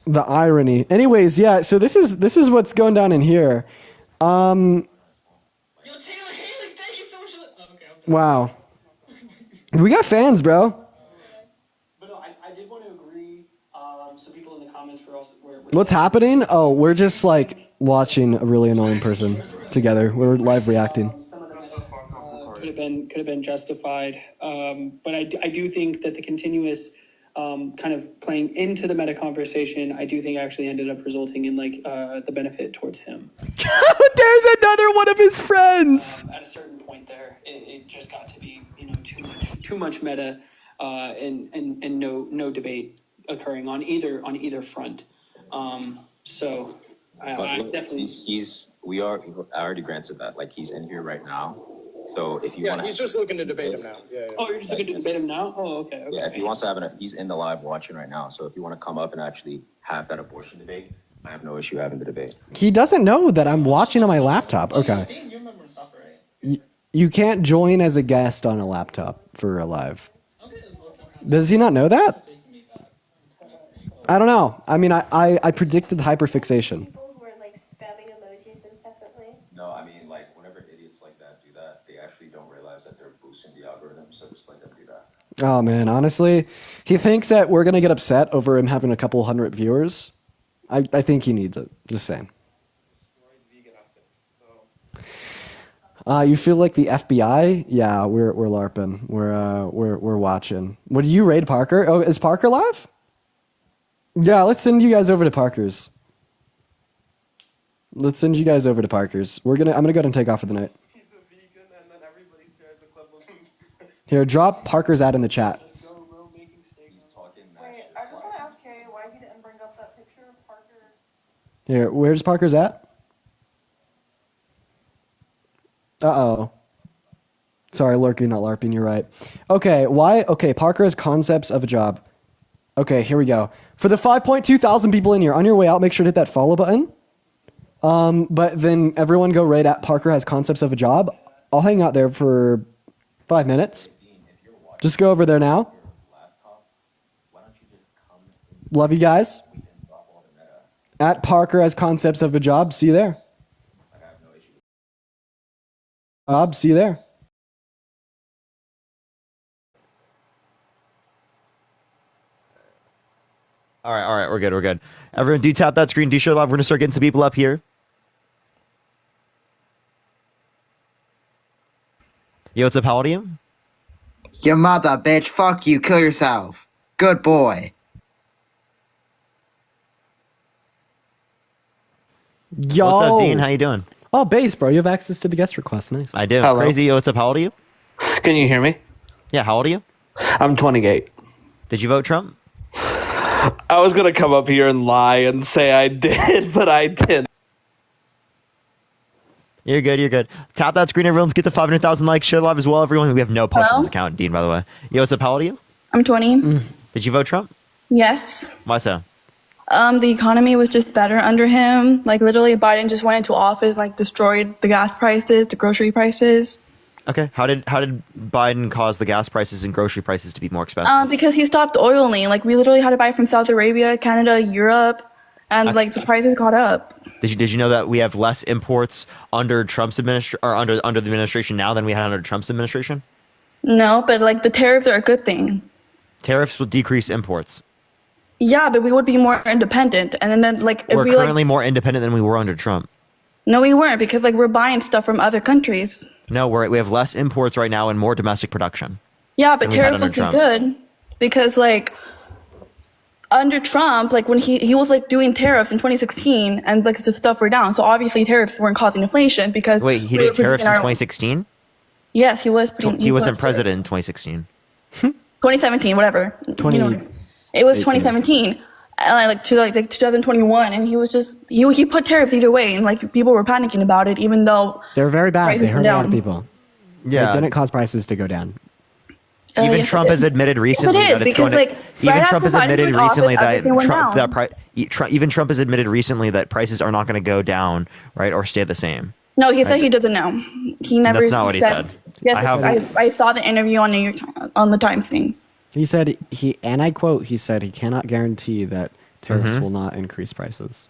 the irony. Anyways, yeah. So this is what's going down in here. Wow, we got fans, bro. But no, I did want to agree. Some people in the comments were also. What's happening? Oh, we're just watching a really annoying person together. We're live reacting. Could have been justified, but I do think that the continuous kind of playing into the meta conversation, I do think actually ended up resulting in the benefit towards him. There's another one of his friends. At a certain point, there it just got to be too much meta, and no debate occurring on either front. So I look, definitely I already granted that he's in here right now. So if you want to, he's just looking to debate him now. Yeah. Oh, you're just looking to debate him now? Oh, okay. Yeah, if he wants to have he's in the live watching right now. So if you want to come up and actually have that abortion debate, I have no issue having the debate. He doesn't know that I'm watching on my laptop. Okay. You can't join as a guest on a laptop for a live. Does he not know that? I don't know. I mean, I predicted hyperfixation. No, I mean, whenever idiots like that do that, they actually don't realize that they're boosting the algorithm, so just let them do that. Oh, man, honestly, he thinks that we're going to get upset over him having a couple hundred viewers. I think he needs it, just saying. You feel like the FBI? Yeah, we're LARPing. We're watching. What do you raid Parker? Oh, is Parker live? Yeah, let's send you guys over to Parker's. Let's send you guys over to Parker's. I'm gonna go ahead and take off for the night. Here, drop Parker's ad in the chat. Here, where's Parker's at? Uh-oh. Sorry, lurking, not LARPing, you're right. Okay, why? Okay, Parker has concepts of a job. Okay, here we go. For the 5.2 thousand people in here, on your way out, make sure to hit that follow button. But then everyone go right at Parker has concepts of a job. I'll hang out there for 5 minutes. Just go over there now. Love you guys. At Parker has concepts of a job. See you there. Bob, see you there. All right, we're good. Everyone, do tap that screen. Do show love. We're gonna start getting some people up here. Yo, what's up? How old are you? Your mother, bitch. Fuck you. Kill yourself. Good boy. Yo. What's up, Dean? How you doing? Oh, base, bro. You have access to the guest request. Nice. I do. Hello. Crazy. Yo, what's up? How old are you? Can you hear me? Yeah, how old are you? I'm 28. Did you vote Trump? I was gonna come up here and lie and say I did, but I didn't. You're good. Tap that screen, everyone. Let's get to 500,000 likes. Share live as well, everyone. We have no punch on the account, Dean, by the way. Yo, what's up? How old are you? I'm 20. Did you vote Trump? Yes. Why so? The economy was just better under him. Like literally, Biden just went into office, like destroyed the gas prices, the grocery prices. Okay. How did Biden cause the gas prices and grocery prices to be more expensive? Because he stopped oiling. Like we literally had to buy from South Arabia, Canada, Europe, and like the prices got up. Did you know that we have less imports under Trump's under the administration now than we had under Trump's administration? No, but like the tariffs are a good thing. Tariffs will decrease imports. Yeah, but we would be more independent, and then like if We're we currently more independent than we were under Trump. No, we weren't because like we're buying stuff from other countries. No, we have less imports right now and more domestic production. Yeah, but than we had tariffs under would be Trump. good because like under Trump, like when he was like doing tariffs in 2016 and like the stuff were down. So obviously tariffs weren't causing inflation because Wait, he we were did tariffs producing in our- 2016? Yes, he was. Putting, He wasn't put president in 2016. 2017, whatever. 20 You know, it was 2017. And like to like 2021, and he was just he put tariffs either way, and like people were panicking about it, even though They're very bad. prices They went hurt a lot down. of people. Yeah. They didn't cause prices to go down. Even yes, Trump it has did. admitted Yes, recently it did, that it's because, going to. like, Even right Trump has after Biden admitted took office, recently that everything went even Trump has admitted recently that prices are not going to go down, right, or stay the same. No, he said Right. he doesn't know. He never. That's not what he said. Yes, I I saw the interview on New York on the Times thing. He said and I quote, he said he cannot guarantee that tariffs Mhm. will not increase prices.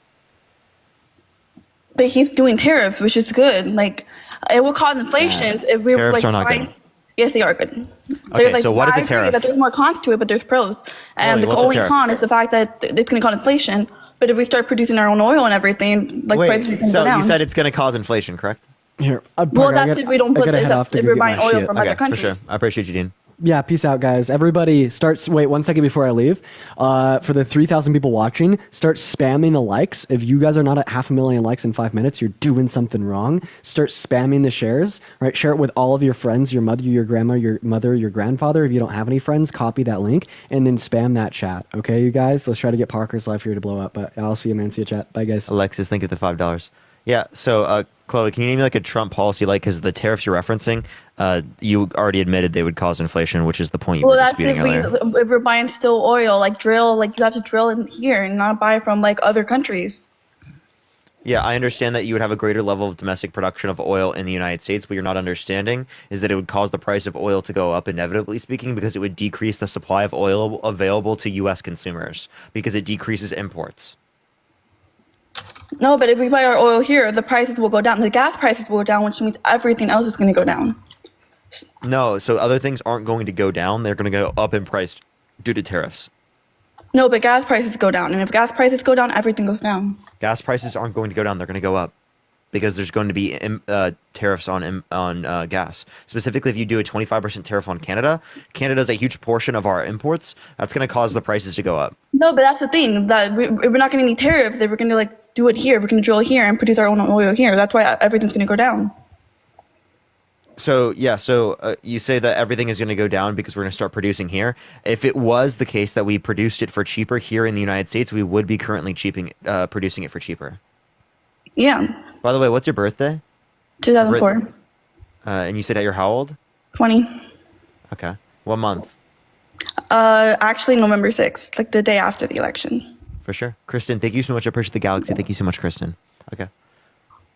But he's doing tariffs, which is good. Like it will cause inflation if we were Tariffs like are not buying. good. Yes, they are good. Okay, so what is a I agree tariff? That there's more cons to it, but there's pros. And Lily, the what's a only tariff? con is the fact that it's going to cause inflation. But if we start producing our own oil and everything, like Wait, prices are going to so go down. you said it's going to cause inflation, correct? Here, well, Parker, I that's gotta- if we don't I put gotta this head up. off to If go we're get buying my oil shit. from Okay, other for countries. sure. I appreciate you, Dean. Yeah, peace out, guys. Everybody, wait 1 second before I leave. For the 3,000 people watching, start spamming the likes. If you guys are not at 500,000 likes in 5 minutes, you're doing something wrong. Start spamming the shares. Right, share it with all of your friends, your mother, your grandma, your mother, your grandfather. If you don't have any friends, copy that link and then spam that chat. Okay, you guys. Let's try to get Parker's life here to blow up. But I'll see you, man. See you, chat. Bye, guys. Alexis, thank you for the $5. Yeah, so Chloe, can you name me like a Trump policy, like, because the tariffs you're referencing, you already admitted they would cause inflation, which is the point you Well, were that's disputing earlier. if we're buying still oil, like drill, like you have to drill in here and not buy from like other countries. Yeah, I understand that you would have a greater level of domestic production of oil in the United States. What you're not understanding is that it would cause the price of oil to go up, inevitably speaking, because it would decrease the supply of oil available to U.S. consumers, because it decreases imports. No, but if we buy our oil here, the prices will go down. The gas prices will go down, which means everything else is going to go down. No, so other things aren't going to go down. They're going to go up in price due to tariffs. No, but gas prices go down, and if gas prices go down, everything goes down. Gas prices aren't going to go down. They're going to go up because there's going to be tariffs on gas. Specifically, if you do a 25% tariff on Canada, Canada's a huge portion of our imports. That's going to cause the prices to go up. No, but that's the thing that we're not going to need tariffs. If we're going to like do it here, we're going to drill here and produce our own oil here. That's why everything's going to go down. you say that everything is going to go down because we're going to start producing here. If it was the case that we produced it for cheaper here in the United States, we would be currently producing it for cheaper. Yeah. By the way, what's your birthday? 2004. And you said that you're how old? 20. Okay. What month? Actually, November 6th, like the day after the election. For sure. Kristen, thank you so much. I appreciate the galaxy. Thank you so much, Kristen. Okay.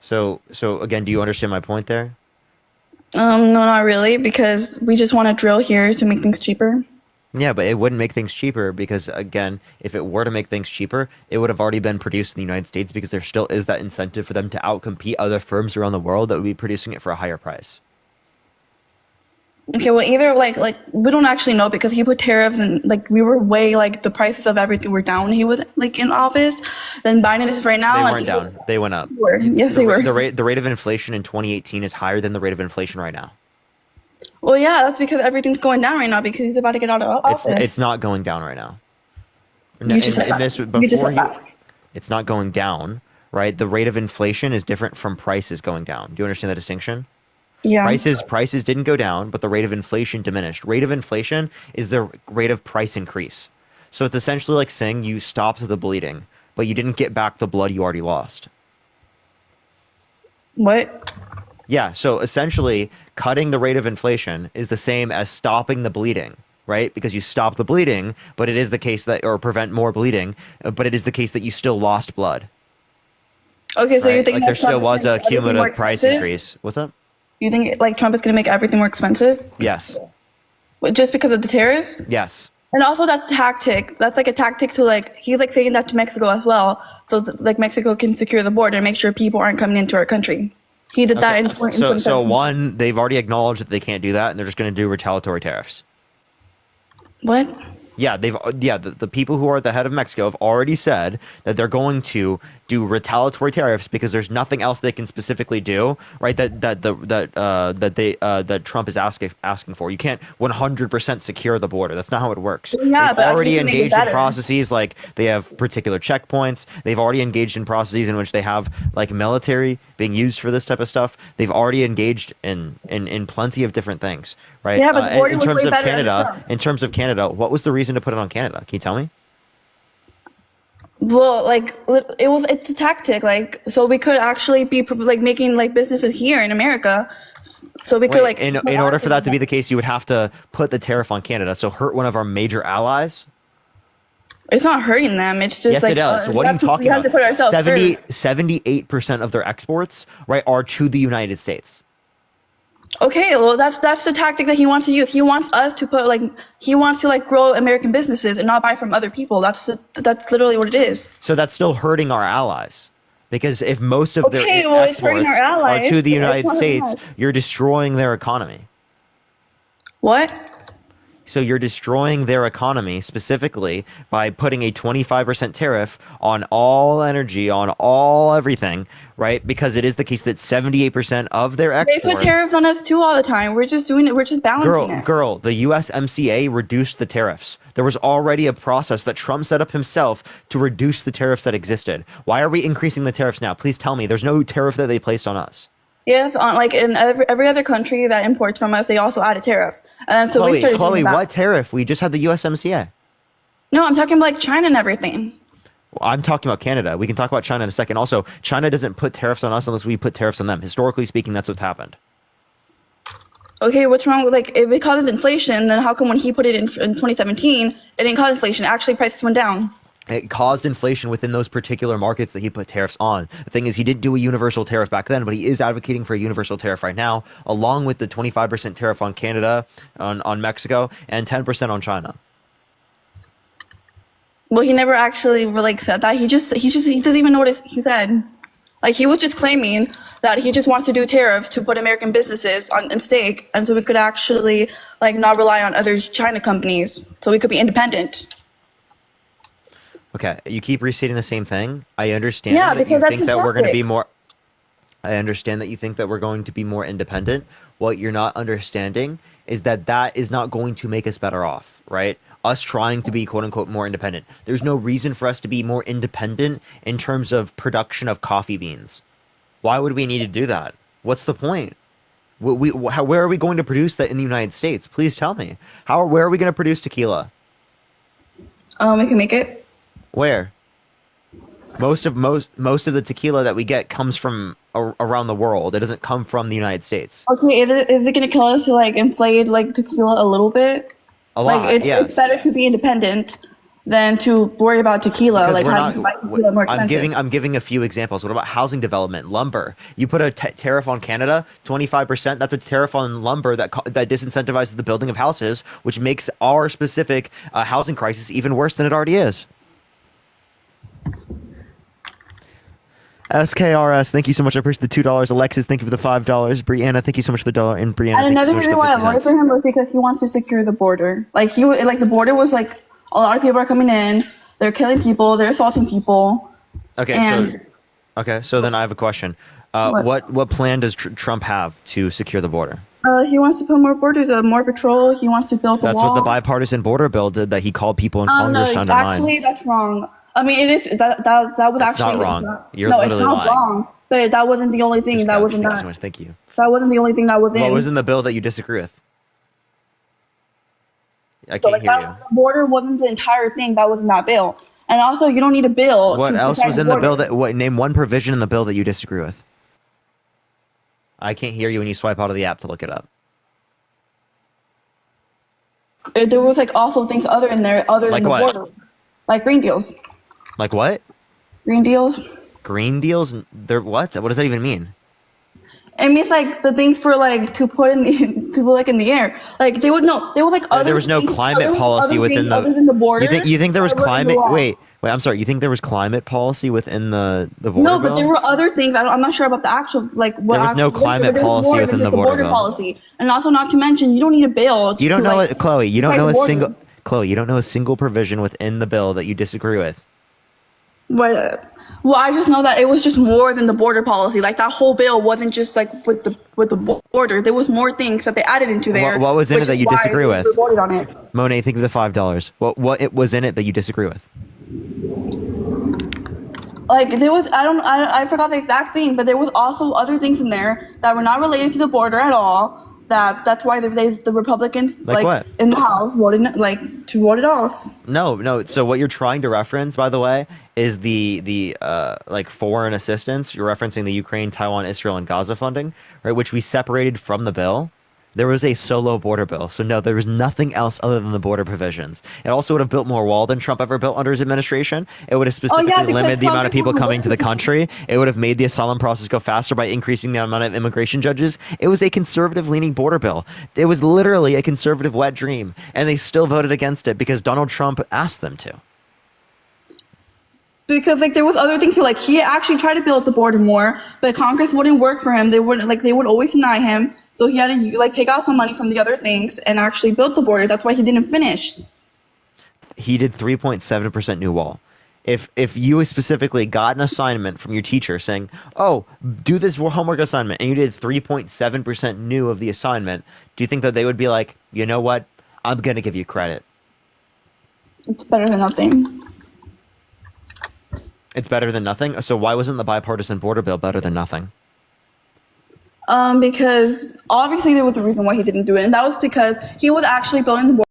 So again, do you understand my point there? No, not really, because we just want to drill here to make things cheaper. Yeah, but it wouldn't make things cheaper because, again, if it were to make things cheaper, it would have already been produced in the United States because there still is that incentive for them to outcompete other firms around the world that would be producing it for a higher price. Okay, well, either like we don't actually know because he put tariffs and like we were way like the prices of everything were down when he was like in office. Then Biden is right now. They weren't down. They went up. Yes, they were. The rate of inflation in 2018 is higher than the rate of inflation right now. Well, yeah, that's because everything's going down right now because he's about to get out of office. It's not going down right now. You just said that. You just said that. It's not going down, right? The rate of inflation is different from prices going down. Do you understand the distinction? Yeah. Prices didn't go down, but the rate of inflation diminished. Rate of inflation is the rate of price increase. So it's essentially like saying you stopped the bleeding, but you didn't get back the blood you already lost. What? Yeah, so essentially cutting the rate of inflation is the same as stopping the bleeding, right? Because you stop the bleeding, but it is the case that, or prevent more bleeding, but it is the case that you still lost blood. Okay, so right? you think like that there still Trump was is a gonna make everything more cumulative price expensive? increase. What's up? You think like Trump is going to make everything more expensive? Yes. Just because of the tariffs? Yes. And also that's tactic. That's like a tactic to like he's like saying that to Mexico as well, so like Mexico can secure the border and make sure people aren't coming into our country. He did that in 2017. So one, they've already acknowledged that they can't do that, and they're just going to do retaliatory tariffs. What? Yeah, the people who are at the head of Mexico have already said that they're going to do retaliatory tariffs because there's nothing else they can specifically do, right? That Trump is asking for. You can't 100% secure the border. That's not how it works. Yeah, They've but already you can make it engaged in better. processes like they have particular checkpoints. They've already engaged in processes in which they have like military being used for this type of stuff. They've already engaged in plenty of different things, right? Yeah, but the border in was terms way of better under Canada, Trump. in terms of Canada, what was the reason to put it on Canada? Can you tell me? Well, like it's a tactic, like so we could actually be like making like businesses here in America, so we could like in order for that to be the case, you would have to put the tariff on Canada, so hurt one of our major allies. It's not hurting them. It's just Yes, like it does. What are you talking we have about? to put ourselves first. 78% of their exports, right, are to the United States. Okay, well that's the tactic that he wants to use. He wants us to put like he wants to like grow American businesses and not buy from other people. That's literally what it is. So that's still hurting our allies. Because if most of their Okay, well, it's hurting exports our are allies. to the It's United not States, us. you're destroying their economy. What? So you're destroying their economy specifically by putting a 25% tariff on all energy, on all everything, right? Because it is the case that 78% of their They exports... put tariffs on us too all the time. We're just doing it. We're just balancing it. Girl, the USMCA reduced the tariffs. There was already a process that Trump set up himself to reduce the tariffs that existed. Why are we increasing the tariffs now? Please tell me. There's no tariff that they placed on us. Yes, on like in every other country that imports from us, they also add a tariff. And so we started doing that. What tariff? We just had the USMCA. No, I'm talking about like China and everything. Well, I'm talking about Canada. We can talk about China in a second. Also, China doesn't put tariffs on us unless we put tariffs on them. Historically speaking, that's what's happened. Okay, what's wrong with like if it causes inflation, then how come when he put it in 2017, it didn't cause inflation? Actually, prices went down. It caused inflation within those particular markets that he put tariffs on. The thing is, he didn't do a universal tariff back then, but he is advocating for a universal tariff right now, along with the 25% tariff on Canada, on Mexico, and 10% on China. Well, he never actually like said that. He doesn't even know what he said. Like he was just claiming that he just wants to do tariffs to put American businesses in stake, and so we could actually like not rely on other China companies, so we could be independent. Okay, you keep restating the same thing. I understand Yeah, that because you that's think his that we're going to be tactic. more... I understand that you think that we're going to be more independent. What you're not understanding is that that is not going to make us better off, right? Us trying to be quote unquote more independent. There's no reason for us to be more independent in terms of production of coffee beans. Why would we need to do that? What's the point? Where are we going to produce that in the United States? Please tell me. Where are we going to produce tequila? We can make it. Where? Most of the tequila that we get comes from around the world. It doesn't come from the United States. Okay, is it gonna kill us to like inflate like tequila a little bit? A lot. Like yes. it's better to be independent than to worry about tequila. Because Like we're having to buy tequila more expensive. I'm giving a few examples. What about housing development, lumber? You put a tariff on Canada, 25%. That's a tariff on lumber that disincentivizes the building of houses, which makes our specific housing crisis even worse than it already is. SKRS, thank you so much. I appreciate the $2. Alexis, thank you for the $5. Brianna, thank you so much for the $1. And Brianna, And thank you so another much reason for why I the 50 voted cents. for him was because he wants to secure the border. Like the border was like a lot of people are coming in. They're killing people. They're assaulting people. Okay, so then I have a question. What plan does Trump have to secure the border? He wants to put more borders, more patrol. He wants to build the That's wall. what the bipartisan border bill did that he called people in Congress to undermine. Actually, that's wrong. I mean, it is that was That's actually not wrong. You're no, it's literally not lying. wrong. But that wasn't the only thing. That wasn't Thank you that. so much. Thank you. That wasn't the only thing that was in. What was in the bill that you disagree with? I can't hear you. The border wasn't the entire thing that was in that bill. And also, you don't need a bill. What to else protect was in the bill border. name one provision in the bill that you disagree with? I can't hear you when you swipe out of the app to look it up. There was like also things other in there other Like than the what? border, like green deals. Like what? Green deals. Green deals? They're what? What does that even mean? It means like the things for like to put in the to put like in the air. Like there was like other. There was no things- climate there was policy other within things the. other than the border. You think there was that wasn't climate? the law. Wait. I'm sorry. You think there was climate policy within the border No, but bill? there were other things. I'm not sure about the actual like what. There was no actual- climate there was policy more within than the just border bill. policy, and also not to mention you don't need a bill. You don't to, know like, it, Chloe. You don't protect know the a border. single. Chloe, you don't know a single provision within the bill that you disagree with. But well, I just know that it was just more than the border policy. Like that whole bill wasn't just like with the border. There was more things that they added into there. What was in it which that is you why disagree we with? Voted on it. Monet, think of the $5. What it was in it that you disagree with? Like there was, I forgot the exact thing, but there was also other things in there that were not related to the border at all. That's why the Republicans Like what? in the House voted to vote it off. No. So what you're trying to reference, by the way, is the like foreign assistance. You're referencing the Ukraine, Taiwan, Israel, and Gaza funding, right? Which we separated from the bill. There was a solo border bill. So no, there was nothing else other than the border provisions. It also would have built more wall than Trump ever built under his administration. It would have specifically because limited the Trump amount of people was coming to the country. It would have made the asylum process go faster by increasing the amount of immigration judges. It was a conservative leaning border bill. It was literally a conservative wet dream. And they still voted against it because Donald Trump asked them to. Because there was other things too. Like he actually tried to build the border more, but Congress wouldn't work for him. They would always deny him. So he had to take out some money from the other things and actually build the border. That's why he didn't finish. He did 3.7% new wall. If you specifically got an assignment from your teacher saying, "Oh, do this homework assignment," and you did 3.7% new of the assignment, do you think that they would be like, "You know what? I'm gonna give you credit." It's better than nothing. It's better than nothing. So why wasn't the bipartisan border bill better than nothing? Because obviously there was a reason why he didn't do it, and that was because he was actually building the border.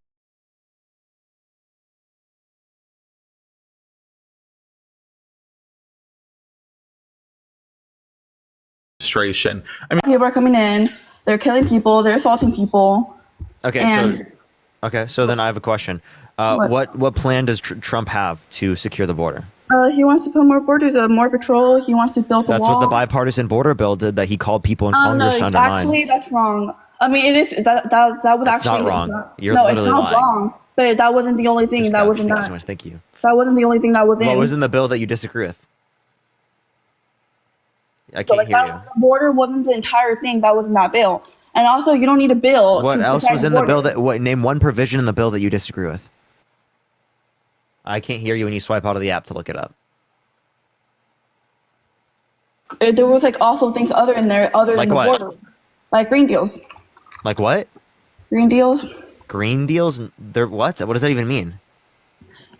Administration. I mean, People are coming in. They're killing people. They're assaulting people. Okay, so then I have a question. What plan does Trump have to secure the border? He wants to put more borders, more patrol. He wants to build the That's wall. what the bipartisan border bill did that he called people in Congress to undermine. Actually, that's wrong. I mean, it is that was That's actually not wrong. You're no, it's literally not lying. wrong. But that wasn't the only thing. That wasn't Thank you that. so much. Thank you. That wasn't the only thing that was in. What was in the bill that you disagree with? I can't hear you. The border wasn't the entire thing that was in that bill. And also, you don't need a bill. What to else protect was in the bill border. name one provision in the bill that you disagree with? I can't hear you when you swipe out of the app to look it up. There was also things other in there other Like than the what? border, like green deals. Like what? Green deals. Green deals? They're what? What does that even mean?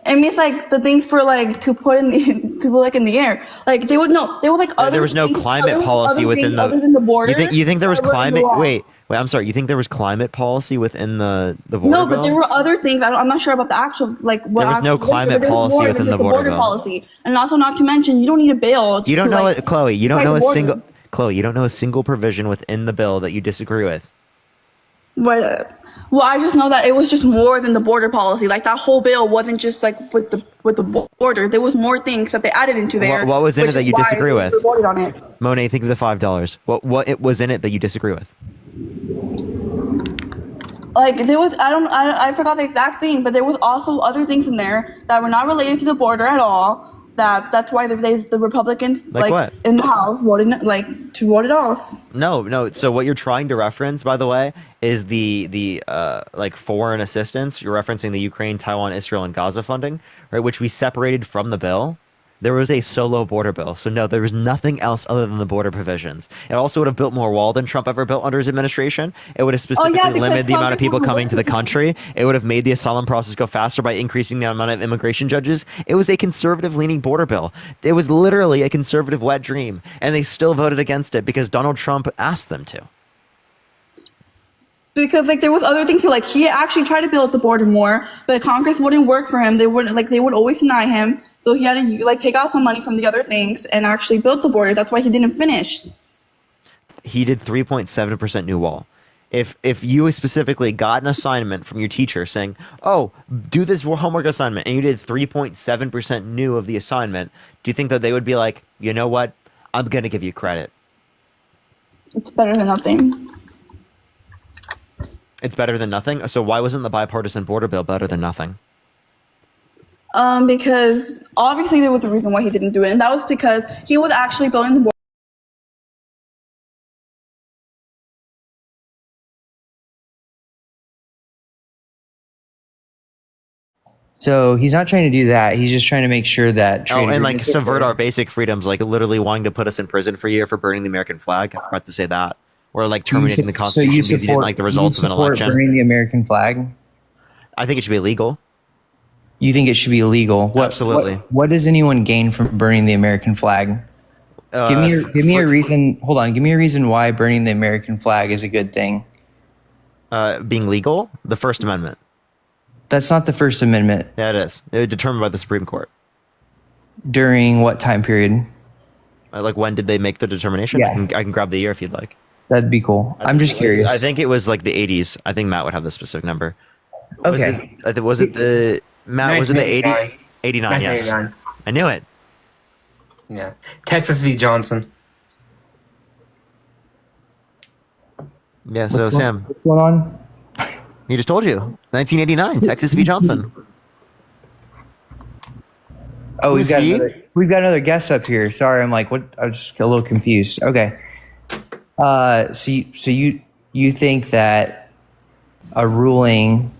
It means the things for to put in the to like in the air. Like they would like other. There was no things, climate other, policy other within things the. other than the border. You think there was that were in the climate? law. Wait. I'm sorry. You think there was climate policy within the border No, but bill? there were other things. I'm not sure about the actual like what. There was no actual- climate there was policy more than within just the border bill. policy, and also not to mention you don't need a bill. You don't know like, it, Chloe. You don't fight know the a border. single Chloe. You don't know a single provision within the bill that you disagree with. But well, I just know that it was just more than the border policy. Like that whole bill wasn't just like with the border. There was more things that they added into there. What was in which it that is you why disagree they with? voted on it. Monet, think of the $5. What it was in it that you disagree with? Like there was, I forgot the exact thing, but there was also other things in there that were not related to the border at all. That's why the Republicans Like what? in the House voted to vote it off. No. So what you're trying to reference, by the way, is the like foreign assistance. You're referencing the Ukraine, Taiwan, Israel, and Gaza funding, right? Which we separated from the bill. There was a solo border bill. So no, there was nothing else other than the border provisions. It also would have built more wall than Trump ever built under his administration. It would have specifically because limited the Trump amount of people didn't coming to the country. It would have made the asylum process go faster by increasing the amount of immigration judges. It was a conservative leaning border bill. It was literally a conservative wet dream. And they still voted against it because Donald Trump asked them to. Because like there was other things too. Like he actually tried to build the border more, but Congress wouldn't work for him. They would always deny him. So he had to like take out some money from the other things and actually build the border. That's why he didn't finish. He did 3.7% new wall. If you specifically got an assignment from your teacher saying, "Oh, do this homework assignment," and you did 3.7% new of the assignment, do you think that they would be like, "You know what? I'm gonna give you credit." It's better than nothing. It's better than nothing. So why wasn't the bipartisan border bill better than nothing? Because obviously there was a reason why he didn't do it, and that was because he was actually building the border. So he's not trying to do that. He's just trying to make sure that trade And like agreements are subvert fair. our basic freedoms, like literally wanting to put us in prison for a year for burning the American flag. I forgot to say that. Or like terminating the Constitution because you didn't like the results of an election. Burning the American flag? I think it should be illegal. You think it should be illegal? Absolutely. What does anyone gain from burning the American flag? Give me a reason. Hold on. Give me a reason why burning the American flag is a good thing. Being legal, the First Amendment. That's not the First Amendment. Yeah, it is. It was determined by the Supreme Court. During what time period? Like when did they make the determination? Yeah. I can grab the year if you'd like. That'd be cool. I'm just curious. I think it was like the 80s. I think Matt would have the specific number. Okay. Was it the Matt? Was it the 80? 89. Yes. 1989. I knew it. Yeah. Texas v. Johnson. Yeah. So Sam, What's going on? he just told you 1989. Texas v. Johnson. Oh, Who's he? we've got another guest up here. Sorry, I'm like, what? I was just a little confused. Okay. So you think that a ruling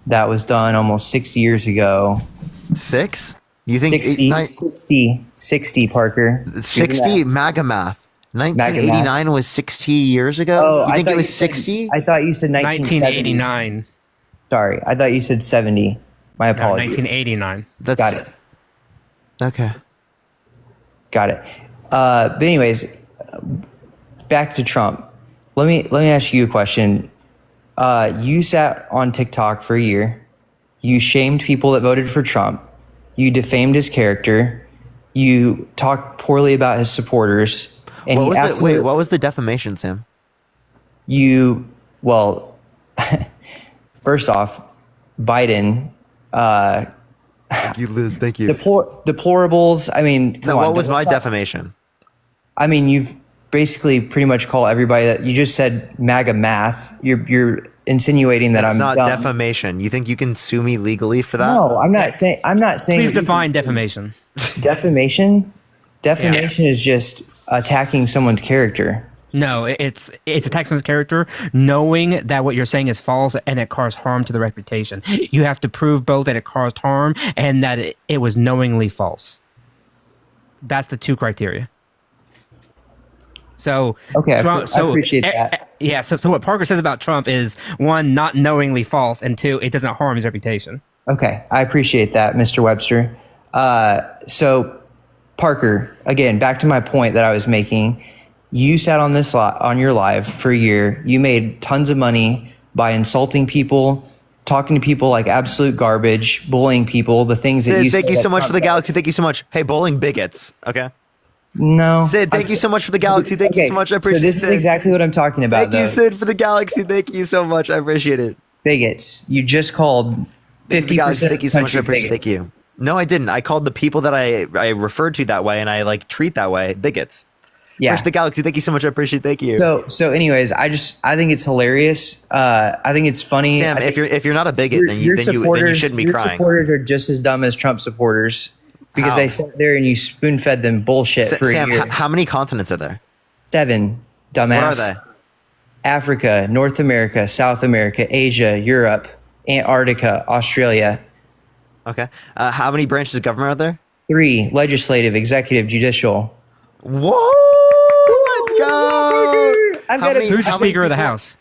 that was done almost 60 years ago. 6? You think 60 Parker. 60 MAGA math. 1989 was 60 years ago. Oh, you think I it thought was you said- 60? I thought you said 1989. Sorry, I thought you said 70. My No, apologies. 1989. Got it. Okay. Got it. But anyways, back to Trump. Let me ask you a question. You sat on TikTok for a year. You shamed people that voted for Trump. You defamed his character. You talked poorly about his supporters. And what was the defamation, Sam? First off, Biden. You lose. Thank you. Deplorables. I mean, come on. What was my defamation? I mean, you've basically pretty much called everybody that you just said MAGA math. You're insinuating that That's I'm not dumb. defamation. You think you can sue me legally for that? No, I'm not saying. Please define defamation. Defamation. Defamation is just attacking someone's character. No, it's attacking someone's character, knowing that what you're saying is false and it caused harm to the reputation. You have to prove both that it caused harm and that it was knowingly false. That's the two criteria. So Okay, I Trump, appreciate that. Yeah. So what Parker says about Trump is, one, not knowingly false, and two, it doesn't harm his reputation. Okay, I appreciate that, Mr. Webster. So Parker, again, back to my point that I was making. You sat on this on your live for a year. You made tons of money by insulting people, talking to people like absolute garbage, bullying people, the things that you Sid, thank you said so that much for the Trump galaxy. does. Thank you so much. Hey, bowling bigots. Okay. No. Sid, thank you so much for the galaxy. Thank you so much. I appreciate it. So this is Sid. exactly what I'm talking about, Thank you, Sid, for the galaxy. Thank you so much. I appreciate it. Bigots. You just called 50% Thank you so much. I appreciate it. Thank you. No, I didn't. I called the people that I referred to that way and I like treat that way bigots. Yeah. Where's the galaxy? Thank you so much. I appreciate it. Thank you. So anyways, I think it's hilarious. I think it's funny. Sam, if you're not a bigot, then you shouldn't be your crying. supporters are just as dumb as Trump supporters because How? they sat there and you spoon fed them bullshit for Sam, a year. how many continents are there? 7, dumbass. What are they? Africa, North America, South America, Asia, Europe, Antarctica, Australia. Okay. How many branches of government are there? 3, legislative, executive, judicial. Whoa! Let's go! Who's the Speaker of the House?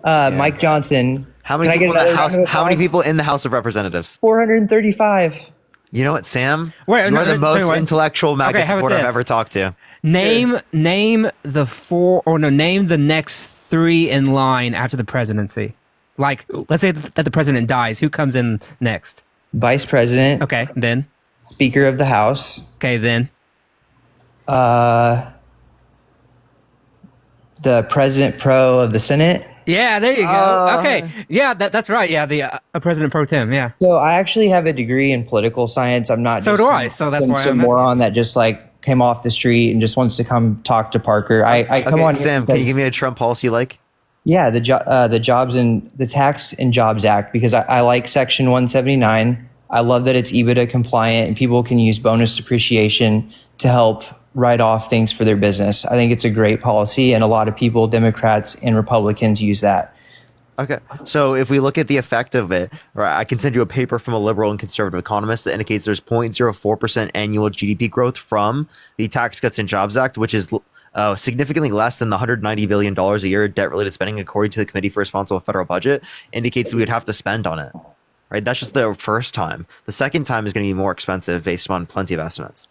Mike Johnson. How many Can I people get in the another House? round of How many applause? people in the House of Representatives? 435. You know what, Sam? Wait, you are the most intellectual MAGA Okay, how about supporter I've this? ever talked to. Name the next 3 in line after the presidency. Like, let's say that the president dies. Who comes in next? Vice President. Okay, then. Speaker of the House. Okay, then. The President Pro of the Senate. Yeah, there you go. Okay, yeah, that's right. Yeah, the President Pro Tem. Yeah. So I actually have a degree in political science. I'm not. So just do I. So that's why some I'm moron that just like came off the street and just wants to come talk to Parker. I come Okay, on. Sam, can you give me a Trump policy like? Yeah, the jobs and the Tax and Jobs Act, because I like Section 179. I love that it's EBITDA compliant and people can use bonus depreciation to help write off things for their business. I think it's a great policy, and a lot of people, Democrats and Republicans, use that. Okay, so if we look at the effect of it, right, I can send you a paper from a liberal and conservative economist that indicates there's 0.04% annual GDP growth from the Tax Cuts and Jobs Act, which is significantly less than the $190 billion a year debt-related spending, according to the Committee for Responsible Federal Budget, indicates that we would have to spend on it. Right, that's just the first time. The second time is going to be more expensive based on plenty of estimates.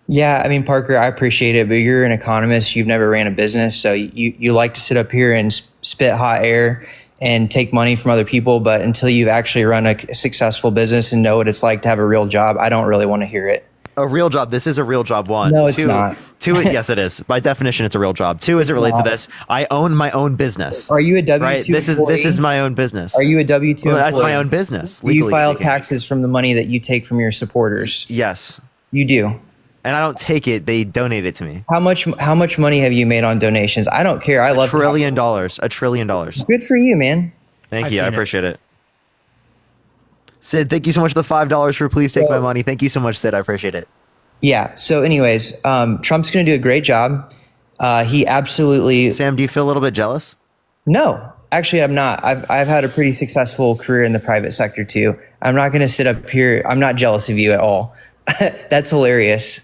Yeah, I mean, Parker, I appreciate it, but you're an economist. You've never ran a business, so you like to sit up here and spit hot air and take money from other people. But until you've actually run a successful business and know what it's like to have a real job, I don't really want to hear it. A real job. This is a real job. 1. No, it's 2, not. 2, yes, it is. By definition, it's a real job. 2, as it relates to this, I own my own business. Are you a W-2 right? This employee? is my own business. Are you a W-2 Well, employee? that's my own business. Do you legally file speaking. taxes from the money that you take from your supporters? Yes. You do. And I don't take it; they donate it to me. How much money have you made on donations? I don't care. I love $1 trillion. $1 trillion. Good for you, man. Thank you. I appreciate it. Sid, thank you so much for the $5 for please take my money. Thank you so much, Sid. I appreciate it. Yeah. So, anyways, Trump's going to do a great job. He absolutely. Sam, do you feel a little bit jealous? No, actually, I'm not. I've had a pretty successful career in the private sector too. I'm not going to sit up here. I'm not jealous of you at all. That's hilarious.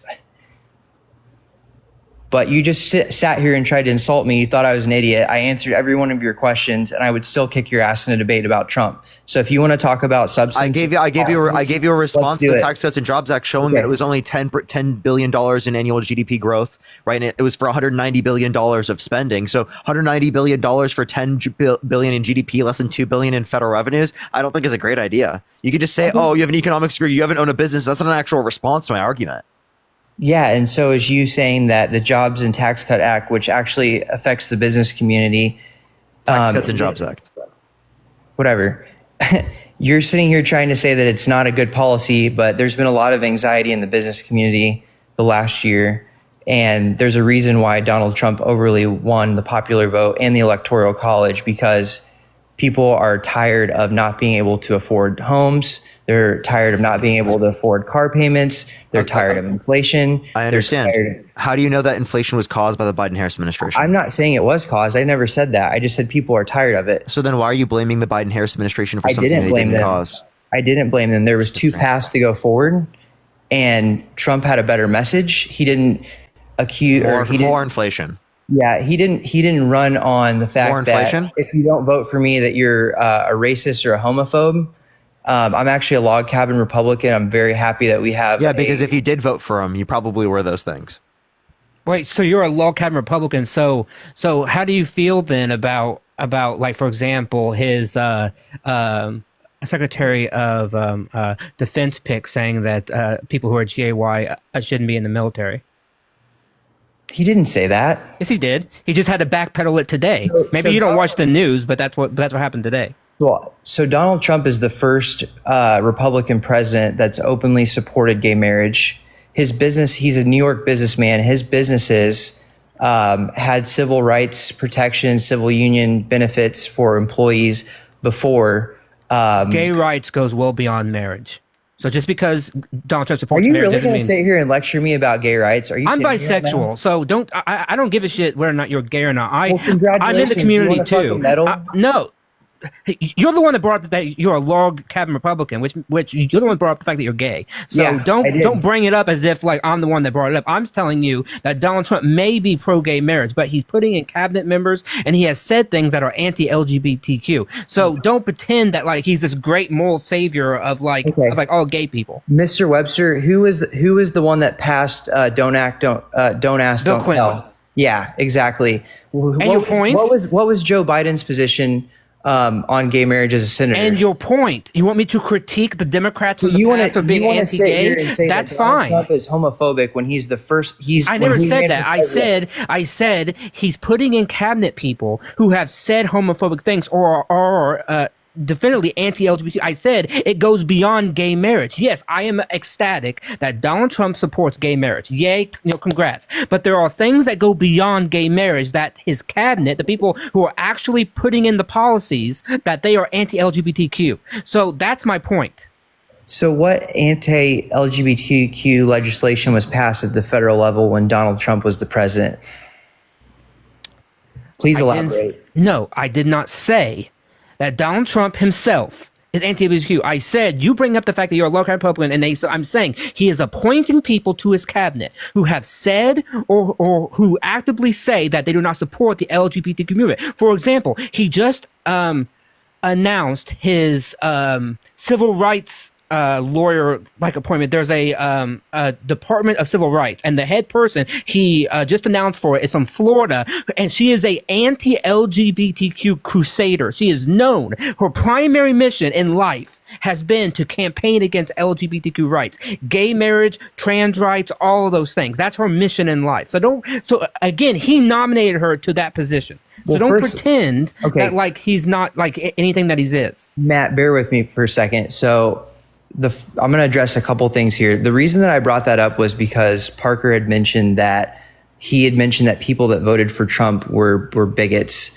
But you just sat here and tried to insult me. You thought I was an idiot. I answered every one of your questions, and I would still kick your ass in a debate about Trump. So if you want to talk about substance, I gave you a response to the it. Tax Cuts and Jobs Act showing that it was only $10 billion in annual GDP growth, right? And it was for $190 billion of spending. So $190 billion for $10 billion in GDP, less than $2 billion in federal revenues, I don't think is a great idea. You could just say, oh, you have an economics degree, you haven't owned a business. That's not an actual response to my argument. Yeah, and so is you saying that the Jobs and Tax Cut Act, which actually affects the business community, Tax Cuts and Jobs Act, whatever. You're sitting here trying to say that it's not a good policy, but there's been a lot of anxiety in the business community the last year, and there's a reason why Donald Trump overly won the popular vote and the Electoral College, because people are tired of not being able to afford homes. They're tired of not being able to afford car payments. They're tired of inflation. I understand. How do you know that inflation was caused by the Biden-Harris administration? I'm not saying it was caused. I never said that. I just said people are tired of it. So then why are you blaming the Biden-Harris administration for something they blame didn't them. cause? I didn't blame them. There was 2 paths to go forward, and Trump had a better message. He didn't accuse more inflation. Yeah, he didn't run on the fact that if you don't vote for me, that you're a racist or a homophobe. I'm actually a log cabin Republican. I'm very happy that we have. Yeah, because if you did vote for him, you probably were those things. Wait, so you're a log cabin Republican. So how do you feel then about like, for example, his Secretary of Defense pick saying that people who are GAY shouldn't be in the military? He didn't say that. Yes, he did. He just had to backpedal it today. Maybe you don't watch the news, but that's what happened today. Well, so Donald Trump is the first Republican president that's openly supported gay marriage. His business, he's a New York businessman. His businesses had civil rights protection, civil union benefits for employees before. Gay rights goes well beyond marriage. So just because Donald Trump supports marriage, are you really going to sit here and lecture me about gay rights? Are you? I'm kidding me right bisexual, now? so don't. I don't give a shit whether or not you're gay or not. Well, congratulations. I'm in the You community want a fucking too. medal? No. You're the one that brought up that you're a log cabin Republican, which you're the one that brought up the fact that you're gay. So Yeah, I did. don't bring it up as if like I'm the one that brought it up. I'm telling you that Donald Trump may be pro-gay marriage, but he's putting in cabinet members and he has said things that are anti-LGBTQ. So don't pretend that like he's this great moral savior of like all gay people. Mr. Webster, who is the one that passed Don't Ask, Don't Clinton. Tell? Yeah, exactly. Your point? What was Joe Biden's position on gay marriage as a senator? And your point, you want me to critique the Democrats from you the want past of being anti-gay? That's that Donald fine. Trump is homophobic when he's the first. I never said that. I said he's putting in cabinet people who have said homophobic things or are definitely anti-LGBT. I said it goes beyond gay marriage. Yes, I am ecstatic that Donald Trump supports gay marriage. Yay, congrats. But there are things that go beyond gay marriage that his cabinet, the people who are actually putting in the policies, that they are anti-LGBTQ. So that's my point. So what anti-LGBTQ legislation was passed at the federal level when Donald Trump was the president? Please elaborate. No, I did not say that Donald Trump himself is anti-LGBTQ. I said, you bring up the fact that you're a local Republican, and I'm saying he is appointing people to his cabinet who have said or who actively say that they do not support the LGBT community. For example, he just announced his civil rights lawyer appointment. There's a Department of Civil Rights, and the head person he just announced for it is from Florida, and she is a anti-LGBTQ crusader. She is known. Her primary mission in life has been to campaign against LGBTQ rights, gay marriage, trans rights, all of those things. That's her mission in life. So again, he nominated her to that position. So don't pretend that like he's not like anything that he is. Matt, bear with me for a second. So I'm going to address a couple things here. The reason that I brought that up was because Parker had mentioned that people that voted for Trump were bigots,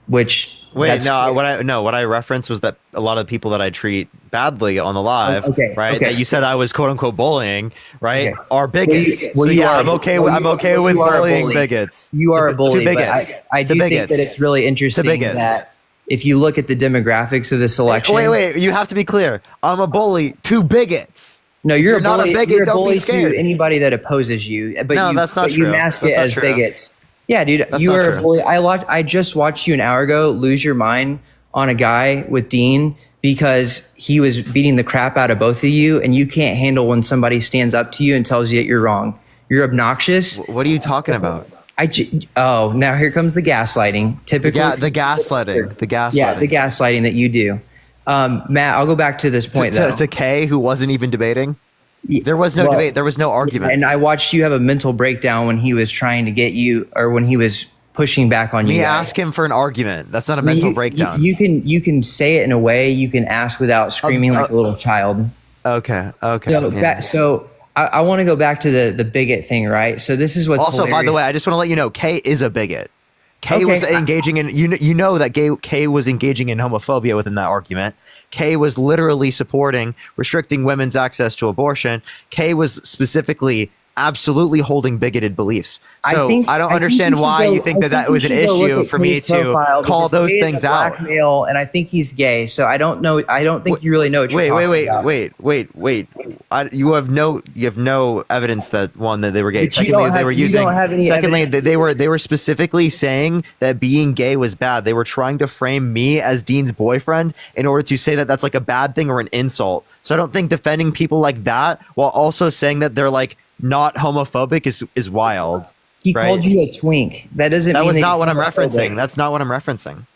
which what I referenced was that a lot of people that I treat badly on the live, that you said I was quote unquote bullying, right, are bigots. I'm okay with bullying bigots. You are a bully. Bigots. I do think that it's really interesting that if you look at the demographics of this election. Wait, you have to be clear. I'm a bully to bigots. No, you're a bully. Not a bigot. You're a Don't bully be scared. to anybody that opposes you. But that's not true. You mask it as bigots. Yeah, dude, That's you not are true. a bully. I just watched you an hour ago lose your mind on a guy with Dean because he was beating the crap out of both of you, and you can't handle when somebody stands up to you and tells you that you're wrong. You're obnoxious. What are you talking about? Now here comes the gaslighting. Typically, the gaslighting. Yeah, the gaslighting that you do. Matt, I'll go back to this point though. To Kay, who wasn't even debating. There was no debate. There was no argument. And I watched you have a mental breakdown when he was trying to get you, or when he was pushing back on you. Me ask him for an argument. That's not a mental breakdown. You can say it in a way you can ask without screaming like a little child. Okay. So I want to go back to the bigot thing, right? So this is what's also, hilarious. by the way, I just want to let you know, Kay is a bigot. Kay was engaging in you know that Kay was engaging in homophobia within that argument. Kay was literally supporting restricting women's access to abortion. Kay was specifically absolutely holding bigoted beliefs. So I don't understand why you think that was an issue for me to call those things out. Male, and I think he's gay. So I don't know. I don't think you really know what you're talking about. Wait. you have no evidence that that they were gay. But you don't have any Secondly, evidence. they were specifically saying that being gay was bad. They were trying to frame me as Dean's boyfriend in order to say that that's like a bad thing or an insult. So I don't think defending people like that while also saying that they're like not homophobic is wild. He right? called you a twink. That doesn't That mean was that not he's what I'm homophobic. referencing. That's not what I'm referencing.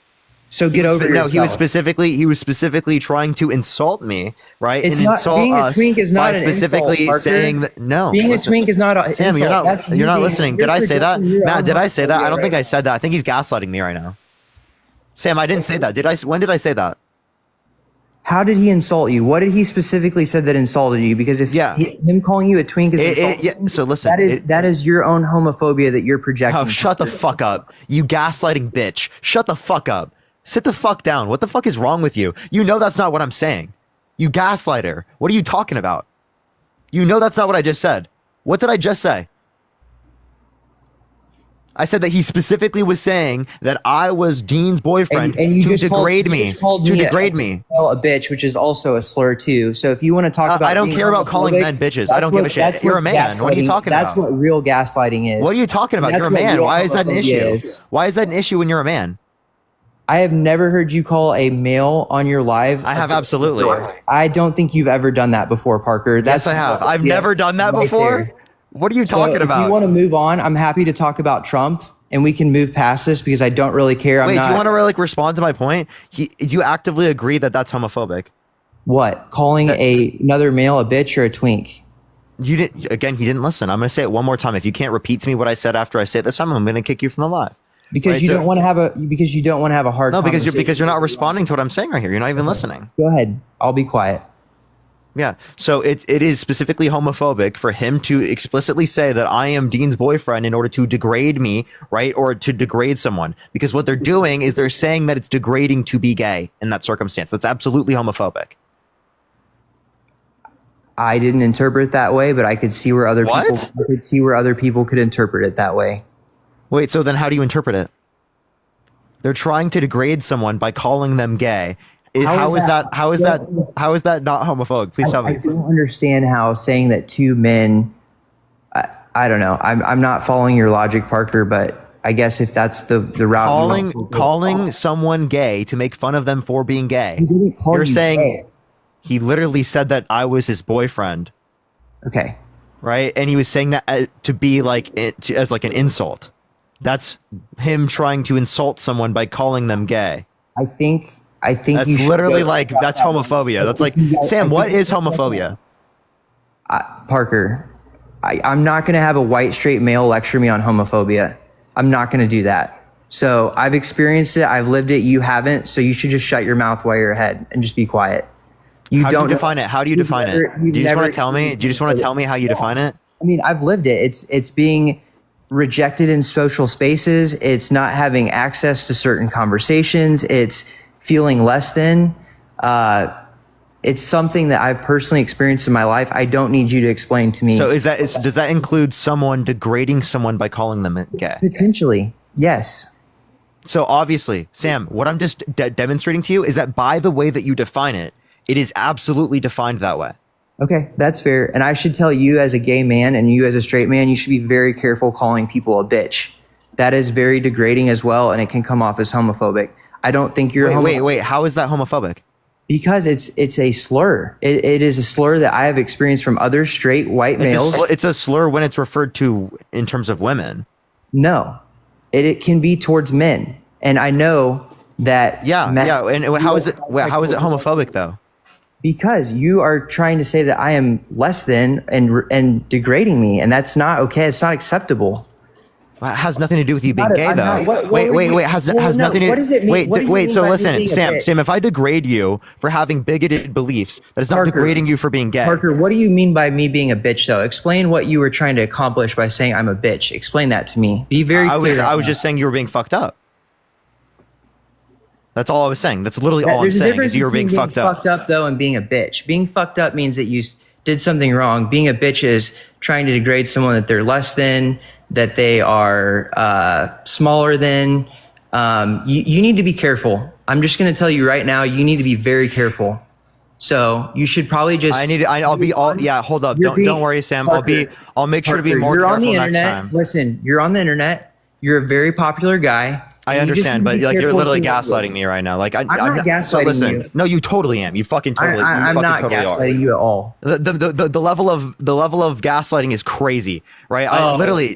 So get over yourself. No, he was specifically trying to insult me, right? It's and not insult being a us twink is not by an specifically insult, Parker. saying that no. Being listen. a twink is not an Sam, insult. you're not listening. Did I say that? projecting your Matt, own did I say that? I don't homophobia think right I said that. I think he's gaslighting me right now. Sam, I didn't say that. Did I? When did I say that? How did he insult you? What did he specifically said that insulted you? Because if him calling you a twink is insulting, so listen. that is your own homophobia that you're projecting. Oh, shut the fuck up. You gaslighting bitch. Shut the fuck up. Sit the fuck down. What the fuck is wrong with you? You know that's not what I'm saying. You gaslighter. What are you talking about? You know that's not what I just said. What did I just say? I said that he specifically was saying that I was Dean's boyfriend and you to just degrade me. called To me degrade me. a bitch, which is also a slur too. So if you want to talk about, I don't being care about calling homophobic, men bitches. that's I don't give a what- shit. that's You're what a man. What are you gaslighting- talking That's about? what real gaslighting is. What are you talking about? That's You're a what man. real Why is that an homophobia issue? is. Why is that an issue when you're a man? I have never heard you call a male on your live. I have absolutely. I don't think you've ever done that before, Parker. Yes, I have. I've never done that right before. there. What are you So talking If about? you want to move on, I'm happy to talk about Trump, and we can move past this because I don't really care. Wait, do you want to like respond to my point? Do you actively agree that that's homophobic? What? Calling another male a bitch or a twink? You didn't. Again, he didn't listen. I'm going to say it one more time. If you can't repeat to me what I said after I say it this time, I'm going to kick you from the live. Because Right, you so- don't want to have a hard. No, because conversation. you're not responding to what I'm saying right here. You're not even listening. Go ahead. I'll be quiet. Yeah. So it is specifically homophobic for him to explicitly say that I am Dean's boyfriend in order to degrade me, right? Or to degrade someone. Because what they're doing is they're saying that it's degrading to be gay in that circumstance. That's absolutely homophobic. I didn't interpret it that way, but I could see where other people. I could see where other people could interpret it that way. Wait, so then how do you interpret it? They're trying to degrade someone by calling them gay. How is that not homophobic? Please tell me. I don't understand how saying that two men. I don't know. I'm not following your logic, Parker, but I guess if that's the route. Calling someone gay to make fun of them for being gay. He didn't call You're you saying gay. he literally said that I was his boyfriend. Okay. Right, and he was saying that to be like as like an insult. That's him trying to insult someone by calling them gay. I think that's you should literally go- like that's homophobia. That's like Sam. What is homophobia? Parker, I'm not going to have a white straight male lecture me on homophobia. I'm not going to do that. So I've experienced it. I've lived it. You haven't. So you should just shut your mouth while you're ahead and just be quiet. How do you define it? How do you define it? Do you just want to tell me? Do you just want to tell me how you define it? I mean, I've lived it. It's being rejected in social spaces. It's not having access to certain conversations. It's feeling less than. It's something that I've personally experienced in my life. I don't need you to explain to me. So does that include someone degrading someone by calling them gay? Potentially, yes. So obviously, Sam, what I'm just demonstrating to you is that by the way that you define it, it is absolutely defined that way. Okay, that's fair. And I should tell you as a gay man and you as a straight man, you should be very careful calling people a bitch. That is very degrading as well, and it can come off as homophobic. I don't think you're Wait. How is that homophobic? Because it's a slur. It is a slur that I have experienced from other straight white males. It's a slur when it's referred to in terms of women. No, it can be towards men, and I know that. Yeah. And how is it homophobic though? Because you are trying to say that I am less than and degrading me, and that's not okay. It's not acceptable. Well, it has nothing to do with you being gay, though. What Wait. Has nothing to. What does it mean? Wait. So listen, Sam. If I degrade you for having bigoted beliefs, that is not degrading you for being gay. Parker, what do you mean by me being a bitch, though? Explain what you were trying to accomplish by saying I'm a bitch. Explain that to me. Be very clear. I was just saying you were being fucked up. That's all I was saying. That's literally all I'm saying is you were being fucked up. Fucked up, though, and being a bitch. Being fucked up means that you did something wrong. Being a bitch is trying to degrade someone that they're less than, that they are smaller than. You need to be careful. I'm just going to tell you right now, you need to be very careful. So you should probably just. I'll be all. Yeah, hold up. Don't worry, Sam. Parker, I'll make sure to be Parker, more You're on careful the next internet. time. Listen, you're on the internet. You're a very popular guy. I understand, but like you're literally gaslighting me right now. Like I'm not gaslighting you. No, you totally am. You fucking totally. I'm not gaslighting you at all. The level of gaslighting is crazy, right? I literally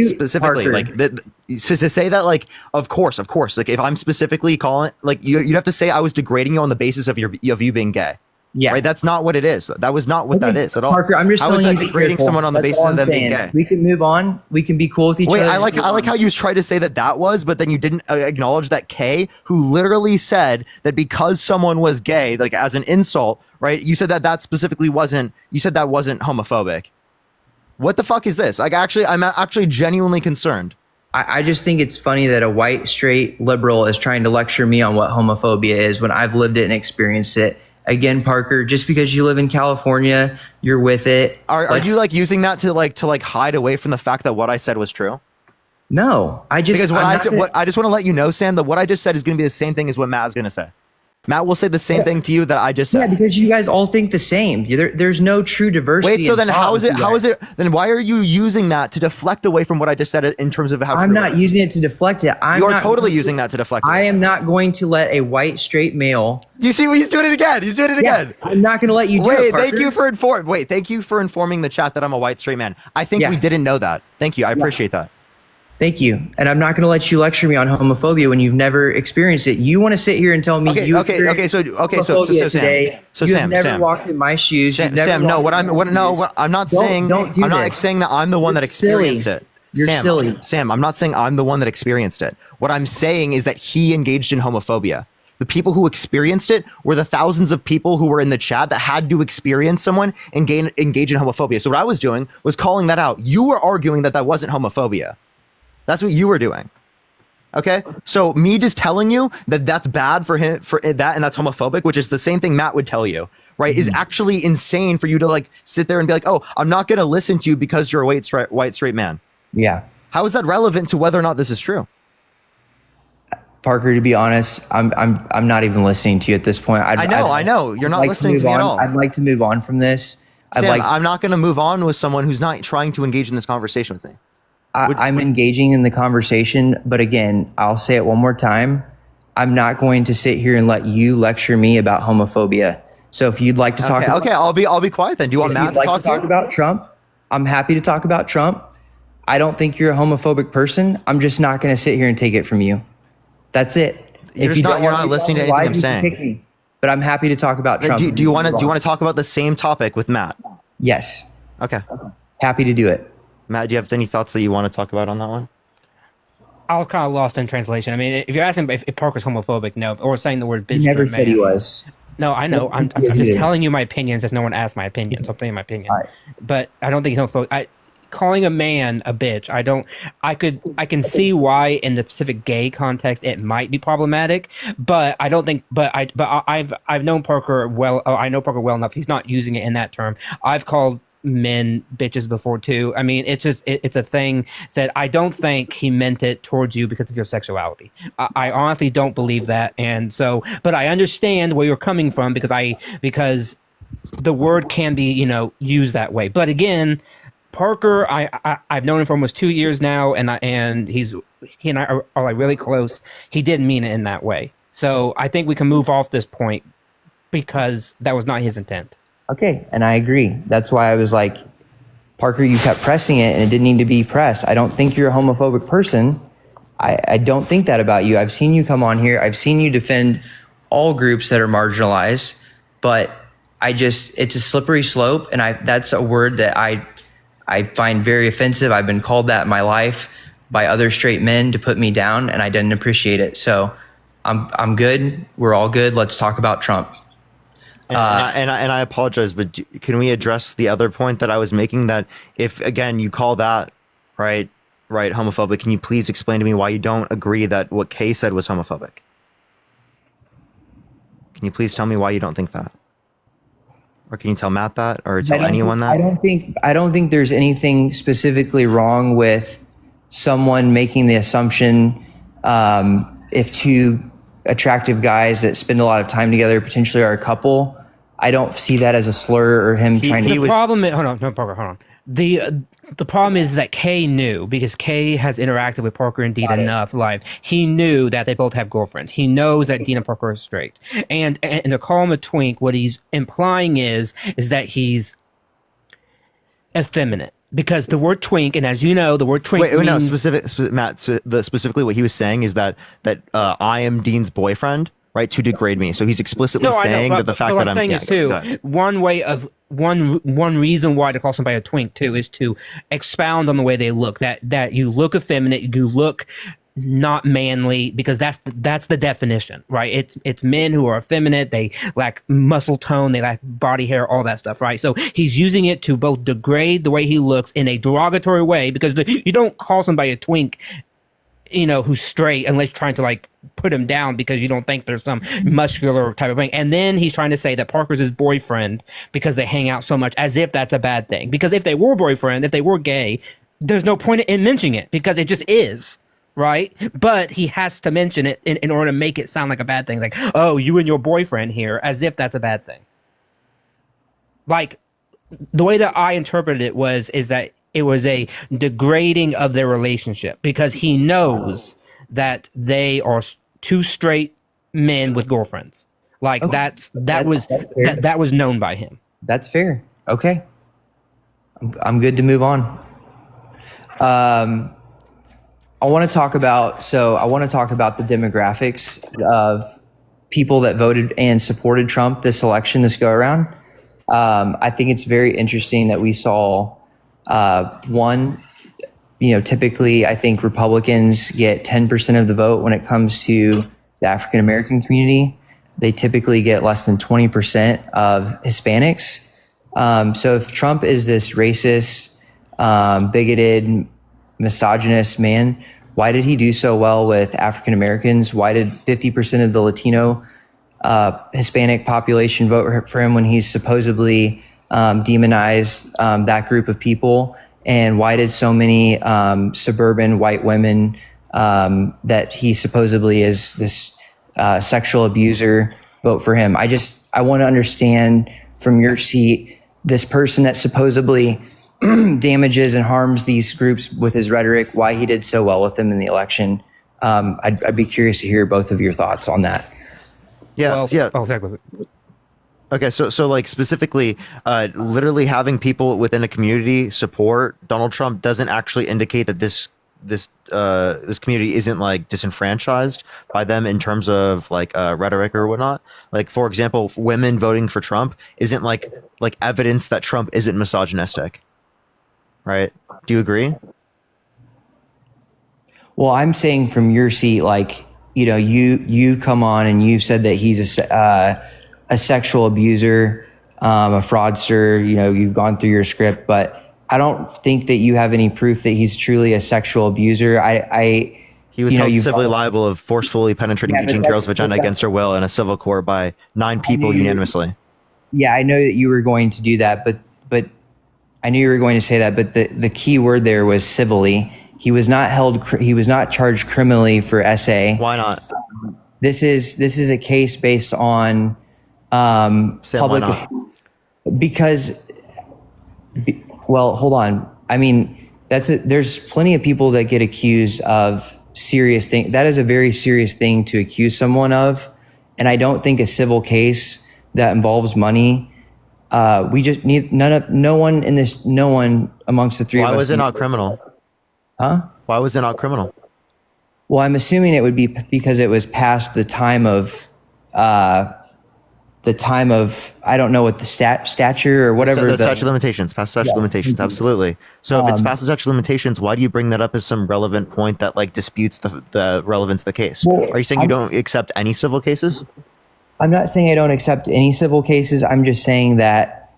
specifically Parker. like to say that like of course like if I'm specifically calling like you'd have to say I was degrading you on the basis of you being gay. Yeah, right. That's not what it is. That was not what that is at all. Parker, I'm just telling you to be degrading careful. someone on the That's basis all of them I'm being saying. gay. We can move on. We can be cool with each Wait, other. I like how you tried to say that was, but then you didn't acknowledge that Kay, who literally said that because someone was gay, like as an insult, right? You said that specifically wasn't. You said that wasn't homophobic. What the fuck is this? Like, I'm actually genuinely concerned. I just think it's funny that a white straight liberal is trying to lecture me on what homophobia is when I've lived it and experienced it. Again, Parker, just because you live in California, you're with it. Are you like using that to hide away from the fact that what I said was true? No, I just because I just want to let you know, Sam, that what I just said is going to be the same thing as what Matt is going to say. Matt will say the same thing to you that I just said. Yeah, because you guys all think the same. There's no true diversity. Wait, so then how is it? Then why are you using that to deflect away from what I just said in terms of how? I'm not using it to deflect it. You're totally using that to deflect. I am not going to let a white straight male. Do you see what he's doing it again? He's doing it again. I'm not going to let you do it, Parker. Thank you for informing the chat that I'm a white straight man. I think we didn't know that. Thank you. I appreciate that. Thank you. And I'm not going to let you lecture me on homophobia when you've never experienced it. You want to sit here and tell me so today. Sam, you've never walked in my shoes. Sam, no, I'm not saying that I'm the one that experienced it. You're silly. Sam, I'm not saying I'm the one that experienced it. What I'm saying is that he engaged in homophobia. The people who experienced it were the thousands of people who were in the chat that had to experience someone engage in homophobia. So what I was doing was calling that out. You were arguing that wasn't homophobia. That's what you were doing. Okay? So me just telling you that that's bad for him, for that, and that's homophobic, which is the same thing Matt would tell you, right? Is actually insane for you to like sit there and be like, oh, I'm not going to listen to you because you're a white straight man. Yeah. How is that relevant to whether or not this is true? Parker, to be honest, I'm not even listening to you at this point. I know. You're not listening to me at all. I'd like to move on from this. Sam, I'm not going to move on with someone who's not trying to engage in this conversation with me. I'm engaging in the conversation, but again, I'll say it one more time. I'm not going to sit here and let you lecture me about homophobia. So if you'd like to talk about, I'll be quiet then. Do you want Matt to talk about Trump? I'm happy to talk about Trump. I don't think you're a homophobic person. I'm just not going to sit here and take it from you. That's it. You're not listening to anything I'm saying. But I'm happy to talk about Trump. Do you want to talk about the same topic with Matt? Yes. Okay. Happy to do it. Matt, do you have any thoughts that you want to talk about on that one? I was kind of lost in translation. I mean, if you're asking if Parker's homophobic, no, or saying the word bitch. He never said he was. No, I know. I'm just telling you my opinions as no one asked my opinion. So I'm telling you my opinion. Right. But I don't think he's homophobic. Calling a man a bitch, I can see why in the specific gay context it might be problematic, but I don't think. But I've known Parker well. I know Parker well enough. He's not using it in that term. I've called men bitches before too. I mean, it's a thing that I don't think he meant it towards you because of your sexuality. I honestly don't believe that, and so, but I understand where you're coming from because the word can be used that way. But again, Parker, I've known him for almost 2 years now, and he and I are like really close. He didn't mean it in that way, so I think we can move off this point because that was not his intent. Okay, and I agree. That's why I was like, Parker, you kept pressing it, and it didn't need to be pressed. I don't think you're a homophobic person. I don't think that about you. I've seen you come on here. I've seen you defend all groups that are marginalized, but it's a slippery slope, and that's a word that I find very offensive. I've been called that in my life by other straight men to put me down, and I didn't appreciate it. So I'm good. We're all good. Let's talk about Trump. And I apologize, but can we address the other point that I was making? That if again you call that right homophobic, can you please explain to me why you don't agree that what Kay said was homophobic? Can you please tell me why you don't think that? Or can you tell Matt that, or tell anyone that? I don't think there's anything specifically wrong with someone making the assumption if two attractive guys that spend a lot of time together potentially are a couple, I don't see that as a slur or him trying to. The problem is, hold on, no, Parker, hold on. The problem is that Kay knew, because Kay has interacted with Parker and Dean enough. Like, he knew that they both have girlfriends. He knows that Dean and Parker are straight. And to call him a twink, what he's implying is that he's effeminate. Because the word twink, and as you know, the word twink means... Matt, specifically what he was saying is that I am Dean's boyfriend, right, to degrade me. So he's explicitly saying that the fact that I'm saying is too, one reason why to call somebody a twink too is to expound on the way they look. That you look effeminate, you look not manly, because that's the definition, right? It's men who are effeminate, they lack muscle tone, they lack body hair, all that stuff, right? So he's using it to both degrade the way he looks in a derogatory way, because you don't call somebody a twink, who's straight, unless you're trying to like put him down because you don't think there's some muscular type of thing. And then he's trying to say that Parker's his boyfriend because they hang out so much, as if that's a bad thing. Because if they were boyfriend, if they were gay, there's no point in mentioning it, because it just is, right? But he has to mention it in order to make it sound like a bad thing. Like, oh, you and your boyfriend here, as if that's a bad thing. Like, the way that I interpreted it is that it was a degrading of their relationship, because he knows that they are two straight men with girlfriends. Like, okay. that was known by him. That's fair. Okay, I'm good to move on. I want to talk about the demographics of people that voted and supported Trump this election, this go around. I think it's very interesting that we saw typically I think Republicans get 10% of the vote when it comes to the African American community. They typically get less than 20% of Hispanics. So if Trump is this racist, bigoted, misogynist man, why did he do so well with African Americans? Why did 50% of the Latino Hispanic population vote for him when he's supposedly demonized that group of people? And why did so many suburban white women that he supposedly is this sexual abuser vote for him? I want to understand from your seat, this person that supposedly damages and harms these groups with his rhetoric, why he did so well with them in the election. I'd be curious to hear both of your thoughts on that. Yeah. Oh, exactly. Okay, so like specifically, literally having people within a community support Donald Trump doesn't actually indicate that this community isn't like disenfranchised by them in terms of like rhetoric or whatnot. Like, for example, women voting for Trump isn't like evidence that Trump isn't misogynistic, right? Do you agree? Well, I'm saying from your seat, like, you come on and you've said that he's a sexual abuser, a fraudster, you've gone through your script, but I don't think that you have any proof that he's truly a sexual abuser. He was held civilly liable of forcefully penetrating a girl's vagina against her will in a civil court by 9 people unanimously. Yeah, I know that you were going to do that, but I knew you were going to say that, but the key word there was civilly. He was not charged criminally for SA. Why not? This is a case based on public, because, well, hold on. I mean, there's plenty of people that get accused of serious things. That is a very serious thing to accuse someone of. And I don't think a civil case that involves money, we just need no one amongst the three of us. Why was it not criminal? Huh? Why was it not criminal? Well, I'm assuming it would be because it was past the time of, I don't know what the stature or whatever. The statute of limitations, past statute of limitations, absolutely. So if it's past the statute of limitations, why do you bring that up as some relevant point that like disputes the relevance of the case? Well, are you saying you don't accept any civil cases? I'm not saying I don't accept any civil cases. I'm just saying that,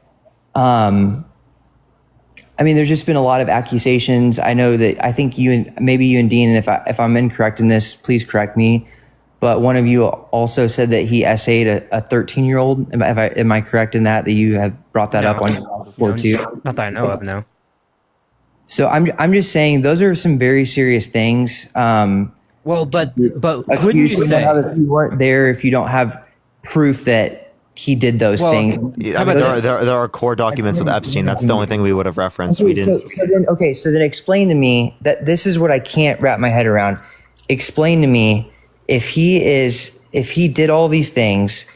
there's just been a lot of accusations. I know that I think you and Dean, and if I'm incorrect in this, please correct me. But one of you also said that he essayed a 13-year-old. Am I correct in that you have brought that up on your board too? Not that I know of, no. So I'm just saying those are some very serious things. Well, but wouldn't you say if you weren't there, if you don't have proof that he did those things. I mean, there are core documents with Epstein. That's the only thing we would have referenced. We didn't. So then explain to me that this is what I can't wrap my head around. Explain to me if he did all these things,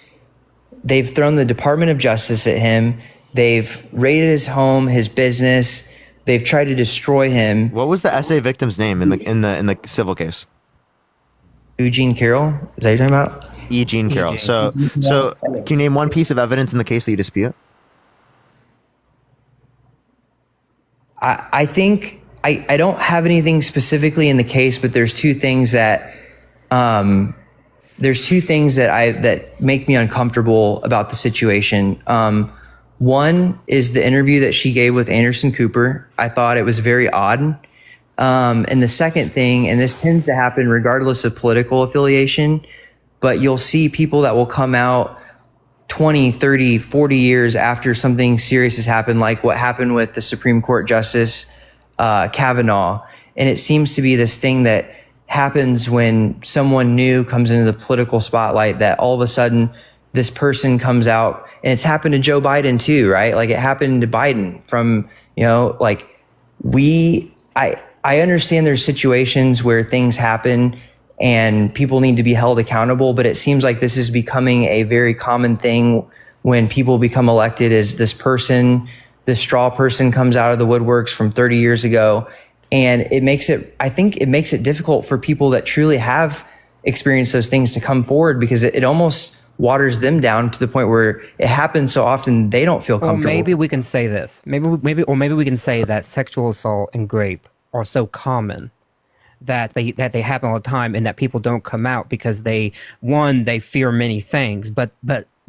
they've thrown the Department of Justice at him. They've raided his home, his business. They've tried to destroy him. What was the SA victim's name in the civil case? Eugene Carroll? Is that what you're talking about? Eugene Carroll. So can you name one piece of evidence in the case that you dispute? I think I don't have anything specifically in the case, but there's two things that that make me uncomfortable about the situation. One is the interview that she gave with Anderson Cooper. I thought it was very odd. And the second thing, and this tends to happen regardless of political affiliation, but you'll see people that will come out 20, 30, 40 years after something serious has happened, like what happened with the Supreme Court Justice Kavanaugh. And it seems to be this thing that happens when someone new comes into the political spotlight, that all of a sudden this person comes out, and it's happened to Joe Biden too, right? Like it happened to Biden from, like I understand there's situations where things happen and people need to be held accountable, but it seems like this is becoming a very common thing when people become elected. Is this person, this straw person comes out of the woodworks from 30 years ago, and I think it makes it difficult for people that truly have experienced those things to come forward, because it almost waters them down to the point where it happens so often they don't feel comfortable. Or maybe we can say this. Maybe we can say that sexual assault and rape are so common that they happen all the time, and that people don't come out because they fear many things. But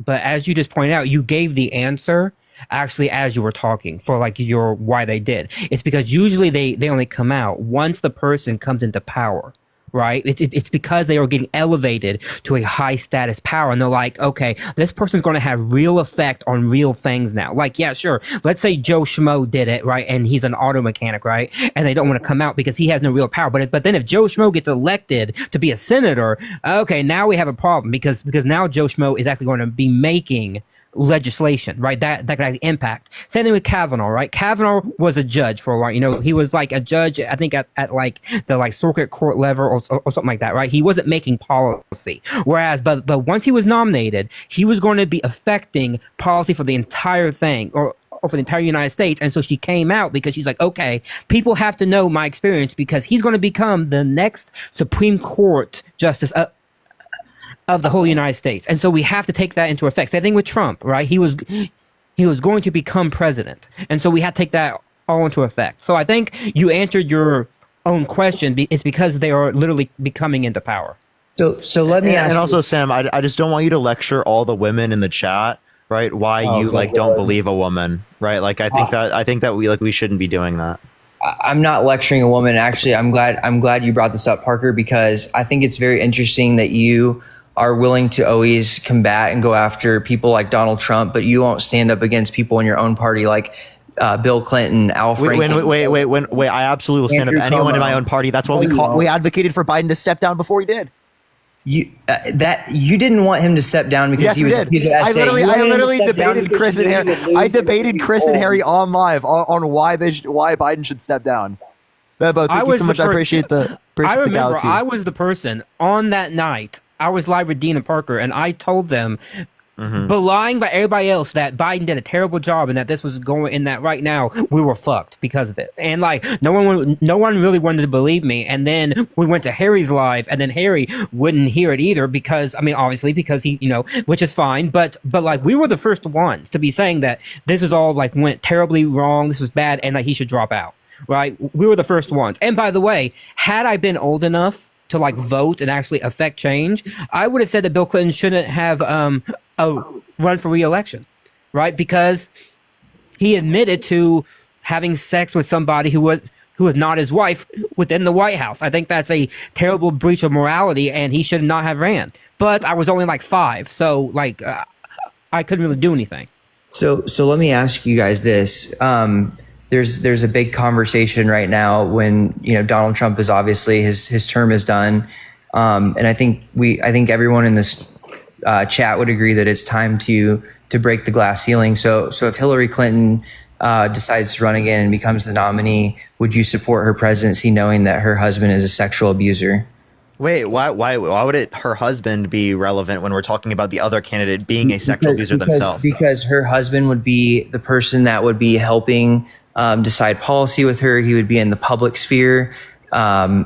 as you just pointed out, you gave the answer actually as you were talking for like your why they did. It's because usually they only come out once the person comes into power. Right? It's because they are getting elevated to a high status power, and they're like, okay, this person's going to have real effect on real things now. Like, yeah, sure. Let's say Joe Schmo did it, right? And he's an auto mechanic, right? And they don't want to come out because he has no real power. But then if Joe Schmo gets elected to be a senator, okay, now we have a problem because now Joe Schmo is actually going to be making legislation, right? That could have impact. Same thing with Kavanaugh, right? Kavanaugh was a judge for a while. He was like a judge, I think at like the circuit court level or something like that, right? He wasn't making policy. Whereas, but once he was nominated, he was going to be affecting policy for the entire thing, or for the entire United States. And so she came out because she's like, okay, people have to know my experience, because he's going to become the next Supreme Court justice of the whole United States. And so we have to take that into effect. Same thing with Trump, right? He was going to become president. And so we had to take that all into effect. So I think you answered your own question. It's because they are literally becoming into power. So let me ask and also, Sam, I just don't want you to lecture all the women in the chat, right? Why you don't believe a woman, right? Like I think that we shouldn't be doing that. I'm not lecturing a woman. Actually, I'm glad you brought this up, Parker, because I think it's very interesting that you are willing to always combat and go after people like Donald Trump, but you won't stand up against people in your own party like Bill Clinton, Al Franken. Wait! I absolutely will stand up to anyone in my own party. That's what we advocated for Biden to step down before he did. You didn't want him to step down because yes, he was. Did. I literally debated Chris and Harry. I debated Chris and Harry on live on why Biden should step down. Bebo, thank you so much. I appreciate the. I remember I was the person on that night. I was live with Dean and Parker, and I told them, belying by everybody else, that Biden did a terrible job and that this was going, and that right now we were fucked because of it. And like no one really wanted to believe me. And then we went to Harry's live, and then Harry wouldn't hear it either because obviously because he which is fine, but like we were the first ones to be saying that this is all like went terribly wrong, this was bad, and like he should drop out. Right? We were the first ones. And by the way, had I been old enough to like vote and actually affect change, I would have said that Bill Clinton shouldn't have run for re-election, right? Because he admitted to having sex with somebody who was not his wife within the White House. I think that's a terrible breach of morality, and he should not have ran. But I was only like 5, so like I couldn't really do anything. So let me ask you guys this. There's a big conversation right now when Donald Trump is obviously his term is done, and I think everyone in this chat would agree that it's time to break the glass ceiling. So if Hillary Clinton decides to run again and becomes the nominee, would you support her presidency knowing that her husband is a sexual abuser? Wait, why would her husband be relevant when we're talking about the other candidate being a sexual abuser themselves? Because her husband would be the person that would be helping decide policy with her. He would be in the public sphere.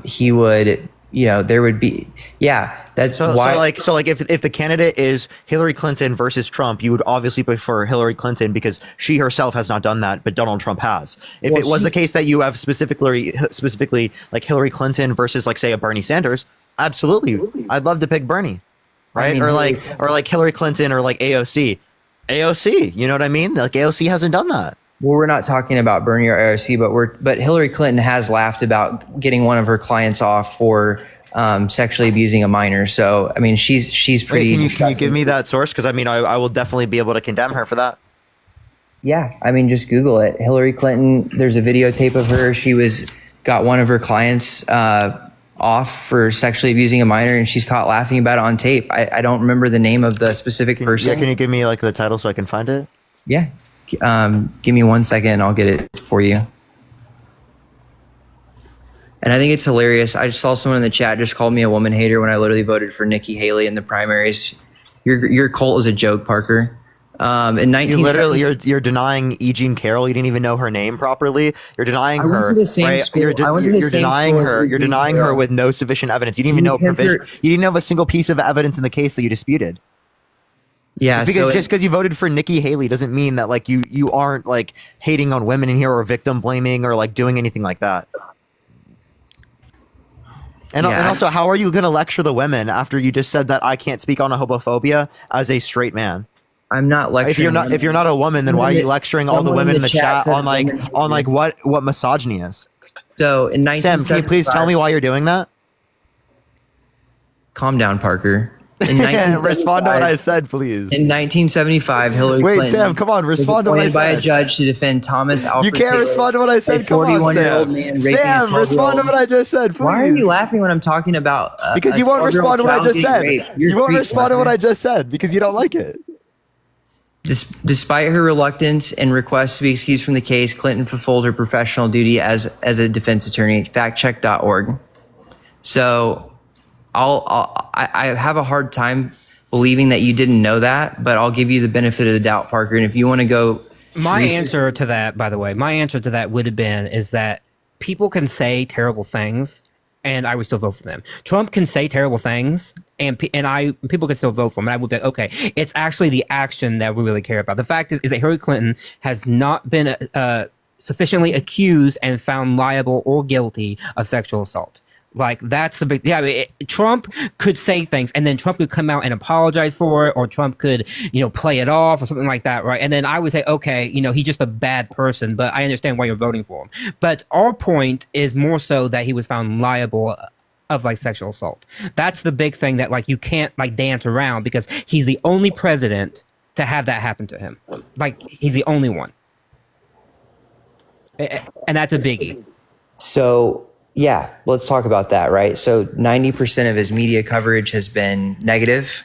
He would, there would be, that's why. So if the candidate is Hillary Clinton versus Trump, you would obviously prefer Hillary Clinton because she herself has not done that, but Donald Trump has. If it was the case that you have specifically like Hillary Clinton versus like say a Bernie Sanders, absolutely, I'd love to pick Bernie, right? Or like Hillary Clinton or like AOC, you know what I mean? Like AOC hasn't done that. Well, we're not talking about Bernie or AOC, but Hillary Clinton has laughed about getting one of her clients off for sexually abusing a minor. So, I mean, she's pretty. Wait, can you give me that source? Because I mean, I will definitely be able to condemn her for that. Yeah, I mean, just Google it. Hillary Clinton. There's a videotape of her. She got one of her clients off for sexually abusing a minor, and she's caught laughing about it on tape. I don't remember the name of the specific person. Yeah, can you give me like the title so I can find it? Yeah. Give me 1 second. I'll get it for you. And I think it's hilarious. I just saw someone in the chat just called me a woman hater when I literally voted for Nikki Haley in the primaries. Your cult is a joke, Parker. In 1970, you're denying E. Jean Carroll. You didn't even know her name properly. You're denying her. I went to the same school. You're denying her. You're denying her with no sufficient evidence. You didn't even know provision. You didn't have a single piece of evidence in the case that you disputed. Yeah, just because you voted for Nikki Haley doesn't mean that like you aren't like hating on women in here or victim blaming or like doing anything like that. And also, how are you going to lecture the women after you just said that I can't speak on a homophobia as a straight man? I'm not lecturing. If you're not a woman, then why are you lecturing all the women in the chat on what misogyny is? So in 1975, Sam, can you please tell me why you're doing that? Calm down, Parker. Respond to what I said, please. In 1975, Hillary Clinton. Wait, Sam, come on, respond to what I said. Was appointed by a judge to defend Thomas Alfred You can't Taylor, respond to what I said. Come on, Sam. Sam, respond to what I just said, please. Why are you laughing when I'm talking about? Because you won't respond to what I just said. You won't respond to what I just said because you don't like it. Despite her reluctance and request to be excused from the case, Clinton fulfilled her professional duty as a defense attorney. Factcheck.org. So, I have a hard time believing that you didn't know that, but I'll give you the benefit of the doubt, Parker. And if you want to go, my answer to that, by the way, would have been is that people can say terrible things, and I would still vote for them. Trump can say terrible things, and people can still vote for him. And I would be like, okay, it's actually the action that we really care about. The fact is that Hillary Clinton has not been sufficiently accused and found liable or guilty of sexual assault. Like, that's the big, Trump could say things and then Trump could come out and apologize for it, or Trump could, play it off or something like that, right? And then I would say, okay, he's just a bad person, but I understand why you're voting for him. But our point is more so that he was found liable of sexual assault. That's the big thing that you can't dance around, because he's the only president to have that happen to him. He's the only one. And that's a biggie. So, yeah, let's talk about that, right? So 90% of his media coverage has been negative.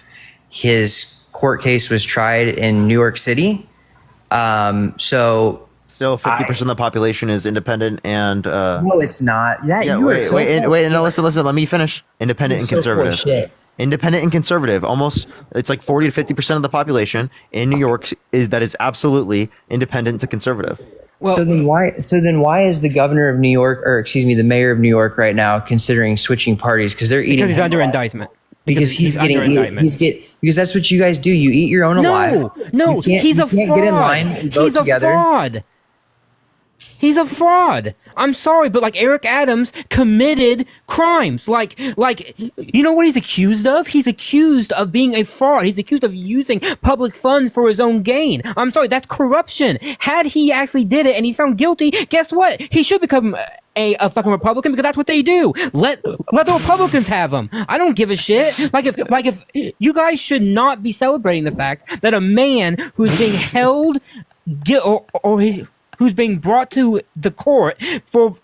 His court case was tried in New York City. Still 50% of the population is independent and no, it's not. Wait, no, listen, let me finish. Independent and conservative. Independent and conservative. Almost, it's like 40 to 50% of the population in New York is absolutely independent to conservative. Well, so then why is the governor of New York, or excuse me, the mayor of New York right now considering switching parties? Because they're eating. Because he's under indictment. Because that's what you guys do. You eat your own alive. No, he's a fraud. Get in line and vote together. He's a fraud. He's a fraud. I'm sorry, but Eric Adams committed crimes. You know what he's accused of? He's accused of being a fraud. He's accused of using public funds for his own gain. I'm sorry, that's corruption. Had he actually did it and he's found guilty, guess what? He should become a fucking Republican, because that's what they do. Let the Republicans have him. I don't give a shit. If you guys should not be celebrating the fact that a man who's being held who's being brought to the court for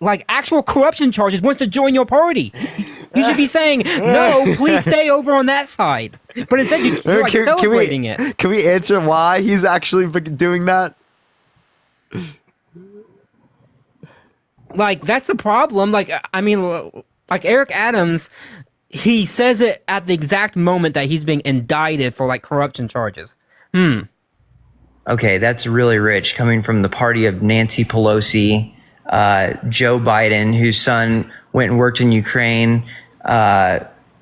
actual corruption charges wants to join your party. You should be saying, no, please stay over on that side. But instead, you're like celebrating it. Can we answer why he's actually doing that? Like, that's the problem. Like, I mean, like Eric Adams, he says it at the exact moment that he's being indicted for like corruption charges. Okay, that's really rich coming from the party of Nancy Pelosi, Joe Biden, whose son went and worked in Ukraine,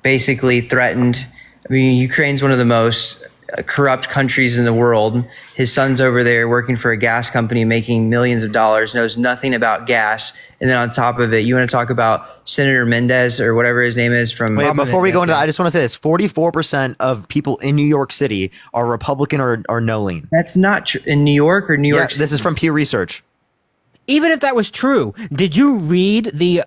basically threatened. I mean, Ukraine's one of the most corrupt countries in the world. His son's over there working for a gas company, making millions of dollars, knows nothing about gas. And then on top of it, you want to talk about Senator Mendez or whatever his name is from. Wait, before we go into that, I just want to say this: 44% of people in New York City are Republican or no lean. That's not true in New York or New York. This is from Pew Research. Even if that was true, did you read the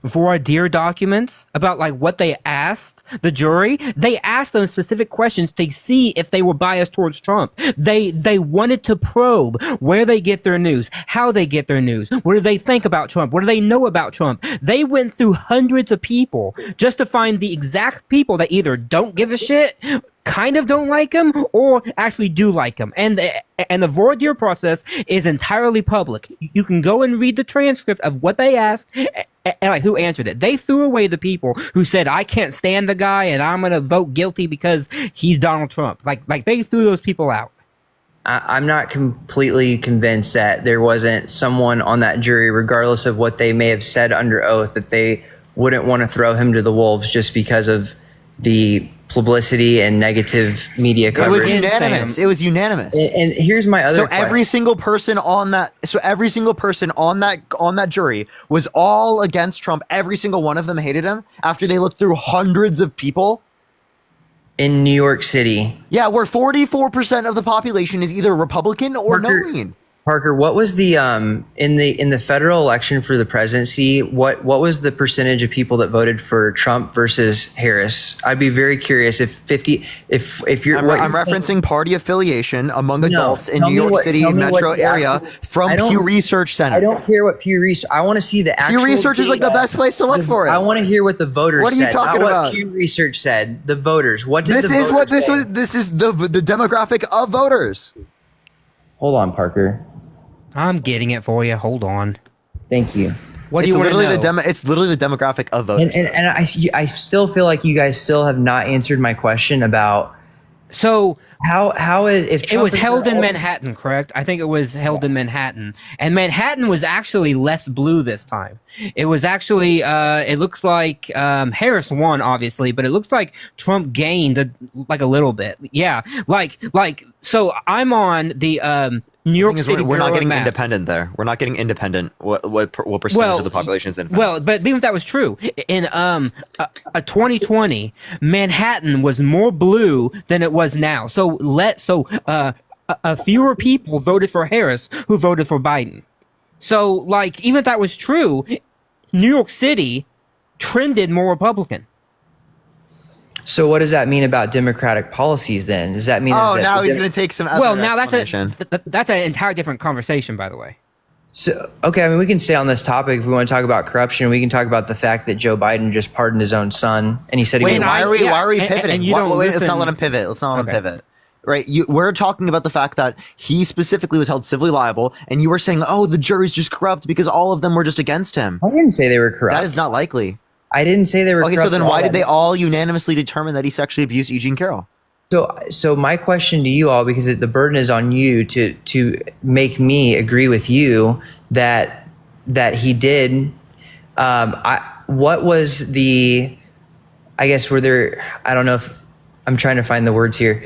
voir dire documents about like what they asked the jury? They asked them specific questions to see if they were biased towards Trump. They wanted to probe where they get their news, how they get their news, what do they think about Trump, what do they know about Trump. They went through hundreds of people just to find the exact people that either don't give a shit, kind of don't like him, or actually do like him. And the voir dire process is entirely public. You can go and read the transcript of what they asked and like who answered it. They threw away the people who said, I can't stand the guy and I'm going to vote guilty because he's Donald Trump. Like they threw those people out. I'm not completely convinced that there wasn't someone on that jury, regardless of what they may have said under oath, that they wouldn't want to throw him to the wolves just because of the publicity and negative media coverage. It was unanimous. It was unanimous. And here's my other. So every single person on that. So every single person on that jury was all against Trump. Every single one of them hated him after they looked through hundreds of people. In New York City. Yeah, where 44% of the population is either Republican or no lean. Parker, what was the in the federal election for the presidency? What was the percentage of people that voted for Trump versus Harris? I'd be very curious if you're. I'm referencing party affiliation among adults in New York City metro area from Pew Research Center. I don't care what Pew Research. I want to see the actual. Pew Research is like the best place to look for it. I want to hear what the voters. What are you said, talking not about? What Pew Research said. The voters. What did this the is what voters this say? was. This is the demographic of voters. Hold on, Parker. I'm getting it for you. Hold on. Thank you. What do you want to know? It's literally the demographic of voters. And I still feel like you guys still have not answered my question about. So how is if Trump it was held in Manhattan, correct? I think it was held in Manhattan, and Manhattan was actually less blue this time. It was actually it looks like Harris won, obviously, but it looks like Trump gained like a little bit. Yeah, like so I'm on the New York City. We're not getting Bureau of Maps. independent there. We're not getting independent. What percentage of the population is independent? Well, but even if that was true, in 2020, Manhattan was more blue than it was now. So fewer people voted for Harris who voted for Biden. So like even if that was true, New York City trended more Republican. So what does that mean about Democratic policies then? Does that mean that now he's going to take some Well, now that's an entire different conversation, by the way. So, okay, I mean, we can stay on this topic if we want to talk about corruption. We can talk about the fact that Joe Biden just pardoned his own son, and he said he why are we pivoting? And you don't let's listen. not let him pivot. Let's not let him pivot. Right, we're talking about the fact that he specifically was held civilly liable, and you were saying, "Oh, the jury's just corrupt because all of them were just against him." I didn't say they were corrupt. That is not likely. I didn't say they were. Okay, corrupt so then at all. why did they all unanimously determine that he sexually abused Eugene Carroll? So my question to you all, because the burden is on you to make me agree with you that he did. What was the? I guess were there? I don't know if I'm trying to find the words here.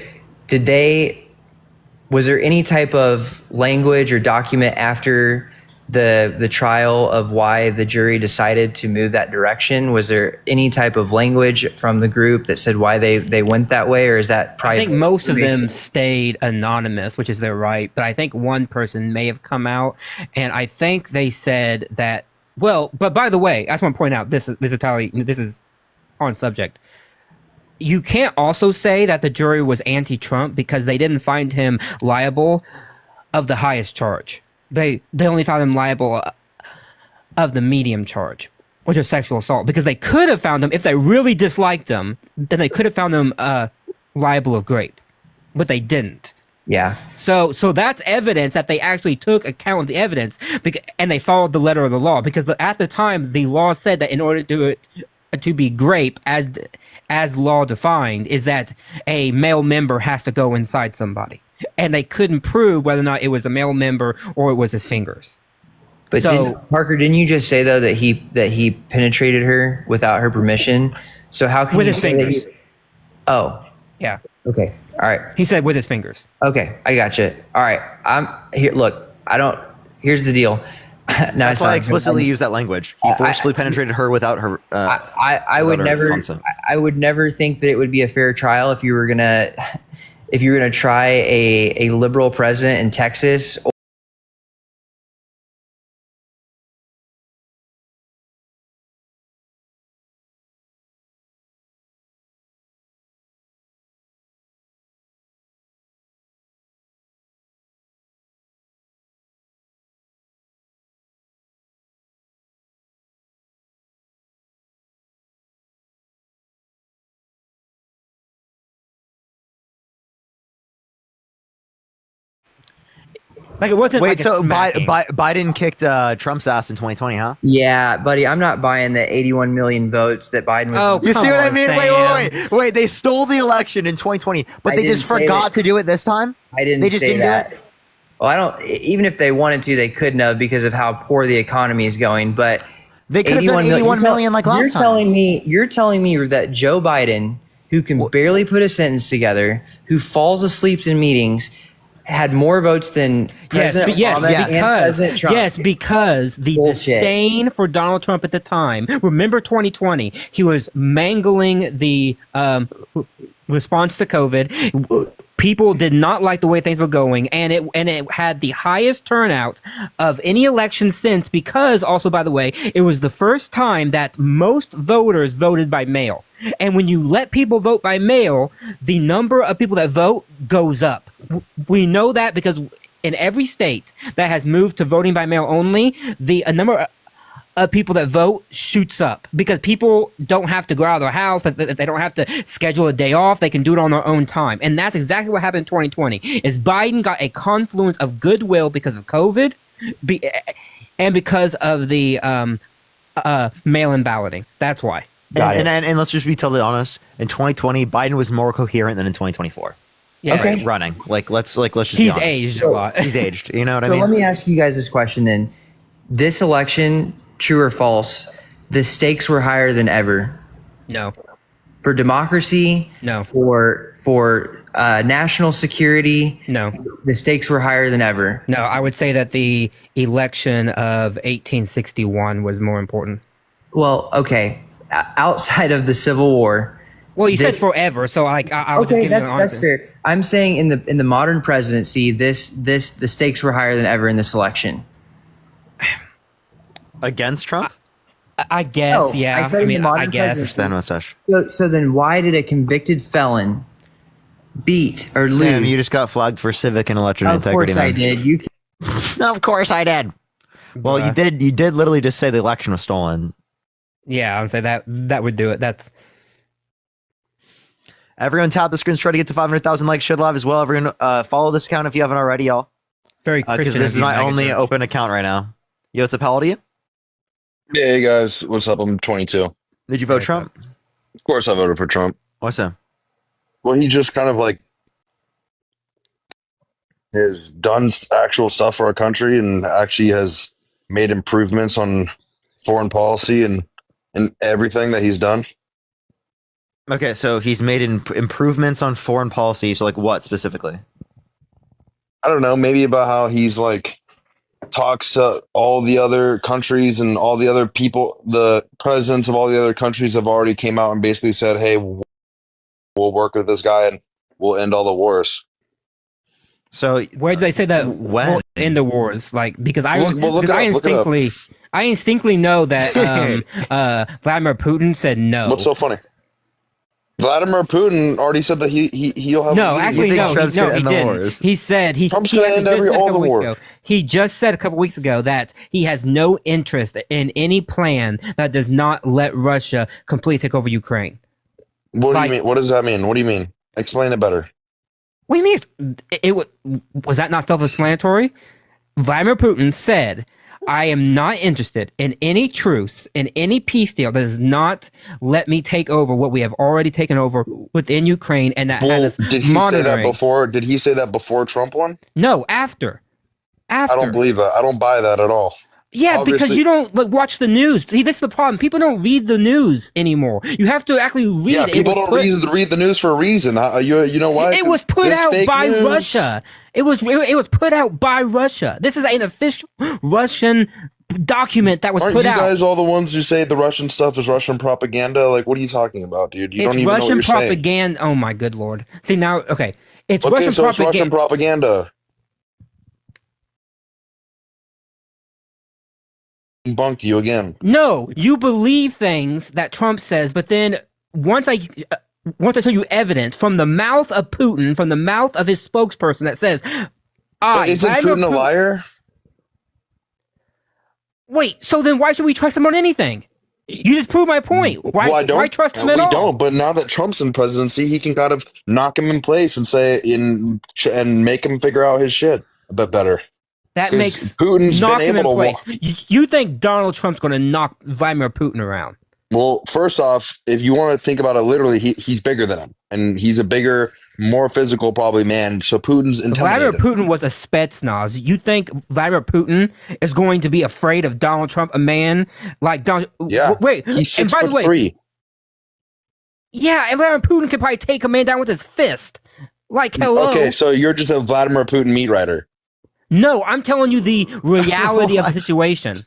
Was there any type of language or document after the trial of why the jury decided to move that direction? Was there any type of language from the group that said why they went that way, or is that private? I think most of them stayed anonymous, which is their right. But I think one person may have come out, and I think they said that. Well, but by the way, I just want to point out this is on subject. You can't also say that the jury was anti-Trump because they didn't find him liable of the highest charge. They only found him liable of the medium charge. which is sexual assault, because they could have found him if they really disliked him. Then they could have found him liable of rape, but they didn't. Yeah. So that's evidence that they actually took account of the evidence, and they followed the letter of the law. Because at the time, the law said that in order to be grape, as law defined, is that a male member has to go inside somebody, and they couldn't prove whether or not it was a male member or it was his fingers. But Parker, didn't you just say though that he penetrated her without her permission? So how can with you his say fingers? Oh, yeah. Okay. All right. He said with his fingers. Okay, I got you. All right. I'm here. Look, I don't. Here's the deal. That's why I explicitly use that language. He forcefully penetrated her without her. I would never. Consent. I would never think that it would be a fair trial if you were gonna try a liberal president in Texas. Like it wasn't. Wait, like so smacking. Biden kicked Trump's ass in 2020, huh? Yeah, buddy, I'm not buying the 81 million votes that Biden was. Oh, You see what I on, mean? Sam. Wait. They stole the election in 2020, but I they didn't just say forgot that. to do it this time. I didn't They just say didn't do that. it? Well, I don't. Even if they wanted to, they couldn't have because of how poor the economy is going. But They could have done 81 million like last time. You're telling me that Joe Biden, who can barely put a sentence together, who falls asleep in meetings, had more votes than President Obama and President Trump. Yes, because the disdain for Donald Trump at the time. Remember 2020, he was mangling the response to COVID. People did not like the way things were going, and it had the highest turnout of any election since, because also, by the way, it was the first time that most voters voted by mail. And when you let people vote by mail, the number of people that vote goes up. We know that because in every state that has moved to voting by mail only, the number of people that vote shoots up because people don't have to go out of their house. They don't have to schedule a day off. They can do it on their own time. And that's exactly what happened in 2020 is Biden got a confluence of goodwill because of COVID and because of the mail-in balloting. That's why. And let's just be totally honest. In 2020, Biden was more coherent than in 2024. Yeah. Okay. Running. Let's just be He's honest. aged a lot. He's aged. You know what I So mean? let me ask you guys this question then. This election, true or false, the stakes were higher than ever. No. For democracy? No. For national security? No. The stakes were higher than ever. No, I would say that the election of 1861 was more important. Well, okay. Outside of the Civil War. Well, you said forever, so I would just Okay, give you an that's answer. fair. I'm saying in the modern presidency, the stakes were higher than ever in this election. Against Trump? I guess, No, yeah. I said in the modern I guess. presidency. Stand mustache. So then why did a convicted felon beat or lose? Sam, you just got flagged for civic and election Of integrity. course I man. did. You Of course I did. Well, you did literally just say the election was stolen. Yeah, I would say that would do it. That's Everyone tap the screen, try to get to 500,000 likes. Should live as well. Everyone follow this account if you haven't already, y'all. very Because Christian. this of is you, my Megatron. only open account right now. Yo, what's up? How old are you? Yeah, hey guys, what's up? I'm 22. Did you vote Trump? Of course, I voted for Trump. What's that? Well, he just kind of like has done actual stuff for our country and actually has made improvements on foreign policy and everything that he's done. Okay, so he's made improvements on foreign policy. So, like, what specifically? I don't know, maybe about how he's like talks to all the other countries and all the other people. The presidents of all the other countries have already came out and basically said, "Hey, we'll work with this guy and we'll end all the wars." So, where did they say that? When? We'll end the wars? Like because I Look it up. I instinctly know that Vladimir Putin said no. What's so funny? Vladimir Putin already said that he'll have. No, a actually, meeting. no, he didn't. He said Trump's going to end all the war. He just said a couple weeks ago that he has no interest in any plan that does not let Russia completely take over Ukraine. What do you mean? What does that mean? What do you mean? Explain it better. What do you mean? Was that not self-explanatory? Vladimir Putin said, I am not interested in any truce, in any peace deal that does not let me take over what we have already taken over within Ukraine, and that has us Did he monitoring. say that before? Did he say that before Trump won? No, after. I don't believe that. I don't buy that at all. Yeah, Obviously, because you don't watch the news. See, this is the problem. People don't read the news anymore. You have to actually read. Yeah, people don't read the news for a reason. You know why? It was put out by news. Russia. It was put out by Russia. This is an official Russian document that was Aren't put you out. guys all the ones who say the Russian stuff is Russian propaganda? Like, what are you talking about, dude? You It's don't even Russian know what you're saying. propaganda. Oh my good lord! See now, okay, it's Okay, Russian so it's propaganda. Russian propaganda. Bunked you again. No, you believe things that Trump says, but then once I show you evidence from the mouth of Putin, from the mouth of his spokesperson that says, Isn't Putin a liar? Wait, so then why should we trust him on anything? You just proved my point. Why trust him at all? We don't. But now that Trump's in presidency, he can kind of knock him in place and and make him figure out his shit a bit better. That makes Putin's knock been him in able to. place. You think Donald Trump's going to knock Vladimir Putin around? Well, first off, if you want to think about it literally, he's bigger than him, and he's a bigger, more physical probably man. So Putin's intimidated. Vladimir Putin was a Spetsnaz. You think Vladimir Putin is going to be afraid of Donald Trump, a man like Donald? Yeah. Wait, he's and by the way, 6'3". Yeah, and Vladimir Putin could probably take a man down with his fist. Like, hello. Okay, so you're just a Vladimir Putin meat writer. No, I'm telling you the reality of the situation.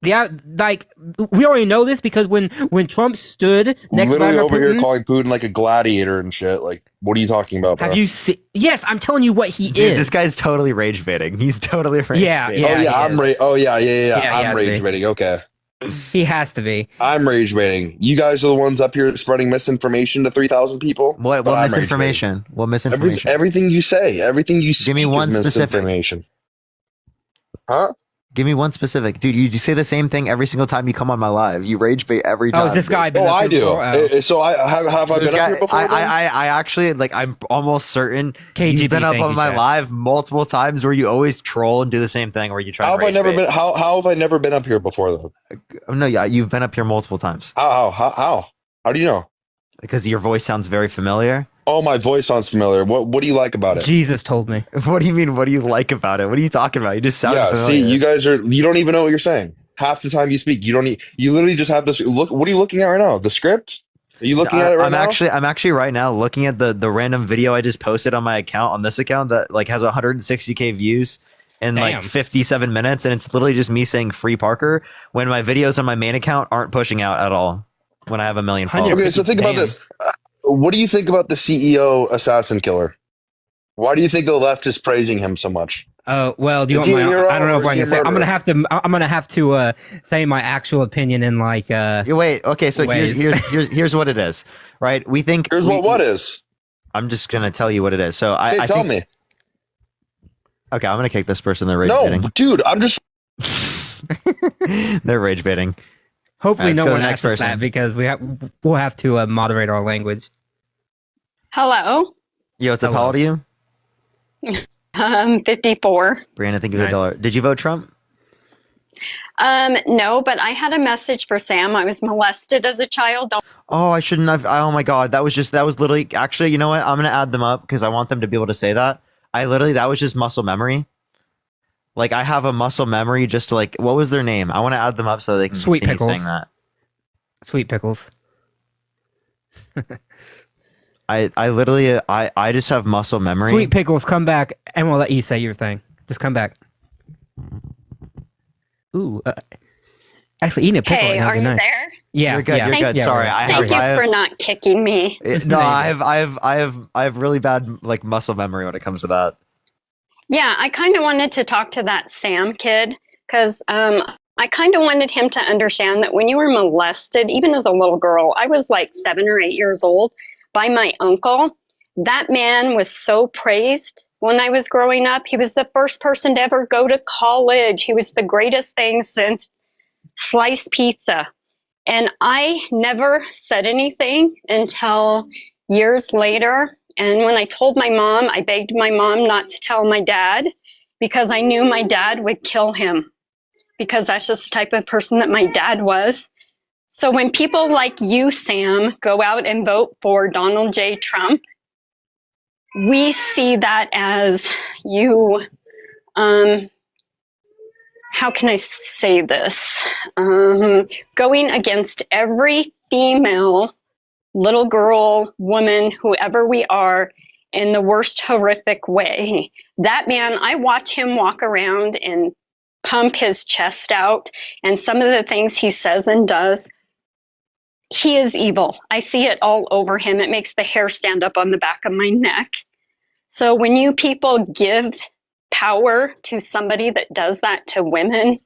Like we already know this because when Trump stood next to Literally Vladimir over Putin, here calling Putin like a gladiator and shit. Like, what are you talking about, bro? have you seen? Yes, I'm telling you what he is. This guy's totally rage baiting. He's totally rage baiting. Yeah, I'm rage baiting. Okay. He has to be. I'm rage baiting. You guys are the ones up here spreading misinformation to 3,000 people. What misinformation? What misinformation? Everything you say, everything you speak Give me one is specific. misinformation. Huh? Give me one specific. Dude, you say the same thing every single time you come on my live. You rage bait every time. Oh, is this guy been Oh, up I here do. before? So have I been up here before? I actually, like, I'm almost certain KGB, you've been up thank on you, my Chad. live multiple times where you always troll and do the same thing where you try How to have I never rage bait. been? How have I never been up here before though? No, yeah, you've been up here multiple times. How do you know? Because your voice sounds very familiar. Oh, my voice sounds familiar. What do you like about it? Jesus told me. What do you mean? What do you like about it? What are you talking about? You just sound familiar. See, you guys you don't even know what you're saying. Half the time you speak, you literally just have this look. What are you looking at right now? The script? Are you looking at it right now? I'm actually right now looking at the random video I just posted on my account, on this account, that like has 160K views in like 57 minutes, and it's literally just me saying free Parker when my videos on my main account aren't pushing out at all when I have 1 million followers. Okay, so think about this. What do you think about the CEO assassin killer? Why do you think the left is praising him so much? Well, do you Is want he a my? hero I don't know or if I is he can a say. I'm murderer? gonna have to say my actual opinion in like. Wait. Okay. So ways. here's what it is. Right. We think. Here's what is. I'm just gonna tell you what it is. So I Tell think, me. Okay, I'm gonna kick this person. They're rage No, baiting. dude, I'm just. They're rage baiting. Hopefully, Let's no go to one the next asks us person. that because we'll have to moderate our language. Hello. Yo, what's up? How old are you? 54. Brianna, thank you for $1. Did you vote Trump? No, but I had a message for Sam. I was molested as a child. Oh, I shouldn't have. Oh my God, that was literally. Actually, you know what? I'm gonna add them up because I want them to be able to say that. That was just muscle memory. Like, I have a muscle memory just to, like, what was their name? I want to add them up so they can Sweet continue Pickles. saying that. Sweet Pickles. I literally I just have muscle memory. Sweet Pickles, come back and we'll let you say your thing. Just come back. Ooh. Actually, eating a pickle Hey, right now are would be you nice. there? Yeah, You're good. Yeah. You're good. Yeah, Sorry, right. Thank you for not kicking me. No, I have really bad like muscle memory when it comes to that. Yeah, I kind of wanted to talk to that Sam kid because I kind of wanted him to understand that when you were molested, even as a little girl, I was like 7 or 8 years old, by my uncle. That man was so praised when I was growing up. He was the first person to ever go to college. He was the greatest thing since sliced pizza. And I never said anything until years later. And when I told my mom, I begged my mom not to tell my dad because I knew my dad would kill him, because that's just the type of person that my dad was. So when people like you, Sam, go out and vote for Donald J. Trump, we see that as you, how can I say this? Going against every female, little girl, woman, whoever we are, in the worst horrific way. That man, I watch him walk around and pump his chest out, and some of the things he says and does, he is evil. I see it all over him. It makes the hair stand up on the back of my neck. So when you people give power to somebody that does that to women,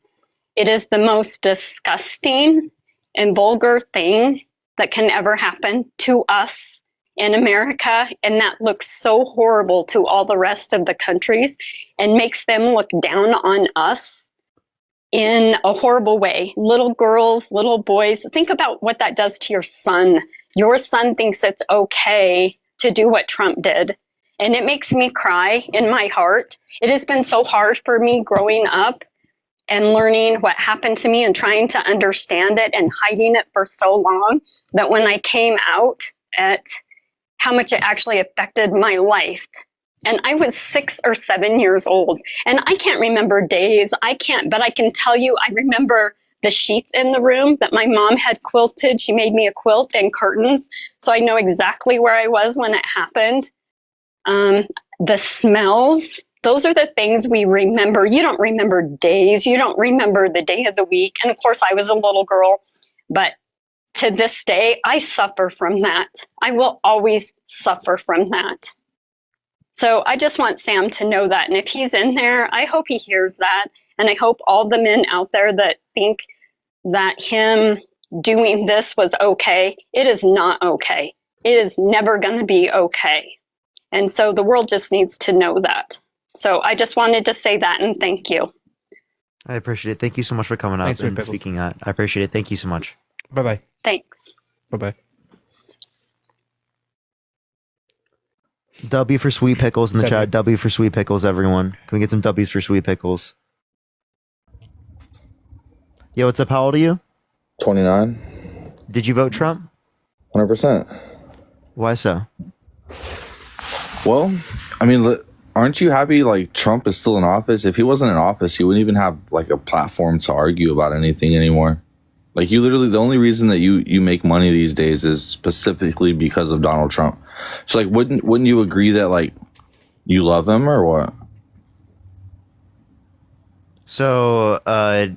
it is the most disgusting and vulgar thing that can ever happen to us in America. And that looks so horrible to all the rest of the countries and makes them look down on us in a horrible way. Little girls, little boys, think about what that does to your son. Your son thinks it's okay to do what Trump did. And it makes me cry in my heart. It has been so hard for me growing up and learning what happened to me and trying to understand it and hiding it for so long, that when I came out at how much it actually affected my life. And I was 6 or 7 years old, and I can't remember days. But I can tell you, I remember the sheets in the room that my mom had quilted. She made me a quilt and curtains, so I know exactly where I was when it happened. The smells, those are the things we remember. You don't remember days. You don't remember the day of the week. And of course, I was a little girl, but to this day, I suffer from that. I will always suffer from that. So I just want Sam to know that. And if he's in there, I hope he hears that. And I hope all the men out there that think that him doing this was okay, it is not okay. It is never going to be okay. And so the world just needs to know that. So I just wanted to say that, and thank you. I appreciate it. Thank you so much for coming up and speaking that. I appreciate it. Thank you so much. Bye-bye. Thanks. Bye-bye. W for Sweet Pickles in the chat. W for Sweet Pickles, everyone. Can we get some W's for Sweet Pickles? Yo, what's up? How old are you? 29. Did you vote Trump? 100%. Why so? Well, I mean, aren't you happy like Trump is still in office? If he wasn't in office, he wouldn't even have like a platform to argue about anything anymore. Like you literally, the only reason that you make money these days is specifically because of Donald Trump. So like, wouldn't you agree that like you love him or what? So, I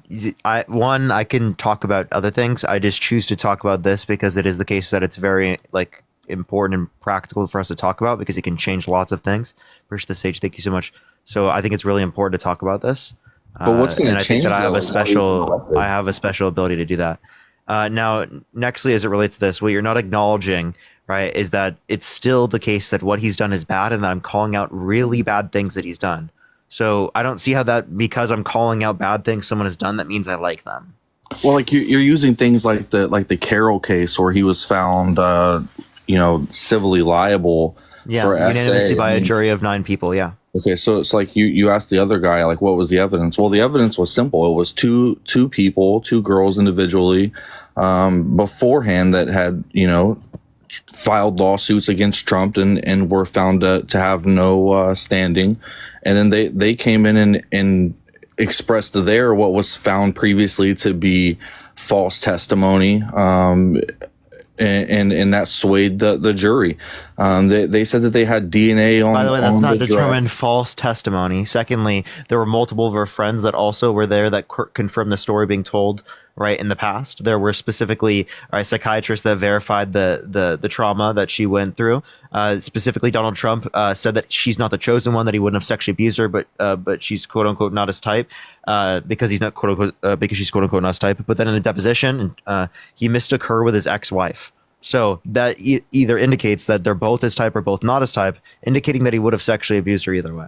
can talk about other things. I just choose to talk about this because it is the case that it's very like important and practical for us to talk about because it can change lots of things. Push the stage. Thank you so much. So I think it's really important to talk about this. But what's going to change? I think that I have a special ability to do that. Now, nextly, as it relates to this, what you're not acknowledging, right, is that it's still the case that what he's done is bad, and that I'm calling out really bad things that he's done. So I don't see how that, because I'm calling out bad things someone has done, that means I like them. Well, like you're using things like the Carroll case where he was found, civilly liable for unanimously by a jury of 9 people. Yeah. Okay, so it's like you asked the other guy, like, what was the evidence? Well, the evidence was simple. It was two people, 2 girls individually, beforehand that had, filed lawsuits against Trump and were found to have no standing. And then they came in and expressed there what was found previously to be false testimony. And that swayed the jury. They said that they had DNA on. By the way, that's not determined false testimony. Secondly, there were multiple of our friends that also were there that confirmed the story being told right, in the past. There were specifically psychiatrists that verified the trauma that she went through. Specifically, Donald Trump said that she's not the chosen one, that he wouldn't have sexually abused her, but she's quote unquote not his type because he's not quote unquote because she's quote unquote not his type. But then in a deposition, he mistook her with his ex-wife. So that either indicates that they're both his type or both not his type, indicating that he would have sexually abused her either way.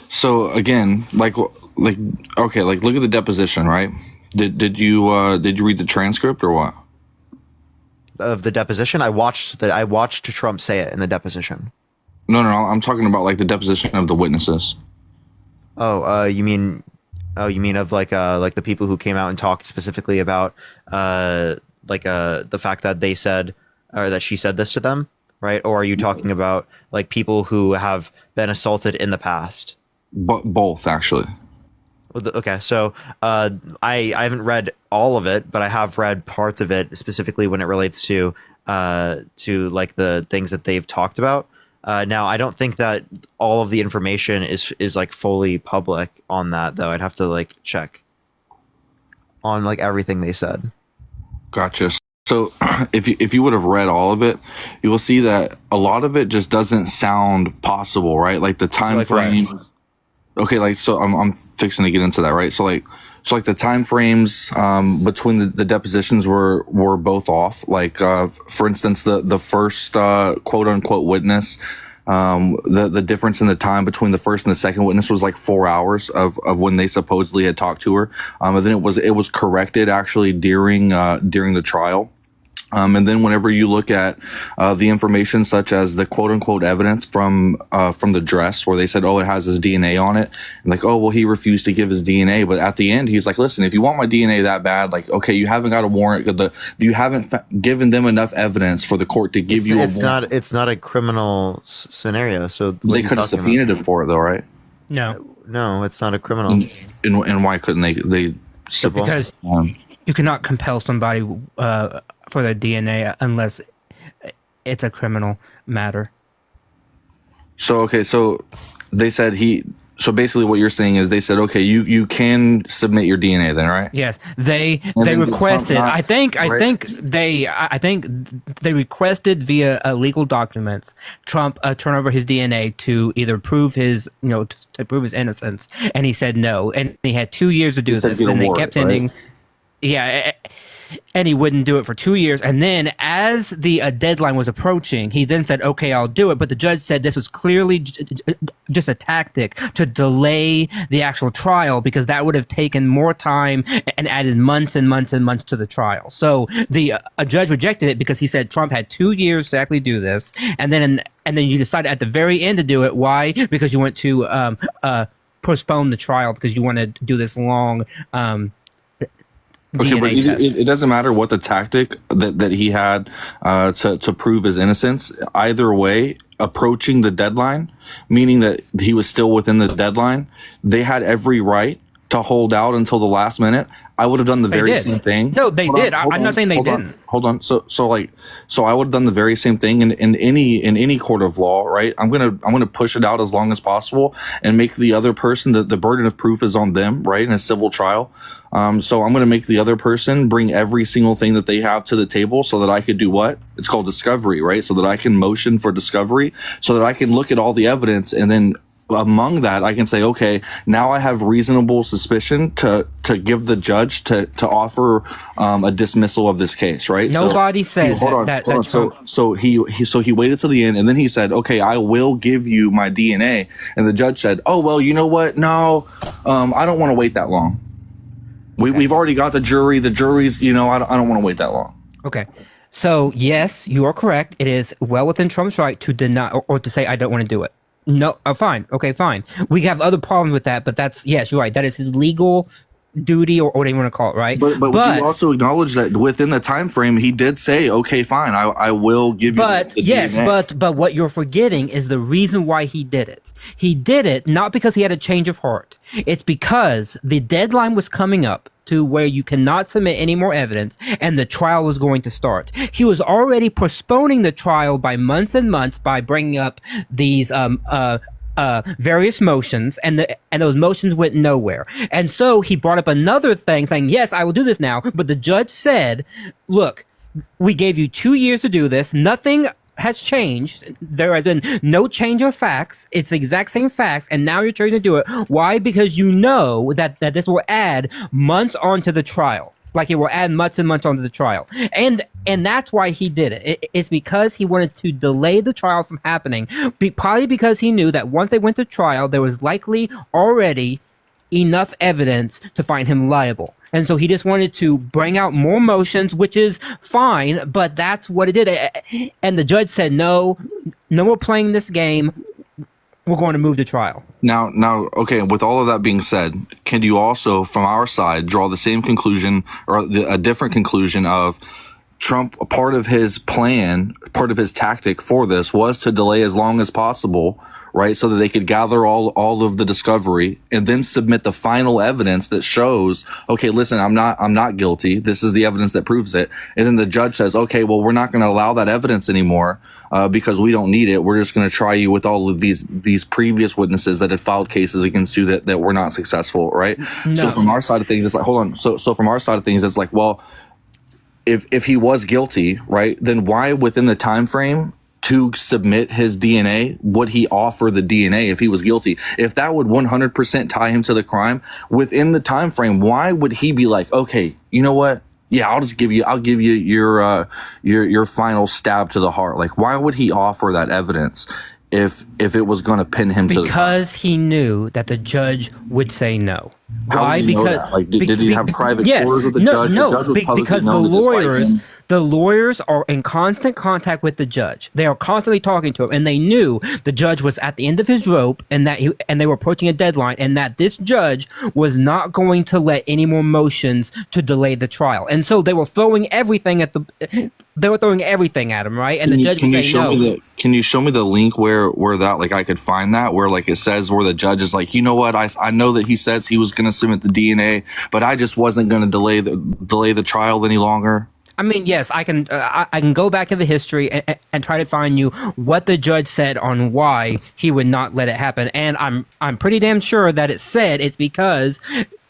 So again, okay, look at the deposition, right? Did you read the transcript or what? Of the deposition, I watched Trump say it in the deposition. No, I'm talking about like the deposition of the witnesses. You mean of like the people who came out and talked specifically about the fact that they said or that she said this to them, right? Or are you talking about like people who have been assaulted in the past? Both, actually. Okay, so I haven't read all of it, but I have read parts of it, specifically when it relates to like the things that they've talked about. Now, I don't think that all of the information is like fully public on that, though. I'd have to like check on like everything they said. Gotcha. So if you would have read all of it, you will see that a lot of it just doesn't sound possible, right? Like the time frame. Right. Okay, so I'm fixing to get into that, right? So the time frames between the depositions were both off. Like for instance, the first quote unquote witness, the difference in the time between the first and the second witness was like 4 hours of when they supposedly had talked to her. And then it was corrected actually during the trial. And then whenever you look at the information such as the quote unquote evidence from the dress where they said, oh, it has his DNA on it. And like, oh, well, he refused to give his DNA. But at the end, he's like, listen, if you want my DNA that bad, like, okay, you haven't got a warrant. You haven't given them enough evidence for the court to give you a warrant. It's not a criminal scenario. So they could have subpoenaed him for it, though, right? No, it's not a criminal. And why couldn't they? Because you cannot compel somebody for their DNA unless it's a criminal matter. So, okay, so they said so basically what you're saying is they said, okay, you can submit your DNA then, right? Yes, they requested. I think they requested via legal documents Trump turn over his DNA to either prove his to prove his innocence, and he said no, and he had 2 years to do this, and they kept sending. Right? Yeah. And he wouldn't do it for 2 years. And then as the deadline was approaching, he then said, okay, I'll do it. But the judge said this was clearly just a tactic to delay the actual trial because that would have taken more time and added months and months and months to the trial. So a judge rejected it because he said Trump had 2 years to actually do this. And then you decided at the very end to do it. Why? Because you want to postpone the trial because you want to do this long Okay, but it doesn't matter what the tactic that he had to prove his innocence. Either way, approaching the deadline, meaning that he was still within the deadline, they had every right to hold out until the last minute. I would have done the very same thing. No, they did. I'm not saying they didn't. Hold on. So I would have done the very same thing in any court of law, right? I'm gonna push it out as long as possible and make the other person the burden of proof is on them, right? In a civil trial. So I'm gonna make the other person bring every single thing that they have to the table so that I could do what? It's called discovery, right? So that I can motion for discovery, so that I can look at all the evidence and then among that, I can say, okay, now I have reasonable suspicion to give the judge to offer a dismissal of this case, right? Nobody said that. So he waited till the end, and then he said, okay, I will give you my DNA. And the judge said, oh, well, you know what? No, I don't want to wait that long. We've already got the jury. The jury's, I don't want to wait that long. Okay. So yes, you are correct. It is well within Trump's right to deny or to say, I don't want to do it. No, fine. Okay, fine. We have other problems with that, but yes, you're right. That is his legal duty or whatever you want to call it, right? But you also acknowledge that within the time frame, he did say, okay, fine, I will give you the DNA. But what you're forgetting is the reason why he did it. He did it not because he had a change of heart. It's because the deadline was coming up to where you cannot submit any more evidence and the trial was going to start. He was already postponing the trial by months and months by bringing up these various motions, and those motions went nowhere. And so he brought up another thing, saying, "Yes, I will do this now." But the judge said, "Look, we gave you 2 years to do this. Nothing has changed. There has been no change of facts. It's the exact same facts, and now you're trying to do it. Why? Because you know that this will add months onto the trial. Like, it will add months and months onto the trial. And that's why he did it. It's because he wanted to delay the trial from happening. Probably because he knew that once they went to trial, there was likely already enough evidence to find him liable. And so he just wanted to bring out more motions, which is fine, but that's what it did. And the judge said, no more playing this game. We're going to move to trial. Now, okay, with all of that being said, can you also, from our side, draw the same conclusion or a different conclusion of Trump, part of his plan, part of his tactic for this was to delay as long as possible, right? So that they could gather all of the discovery and then submit the final evidence that shows, okay, listen, I'm not guilty. This is the evidence that proves it. And then the judge says, okay, well, we're not going to allow that evidence anymore because we don't need it. We're just going to try you with all of these previous witnesses that had filed cases against you that were not successful, right? No. So from our side of things, it's like, hold on. So from our side of things, it's like, well, if he was guilty, right, then why within the time frame to submit his DNA would he offer the DNA if he was guilty? If that would 100% tie him to the crime within the time frame, why would he be like, okay, you know what? Yeah, I'll give you your final stab to the heart. Like, why would he offer that evidence if it was going to pin him to the crime? Because he knew that the judge would say no. How Why? did he know Because that? Like, did he have private yes, tours with the no, judge? no, The judge was publicly because known to dislike him. the lawyers are in constant contact with the judge. They are constantly talking to him, and they knew the judge was at the end of his rope, and that they were approaching a deadline, and that this judge was not going to let any more motions to delay the trial. And so they were throwing everything at him, right? And the judge was saying no. Can you show me the link where that, like, I could find that, where like it says where the judge is like, you know what, I know that he says he was going to submit the DNA, but I just wasn't going to delay the trial any longer. I mean, yes, I can go back to the history and try to find you what the judge said on why he would not let it happen. And I'm pretty damn sure that it said it's because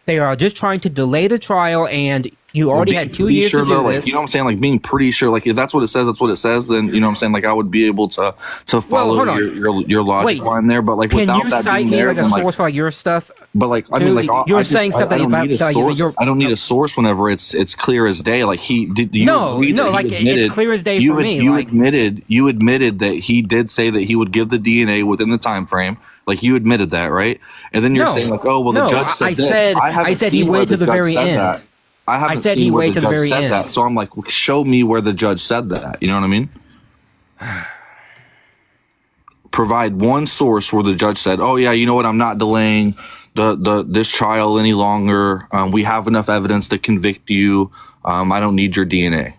they are just trying to delay the trial, and you already had 2 years to do this. Like, you know what I'm saying? Like, being pretty sure, like, if that's what it says, that's what it says, then, you know what I'm saying? Like, I would be able to follow your logic line there, but like, without that being there, can you cite me like a source for like your stuff? But like, I mean, like, you're saying stuff that I don't need a source whenever it's clear as day. Like, it's clear as day for me. You admitted that he did say that he would give the DNA within the time frame. Like, you admitted that, right? And then you're saying like, oh well, the judge said that. I said he waited to the very end. I haven't seen where the judge said that. So I'm like, show me where the judge said that. You know what I mean? Provide one source where the judge said, oh yeah, you know what, I'm not delaying this trial any longer. We have enough evidence to convict you. I don't need your DNA.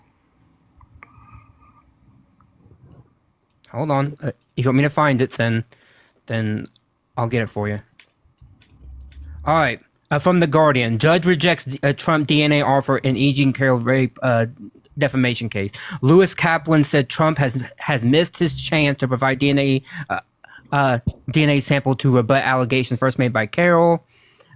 Hold on. If you want me to find it, then I'll get it for you. All right. From The Guardian, judge rejects Trump DNA offer in E. Jean Carroll rape defamation case. Lewis Kaplan said Trump has missed his chance to provide DNA sample to rebut allegations first made by Carroll.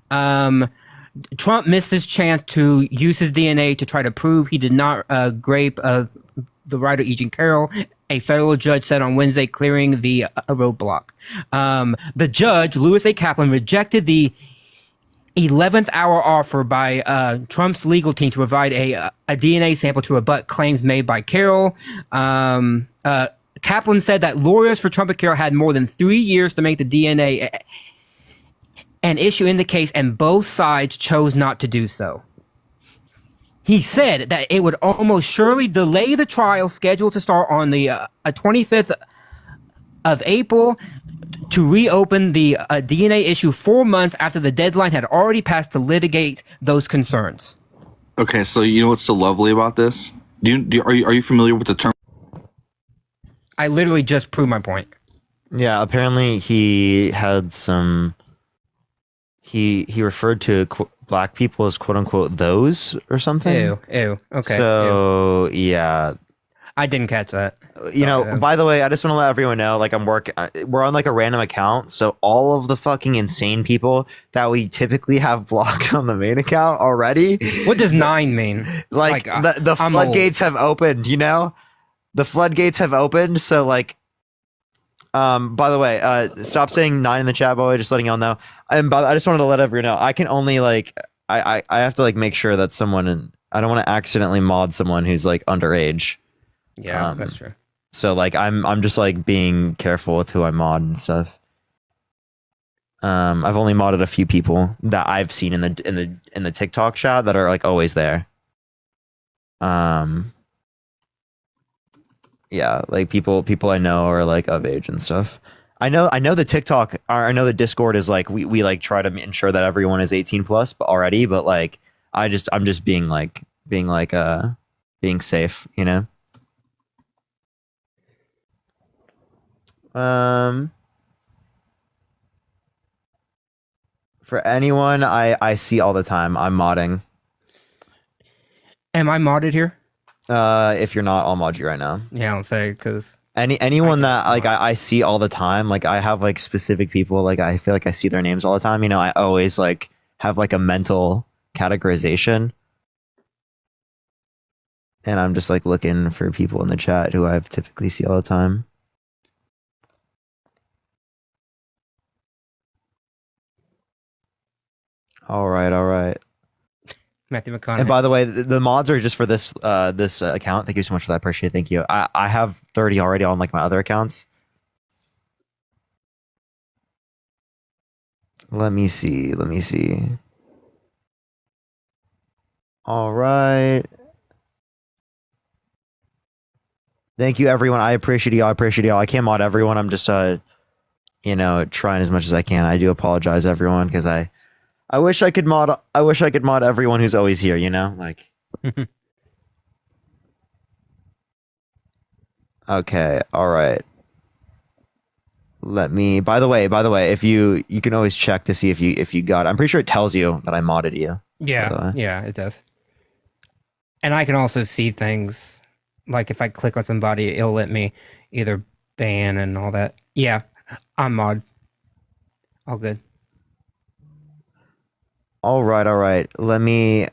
Trump missed his chance to use his DNA to try to prove he did not rape the writer E. Jean Carroll. A federal judge said on Wednesday, clearing the roadblock. The judge, Lewis A. Kaplan, rejected the 11th hour offer by Trump's legal team to provide a DNA sample to rebut claims made by Carroll. Kaplan said that lawyers for Trump and Carroll had more than 3 years to make the DNA an issue in the case, and both sides chose not to do so. He said that it would almost surely delay the trial scheduled to start on the 25th of April to reopen the DNA issue 4 months after the deadline had already passed to litigate those concerns. Okay, so you know what's so lovely about this? Are you familiar with the term? I literally just proved my point. Yeah, apparently he had some. He referred to black people as quote unquote those or something. Ew. Okay. So yeah. I didn't catch that. You know, by the way, I just want to let everyone know, like, we're on like a random account, so all of the fucking insane people that we typically have blocked on the main account already. What does 9 mean? Like, the I'm floodgates have opened, you know? The floodgates have opened, so like, by the way, stop saying 9 in the chat, boy, just letting y'all know. And I just wanted to let everyone know, I can only like, I have to like make sure that someone, I don't want to accidentally mod someone who's like underage. Yeah, that's true. So like I'm just like being careful with who I mod and stuff. I've only modded a few people that I've seen in the TikTok chat that are like always there. Yeah, like people I know are like of age and stuff. I know the TikTok, or I know the Discord is like we like try to ensure that everyone is 18 plus already, but like I'm just being safe, you know. For anyone I see all the time, I'm modding. Am I modded here? If you're not, I'll mod you right now. Yeah, I'll say, because anyone that like I see all the time, like I have like specific people, like I feel like I see their names all the time. You know, I always like have like a mental categorization, and I'm just like looking for people in the chat who I typically see all the time. All right. Matthew McConaughey. And by the way, the mods are just for this account. Thank you so much for that. Appreciate it. Thank you. I have 30 already on like my other accounts. Let me see. All right. Thank you, everyone. I appreciate y'all. I can't mod everyone. I'm just you know, trying as much as I can. I do apologize, everyone, because I wish I could mod everyone who's always here, you know? Like okay, all right. Let me by the way, if you can always check to see if you got it. I'm pretty sure it tells you that I modded you. Yeah, it does. And I can also see things, like if I click on somebody, it'll let me either ban and all that. Yeah, I'm mod. All good. All right. Let me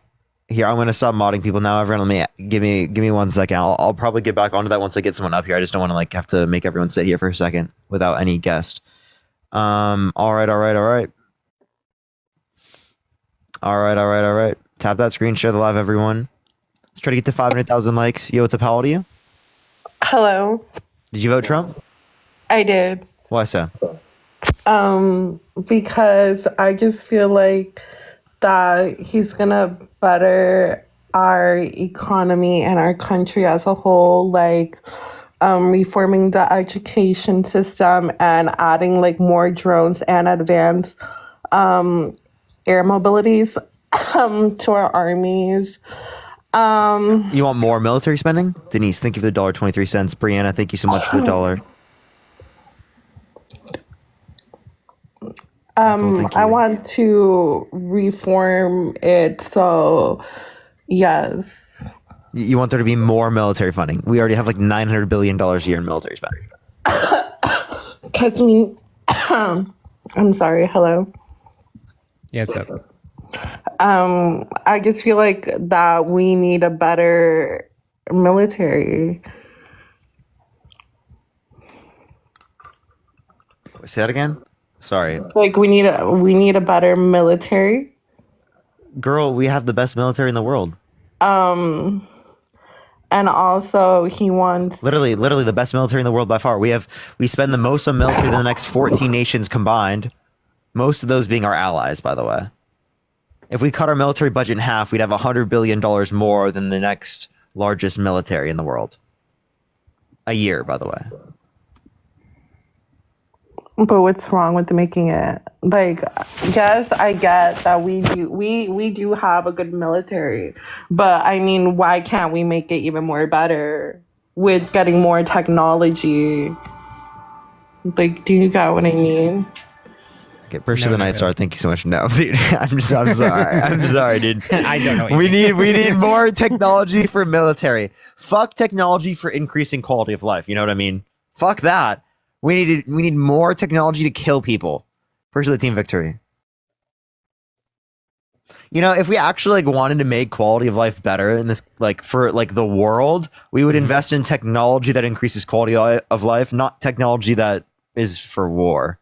here. I'm gonna stop modding people now. Everyone, give me 1 second. I'll probably get back onto that once I get someone up here. I just don't want to like have to make everyone sit here for a second without any guest. All right. Tap that screen, share the live, everyone. Let's try to get to 500,000 likes. Yo, what's up? How old are you? Hello. Did you vote Trump? I did. Why so? Because I just feel like that he's gonna better our economy and our country as a whole, like reforming the education system and adding like more drones and advanced air mobilities to our armies. You want more military spending? Denise, thank you for the $1.23. Brianna, thank you so much for the $1. I want to reform it, so yes. You want there to be more military funding? We already have like $900 billion a year in military spending. Because we, I'm sorry, hello? Yeah, it's up. I just feel like that we need a better military. Say that again? Sorry. Like we need a better military. Girl, we have the best military in the world. And also he wants literally the best military in the world by far. We spend the most on military than the next 14 nations combined. Most of those being our allies, by the way. If we cut our military budget in half, we'd have $100 billion more than the next largest military in the world. A year, by the way. But what's wrong with making it? Like, yes, I get that we do have a good military, but I mean, why can't we make it even more better with getting more technology? Like, do you get what I mean? Okay, Persia No, the no, Night no. Star, thank you so much. No, dude, I'm sorry. I'm sorry, dude. I don't know what you We mean. need more technology for military. Fuck technology for increasing quality of life. You know what I mean? Fuck that. We need more technology to kill people. Persia the Team Victory. You know, if we actually like wanted to make quality of life better in this, like for like the world, we would invest in technology that increases quality of life, not technology that is for war.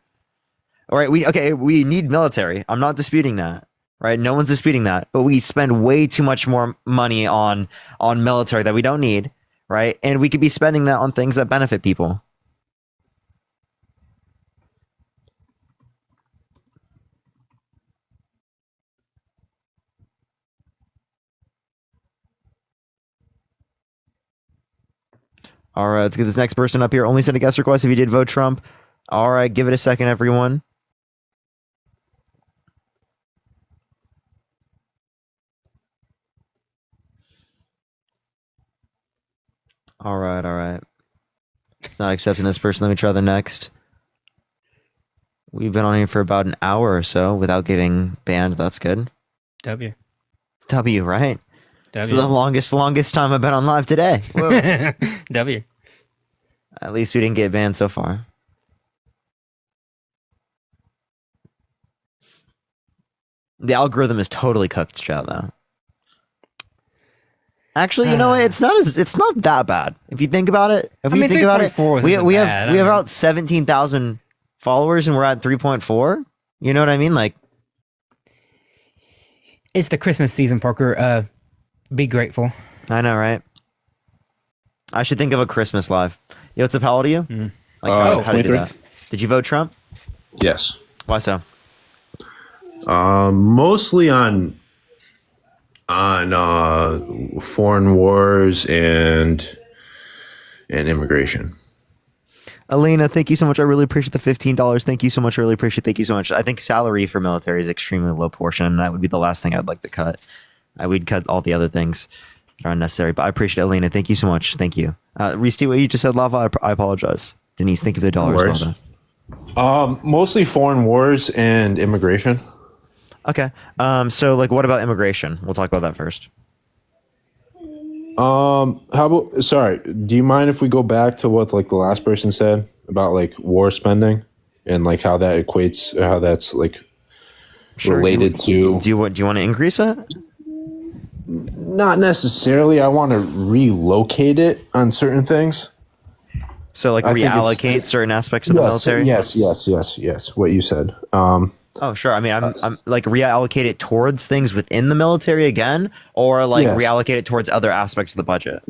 All right, we need military. I'm not disputing that. Right? No one's disputing that. But we spend way too much more money on military that we don't need, right? And we could be spending that on things that benefit people. All right, let's get this next person up here. Only send a guest request if you did vote Trump. All right, give it a second, everyone. All right. It's not accepting this person. Let me try the next. We've been on here for about an hour or so without getting banned. That's good. W, right? W. So the longest time I've been on live today. Whoa. W. At least we didn't get banned so far. The algorithm is totally cooked, chat, though. Actually, you know what? It's not that bad if you think about it. If you think about it, we have about 17,000 followers and we're at 3.4. You know what I mean? Like, It's the Christmas season, Parker. Be grateful. I know, right? I should think of a Christmas live. Yo, what's up? How old are you? Like, how do you do 23. that? Did you vote Trump? Yes. Why so? Mostly on foreign wars and immigration. Elena, thank you so much. I really appreciate the $15. Thank you so much. I really appreciate. Thank you so much. I think salary for military is extremely low portion, and that would be the last thing I'd like to cut. I would cut all the other things that are unnecessary. But I appreciate it, Elena. Thank you so much. Thank you. Restate what you just said, Lava. I apologize. Denise, thank you for the dollars. Lava. Mostly foreign wars and immigration. Okay. So like, what about immigration? We'll talk about that first. How about, sorry, do you mind if we go back to what like the last person said about like war spending and like how that equates, how that's like related to? Do you want to increase it? Not necessarily. I want to relocate it on certain things. So like I think reallocate certain aspects of the military? Yes. What you said. Oh, sure. I mean, I'm like reallocate it towards things within the military again, or like Yes. reallocate it towards other aspects of the budget.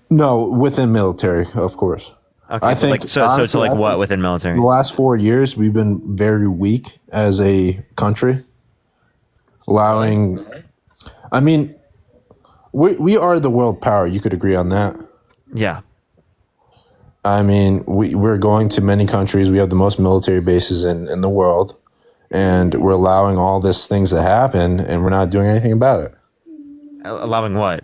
No, within military, of course. Okay, I but, think like, so honestly, like I what think within military? the last 4 years we've been very weak as a country, allowing. I mean, we are the world power. You could agree on that. Yeah. I mean, we're going to many countries. We have the most military bases in the world, and we're allowing all these things to happen, and we're not doing anything about it. Allowing what?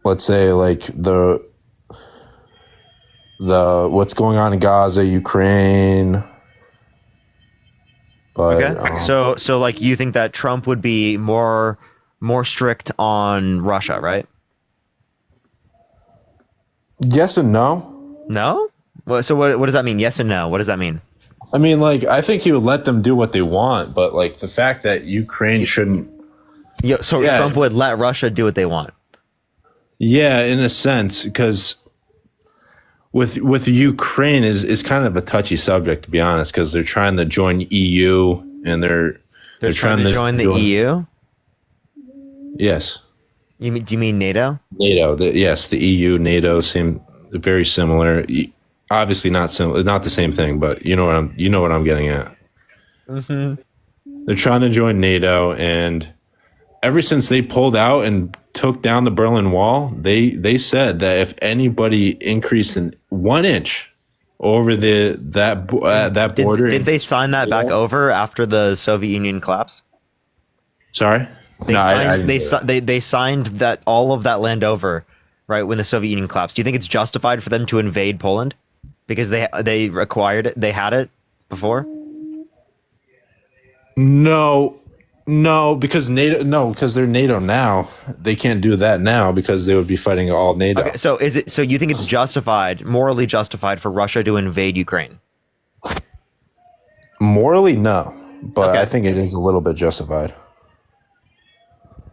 Let's say like the what's going on in Gaza, Ukraine. But, Okay. So like you think that Trump would be more strict on Russia, right? Yes and no. No? So what does that mean? Yes and no. What does that mean? I mean, like, I think he would let them do what they want, but like the fact that Ukraine shouldn't. So Trump would let Russia do what they want. Yeah, in a sense, because with Ukraine is kind of a touchy subject, to be honest, because they're trying to join EU and they're trying to join the EU. Yes. Do you mean NATO? NATO, yes, the EU, NATO seem very similar. Obviously not the same thing, but you know what I'm getting at. Mm-hmm. They're trying to join NATO, and ever since they pulled out and took down the Berlin Wall, they said that if anybody increased in 1 inch over that border, did they sign that back over after the Soviet Union collapsed? Sorry. They signed that all of that land over, right, when the Soviet Union collapsed. Do you think it's justified for them to invade Poland? because they acquired it. They had it before. No, because NATO. No, because they're NATO now. They can't do that now because they would be fighting all NATO. Okay, so is it? So you think it's justified, morally justified, for Russia to invade Ukraine? Morally, no, but Okay. I think it is a little bit justified.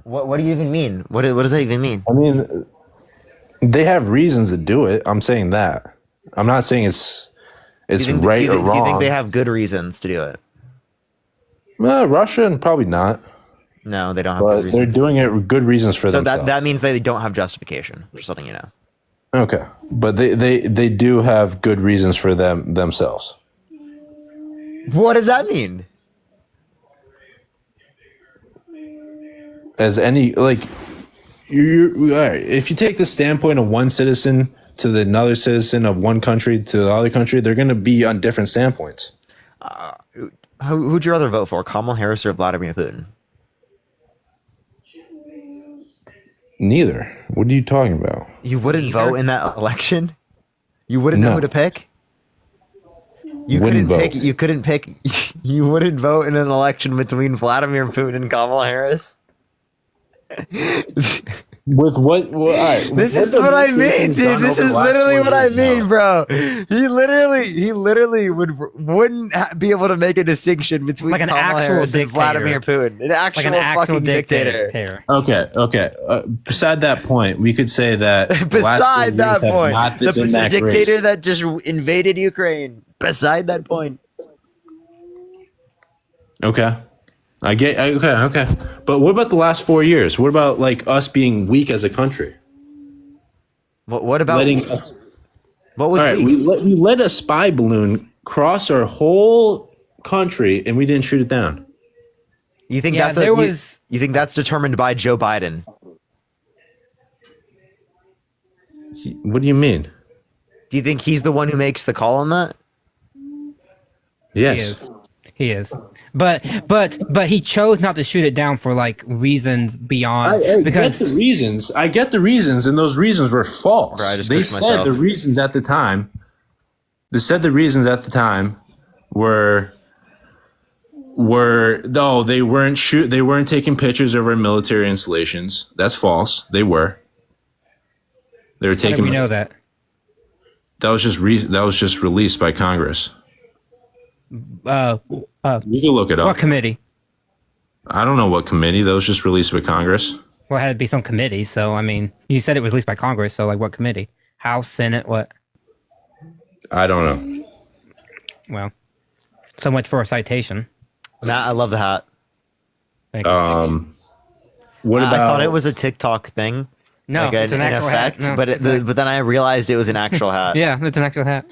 What do you even mean? What does that even mean? I mean, they have reasons to do it. I'm saying that. I'm not saying it's right or wrong. Do you think they have good reasons to do it? Russia, probably not. No, they don't have But good reasons. they're doing it good reasons for So themselves. that means they don't have justification. Just letting you know. Okay, but they do have good reasons for themselves. What does that mean? As any all right, if you take the standpoint of one citizen to the another citizen of one country to the other country, they're going to be on different standpoints. Who'd you rather vote for, Kamala Harris or Vladimir Putin? Neither. What are you talking about? You wouldn't vote in that election? You wouldn't know No. who to pick? You Wouldn't couldn't vote. pick. You couldn't pick. You wouldn't vote in an election between Vladimir Putin and Kamala Harris. With what? All right, This is what I mean, dude. This is literally what I mean, bro. He literally wouldn't be able to make a distinction between Like an Kamala actual Harris and dictator. Vladimir Putin, an actual, Like an actual fucking dictator. Okay. Beside that point, we could say that the last 4 Beside that years have point, not the been that dictator great. that just invaded Ukraine. Beside that point. Okay. Okay. But what about the last 4 years? What about us being weak as a country? What about letting us? What was all right? weak? We let a spy balloon cross our whole country and we didn't shoot it down. You think Yeah, that's there was- you think that's determined by Joe Biden? What do you mean? Do you think he's the one who makes the call on that? Yes. He is. But he chose not to shoot it down for reasons beyond I because get the reasons. I get the reasons, and those reasons were false. Bro, I just They pushed said myself. the reasons at the time. They said the reasons at the time were no, they weren't taking pictures of our military installations. That's false. They were. They were how do taking. we know that? That was just released by Congress. You can look it up. What committee? I don't know what committee. That was just released by Congress. Well, it had to be some committee. So I mean, you said it was released by Congress. So what committee? House, Senate, what? I don't know. Well, so much for a citation. Matt, I love the hat. Thank you. What about? I thought it was a TikTok thing. No, it's an actual hat. No, but but then I realized it was an actual hat. Yeah, it's an actual hat.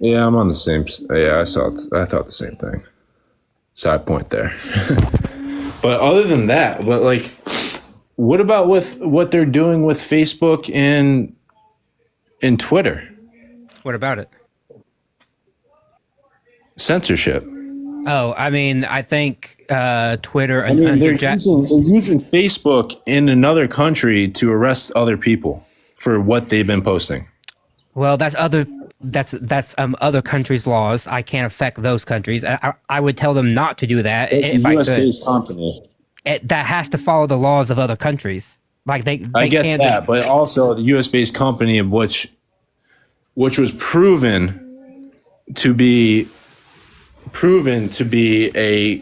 Yeah, I'm on the same. Yeah, I thought the same thing. Side point there. But other than that, what about with what they're doing with Facebook and Twitter? What about it? Censorship. Oh, I mean, I think Twitter. I mean, they're using Facebook in another country to arrest other people for what they've been posting. Well, that's other countries' laws. I can't affect those countries. I would tell them not to do that It's if a I U.S.-based company. that has to follow the laws of other countries. They I get can't that, but also the U.S.-based company, which was proven to be a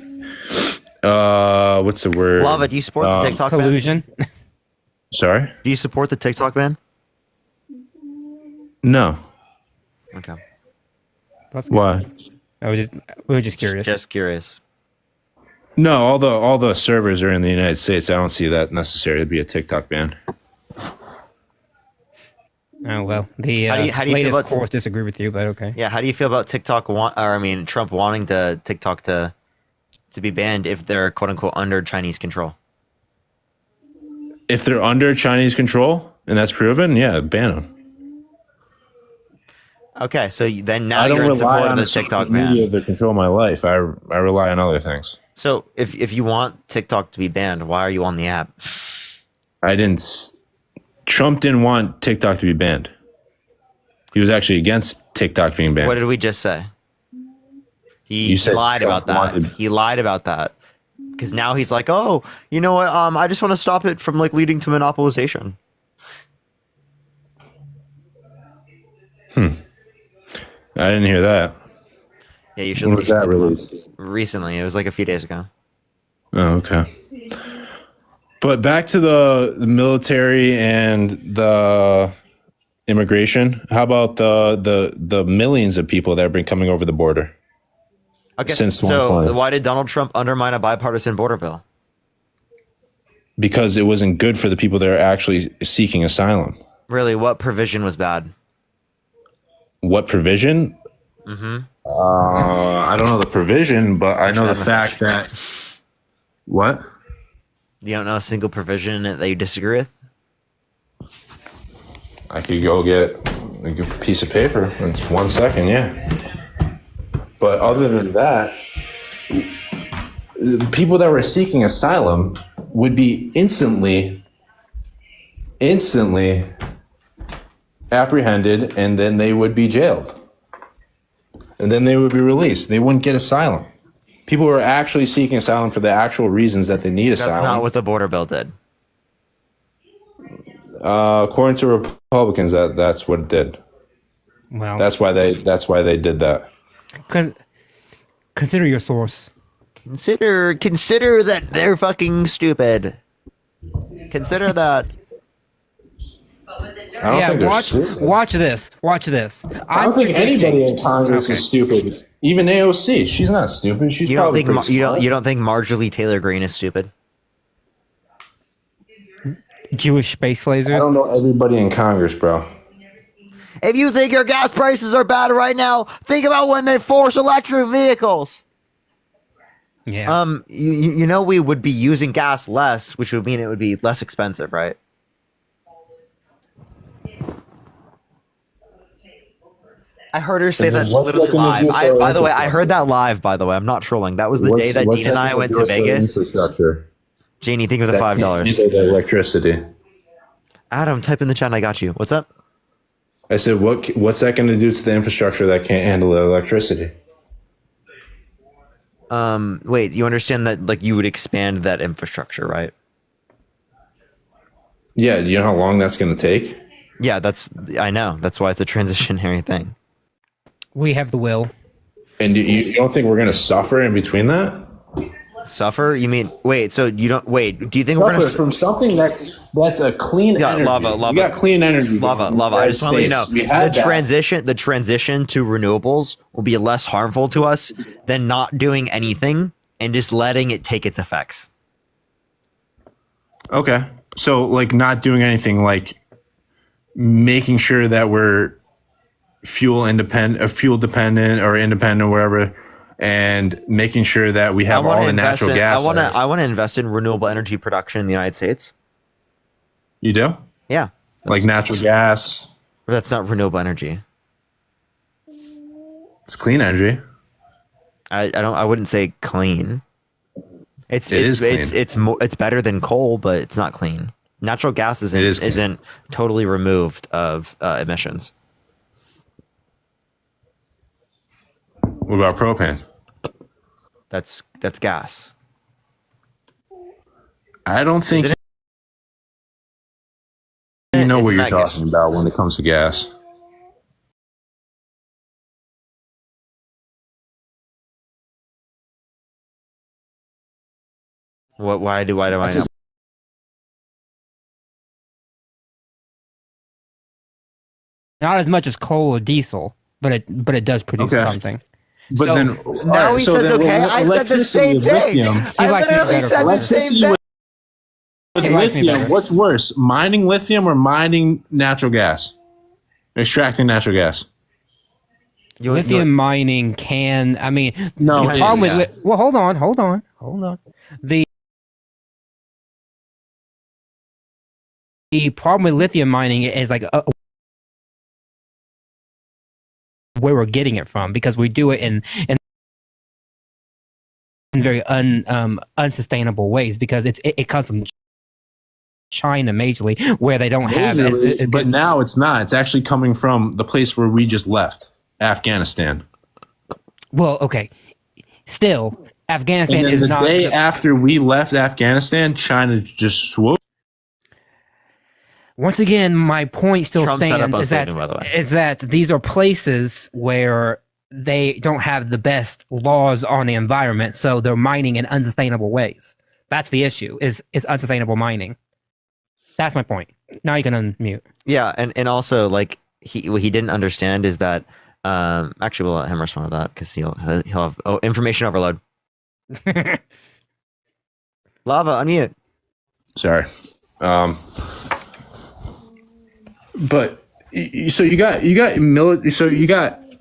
what's the word? Lava, do you support the TikTok collusion? ban? Sorry? Do you support the TikTok ban? No. Okay. Why? We were just curious. Just curious. No, all the servers are in the United States. I don't see that necessary to be a TikTok ban. Oh well, the How do you feel latest about- course disagree with you, but okay. Yeah, how do you feel about Trump wanting TikTok to be banned if they're quote unquote under Chinese control? If they're under Chinese control and that's proven, yeah, ban them. Okay, so then now I don't you're in rely support on of the social TikTok media ban. to control my life. I rely on other things. So if you want TikTok to be banned, why are you on the app? Trump didn't want TikTok to be banned. He was actually against TikTok being banned. What did we just say? He You said lied about that. wanted- He lied about that. Because now he's like, oh, you know what? I just want to stop it from like leading to monopolization. I didn't hear that. Yeah, you should. When was that released? Recently, it was like a few days ago. Oh, okay. But back to the military and the immigration. How about the millions of people that have been coming over the border since 2020? So why did Donald Trump undermine a bipartisan border bill? Because it wasn't good for the people that are actually seeking asylum. Really, what provision was bad? What provision? Mm-hmm. I don't know the provision, but I know the fact that. What? You don't know a single provision that you disagree with? I could go get a piece of paper in 1 second, yeah. But other than that, the people that were seeking asylum would be instantly apprehended, and then they would be jailed. And then they would be released. They wouldn't get asylum. People who are actually seeking asylum for the actual reasons that they need asylum. That's not what the border bill did. According to Republicans, that's what it did. Well, That's why they did that. consider your source. Consider that they're fucking stupid. Consider that. I don't think they're stupid. Watch this. Watch this. I don't think anybody in Congress is stupid. Even AOC, she's not stupid. She's You don't probably think pretty you smart. don't think Marjorie Taylor Greene is stupid? Jewish space lasers. I don't know everybody in Congress, bro. If you think your gas prices are bad right now, think about when they force electric vehicles. Yeah. You know we would be using gas less, which would mean it would be less expensive, right? I heard her say that literally live. By the way, I heard that live. By the way, I'm not trolling. That was the day that Dean and I went to Vegas. Infrastructure. Janie, think of the $5. The electricity. Adam, type in the chat. I got you. What's up? I said, what's that going to do to the infrastructure that can't handle the electricity? Wait, you understand that like you would expand that infrastructure, right? Yeah, do you know how long that's going to take? Yeah, I know. That's why it's a transitionary thing. We have the will. And you don't think we're going to suffer in between that? Suffer? You mean wait? So you don't wait? Do you think we're Suffer gonna from something that's a clean energy? Lava. We got clean energy. Lava. I just want to let you know the transition to renewables will be less harmful to us than not doing anything and just letting it take its effects. Okay, so like not doing anything, like making sure that we're fuel dependent or independent, whatever. And making sure that we have all the natural gas. I want to invest in renewable energy production in the United States. You do? Yeah. Like natural gas. But that's not renewable energy. It's clean energy. I wouldn't say clean. It is clean. It's better than coal, but it's not clean. Natural gas isn't totally removed of emissions. What about propane? That's gas. I don't think you know what you're talking about when it comes to gas. Why do I know? Not as much as coal or diesel, but it does produce something. But So- then Now he says okay. I said the same thing. I literally said the same thing. With lithium, what's worse, mining lithium or mining natural gas? Extracting natural gas. Lithium mining can. I mean, No, the problem with well, hold on. The problem with lithium mining is like where we're getting it from, because we do it in very unsustainable ways, because it comes from China majorly, where they don't have but now it's not. It's actually coming from the place where we just left, Afghanistan. Well, okay. Still, Afghanistan And then is the not day after we left Afghanistan, China just swooped. Once again, my point still Trump set up stands us leaving, by the way. is that these are places where they don't have the best laws on the environment, so they're mining in unsustainable ways. That's the issue, is unsustainable mining. That's my point. Now you can unmute. Yeah, and also like what he didn't understand is that actually we'll let him respond to that because he'll have information overload. Lava, unmute. Sorry. But so you got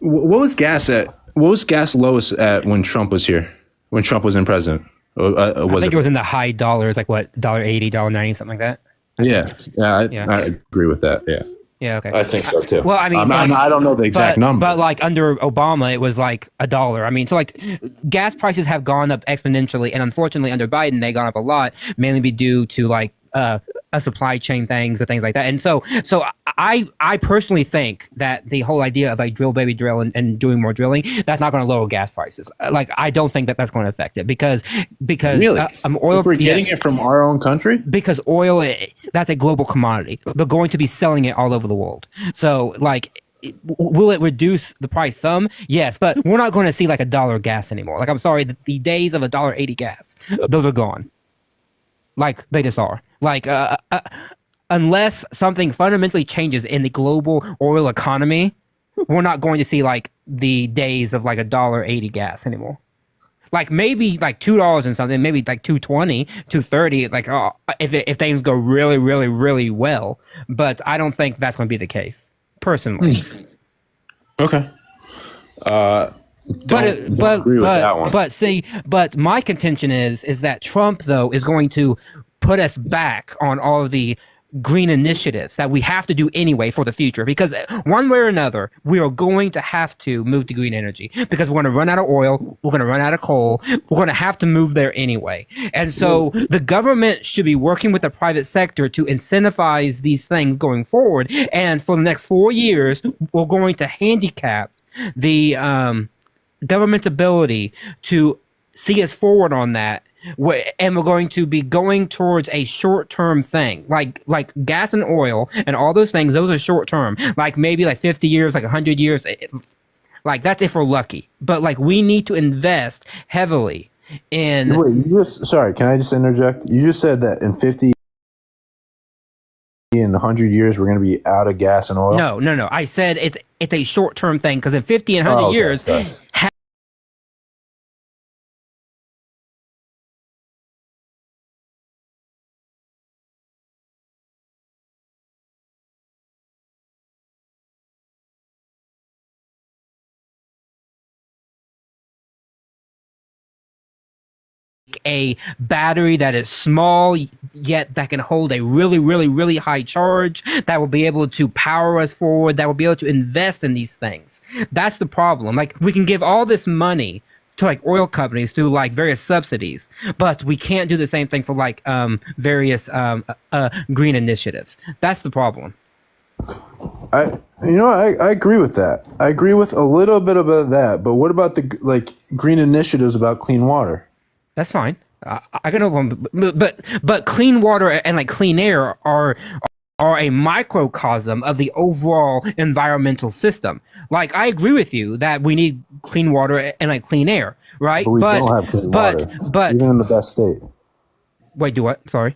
what was gas at? What was gas lowest at when Trump was here? When Trump was in president? I think it was in the high dollars, like what, $1.80, $1.90, something like that. I agree with that. Yeah. Yeah. Okay. I think so too. Well, I mean, I don't know the exact number, but like under Obama, it was like $1. I mean, so like gas prices have gone up exponentially, and unfortunately, under Biden, they gone up a lot, mainly due to like a supply chain things and things like that. And so I personally think that the whole idea of like drill baby drill and doing more drilling, that's not going to lower gas prices. Like I don't think that that's going to affect it because really, oil. If we're getting it from our own country, because oil, that's a global commodity. They're going to be selling it all over the world. So like, will it reduce the price some? Yes, but we're not going to see like $1 gas anymore. Like I'm sorry, the days of $1.80 gas, those are gone. Like they just are. Like unless something fundamentally changes in the global oil economy, we're not going to see like the days of like $1.80 gas anymore. Like maybe like $2 and something, maybe like $2.20, $2.30. Like if things go really, really, really well, but I don't think that's going to be the case personally. Okay. But my contention is that Trump though is going to put us back on all of the green initiatives that we have to do anyway for the future, because one way or another we are going to have to move to green energy because we're going to run out of oil, we're going to run out of coal, we're going to have to move there anyway. And so the government should be working with the private sector to incentivize these things going forward, and for the next 4 years we're going to handicap the government's ability to see us forward on that, and we're going to be going towards a short-term thing, like gas and oil and all those things. Those are short-term, like maybe like 50 years, like 100 years. Like that's if we're lucky. But like we need to invest heavily in. Wait, sorry, can I just interject? You just said that in 50 in 100 years we're going to be out of gas and oil. No. I said it's a short-term thing because in 50 and 100 years. A battery that is small yet that can hold a really, really, really high charge, that will be able to power us forward, that will be able to invest in these things. That's the problem. Like we can give all this money to like oil companies through like various subsidies, but we can't do the same thing for like various green initiatives. That's the problem. I agree with that. I agree with a little bit about that, but what about the like green initiatives about clean water? That's fine. I can open, but clean water and like clean air are a microcosm of the overall environmental system. Like I agree with you that we need clean water and like clean air, right? But we don't have clean water. But even in the best state. Wait, do what? Sorry.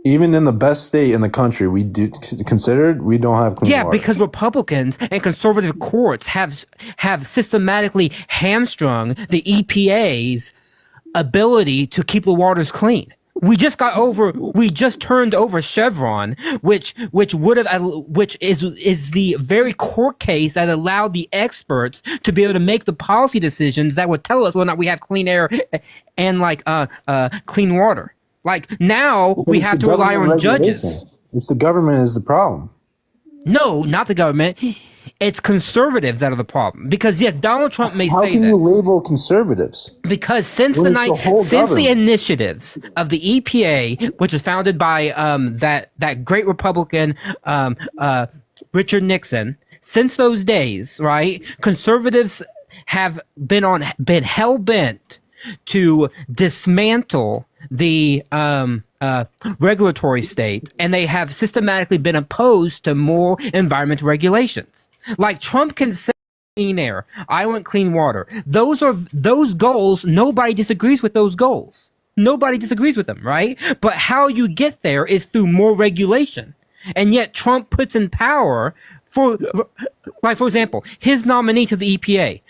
Even in the best state in the country, we don't have clean water. Yeah, because Republicans and conservative courts have systematically hamstrung the EPA's ability to keep the waters clean. We just turned over Chevron, which is the very court case that allowed the experts to be able to make the policy decisions that would tell us whether or not we have clean air and like clean water. Like now we have to rely on judges. It's the government is the problem. No, not the government. It's conservatives that are the problem. Because yes, Donald Trump may How say can that. you label conservatives? Because since When the it's the whole since the government. initiatives of the EPA, which was founded by that great Republican Richard Nixon, since those days, right, conservatives have been hell bent to dismantle the regulatory state, and they have systematically been opposed to more environmental regulations. Like Trump can say clean air, I want clean water. Those goals. Nobody disagrees with those goals. Nobody disagrees with them, right? But how you get there is through more regulation. And yet Trump puts in power for example, his nominee to the EPA,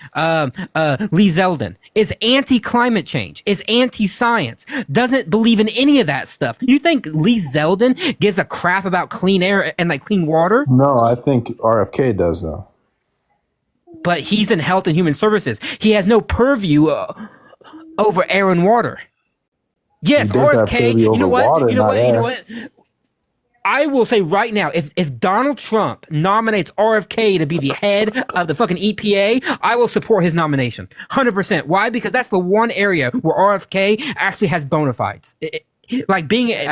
Lee Zeldin, is anti-climate change, is anti-science, doesn't believe in any of that stuff. You think Lee Zeldin gives a crap about clean air and like clean water? No, I think RFK does though. But he's in health and human services. He has no purview over air and water. Yes, He does have RFK. purview over water, You know not what? You know air. what? I will say right now, if Donald Trump nominates RFK to be the head of the fucking EPA, I will support his nomination. 100%. Why? Because that's the one area where RFK actually has bona fides. Like being a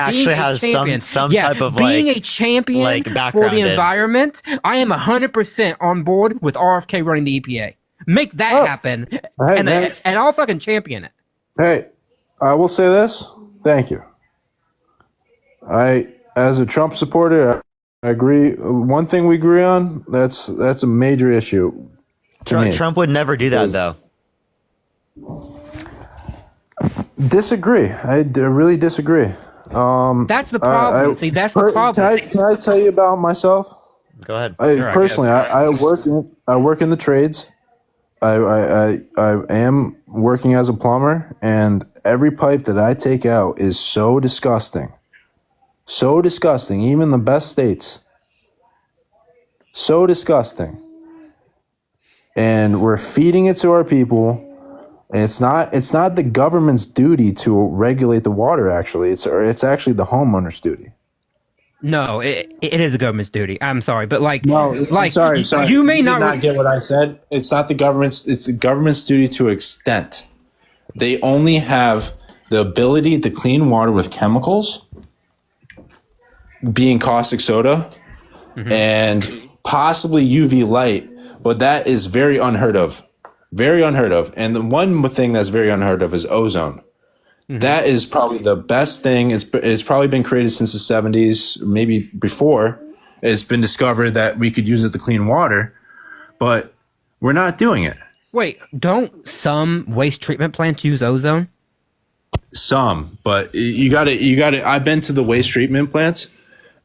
champion, some type of being like a champion like for background the in. environment. I am 100% on board with RFK running the EPA. Make that happen, man. and I'll fucking champion it. Hey, I will say this. Thank you. As a Trump supporter, I agree. One thing we agree on, that's a major issue to me. Trump would never do that, Is- though. Disagree. I really disagree. That's the problem. See, that's the problem. Can I tell you about myself? Go ahead. Personally, I work in the trades. I am working as a plumber, and every pipe that I take out is so disgusting. So disgusting. Even the best states. So disgusting. And we're feeding it to our people. And it's not the government's duty to regulate the water, actually. It's actually the homeowner's duty. No, it is the government's duty. I'm sorry, but I'm sorry. You may did not get what I said. It's not the government's. It's the government's duty to extent. They only have the ability to clean water with chemicals, being caustic soda, and possibly UV light. But that is very unheard of. Very unheard of. And the one thing that's very unheard of is ozone. That is probably the best thing. It's probably been created since the 70s, maybe before. It's been discovered that we could use it to clean water, but we're not doing it. Wait, don't some waste treatment plants use ozone? Some, but you got to. I've been to the waste treatment plants.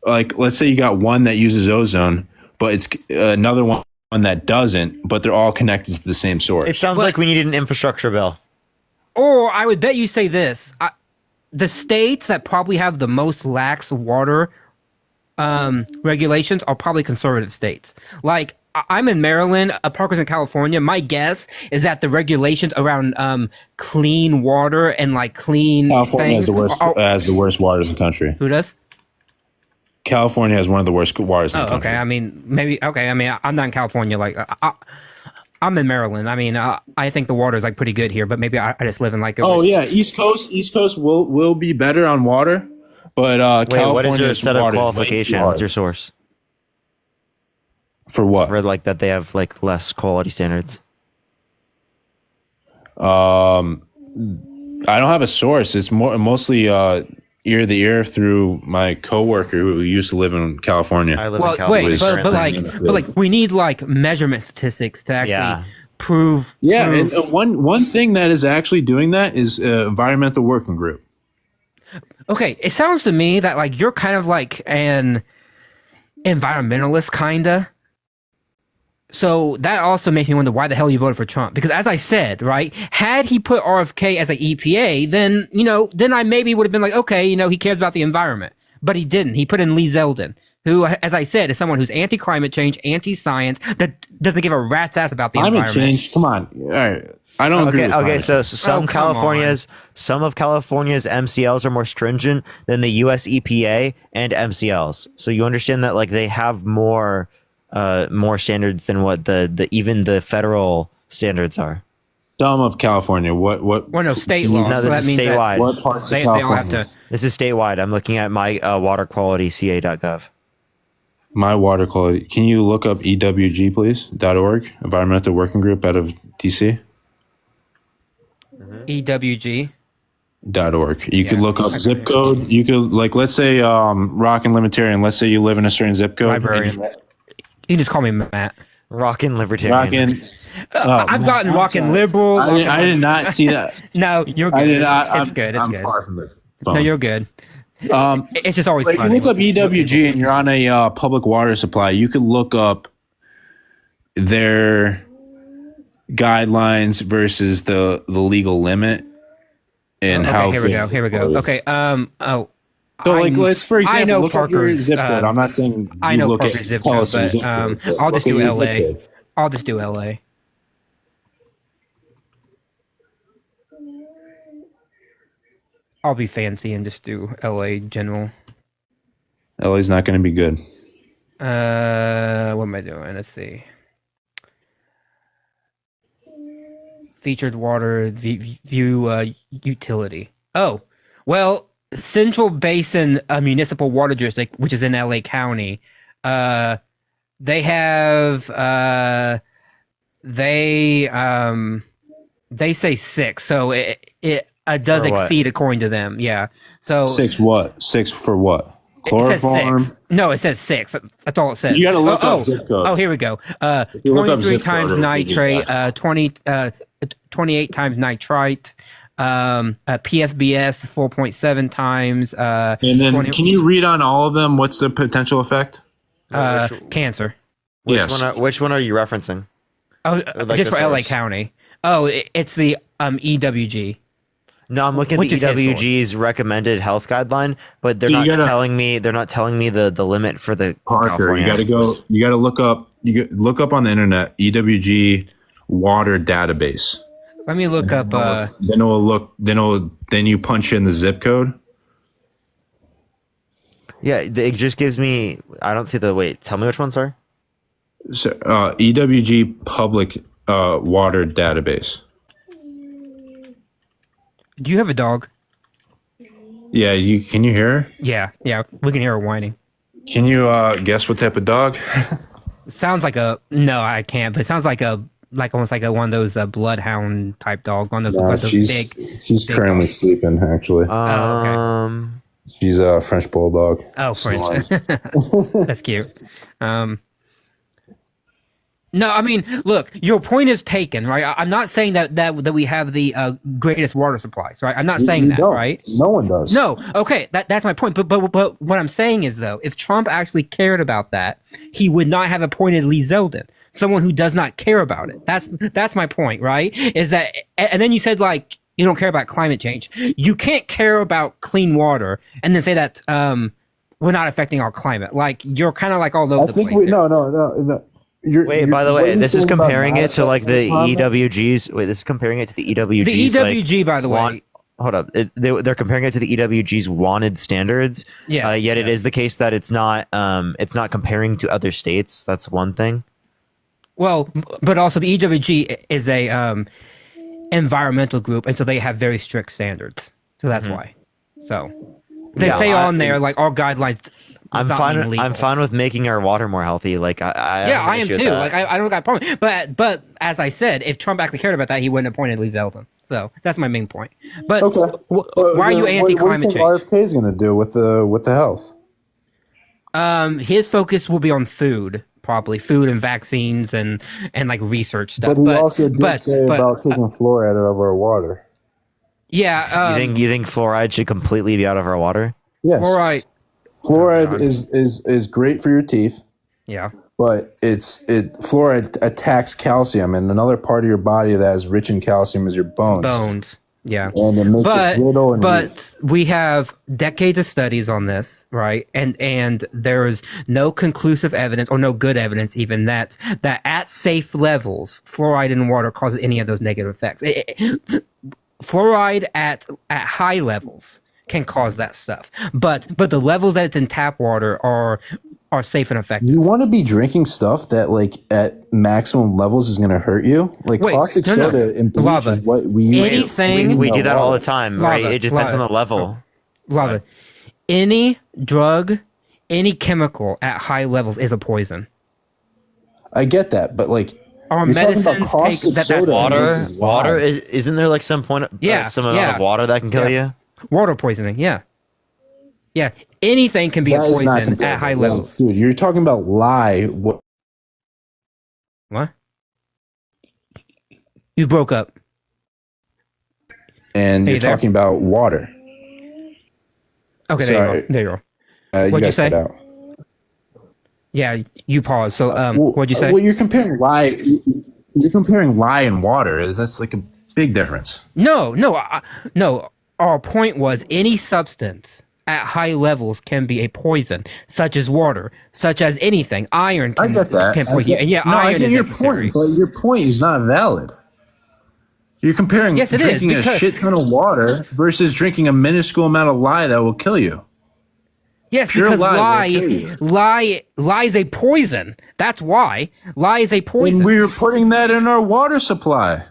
Like, let's say you got one that uses ozone, but it's another one that doesn't, but they're all connected to the same source. It sounds like we needed an infrastructure bill. Or I would bet you say this: the states that probably have the most lax water regulations are probably conservative states. Like I'm in Maryland, Parker's in California. My guess is that the regulations around clean water and like clean California things has the worst waters in the country. Who does? California has one of the worst waters in the country. Okay. I mean, maybe. Okay. I mean, I'm not in California. Like, I'm in Maryland. I mean, I think the water is like pretty good here, but maybe I just live in like. East Coast will be better on water, but California. What is your set of qualification? What's your source? For what? For like that they have like less quality standards. I don't have a source. It's mostly ear to ear through my coworker who used to live in California. I live in California. But like we need like measurement statistics to actually prove. Yeah, and one thing that is actually doing that is environmental working group. Okay, it sounds to me that like you're kind of like an environmentalist, kinda. So that also makes me wonder why the hell you voted for Trump. Because as I said, right, had he put RFK as an EPA, then, then I maybe would have been like, okay, he cares about the environment. But he didn't. He put in Lee Zeldin, who, as I said, is someone who's anti-climate change, anti-science, that doesn't give a rat's ass about the environment. Climate change? Come on. All right. I don't agree with Okay, so Oh, some of California's MCLs are more stringent than the US EPA and MCLs. So you understand that like they have more more standards than what the even the federal standards are. Some of California. What? Well, no, state law. No, so this that is means that statewide. What parts they of don't California? have to. This is statewide. I'm looking at my waterqualityca.gov. My water quality. Can you look up EWG, please? .org, Environmental Working Group out of DC. EWG. .org. You could look up zip code. You could, like, let's say Rockin' Libertarian. Let's say you live in a certain zip code. Librarian. You can just call me Matt. Rockin' Libertarian. Rockin'. I've gotten rockin' liberal. I did not see that. No, you're good. I did not. It's good. It's I'm good. far from the phone. No, you're good. It's just always If you funny. look up EWG and you're on a public water supply, you could look up their guidelines versus the legal limit and Okay, how. here we go. Okay. So, like, let's for example, I know look up your Parker's zip code. I'm not saying I you know look Parker's at zip tell code, us your but zip code, I'll look just at do your zip LA. code. I'll just do LA. I'll be fancy and just do LA general. LA's not going to be good. What am I doing? Let's see. Featured water view utility. Oh, well, Central Basin Municipal Water District, which is in LA County, they have they say 6, so it does For what? exceed according to them. Yeah. So 6 what? 6 for what? it says Chloroform? 6. No, it says 6. That's all it says. You gotta look up oh, zip code. Oh, here we go. you look up 23 zip code, times it'll give you nitrate, that. 28 times nitrite, PFBS 4.7 times. And then, 20 can you read on all of them? What's the potential effect? cancer. Which one are you referencing? Oh, Like just the for LA source. County. Oh, it's the EWG. No, I'm looking at Which the is his source. EWG's recommended health guideline, but they're So not you gotta- telling me. They're not telling me the limit for the Parker, California. you got to go. You got to look up. Look up on the internet EWG water database. Let me look up. Then it will look. Then you punch in the zip code. Yeah, it just gives me. I don't see the. Wait, tell me which one, sir. So, EWG public water database. Do you have a dog? Yeah, can you hear her? Yeah, we can hear her whining. Can you guess what type of dog? It sounds like a no, I can't. But it sounds like almost like one of those bloodhound type dogs. One of those, one of those she's big currently dogs. sleeping. Actually, she's a French bulldog. Oh, French. That's cute. No, I mean, look, your point is taken, right? I'm not saying that we have the greatest water supplies, right? I'm not saying that, don't. right? No one does. No, okay, that's my point. But what I'm saying is, though, if Trump actually cared about that, he would not have appointed Lee Zeldin, someone who does not care about it. That's my point, right? Is that, and then you said, like, you don't care about climate change. You can't care about clean water and then say that we're not affecting our climate. Like, you're kind of like all over the place. No. Wait, by the what way, you're this is saying about comparing it to like the manifesting climate- EWGs. Wait, this is comparing it to the EWGs. The EWG, by the way. Hold up. They're comparing it to the EWG's wanted standards. Yeah. Yet it is the case that it's not comparing to other states. That's one thing. Well, but also the EWG is a environmental group, and so they have very strict standards. So that's why. So they Yeah, say on there like our guidelines. I'm does not mean fine. legal. I'm fine with making our water more healthy. Like I Yeah, don't have I an am issue with too. that. Like I don't got a problem. But as I said, if Trump actually cared about that, he wouldn't have appointed Lee Zeldin. So that's my main point. But why are you anti-climate What do you change? think RFK is going to do with the health? His focus will be on food, probably food and vaccines and like research stuff. But he also did say but, about taking fluoride out of our water. Yeah. You think fluoride should completely be out of our water? Yes. Fluoride. Fluoride is great for your teeth. Yeah. But fluoride attacks calcium, and another part of your body that is rich in calcium is your bones. Bones. Yeah. And it makes it brittle and weak. But we have decades of studies on this, right? And there is no conclusive evidence or no good evidence even that at safe levels, fluoride in water causes any of those negative effects. Fluoride at high levels can cause that stuff. But the levels that it's in tap water are are safe and effective. You want to be drinking stuff that, like, at maximum levels is going to hurt you? Like, Wait, caustic no, no. soda and bleach Lava. is what we use. Anything- We do that all the water. time, Lava, right? It depends on lava. the level. Lava. Any drug, any chemical at high levels is a poison. I get that, but like, Our you're talking about medicines caustic take that's soda. Water, This is water why. isn't there like some point? Yeah, some amount yeah. of water that can kill Yeah. you. water poisoning. Yeah, yeah. Anything can be a That is not poison at high comparable. levels. Dude, you're talking about lye. What? You broke up. And Hey, you're there? talking about water. Okay, there you Sorry. go. There you go. You What'd you guys say? cut out. Yeah, you paused. So, Well, what'd you say? Well, you're comparing lye. You're comparing lye and water. That's like a big difference. No. Our point was any substance at high levels can be a poison, such as water, such as anything. Iron can, I get that. can I poison you. get- And yeah, no, I iron get is your necessary. point, but your point is not valid. You're comparing Yes, it is, drinking a because- shit ton of water versus drinking a minuscule amount of lye that will kill you. Yes, Pure because lye will kill you. lie is a poison. That's why lye is a poison. And we're putting that in our water supply.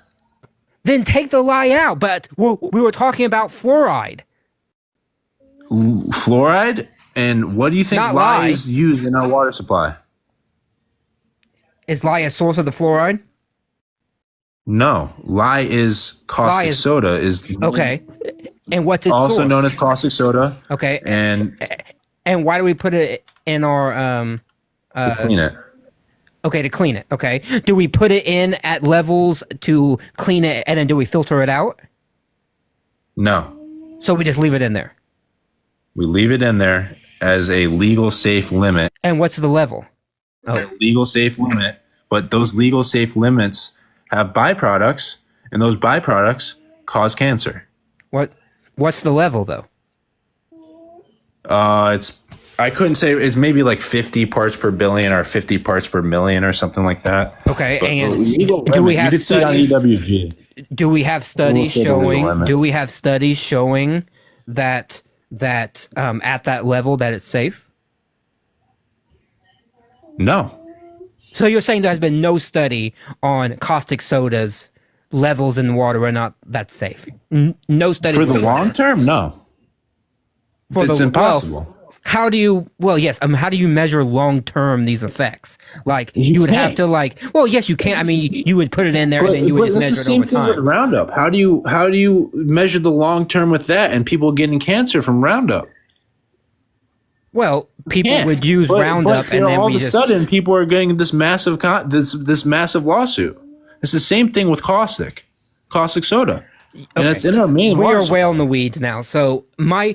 Then take the lye out. But we were talking about fluoride. Fluoride? And what do you think Not lye lye. is used in our water supply? Is lye a source of the fluoride? No. Lye is caustic Lye is- soda. Is Okay. And what's its also source? known as caustic soda. Okay. And why do we put it in our to clean it. Okay, to clean it. Okay. Do we put it in at levels to clean it and then do we filter it out? No. So we just leave it in there. We leave it in there as a legal safe limit. And what's the level? A legal safe limit. But those legal safe limits have byproducts, and those byproducts cause cancer. What's the level though? I couldn't say, it's maybe like 50 parts per billion or 50 parts per million or something like that. Okay, But and the legal do we limit, have you could see it on studies? EWG. Do we have studies say the legal showing? limit. Do we have studies showing that at that level that it's safe? No. So you're saying there has been no study on caustic soda's levels in water are not that safe? No study For the whatsoever. long term, no. For It's the- impossible. Well, how do you? Well, yes. How do you measure long term these effects? Like you would have can't. to like. Well, yes, you can. I mean, you would put it in there and then you would just that's the measure it same over thing with time. Roundup. How do you measure the long term with that and people getting cancer from Roundup? Well, people Can't. would use But Roundup, then and then all we of a just. sudden people are getting this massive this massive lawsuit. It's the same thing with caustic soda, and it's in our main. We water are supply. well in the weeds now. So my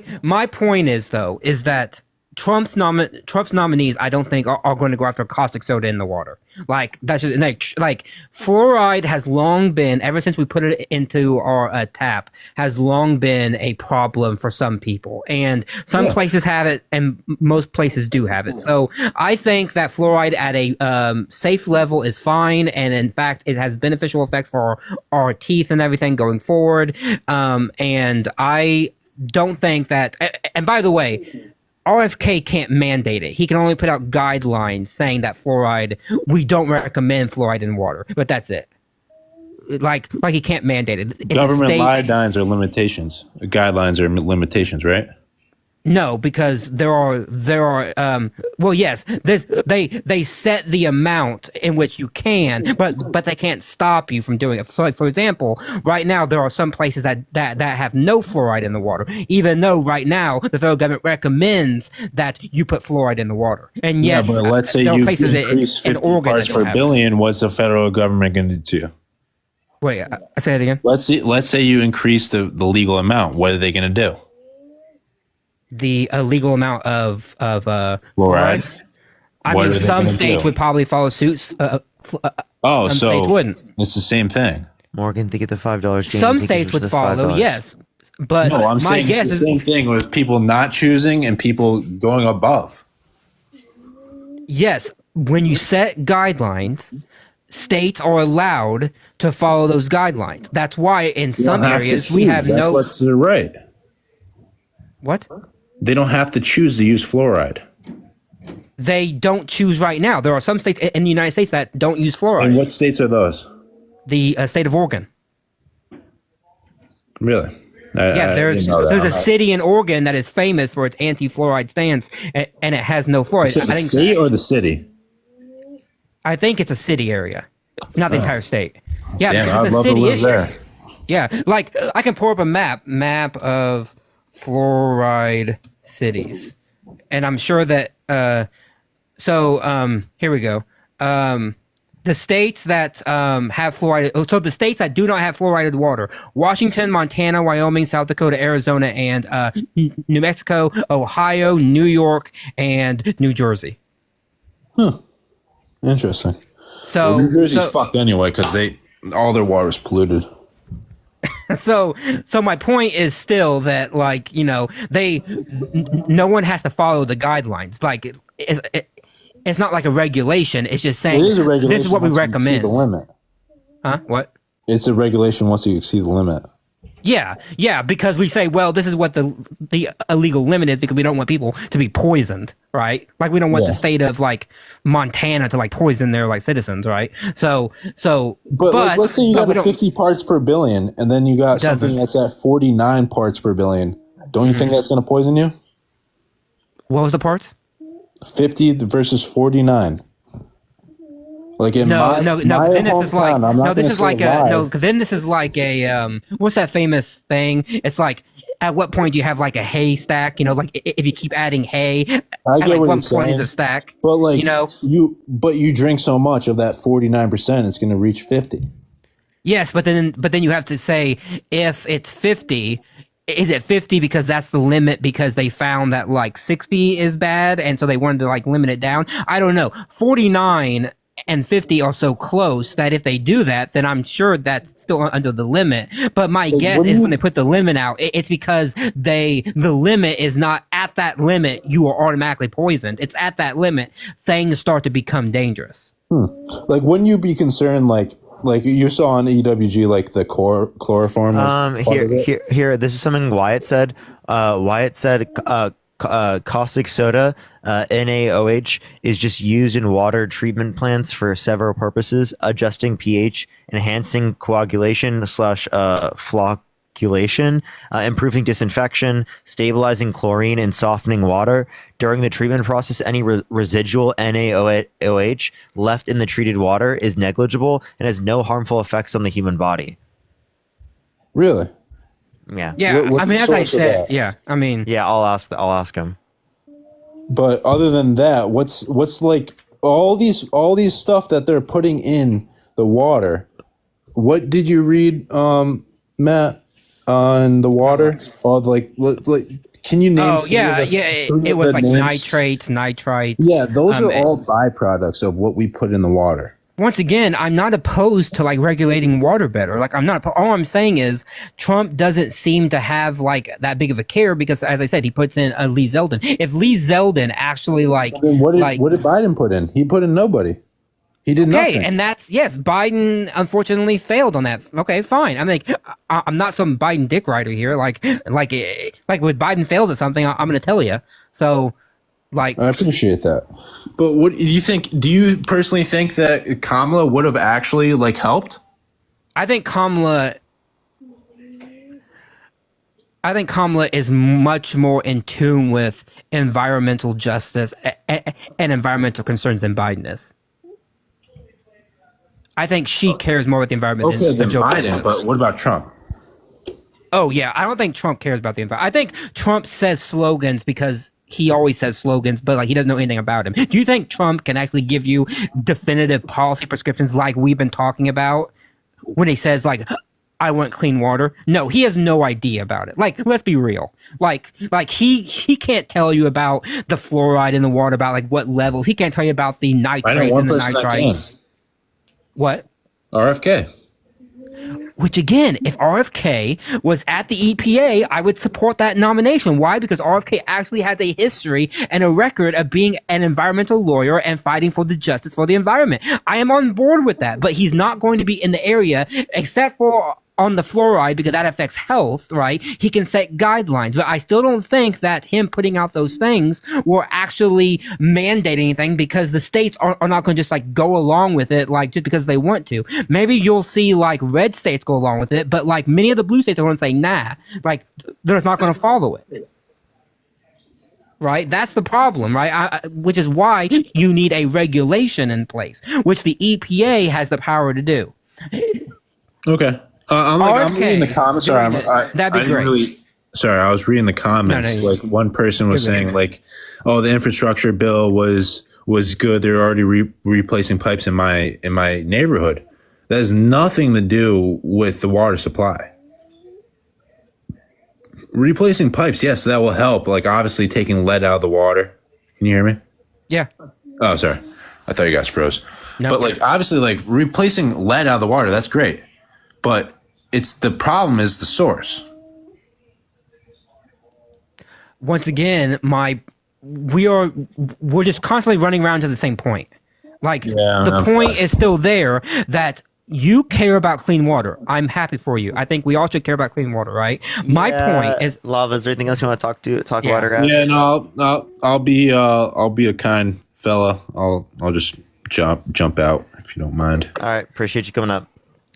point is though is that Trump's nominees I don't think are going to go after caustic soda in the water. Like that's just like fluoride has long been, ever since we put it into our tap, has long been a problem for some people, and some places have it and most places do have it. So I think that fluoride at a safe level is fine, and in fact it has beneficial effects for our teeth and everything going forward. And I don't think that, and by the way, RFK can't mandate it. He can only put out guidelines saying that fluoride, we don't recommend fluoride in water, but that's it. Like he can't mandate it. It's a Government state- guidelines are limitations. Guidelines are limitations, right? No, because there are well, yes, they set the amount in which you can, but they can't stop you from doing it. So, like, for example, right now there are some places that have no fluoride in the water, even though right now the federal government recommends that you put fluoride in the water. And yet, but let's say there are you places increase in 50 Oregon parts that per don't have it. billion. What's the federal government going to do? Wait, I say it again. Let's say you increase the legal amount. What are they going to do? The legal amount of Fluoride. I What mean, are they some gonna states do? would probably follow suit. Oh, some so states wouldn't. it's the same thing. Morgan, think of the $5. Some states would follow, yes, but No, I'm my saying guess it's the is same thing with people not choosing and people going above. yes. When you set guidelines, states are allowed to follow those guidelines. That's why in some areas we have That's no. what's right. What? They don't have to choose to use fluoride. They don't choose right now. There are some states in the United States that don't use fluoride. And what states are those? The state of Oregon. Really? Yeah, there's a city in Oregon that is famous for its anti-fluoride stance, and it has no fluoride. Is it the state or the city? I think it's a city area, not the entire state. Yeah, Damn, it's I'd a love to city live issue. there. Yeah, like I can pull up a map of fluoride cities, and I'm sure that. Here we go. The states that have fluoride. So the states that do not have fluoridated water: Washington, Montana, Wyoming, South Dakota, Arizona, and New Mexico, Ohio, New York, and New Jersey. Huh. Interesting. So New Jersey's fucked anyway because all their water is polluted. So my point is still that, like, you know, no one has to follow the guidelines. Like it's not like a regulation. It's just saying It is a regulation. this is what we once you exceed recommend. the limit. Huh? What? It's a regulation once you exceed the limit. Yeah, because we say, well, this is what the illegal limit is because we don't want people to be poisoned, right? Like we don't want the state of like Montana to like poison their like citizens, right? But like, let's say you got 50 parts per billion, and then you got something that's at 49 parts per billion. Don't you think that's going to poison you? What was the parts? 50 versus 49. Like in my then this is like hometown, I'm not this is like live. then this is like a what's that famous thing? It's like at what point do you have like a hay stack? You know, like if you keep adding hay, I at get like what what you're point saying, is a stack? but like you know, you drink so much of that 49%, it's going to reach 50. yes, but then you have to say if it's 50. Is it 50 because that's the limit because they found that like 60 is bad and so they wanted to like limit it down? I don't know. 49 and 50 are so close that if they do that, then I'm sure that's still under the limit. But my guess is when they put the limit out, it's because the limit is not at that limit. You are automatically poisoned. It's at that limit. Things start to become dangerous. Like, wouldn't you be concerned, like you saw on EWG, like the chloroform? Here, this is something Wyatt said. Wyatt said, caustic soda, NaOH, is just used in water treatment plants for several purposes: adjusting pH, enhancing coagulation / flocculation, improving disinfection, stabilizing chlorine, and softening water. During the treatment process, any residual NaOH left in the treated water is negligible and has no harmful effects on the human body. Really? Yeah. Yeah, I mean, as I said, yeah, I'll ask him. But other than that, what's like all these stuff that they're putting in the water? What did you read, Matt, on the water? Like, can you name? Oh yeah, it was like nitrates, nitrites. Yeah, those are all byproducts of what we put in the water. Once again, I'm not opposed to like regulating water better. Like I'm not. All I'm saying is Trump doesn't seem to have like that big of a care because, as I said, he puts in Lee Zeldin. If Lee Zeldin actually like, then what did Biden put in? He put in nobody. He did nothing. And that's Biden unfortunately failed on that. Okay, fine. I'm like, I'm not some Biden dick rider here. Like when Biden fails at something, I'm going to tell you. So. Like, I appreciate that, but what do you think? Do you personally think that Kamala would have actually like helped? I think Kamala is much more in tune with environmental justice and environmental concerns than Biden is. I think she cares more about the environment than Joe Biden. But what about Trump? Oh yeah, I don't think Trump cares about the environment. I think Trump says slogans because he always says slogans, but like he doesn't know anything about him. Do you think Trump can actually give you definitive policy prescriptions like we've been talking about when he says like, I want clean water? No, he has no idea about it. Like, let's be real. Like he can't tell you about the fluoride in the water, about like what levels. He can't tell you about the nitrates and the nitrites. What? RFK. Which again, if RFK was at the EPA, I would support that nomination. Why? Because RFK actually has a history and a record of being an environmental lawyer and fighting for the justice for the environment. I am on board with that, but he's not going to be in the area except for on the fluoride because that affects health, right? He can set guidelines, but I still don't think that him putting out those things will actually mandate anything because the states are not going to just like go along with it, like just because they want to. Maybe you'll see like red states go along with it, but like many of the blue states are going to say, nah, like they're not going to follow it. Right? That's the problem, right? Which is why you need a regulation in place, which the EPA has the power to do. Okay. I'm reading the comments. Sorry, That'd be I didn't great. really. Sorry, I was reading the comments. No, like one person was you're good. saying, like, "Oh, the infrastructure bill was good. They're already replacing pipes in my neighborhood." That has nothing to do with the water supply. Replacing pipes, yes, that will help. Like obviously taking lead out of the water. Can you hear me? Yeah. Oh, sorry. I thought you guys froze. No. But like obviously like replacing lead out of the water, that's great. But it's the problem is the source. Once again, we're just constantly running around to the same point. Like the point is still there that you care about clean water. I'm happy for you. I think we all should care about clean water, right? My point is, Lava. Is there anything else you want to talk about? Or Yeah, no, I'll be a kind fella. I'll just jump out if you don't mind. All right, appreciate you coming up.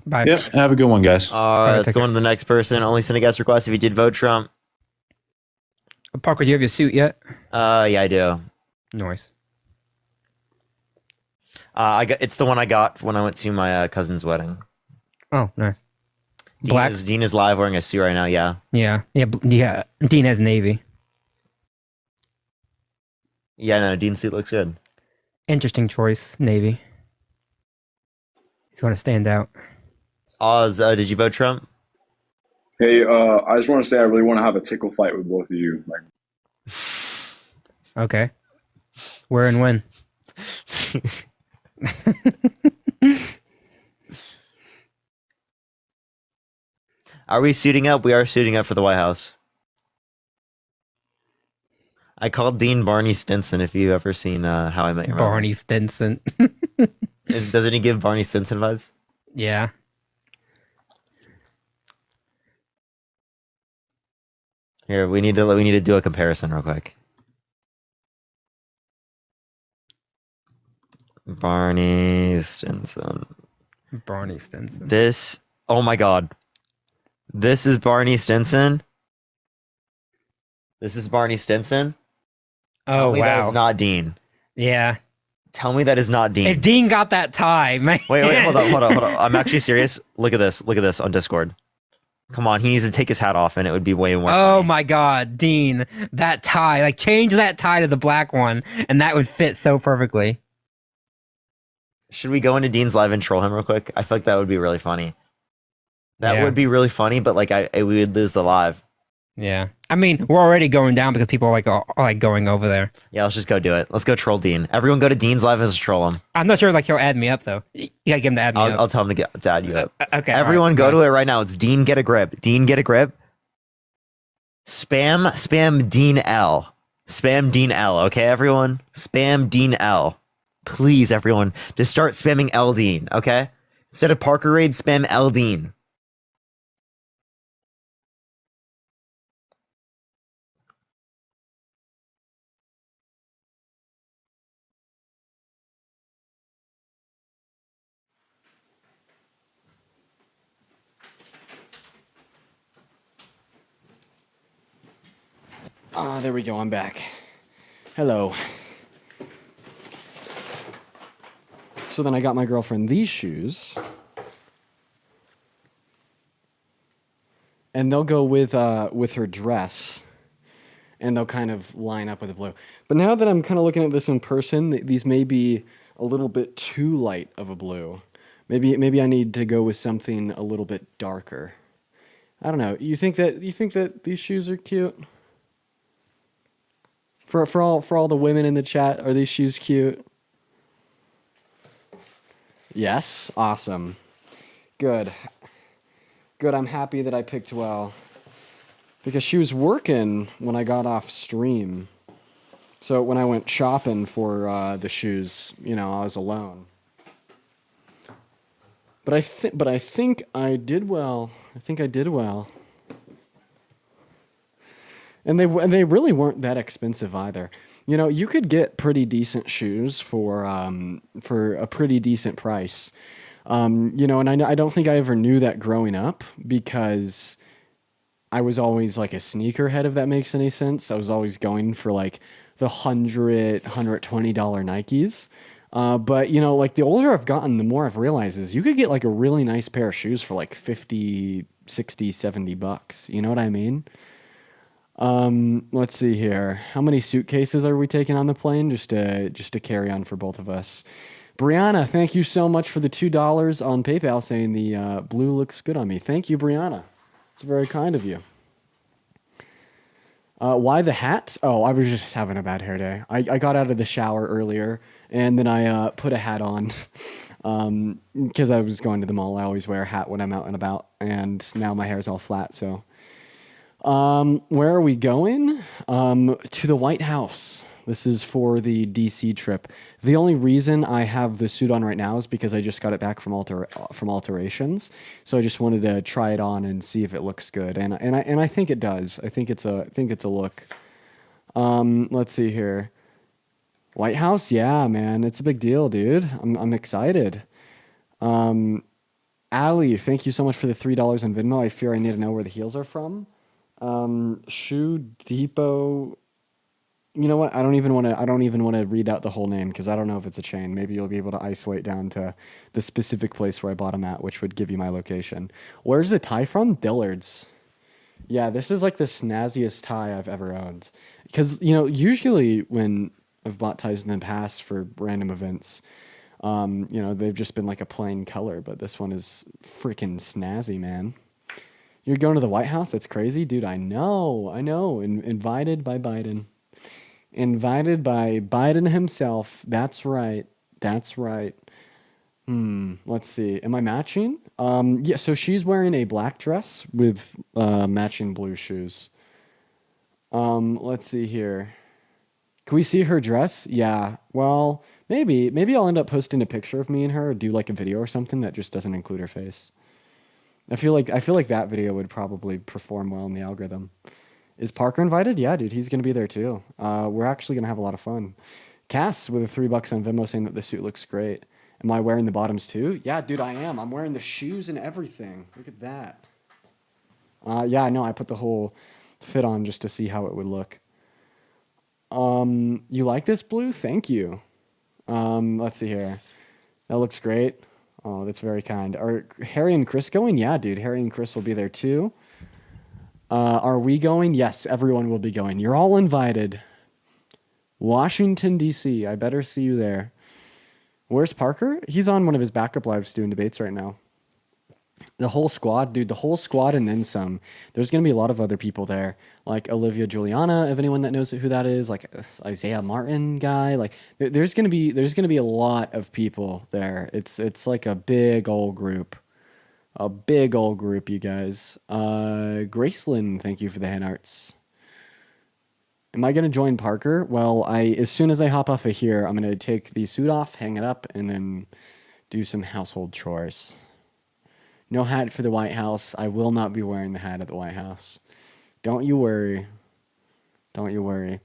Bye. Yep, have a good one, guys. Let's go on to the next person. Only send a guest request if you did vote Trump. Parker, do you have your suit yet? Yeah, I do. Nice. It's the one I got when I went to my cousin's wedding. Oh, nice. Black. Dean is live wearing a suit right now. Yeah. Yeah. Dean has navy. Yeah, no, Dean's suit looks good. Interesting choice, navy. He's going to stand out. Oz, did you vote Trump? Hey, I just want to say I really want to have a tickle fight with both of you. Like, Okay. Where and when? Are we suiting up? We are suiting up for the White House. I called Dean Barney Stinson. If you've ever seen How I Met Your Mother. Barney Stinson. Doesn't he give Barney Stinson vibes? Yeah. Here, we need to do a comparison real quick. Barney Stinson. Barney Stinson. This, oh my god. This is Barney Stinson. This is Barney Stinson. Oh, Tell me wow. that is not Dean. Yeah. Tell me that is not Dean. If Dean got that tie, man. Wait, hold on. I'm actually serious. Look at this on Discord. Come on, he needs to take his hat off and it would be way more Oh funny. my god, Dean. That tie. Like, change that tie to the black one, and that would fit so perfectly. Should we go into Dean's live and troll him real quick? I feel like that would be really funny. That Yeah. would be really funny, but like we would lose the live. Yeah. I mean, we're already going down because people are like going over there. Yeah, let's just go do it. Let's go troll Dean. Everyone go to Dean's live and let's troll him. I'm not sure like he'll add me up though. You gotta get him to add me up. I'll tell him to add you up. Okay. Everyone alright, go bye. to it right now. It's Dean get a grip. Dean get a grip. Spam Dean L. Spam Dean L. Okay, everyone? Spam Dean L. Please, everyone, just start spamming L Dean, okay? Instead of Parker Raid, spam L Dean. There we go. I'm back. Hello. So then I got my girlfriend these shoes. And they'll go with her dress. And they'll kind of line up with the blue. But now that I'm kind of looking at this in person, these may be a little bit too light of a blue. Maybe I need to go with something a little bit darker. I don't know. You think that these shoes are cute? For all the women in the chat, are these shoes cute? Yes, awesome. Good. I'm happy that I picked well. Because she was working when I got off stream. So when I went shopping for the shoes, I was alone. But I think I did well. I think I did well. And they really weren't that expensive either. You know, you could get pretty decent shoes for a pretty decent price. You know, and I don't think I ever knew that growing up because I was always like a sneakerhead, if that makes any sense. I was always going for like the $120 Nikes. But you know, like the older I've gotten, the more I've realized is you could get like a really nice pair of shoes for like 50, 60, $70. You know what I mean? Let's see here. How many suitcases are we taking on the plane? Just to carry on for both of us. Brianna, thank you so much for the $2 on PayPal saying the blue looks good on me. Thank you, Brianna. It's very kind of you. Why the hat? Oh, I was just having a bad hair day. I got out of the shower earlier and then I put a hat on because I was going to the mall. I always wear a hat when I'm out and about, and now my hair is all flat. So, where are we going? To the White House. This is for the DC trip. The only reason I have the suit on right now is because I just got it back from alterations. So I just wanted to try it on and see if it looks good, and I think it does. I think it's a look. Let's see here. White House, yeah, man, it's a big deal, dude. I'm excited. Ali, thank you so much for the $3 on Venmo. I fear I need to know where the heels are from. Shoe Depot. You know what? I don't even want to read out the whole name because I don't know if it's a chain. Maybe you'll be able to isolate down to the specific place where I bought them at, which would give you my location. Where's the tie from? Dillard's. Yeah, this is like the snazziest tie I've ever owned. Because, you know, usually when I've bought ties in the past for random events, you know, they've just been like a plain color, but this one is freaking snazzy, man. You're going to the White House? That's crazy, dude. I know. Invited by Biden. Invited by Biden himself. That's right. Let's see. Am I matching? Yeah, so she's wearing a black dress with matching blue shoes. Let's see here. Can we see her dress? Yeah. Well, maybe I'll end up posting a picture of me and her, or do like a video or something that just doesn't include her face. I feel like that video would probably perform well in the algorithm. Is Parker invited? Yeah, dude, he's gonna be there too. We're actually gonna have a lot of fun. Cass with a $3 on Venmo saying that the suit looks great. Am I wearing the bottoms too? Yeah, dude, I am. I'm wearing the shoes and everything. Look at that. Yeah, I know. I put the whole fit on just to see how it would look. You like this blue? Thank you. Let's see here. That looks great. Oh, that's very kind. Are Harry and Chris going? Yeah, dude. Harry and Chris will be there too. Are we going? Yes, everyone will be going. You're all invited. Washington, D.C. I better see you there. Where's Parker? He's on one of his backup lives doing debates right now. The whole squad, dude, the whole squad and then some. There's going to be a lot of other people there, like Olivia Juliana, if anyone that knows who that is, like Isaiah Martin guy. Like there's going to be a lot of people there. It's like a big old group. A big old group, you guys. Gracelyn, thank you for the hand arts. Am I going to join Parker? Well, as soon as I hop off of here, I'm going to take the suit off, hang it up, and then do some household chores. No hat for the White House. I will not be wearing the hat at the White House. Don't you worry. Don't you worry.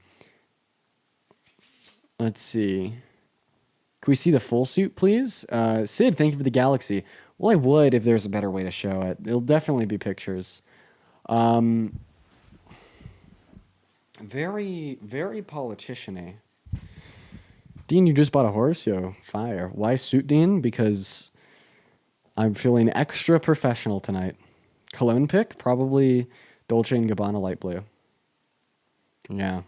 Let's see. Can we see the full suit, please? Sid, thank you for the galaxy. Well, I would if there's a better way to show it. It'll definitely be pictures. Very, very politician-y. Dean, you just bought a horse? Yo, fire. Why suit, Dean? Because I'm feeling extra professional tonight. Cologne pick? Probably Dolce & Gabbana light blue. Yeah.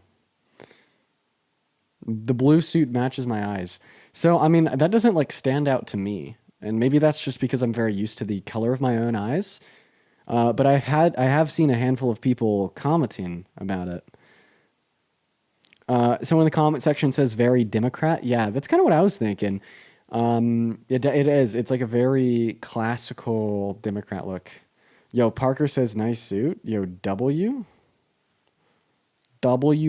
The blue suit matches my eyes. So, I mean, that doesn't, like, stand out to me. And maybe that's just because I'm very used to the color of my own eyes. But I have seen a handful of people commenting about it. Someone in the comment section says very Democrat. Yeah, that's kind of what I was thinking. It is. It's like a very classical Democrat look. Yo, Parker says nice suit. Yo, W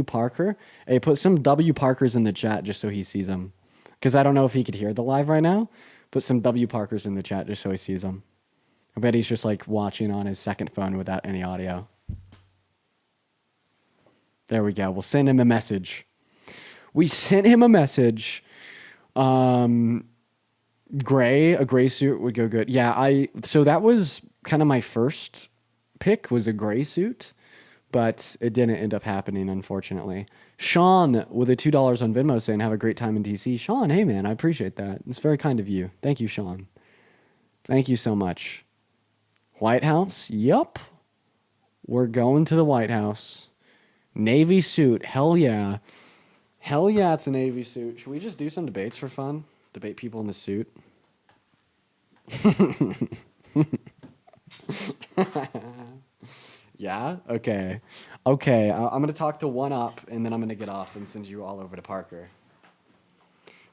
Parker. Hey, put some W Parkers in the chat just so he sees them. Because I don't know if he could hear the live right now. Put some W Parkers in the chat just so he sees them. I bet he's just like watching on his second phone without any audio. There we go. We'll send him a message. We sent him a message. A gray suit would go good. Yeah, so that was kind of my first pick, was a gray suit, but it didn't end up happening, unfortunately. Sean with a $2 on Venmo saying, have a great time in DC. Sean, hey man, I appreciate that. It's very kind of you. Thank you, Sean. Thank you so much. White House? Yup. We're going to the White House. Navy suit. Hell yeah. Hell yeah, it's a Navy suit. Should we just do some debates for fun? Debate people in the suit? Yeah? Okay. Okay, I'm going to talk to One Up, and then I'm going to get off and send you all over to Parker.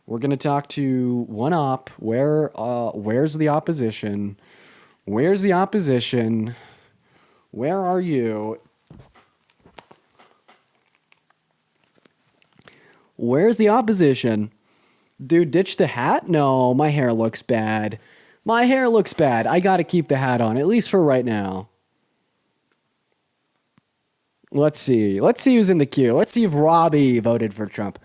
We're going to talk to One Up. Where's the opposition? Where's the opposition? Where are you? Where's the opposition? Dude, ditch the hat? No, my hair looks bad. My hair looks bad. I gotta keep the hat on, at least for right now. Let's see. Let's see who's in the queue. Let's see if Robbie voted for Trump.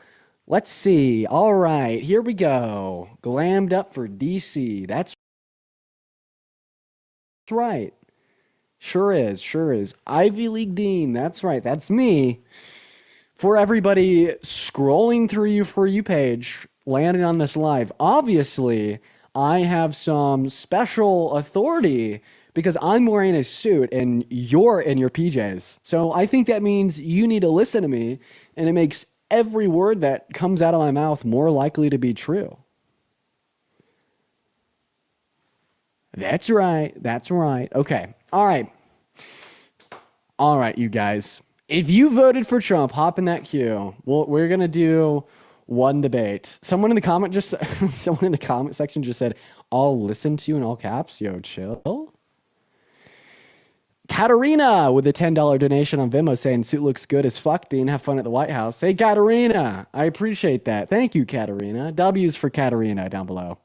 Let's see. All right, here we go. Glammed up for DC. That's right. Sure is. Sure is. Ivy League Dean. That's right. That's me. For everybody scrolling through your For You page, landing on this live, obviously, I have some special authority because I'm wearing a suit and you're in your PJs. So I think that means you need to listen to me, and it makes every word that comes out of my mouth more likely to be true. That's right. That's right. Okay. All right. All right, you guys. If you voted for Trump, hop in that queue. Well, we're gonna do one debate. Someone in the comment section just said, "I'll listen to you" in all caps. Yo, chill. Katarina with a $10 donation on Venmo saying, "Suit looks good as fuck, Dean. Have fun at the White House." Hey, Katarina, I appreciate that. Thank you, Katarina. W's for Katarina down below.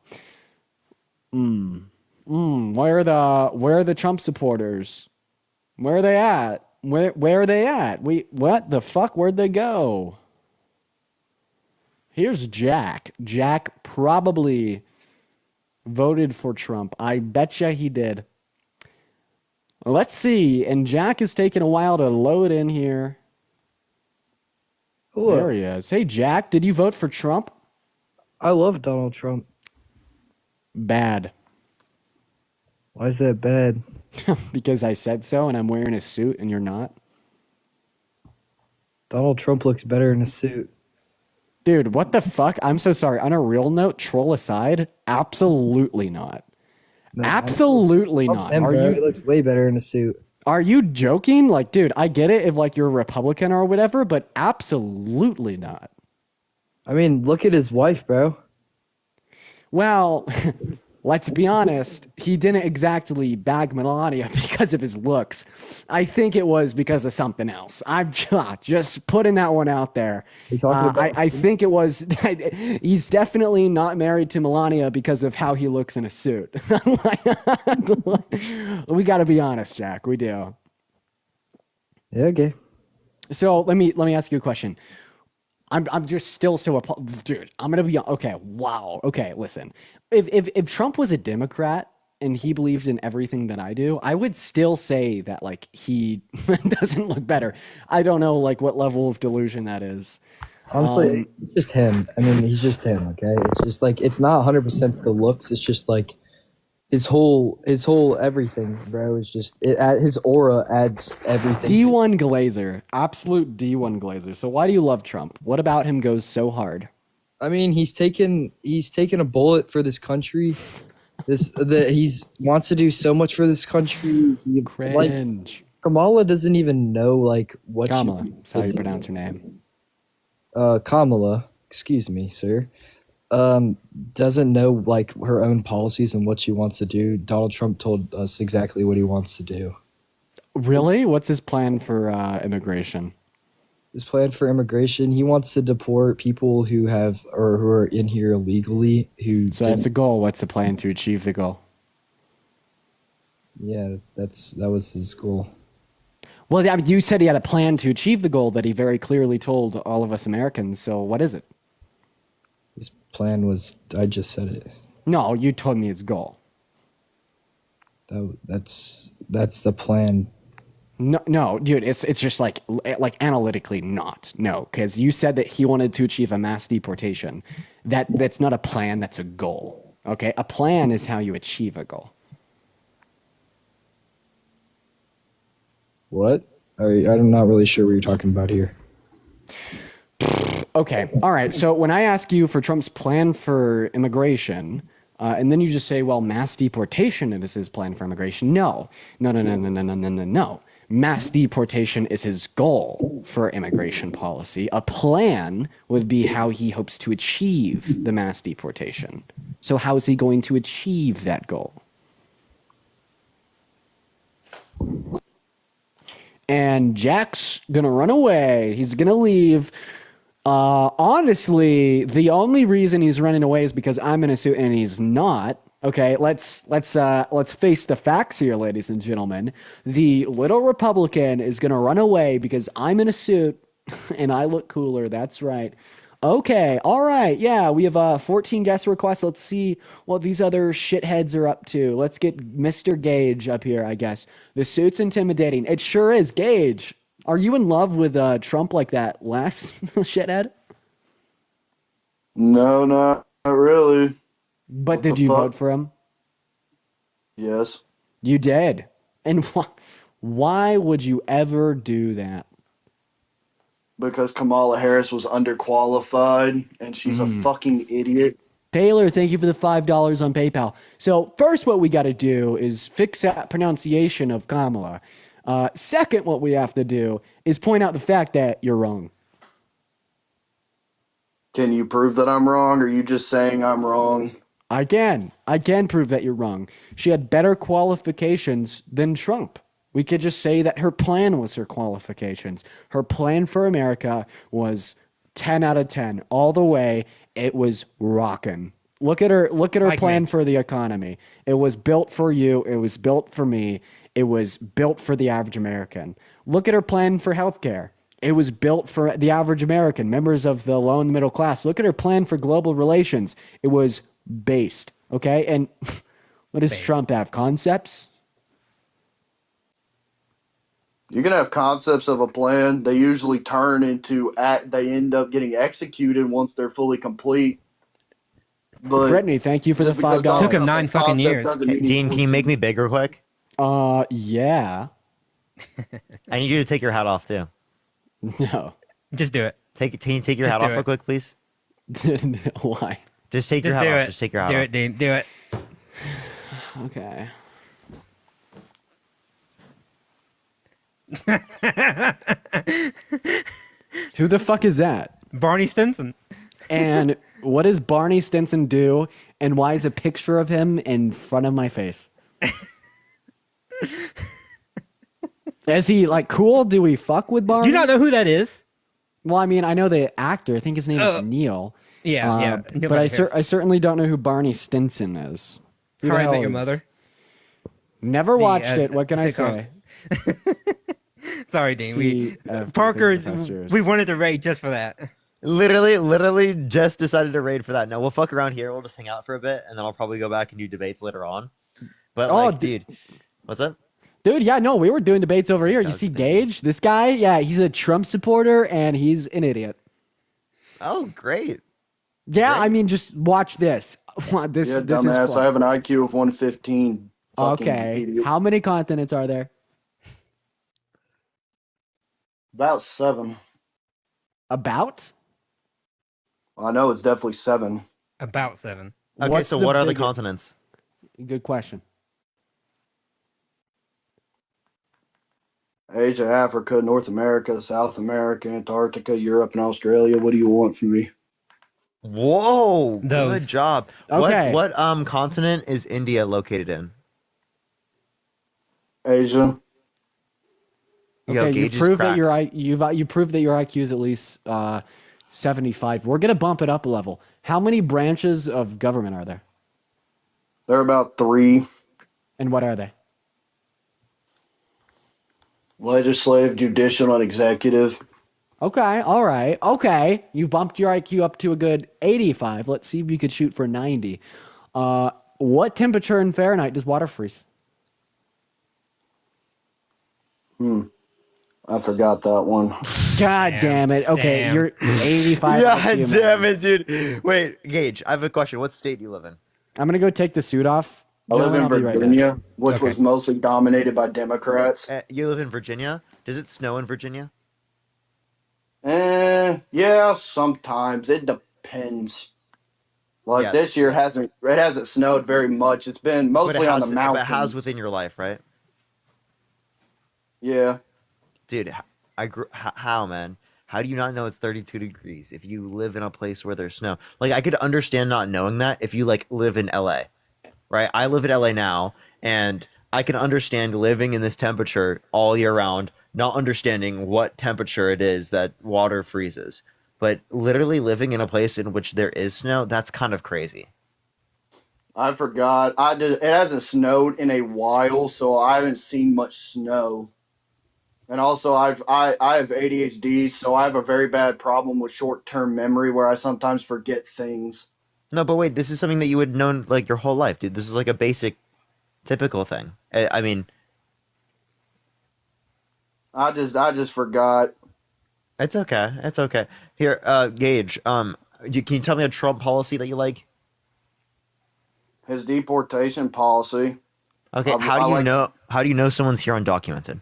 Where are the Trump supporters? Where are they at? Where are they at? What the fuck? Where'd they go? Here's Jack. Jack probably voted for Trump. I betcha he did. Let's see. And Jack is taking a while to load in here. Hello. There he is. Hey, Jack, did you vote for Trump? I love Donald Trump. Bad. Why is that bad? Because I said so and I'm wearing a suit and you're not. Donald Trump looks better in a suit. Dude, what the fuck? I'm so sorry. On a real note, troll aside, absolutely not. No, absolutely not. Him, bro. He looks way better in a suit. Are you joking? Like, dude, I get it if like you're a Republican or whatever, but absolutely not. I mean, look at his wife, bro. Well, let's be honest. He didn't exactly bag Melania because of his looks. I think it was because of something else. I'm just putting that one out there. I think it was. He's definitely not married to Melania because of how he looks in a suit. We got to be honest, Jack. We do. Yeah. Okay. So let me ask you a question. I'm just still so appalled. Dude, I'm gonna be okay. Wow. Okay, listen. If Trump was a Democrat and he believed in everything that I do, I would still say that like he doesn't look better. I don't know like what level of delusion that is. Honestly, it's just him. I mean, he's just him. Okay, it's just like it's not 100% the looks. It's just like his whole everything, bro. Is just his aura adds everything. D1 Glazer, absolute D1 Glazer. So why do you love Trump? What about him goes so hard? I mean, he's taken a bullet for this country. He's wants to do so much for this country. Cringe. Like, Kamala doesn't even know like what. Kamala, that's how you pronounce her name. Kamala, excuse me, sir. Doesn't know like her own policies and what she wants to do. Donald Trump told us exactly what he wants to do. Really? What's his plan for immigration? His plan for immigration. He wants to deport people who are in here illegally. So that's a goal. What's the plan to achieve the goal? Yeah, that was his goal. Well, yeah, you said he had a plan to achieve the goal that he very clearly told all of us Americans. So what is it? His plan was. I just said it. No, you told me his goal. That's the plan. No, dude, it's just like analytically not. No, because you said that he wanted to achieve a mass deportation. That's not a plan. That's a goal. Okay, a plan is how you achieve a goal. What? I'm not really sure what you're talking about here. Okay, all right. So when I ask you for Trump's plan for immigration, and then you just say, well, mass deportation is his plan for immigration. No. Mass deportation is his goal for immigration policy. A plan would be how he hopes to achieve the mass deportation. So how is he going to achieve that goal? And Jack's gonna run away. He's gonna leave. Honestly, the only reason he's running away is because I'm in a suit and he's not. Okay, let's face the facts here, ladies and gentlemen. The little Republican is gonna run away because I'm in a suit and I look cooler. That's right. Okay, all right, yeah, we have 14 guest requests. Let's see what these other shitheads are up to. Let's get Mr. Gage up here, I guess. The suit's intimidating. It sure is. Gage, are you in love with Trump like that last shithead? No, not really. But did you vote for him? Yes. You did. And why would you ever do that? Because Kamala Harris was underqualified and she's a fucking idiot. Taylor, thank you for the $5 on PayPal. So first what we got to do is fix that pronunciation of Kamala. Second, what we have to do is point out the fact that you're wrong. Can you prove that I'm wrong, or are you just saying I'm wrong? I can prove that you're wrong. She had better qualifications than Trump. We could just say that her plan was her qualifications. Her plan for America was 10 out of 10 all the way. It was rocking. Look at her plan for the economy. It was built for you. It was built for me. It was built for the average American. Look at her plan for healthcare. It was built for the average American, members of the low and middle class. Look at her plan for global relations. It was based. Okay. And what does Trump have? Concepts? You can have concepts of a plan. They usually turn into they end up getting executed once they're fully complete. But Brittany, thank you for the $5. Took him 9 fucking years. Hey, Dean, can you make me bigger quick? Yeah. I need you to take your hat off too. No. Just do it. Can you take your hat off real quick, please? Why? Just take your hat off. Just take your hat off. Do it, Dean. Do it. Okay. Who the fuck is that? Barney Stinson. And what does Barney Stinson do? And why is a picture of him in front of my face? Is he like cool? Do we fuck with Barney? Do you not know who that is? Well, I mean, I know the actor. I think his name is Neil. Yeah. But I certainly don't know who Barney Stinson is. Who How the I hell Met Your is- Mother. Never watched it. What can I sitcom. say? Sorry, Dean. See, Parker, Professors. we wanted to raid just for that. Literally just decided to raid for that. No, we'll fuck around here. We'll just hang out for a bit, and then I'll probably go back and do debates later on. But dude, what's up? Dude, yeah, no, we were doing debates over here. You see Gage? This guy, yeah, he's a Trump supporter, and he's an idiot. Oh, great. Yeah, I mean, just watch this. This dumbass. is fun. I have an IQ of 115. Fucking Okay, idiot. how many continents are there? About 7. About? I know it's definitely 7. About 7. Okay, What's so the what are the biggest- continents? Good question. Asia, Africa, North America, South America, Antarctica, Europe, and Australia. What do you want from me? Whoa, Those. good job. Okay. What continent is India located in? Asia. Yo, Okay, you Gage is proved that cracked. you proved that your IQ is at least 75. We're gonna bump it up a level. How many branches of government are there? There are about 3: And what are they? legislative, judicial, and executive. Okay, all right, okay. You bumped your IQ up to a good 85. Let's see if you could shoot for 90. What temperature in Fahrenheit does water freeze? I forgot that one. God damn it. Okay, Damn. you're 85. Yeah, IQ, man. damn it, dude. Wait, Gage, I have a question. What state do you live in? I'm gonna go take the suit off. I live Gentlemen, in I'll be right back. Virginia, which Okay. was mostly dominated by Democrats. You live in Virginia? Does it snow in Virginia? Yeah, sometimes it depends. Like Yeah. this year it hasn't snowed very much. It's been mostly on the But mountains. it has within your life, right? Yeah. Dude, how, man? How do you not know it's 32 degrees if you live in a place where there's snow? Like, I could understand not knowing that if you, like, live in LA, right? I live in LA now, and I can understand living in this temperature all year round, not understanding what temperature it is that water freezes. But literally living in a place in which there is snow, that's kind of crazy. I forgot. It hasn't snowed in a while, so I haven't seen much snow. And also, I have ADHD, so I have a very bad problem with short-term memory, where I sometimes forget things. No, but wait, this is something that you would know like your whole life, dude. This is like a basic, typical thing. I mean, I just forgot. it's okay. It's okay. Here, Gage, can you tell me a Trump policy that you like? His deportation policy. Okay, how do you know someone's here undocumented?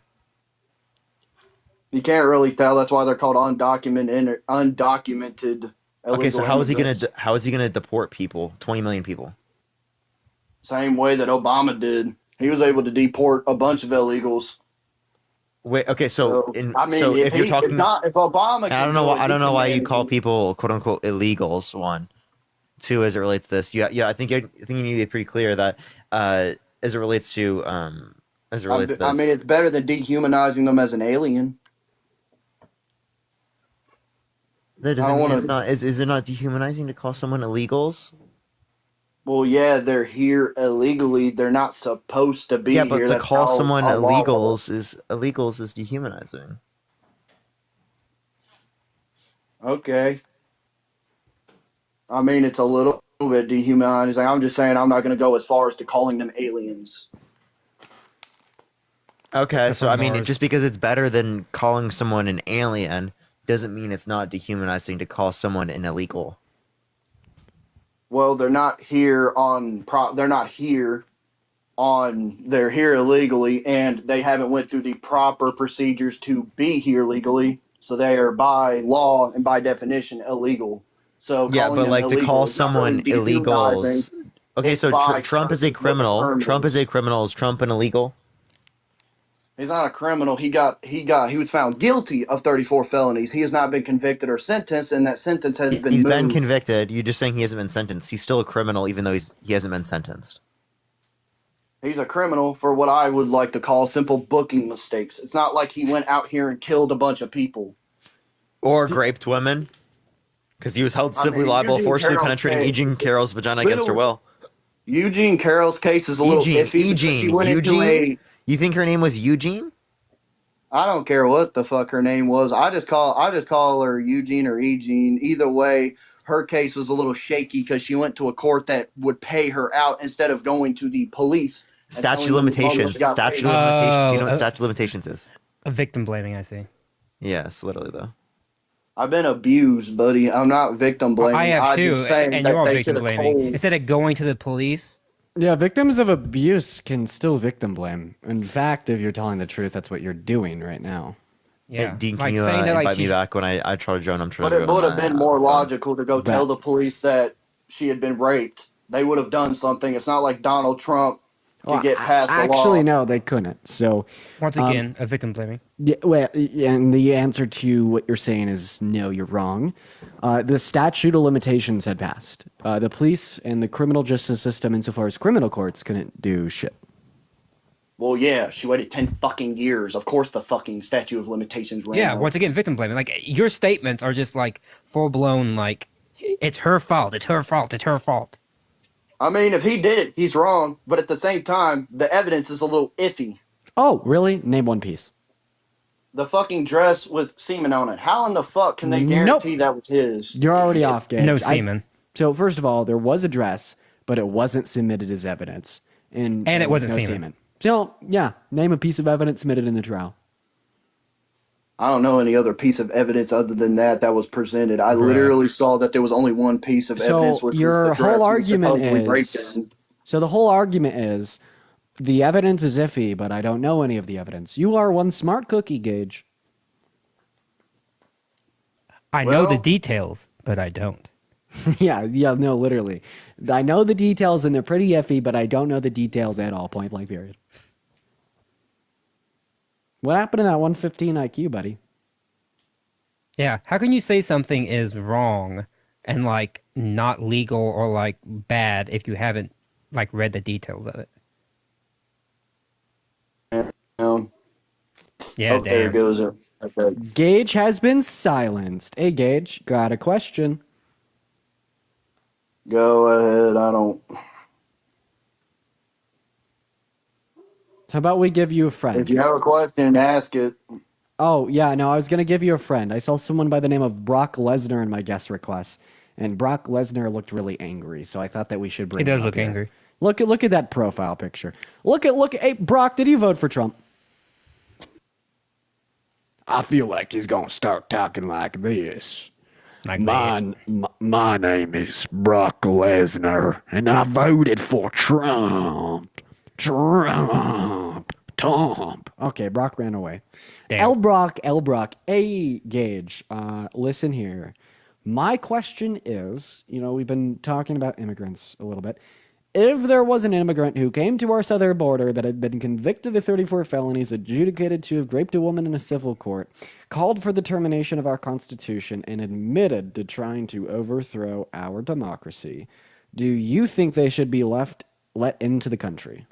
You can't really tell. That's why they're called undocumented. Okay, so illegal how is he immigrants. gonna deport people? 20 million people. Same way that Obama did. He was able to deport a bunch of illegals. Wait, okay, so if you're talking, if Obama, I don't know. I don't know why you call people "quote unquote" illegals. One, two, as it relates to this. Yeah. I think you need to be pretty clear that as it relates to this. I mean, it's better than dehumanizing them as an alien. That doesn't mean it's not. Is it not dehumanizing to call someone illegals? Well, yeah, they're here illegally. They're not supposed to be Yeah, but here. to That's call how someone our law illegals is dehumanizing. Okay. I mean, it's a little bit dehumanizing. I'm just saying I'm not going to go as far as to calling them aliens. Okay, so I mean, just because it's better than calling someone an alien doesn't mean it's not dehumanizing to call someone an illegal. Well, they're not here they're here illegally, and they haven't went through the proper procedures to be here legally, so they are by law and by definition illegal. So Yeah, calling but them like to illegal call is not someone really dehumanizing. illegals. Okay, It's so by Trump is a criminal. permit. Trump is a criminal. Is Trump an illegal? He's not a criminal. He was found guilty of 34 felonies. He has not been convicted or sentenced, and that sentence has been He's moved. been convicted. You're just saying he hasn't been sentenced. He's still a criminal, even though he hasn't been sentenced. He's a criminal for what I would like to call simple booking mistakes. It's not like he went out here and killed a bunch of people. Or raped women. Because he was held civilly liable, Eugene forcibly Carroll's penetrating case- Eugene Carroll's vagina against her will. Eugene Carroll's case is a little iffy. because she went into Eugene? You think her name was Eugene? I don't care what the fuck her name was. I just call her Eugene or Eugene. Either way, her case was a little shaky because she went to a court that would pay her out instead of going to the police. and Statute telling them as long as limitations. she got Statute paid. limitations. Do you know what statute limitations is? A victim blaming, I see. Yes, literally though. I've been abused, buddy. I'm not victim blaming. I have I'm too, just saying and that you are they victim should've blaming. told- Instead of going to the police. Yeah, victims of abuse can still victim blame. In fact, if you're telling the truth, that's what you're doing right now. Yeah. Hey, Dean, can Like you saying that, like, invite me she- back when I try to join? I'm trying But to it go to would have my, been more phone. logical to go tell the police that she had been raped. They would have done something. It's not like Donald Trump could get past the law. Actually, no, they couldn't. So Once again, a victim blaming. Yeah, well, and the answer to what you're saying is no, you're wrong. The statute of limitations had passed. The police and the criminal justice system, insofar as criminal courts, couldn't do shit. Well, yeah, she waited 10 fucking years. Of course the fucking statute of limitations ran Yeah, out. once again, victim blaming. Like your statements are just like full blown. Like it's her fault. It's her fault. It's her fault. I mean, if he did it, he's wrong. But at the same time, the evidence is a little iffy. Oh, really? Name one piece. The fucking dress with semen on it. How in the fuck can they guarantee that was his? You're already off, Gage. No semen. So first of all, there was a dress, but it wasn't submitted as evidence, and it there was wasn't no semen. So yeah, name a piece of evidence submitted in the trial. I don't know any other piece of evidence other than that was presented. I literally saw that there was only one piece of evidence, which your was the dress whole he argument supposedly raped is in. so the whole argument is the evidence is iffy, but I don't know any of the evidence. You are one smart cookie, Gage. I know the details, but I don't. yeah, no, literally. I know the details and they're pretty iffy, but I don't know the details at all. Point blank, period. What happened to that 115 IQ, buddy? Yeah, how can you say something is wrong and like not legal or like bad if you haven't like read the details of it? Yeah, there damn. goes it. Okay. Gage has been silenced. Hey, Gage, got a question? Go ahead. I don't. How about we give you a friend? If you have a question, ask it. Oh, yeah, no, I was going to give you a friend. I saw someone by the name of Brock Lesnar in my guest requests, and Brock Lesnar looked really angry, so I thought that we should bring He does him up look here. angry. Look at that profile picture. Look at, hey, Brock, did you vote for Trump? I feel like he's going to start talking like this. Like my name is Brock Lesnar, and I voted for Trump. Trump. Okay, Brock ran away. L Brock. Hey, Gage, listen here. My question is, we've been talking about immigrants a little bit. If there was an immigrant who came to our southern border that had been convicted of 34 felonies, adjudicated to have raped a woman in a civil court, called for the termination of our Constitution, and admitted to trying to overthrow our democracy, do you think they should be let into the country?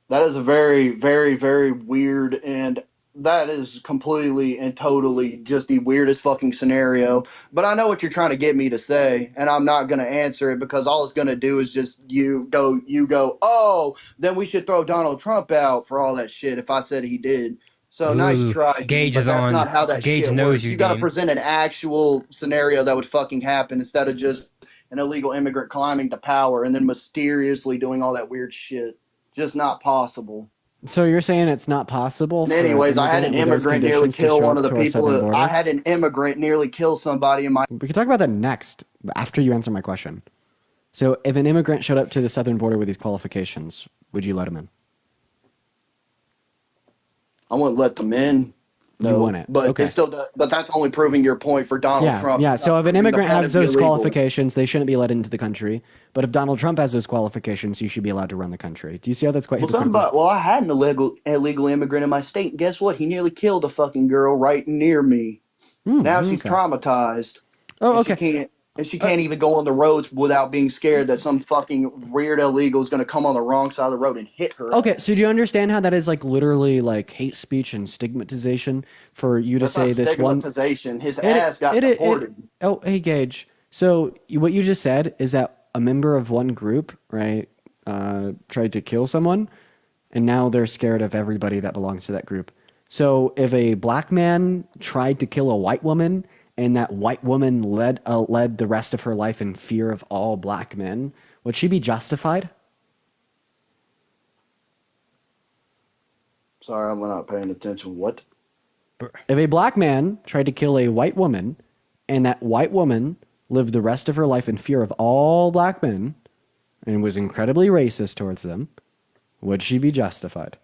That is a very, very, very weird, and that is completely and totally just the weirdest fucking scenario. But I know what you're trying to get me to say, and I'm not going to answer it because all it's going to do is just you go, oh, then we should throw Donald Trump out for all that shit if I said he did. So nice try, Gage but is that's on. not how that Gage shit knows works. you, You got to Dean. present an actual scenario that would fucking happen instead of just an illegal immigrant climbing to power and then mysteriously doing all that weird shit. Just not possible. So you're saying it's not possible? Anyways, I had an immigrant nearly kill one of the people. I I had an immigrant nearly kill somebody in my. We can talk about that next, after you answer my question. So if an immigrant showed up to the southern border with these qualifications, would you let him in? I wouldn't let them in. No, You wouldn't. but Okay. it still does, but that's only proving your point for Donald Trump. Yeah. So if an immigrant has those illegal. qualifications, they shouldn't be let into the country. But if Donald Trump has those qualifications, he should be allowed to run the country. Do you see how that's quite hypocritical? I had an illegal immigrant in my state. And guess what? He nearly killed a fucking girl right near me. Now she's traumatized. Oh, okay. She can't even go on the roads without being scared that some fucking weird illegal is going to come on the wrong side of the road and hit her. Okay, so do you understand how that is like literally like hate speech and stigmatization for you to That's say not this one? stigmatization. His ass got deported. Oh, hey Gage. So what you just said is that a member of one group, right, tried to kill someone, and now they're scared of everybody that belongs to that group. So if a black man tried to kill a white woman, and that white woman led the rest of her life in fear of all black men, would she be justified? Sorry, I'm not paying attention. What? If a black man tried to kill a white woman, and that white woman lived the rest of her life in fear of all black men, and was incredibly racist towards them, would she be justified?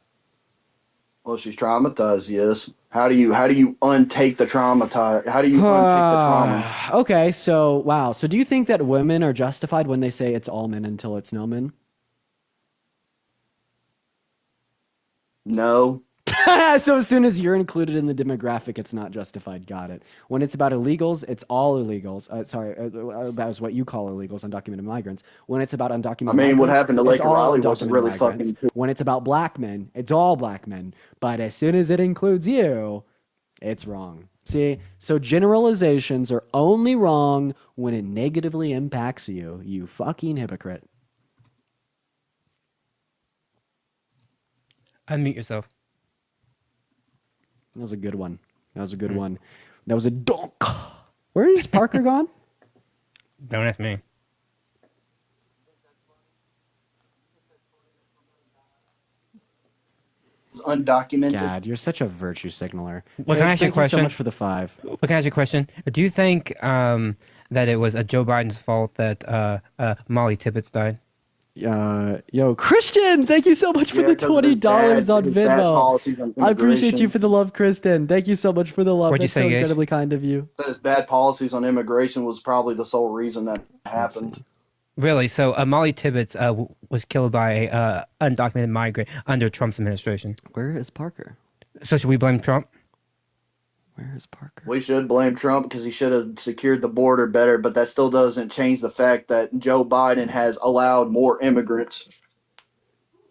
Well, she's traumatized. Yes. How do you untake the trauma? How do you untake the trauma? Okay, so wow. So do you think that women are justified when they say it's all men until it's no men? No. So as soon as you're included in the demographic, it's not justified. Got it. When it's about illegals, it's all illegals. That was what you call illegals, undocumented migrants. When it's about undocumented I mean, what migrants, happened to it's Lake all Riley wasn't undocumented really migrants. fucking. When it's about black men, it's all black men. But as soon as it includes you, it's wrong. See? So generalizations are only wrong when it negatively impacts you, you fucking hypocrite. Unmute yourself. That was a good one. That was a good one. That was a donk. Where is Parker gone? Don't ask me. Undocumented. God, you're such a virtue signaler. Well, can I ask you a Thank question? so much for the 5. Well, can I ask you a question? Do you think that it was Joe Biden's fault that Molly Tibbetts died? Yo, Christian, thank you so much for the $20 on Venmo. I appreciate you for the love, Kristen. Thank you so much for the love. What'd you That's say, so Gage? incredibly kind of you. Says bad policies on immigration was probably the sole reason that happened. Really? So Molly Tibbetts was killed by a undocumented migrant under Trump's administration. Where is Parker? So should we blame Trump? Where is Parker? We should blame Trump because he should have secured the border better, but that still doesn't change the fact that Joe Biden has allowed more immigrants.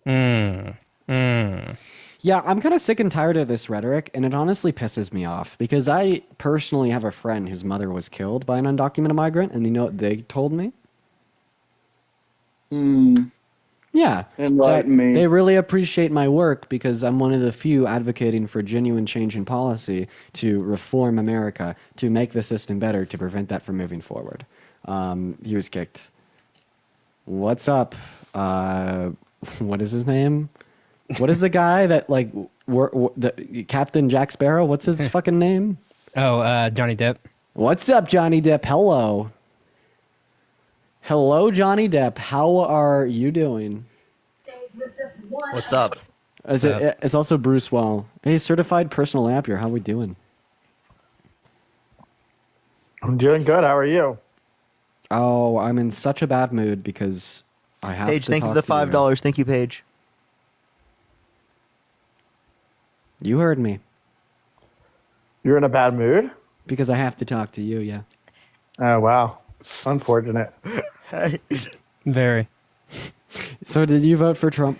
Yeah, I'm kind of sick and tired of this rhetoric, and it honestly pisses me off because I personally have a friend whose mother was killed by an undocumented migrant, and you know what they told me? Yeah, Enlighten me. They really appreciate my work because I'm one of the few advocating for genuine change in policy to reform America, to make the system better, to prevent that from moving forward. He was kicked. What's up? What is his name? What is the guy that the Captain Jack Sparrow? What's his fucking name? Oh, Johnny Depp. What's up, Johnny Depp? Hello. Hello, Johnny Depp. How are you doing? What's up? It's also Bruce Wall. Hey, certified personal app here. How we doing? I'm doing good. How are you? Oh, I'm in such a bad mood because I have Paige, to thank you talk for the to you. $5. Thank you, Paige. You heard me. You're in a bad mood? Because I have to talk to you, yeah. Oh, wow. Unfortunate. Very. So did you vote for Trump?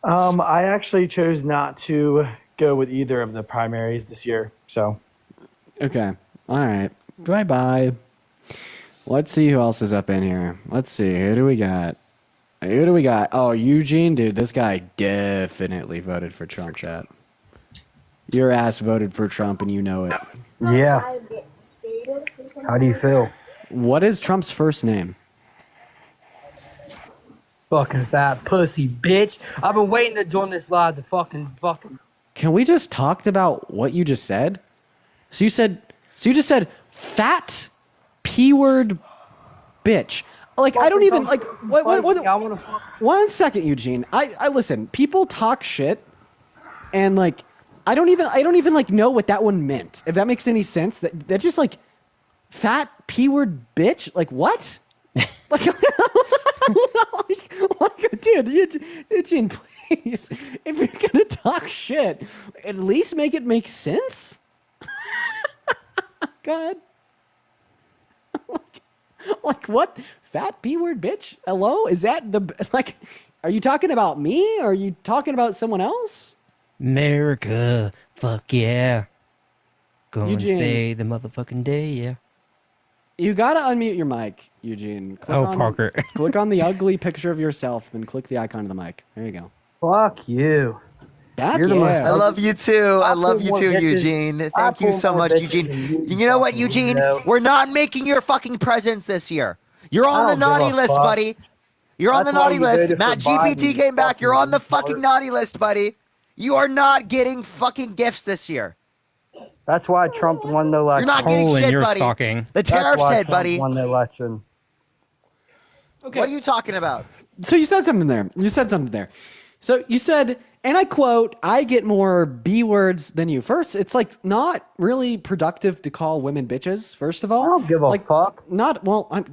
I actually chose not to go with either of the primaries this year. So. Okay. All right. Bye-bye. Let's see who else is up in here. Let's see. Who do we got? Who do we got? Oh, Eugene, dude. This guy definitely voted for Trump, chat. Your ass voted for Trump and you know it. Yeah. How do you feel? What is Trump's first name? Fucking fat pussy, bitch. I've been waiting to join this live to fucking. Can we just talk about what you just said? So you just said fat p-word bitch. Like I don't even like what 1 second, Eugene. I listen, people talk shit and like I don't even like know what that one meant. If that makes any sense. That just like fat p-word bitch? Like what? like dude, Eugene, please. If you're gonna talk shit, at least make it make sense. Go ahead. Like what? Fat p-word bitch? Hello? Is that the like? Are you talking about me? Or are you talking about someone else? America, fuck yeah. Gonna Eugene. say the motherfucking day, yeah. You gotta unmute your mic, Eugene. Parker. Click on the ugly picture of yourself, then click the icon of the mic. There you go. Fuck you. You're the most I love you too. I love you too, Eugene. Thank you so much, Eugene. You know what, Eugene? We're not making your fucking presents this year. You're on the naughty list, buddy. You're on the naughty list. Matt GPT came back. You're on the fucking naughty list, buddy. You are not getting fucking gifts this year. That's why Trump won the election. You're not getting shit, buddy. stalking. The tariffs hit, buddy. Won the election. Okay. What are you talking about? So you said something there. So you said And I quote, I get more B words than you. First, it's like not really productive to call women bitches, first of all. I don't give a fuck.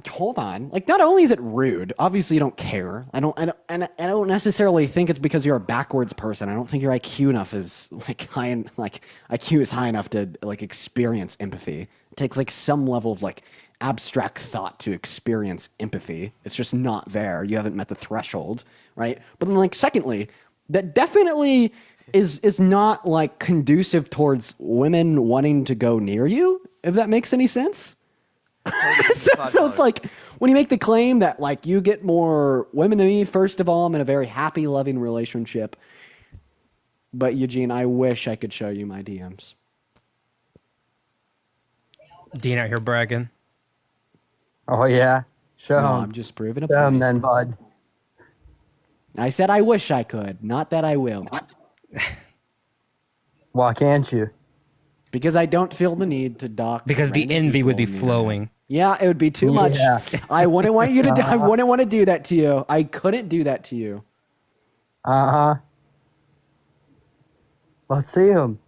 Hold on. Like, not only is it rude, obviously you don't care. I don't necessarily think it's because you're a backwards person. I don't think your IQ enough is IQ is high enough to like experience empathy. It takes like some level of like abstract thought to experience empathy. It's just not there. You haven't met the threshold, right? But then like secondly, that definitely is not like conducive towards women wanting to go near you, if that makes any sense. So it's like when you make the claim that like you get more women than me, first of all, I'm in a very happy, loving relationship. But Eugene, I wish I could show you my DMs. Dean out here bragging. Oh yeah, show No, him. I'm just proving a Show him point. then, bud. I said I wish I could, not that I will. Why can't you? Because I don't feel the need to dox. Because the random envy would be people on the flowing. internet. Yeah, it would be too much. Yeah. I wouldn't want you to. I wouldn't want to do that to you. I couldn't do that to you. Let's see him.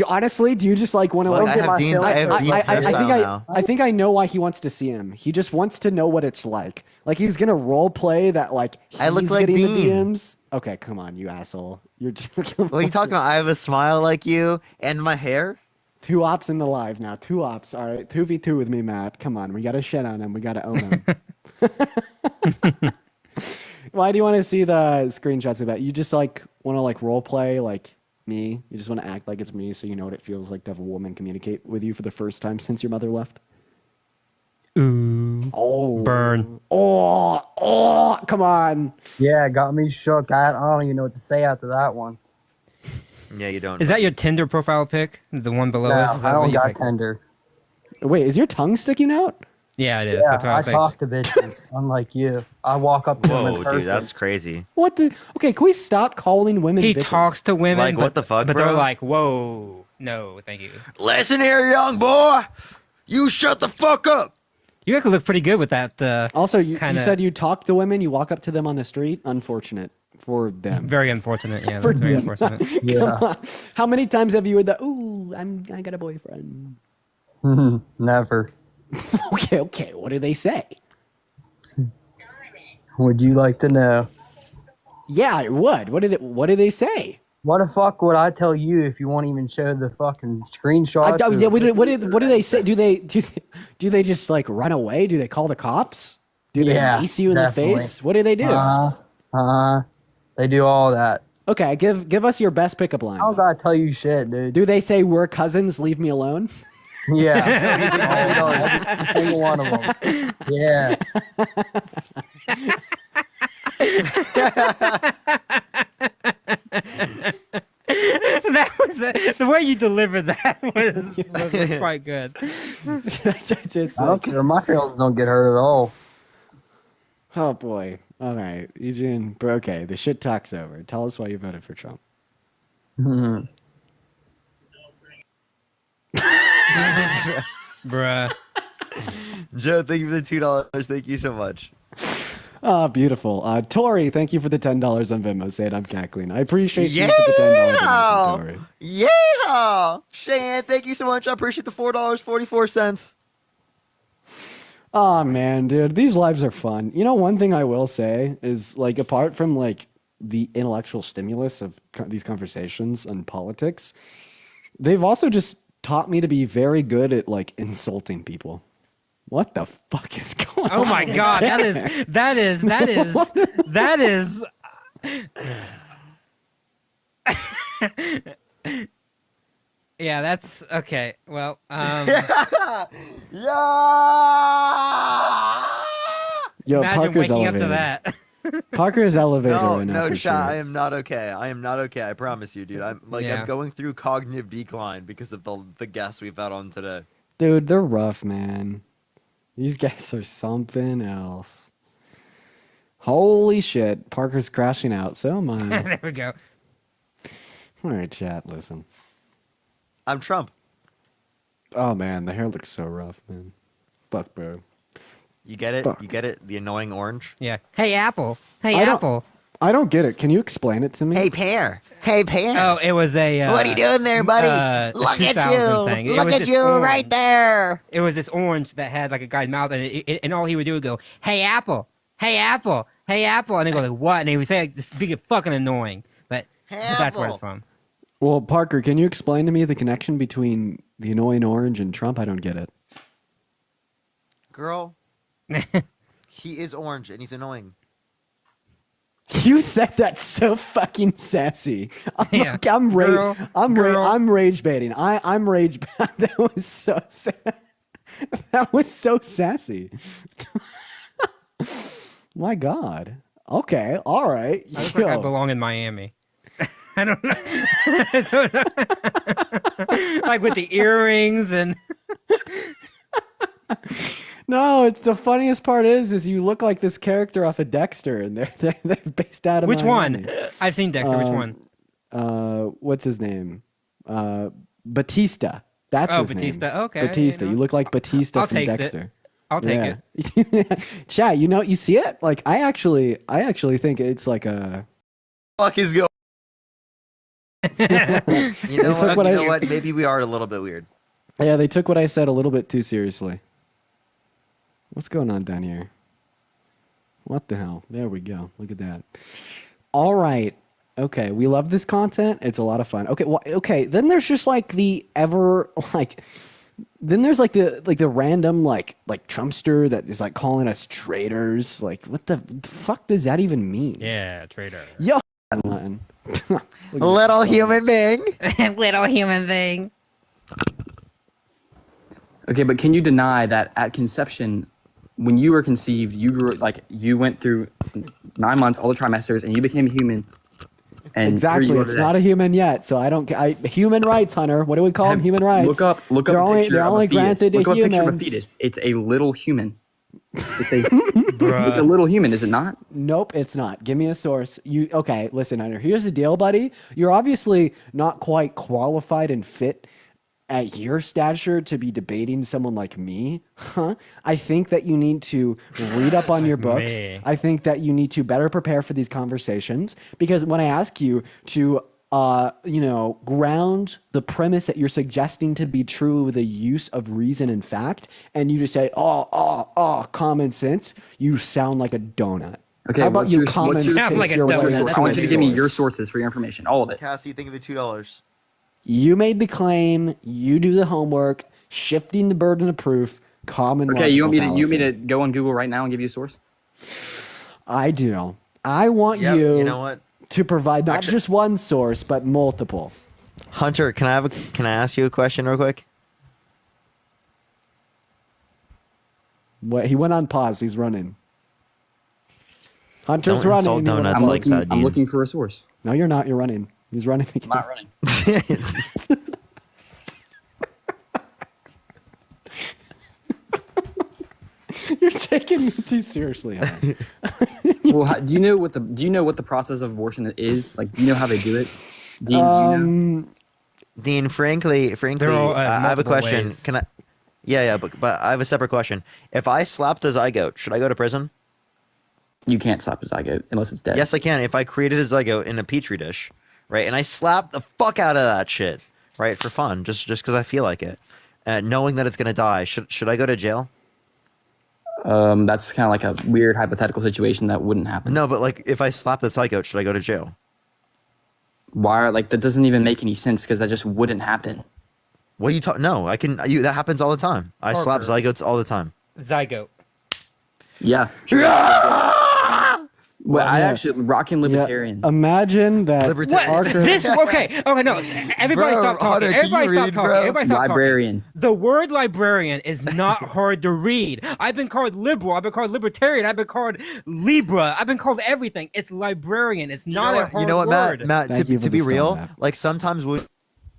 Honestly, do you just like want to? Look, Like, I have Dean's hairstyle now. I think I know why he wants to see him. He just wants to know what it's like. Like he's gonna role play that. Like I look he's like getting the Dean. DMs. Okay, come on, you asshole. You're just, What are you talking about? I have a smile like you and my hair. 2 ops in the live now. 2 ops. All right, 2v2 with me, Matt. Come on, we gotta shit on him. We gotta own him. Why do you want to see the screenshots of that? You just like want to like role play like me. You just want to act like it's me, so you know what it feels like to have a woman communicate with you for the first time since your mother left. Ooh. Oh, burn. Oh, come on. Yeah, got me shook. I don't even know what to say after that one. Yeah, you don't. Is that your Tinder profile pic? The one below No, us? Is that I what don't you got picked? Tinder. Wait, is your tongue sticking out? Yeah, it is. Yeah, That's what I I was saying. talk to bitches, unlike you. I walk up to them in Whoa, person. dude, that's crazy. What the? Okay, can we stop calling women He bitches? talks to women, Like, but, what the fuck, but bro? they're like, whoa, no, thank you. Listen here, young boy. You shut the fuck up. You actually look pretty good with that. Also, you kinda- said you talk to women, you walk up to them on the street. Unfortunate for them. Very unfortunate. Yeah, For that's very them. unfortunate. Yeah. Come on. How many times have you heard that? Ooh, I got a boyfriend. Never. Okay. What do they say? Would you like to know? Yeah, I would. What do they say? What the fuck would I tell you if you won't even show the fucking screenshots? Yeah, what do they say? Do they just like run away? Do they call the cops? Do they mace you in definitely. the face? What do they do? They do all that. Okay, give us your best pickup line. I don't gotta tell you shit, dude. Do they say we're cousins? Leave me alone. Yeah. Every single one of them. Yeah. That was the way you delivered that was quite good. I don't care. My feelings don't get hurt at all. Oh boy. All right, Eugene. Bro, okay, the shit talk's over. Tell us why you voted for Trump. Bruh. Joe, thank you for the $2. Thank you so much. Oh, beautiful. Tori, thank you for the $10 on Venmo. Say it, I'm cackling. I appreciate you for the $10 donation, Tori. Yeah. Shane, thank you so much. I appreciate the $4.44. Oh man, dude, these lives are fun. You know, one thing I will say is like, apart from like the intellectual stimulus of these conversations and politics, they've also just taught me to be very good at like insulting people. What the fuck is going on? Oh my god, that is yeah, that's okay. Well, Yo, imagine Parker's waking elevator. up to that. Parker's elevator No, right now no, for chat. sure. I am not okay. I am not okay. I promise you, dude. I'm Yeah. I'm going through cognitive decline because of the guests we've had on today. Dude, they're rough, man. These guys are something else. Holy shit. Parker's crashing out. So am I. There we go. All right, chat, listen. I'm Trump. Oh, man, the hair looks so rough, man. Fuck, bro. You get it? Fuck. You get it? The annoying orange? Yeah. Hey, Apple. Hey, I don't- Apple. I don't get it. Can you explain it to me? Hey, Pear. Hey, Pear. Oh, it was a. What are you doing there, buddy? Look at 2000 you. thing. Look at you right there. It was this orange that had like a guy's mouth, and all he would do would go, "Hey, Apple. Hey, Apple. Hey, Apple," and they go like, "What?" And he would say like, just be fucking annoying. But that's where it's from. Well, Parker, can you explain to me the connection between the annoying orange and Trump? I don't get it. Girl, he is orange and he's annoying. You said that so fucking sassy. Yeah. I'm Girl. rage baiting. I'm rage. That was so that was so sassy. My God. Okay. All right. I look like I belong in Miami. I don't know. Like with the earrings and. No, it's the funniest part is you look like this character off of Dexter, and they're based out of Which Miami. one? I've seen Dexter. Which one? What's his name? Batista. That's his Batista. name. Okay. Batista. You look like Batista I'll from take Dexter. it. I'll take it. Chat, you see it? Like I actually think it's like a Fuck is going. You know It's like what? what You I- know what? Maybe we are a little bit weird. Yeah, they took what I said a little bit too seriously. What's going on down here? What the hell? There we go. Look at that. All right. Okay, we love this content. It's a lot of fun. Okay, well, okay. Then there's just like the ever like. Then there's like the random like Trumpster that is like calling us traitors. Like, what the fuck does that even mean? Yeah, traitor. Yo, Latin. Little human being. Little human thing. Okay, but can you deny that at conception, when you were conceived, you grew like you went through 9 months, all the trimesters, and you became a human? And Exactly. It's not a human yet, so I don't. Human rights, Hunter. What do we call them? Human rights. Look up They're a only, picture they're of only a fetus. granted to Look up a picture of a humans. fetus. It's a little human. It's a little human, is it not? Nope, it's not. Give me a source. Okay? Listen, Hunter. Here's the deal, buddy. You're obviously not quite qualified and fit at your stature to be debating someone like me. Huh? I think that you need to read up on your books. Me. I think that you need to better prepare for these conversations, because when I ask you to ground the premise that you're suggesting to be true with a use of reason and fact, and you just say, common sense, you sound like a donut. Okay, How about what's you your, common what's your, sense what's your your way source? to I want you to give me source? your sources for your information, all of it. Cassie, think of the $2. You made the claim, you do the homework, shifting the burden of proof, common Okay, you want me logical to fallacy. go on Google right now and give you a source? I do. I want Yep, you, you know what? to provide not Actually- just one source, but multiple. Hunter, can I ask you a question real quick? What he went on pause, he's running. Hunter's Don't running. insult he went on donuts pause. like that, I'm dude. looking for a source. No, you're not. You're running. He's running. I'm not running. You're taking me too seriously. Hunter. Well, do you know what the process of abortion is? Like, do you know how they do it? Dean, do you know? Dean, frankly, There are, I have a multiple question. ways. Can I? Yeah, but I have a separate question. If I slapped a zygote, should I go to prison? You can't slap a zygote unless it's dead. Yes, I can. If I created a zygote in a petri dish, right, and I slapped the fuck out of that shit, right, for fun, just because I feel like it, knowing that it's gonna die, should I go to jail? That's kind of like a weird hypothetical situation that wouldn't happen. No, but like if I slap the zygote, should I go to jail? Why? Like, that doesn't even make any sense because that just wouldn't happen. What are you talking? No, I can. That happens all the time. I slap Parker. zygotes all the time. Zygote. Yeah. Well, I yeah. actually rocking libertarian. Imagine that. Libertarian. Parker, This okay? Okay, no. Everybody Bro, stop talking. Hunter, can Everybody you stop read, talking. bro? Everybody stop Librarian. talking. The word librarian is not hard to read. I've been called liberal. I've been called libertarian. I've been called Libra. I've been called everything. It's librarian. It's not a hard You know what, word. Matt? Thank you for To be the real, stone, Matt. like sometimes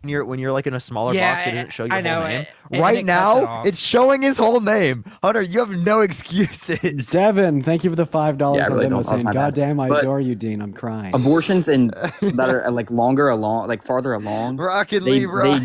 when you're like in a smaller Yeah, box, it doesn't show your I know, whole name. and Right it cuts it now, off. it's showing his whole name. Hunter, you have no excuses. Devin, thank you for the $5 Yeah, I really on don't. Venmo That was saying, my God bad. damn, I But- adore you, Dean. I'm crying. Abortions and that are like longer along, like farther along. Rocket they, League, bro.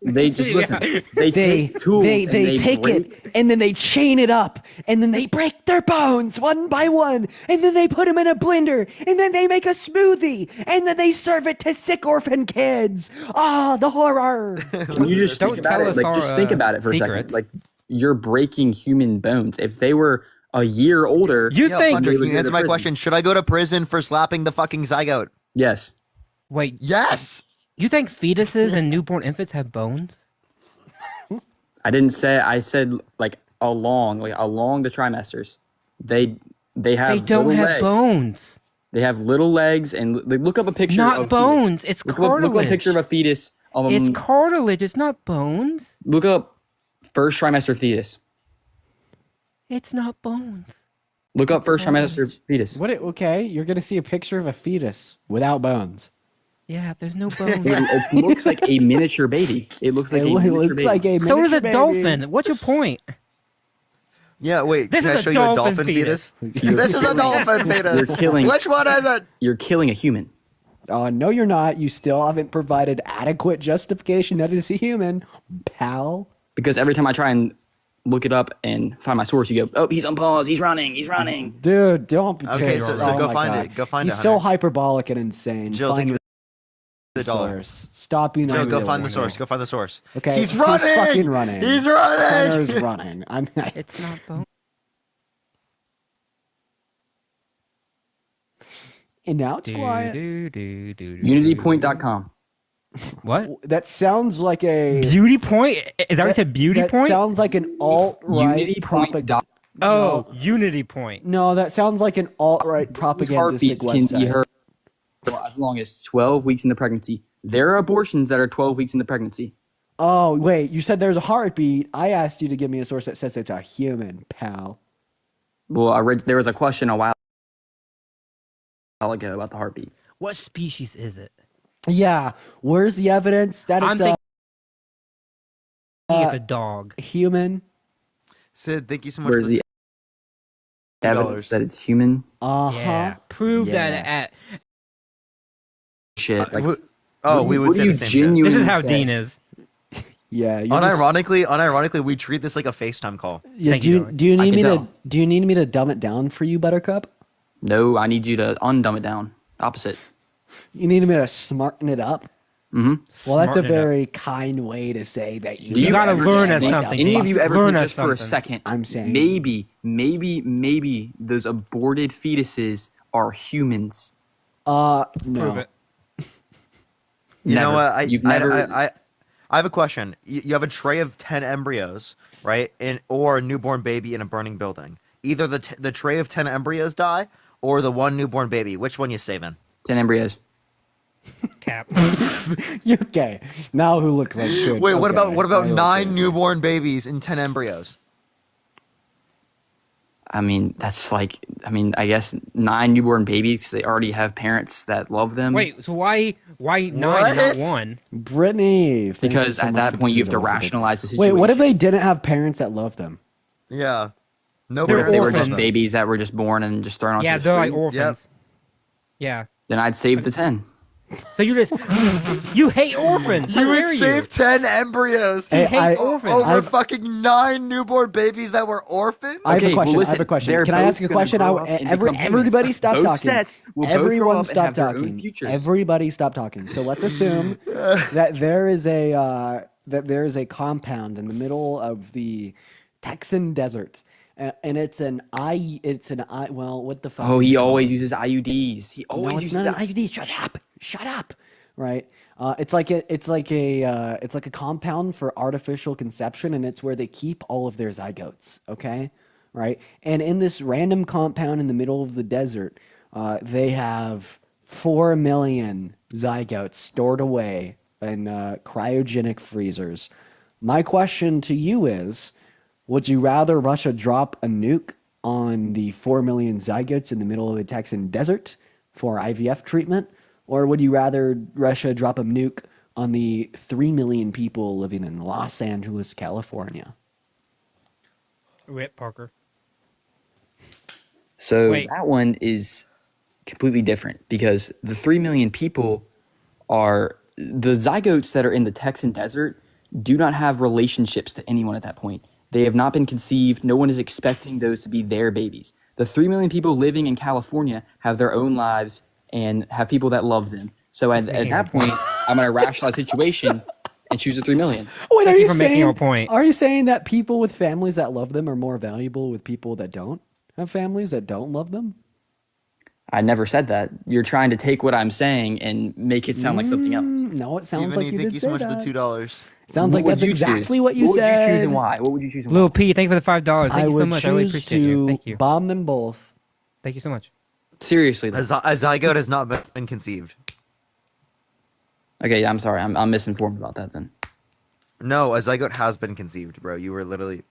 they just listen. They take tools. they and they take break, it and then they chain it up and then they break their bones one by one and then they put them in a blender and then they make a smoothie and then they serve it to sick orphan kids. Ah, the horror. Can you just think about it? Like, just think about it for a second. Like, you're breaking human bones. If they were a year older, Hunter, can you answer my question? Should I go to prison for slapping the fucking zygote? Yes. Wait. Yes. You think fetuses and newborn infants have bones? I didn't say. I said like along the trimesters. They have. They don't little have legs. bones. They have little legs, and look up a picture. Not of bones. Fetus. It's look cartilage. up a picture of a fetus. It's cartilage. It's not bones. Look up first trimester fetus. It's not bones. Look up first trimester fetus. Okay, you're gonna see a picture of a fetus without bones. Yeah, there's no bones. It looks like a miniature baby. It looks like a miniature baby. So does a dolphin. What's your point? Yeah, wait. This can is I a show you a dolphin dolphin fetus. fetus? This is a dolphin fetus. You're killing. Which one is it? You're killing a human. No, you're not. You still haven't provided adequate justification that it's a human, pal. Because every time I try and look it up and find my source, you go, "Oh, he's on pause. He's running. He's running." Dude, don't be Okay, terrible. so go my find God. it. Go find He's it, so Hunter. hyperbolic and insane. Jill, find think of the the dollar. source. Stop being Joe, go unrealistic. find the source. Go find the source. Okay, He's running. He's fucking running. He's running. Hunter's running. It's not bones. And now it's quiet. Unitypoint.com. What? That sounds like a Beauty point? Is that what you said? Beauty that point? sounds like an alt-right propaganda. Oh, Unity point. No, that sounds like an alt-right propagandistic Heartbeats can website. be heard for as long as 12 weeks in the pregnancy. There are abortions that are 12 weeks in the pregnancy. Oh, wait, you said there's a heartbeat. I asked you to give me a source that says it's a human, pal. Well, I read there was a question a while ago about the heartbeat. What species is it? Yeah, where's the evidence that I'm it's thinking it's a dog. human? Sid, thank you so much Where's for the evidence that it's human? Uh-huh. Yeah. Prove Yeah. that at Shit. Like, we would what say do you the same shit. genuinely This is how say? Dean is. Yeah, Unironically, we treat this like a FaceTime call. Yeah, Thank do you, you, Doug. do you I need can me tell. to do you need me to dumb it down for you, Buttercup? No, I need you to undumb it down. Opposite. You need me to smarten it up? Mm-hmm. Well, that's a Smarten it up. very kind way to say that you. Do you gotta ever learn think- at something. Any of you ever Learn think at just for a something. second? I'm saying maybe those aborted fetuses are humans. No. Prove it. You know Never. what? You've never. I have a question. You have a tray of 10 embryos, right? Or a newborn baby in a burning building. Either the tray of 10 embryos die, or the one newborn baby. Which one you saving? 10 embryos. Cap. Okay. Now who looks like good? Wait, what Okay, about I look 9 crazy. newborn babies and 10 embryos? I mean, that's like, I guess 9 newborn babies. They already have parents that love them. Wait, so why 9 and What? not 1? Brittany. thank you Because so at much that for the point, you have to $2 a day. rationalize the Wait, situation. what if they didn't have parents that loved them? Yeah. No They're What if they were parents just love them. babies that were just born and just thrown onto Yeah, the they're street? like orphans. Yeah. Then I'd save the 10. So you just you hate orphans. How You dare would you? save 10 embryos Hey, hate orphans. over I've- fucking 9 newborn babies that were orphaned? I have a Okay, well, question. I have listen, a question. they're Can I ask both a gonna question? grow up and become humans. Everybody stop Both talking. sets will both grow Everyone up and stop have their own talking. futures. Everybody stop talking. So let's assume that there is a compound in the middle of the Texan desert. And it's an well, what the fuck? Oh, do he you call always it? uses IUDs. He No, always it's uses not the an IUD. Shut up. Right. It's like a compound for artificial conception, and it's where they keep all of their zygotes. Okay. Right. And in this random compound in the middle of the desert, they have 4 million zygotes stored away in cryogenic freezers. My question to you is, would you rather Russia drop a nuke on the 4 million zygotes in the middle of the Texan desert for IVF treatment? Or would you rather Russia drop a nuke on the 3 million people living in Los Angeles, California. Rip Parker. So Wait. that one is completely different because the 3 million people are the zygotes that are in the Texan desert do not have relationships to anyone at that point. They have not been conceived. No one is expecting those to be their babies. The 3 million people living in California have their own lives and have people that love them. So at that point, I'm going to rationalize the situation and choose the 3 million. Wait, Thank you for making your point. Are you saying that people with families that love them are more valuable with people that don't have families that don't love them? I never said that. You're trying to take what I'm saying and make it sound like something else. No, it sounds like you did say that. $2. Sounds like What that's would you exactly choose? what you What said. would you choose and why? What would you choose and why? Lil P, thank you for the $5. Thank I you so would much. I really choose appreciate you. to Thank you. bomb them both. Thank you so much. Seriously, A zygote has not been conceived. Okay, yeah, I'm sorry. I'm misinformed about that then. No, a zygote has been conceived, bro. You were literally.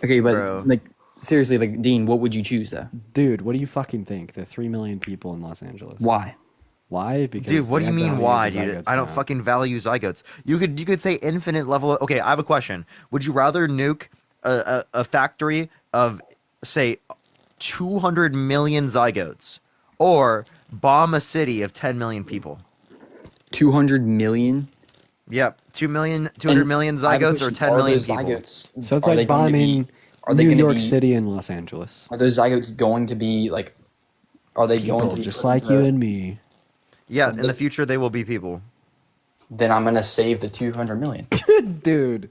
Okay, but Bro. like seriously, like Dean, what would you choose though? Dude, what do you fucking think? The 3 million people in Los Angeles. Why? Why? Because Dude, what do they you have mean value why, the dude? zygotes I don't now. fucking value zygotes. You could say infinite level. Okay, I have a question. Would you rather nuke a factory of say 200 million zygotes, or bomb a city of 10 million people? 200 million? Yep, 200 million I have a zygotes or question. 10 Are million those people. zygotes? So it's are they like going to be- bombing are they New gonna York be- City and Los Angeles. Are those zygotes going to be like? Are they going to People be just put like into- you and me. Yeah, in the future they will be people. Then I'm gonna save the 200 million. Dude,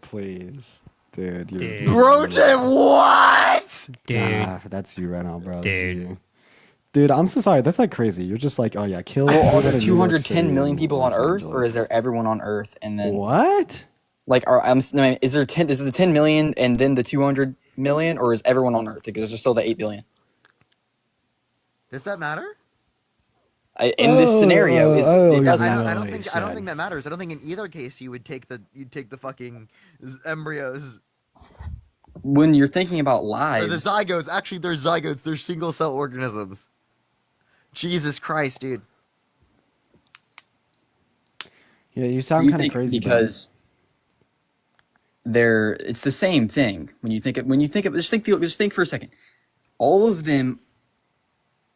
please. Dude, you're... Dude. What? Dude. Nah, that's you right now, bro. That's Dude. you. Dude, I'm so sorry. That's like crazy. You're just like, oh yeah, kill. Well, are everyone there in New York 210 City million and people on Los Earth, or Angeles. is there everyone on Earth and then What? like is there 10? Is it the 10 million and then the 200 million, or is everyone on Earth? Because there's still the 8 billion. Does that matter? In this scenario, it does I matter. don't think that matters. I don't think in either case you'd take the fucking embryos When you're thinking about or lives, the zygotes. Actually, they're zygotes. They're single cell organisms. Jesus Christ, dude. Yeah, you you sound kind of think crazy. because it's the same thing. Just think for a second. All of them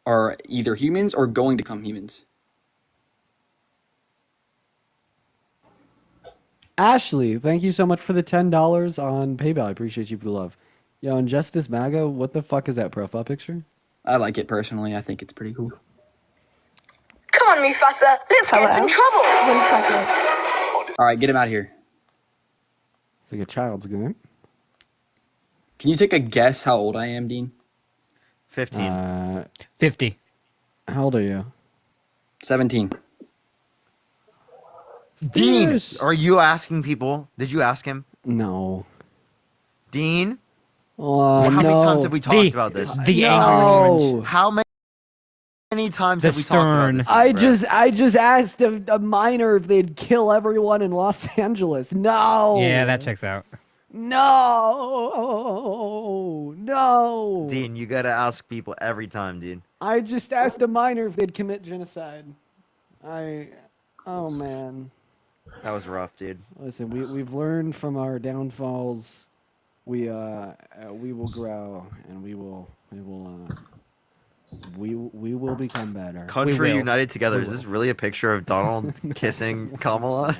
are either humans or going to come humans. Ashley, thank you so much for the $10 on PayPal. I appreciate you for the love. Yo, and Justice Maga, what the fuck is that profile picture? I like it personally. I think it's pretty cool. Come on, Mufasa. Let's get in some trouble. All right, get him out of here. It's like a child's game. Can you take a guess how old I am, Dean? 15. 50. How old are you? 17. Dean, Yes. are you asking people? Did you ask him? No. Dean? Oh, How many no. times have we talked about this? The No. angry orange. How many times The have we talked about stern. this? I just asked a minor if they'd kill everyone in Los Angeles. No. Yeah, that checks out. No. Dean, you gotta ask people every time, Dean. I just asked a minor if they'd commit genocide. Oh man. That was rough, dude. Listen, we've learned from our downfalls. We will grow and we will become better. Country will. united together. We Is will. this really a picture of Donald kissing Kamala?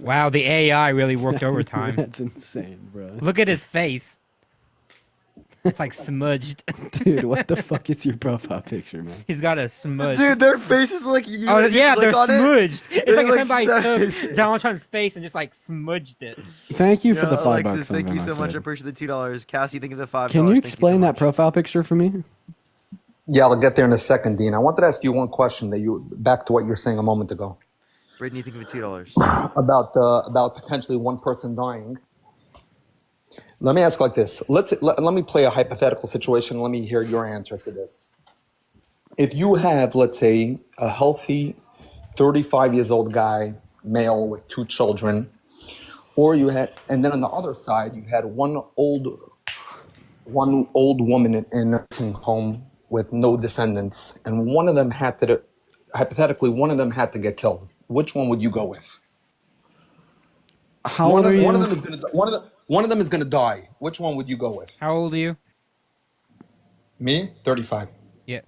Wow, the AI really worked overtime. That's insane, bro. Look at his face. It's like smudged. Dude, what the fuck is your profile picture, man? He's got a smudge. Dude, their faces look. You, Oh you yeah, click they're on it, smudged. It's it like if looks somebody so- took Donald Trump's face and just like smudged it. Thank you for Yo, the $5 Alexis, on thank you so Vanessa. much. I appreciate the $2. Cassie, thank you for the $5. Can you Thank explain so that much. profile picture for me? Yeah, I'll get there in a second, Dean. I wanted to ask you one question back to what you were saying a moment ago Brittany, thank you for $2. about potentially one person dying. Let me ask like this. Let me play a hypothetical situation. Let me hear your answer to this. If you have, let's say, a healthy 35 years old guy, male with 2 children, or you had, and then on the other side, you had one old woman in a nursing home with no descendants, and one of them had to, hypothetically, one of them had to get killed. Which one would you go with? How old are you? One of them is gonna die. Which one would you go with? How old are you? Me, 35. Yeah.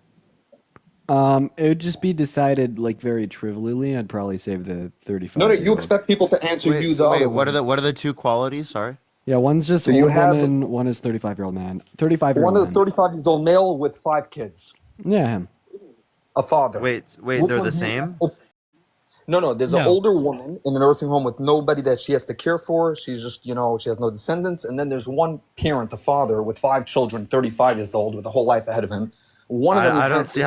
It would just be decided like very trivially. I'd probably save the 35. No, you expect people to answer Wait, you the other what one. are the two qualities? Sorry. Yeah, one's just So you old have- woman, one is 35-year-old man. 35-year-old One of man. the 35 years old male with 5 kids. Yeah, him. A father. Wait, Which they're one the do you- same? No, there's an No. older woman in a nursing home with nobody that she has to care for. She's just, she has no descendants. And then there's one parent, a father with 5 children, 35 years old, with a whole life ahead of him. One of them. I don't see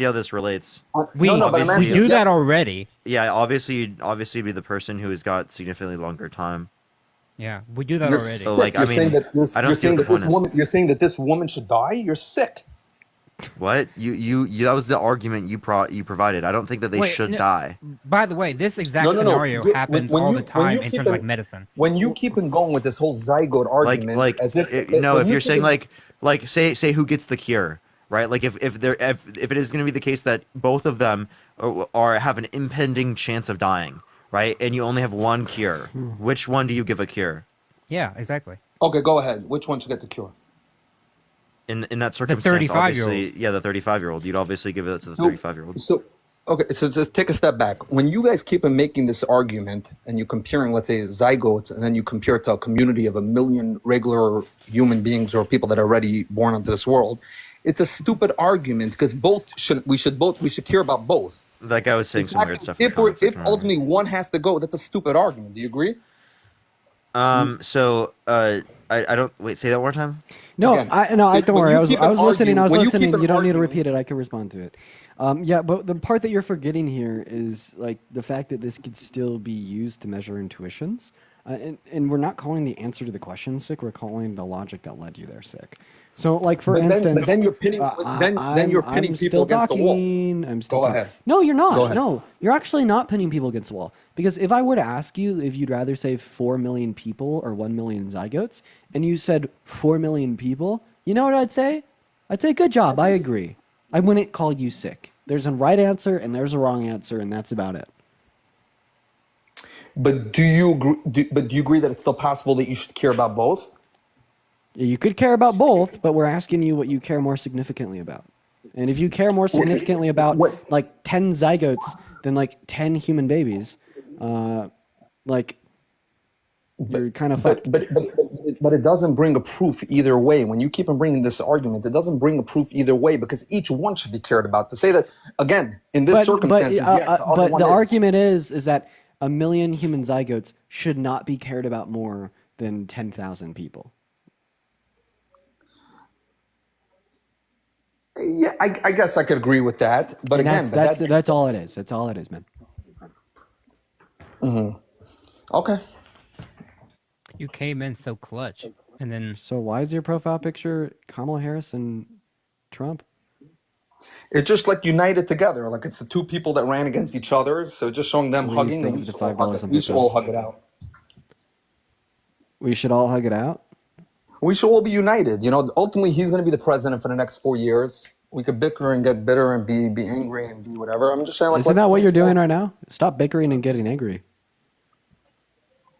how this relates. We but I'm asking do you- that already. Yeah, obviously you'd be the person who has got significantly longer time. Yeah, we do that You're already. So, sick. like, I mean, I don't see what the point is. You're saying that this woman should die? You're sick. What? You that was the argument you provided. I don't think that they Wait, should no, die. By the way, this exact No. scenario You- happens when all you- the when time you in keep terms of it- like medicine. When you keep on going with this whole zygote argument, as if no, when if you you're keep saying it- like say who gets the cure, right? Like if it is going to be the case that both of them have an impending chance of dying, right? And you only have one cure, which one do you give a cure? Yeah, exactly. Okay, go ahead. Which one should get the cure? In that circumstance, 35-year-old. obviously, yeah, the 35-year-old. You'd obviously give it to the So- 35-year-old. So just take a step back. When you guys keep on making this argument and you're comparing, let's say, zygotes, and then you compare it to a community of 1 million regular human beings or people that are already born into this world, it's a stupid argument because we should care about both. That guy was saying some weird stuff. in the If comments section ultimately one has to go, that's a stupid argument. Do you agree? So I don't wait. Say that one more time. No, Again, don't when worry. you I was keep on listening. I was arguing- when you keep listening. on You don't need to arguing- repeat it. I can respond to it. Yeah, but the part that you're forgetting here is like the fact that this could still be used to measure intuitions, and we're not calling the answer to the question sick. We're calling the logic that led you there sick. So, like for instance, then you're pinning. Then you're pinning I'm people still against the talking. wall. I'm still Go talking. ahead. No, you're Go not. ahead. No, you're actually not pinning people against the wall. Because if I were to ask you if you'd rather save 4 million people or 1 million zygotes, and you said 4 million people, you know what I'd say? I'd say, good job. I agree. I wouldn't call you sick. There's a right answer and there's a wrong answer, and that's about it. But do you agree that it's still possible that you should care about both? You could care about both, but we're asking you what you care more significantly about. And if you care more significantly about like 10 zygotes than like 10 human babies, like you're kind of fucked. But it doesn't bring a proof either way. When you keep on bringing this argument, it doesn't bring a proof either way because each one should be cared about. To say that again in this circumstances, yes, the other but one the is. argument is that 1 million human zygotes should not be cared about more than 10,000 people. Yeah, I guess I could agree with that. But And again, that's all it is. That's all it is, man. Okay. You came in so clutch, and then So why is your profile picture Kamala Harris and Trump? It's just like united together. Like it's the two people that ran against each other. So just showing them Please hugging. thank And you we for should all $5 hug it. on We should all PayPal. hug it out. We should all hug it out. We should all be united. Ultimately, he's going to be the president for the next 4 years. We could bicker and get bitter and be angry and be whatever. I'm just saying, like, Isn't that let's- what you're doing right now? Stop bickering and getting angry.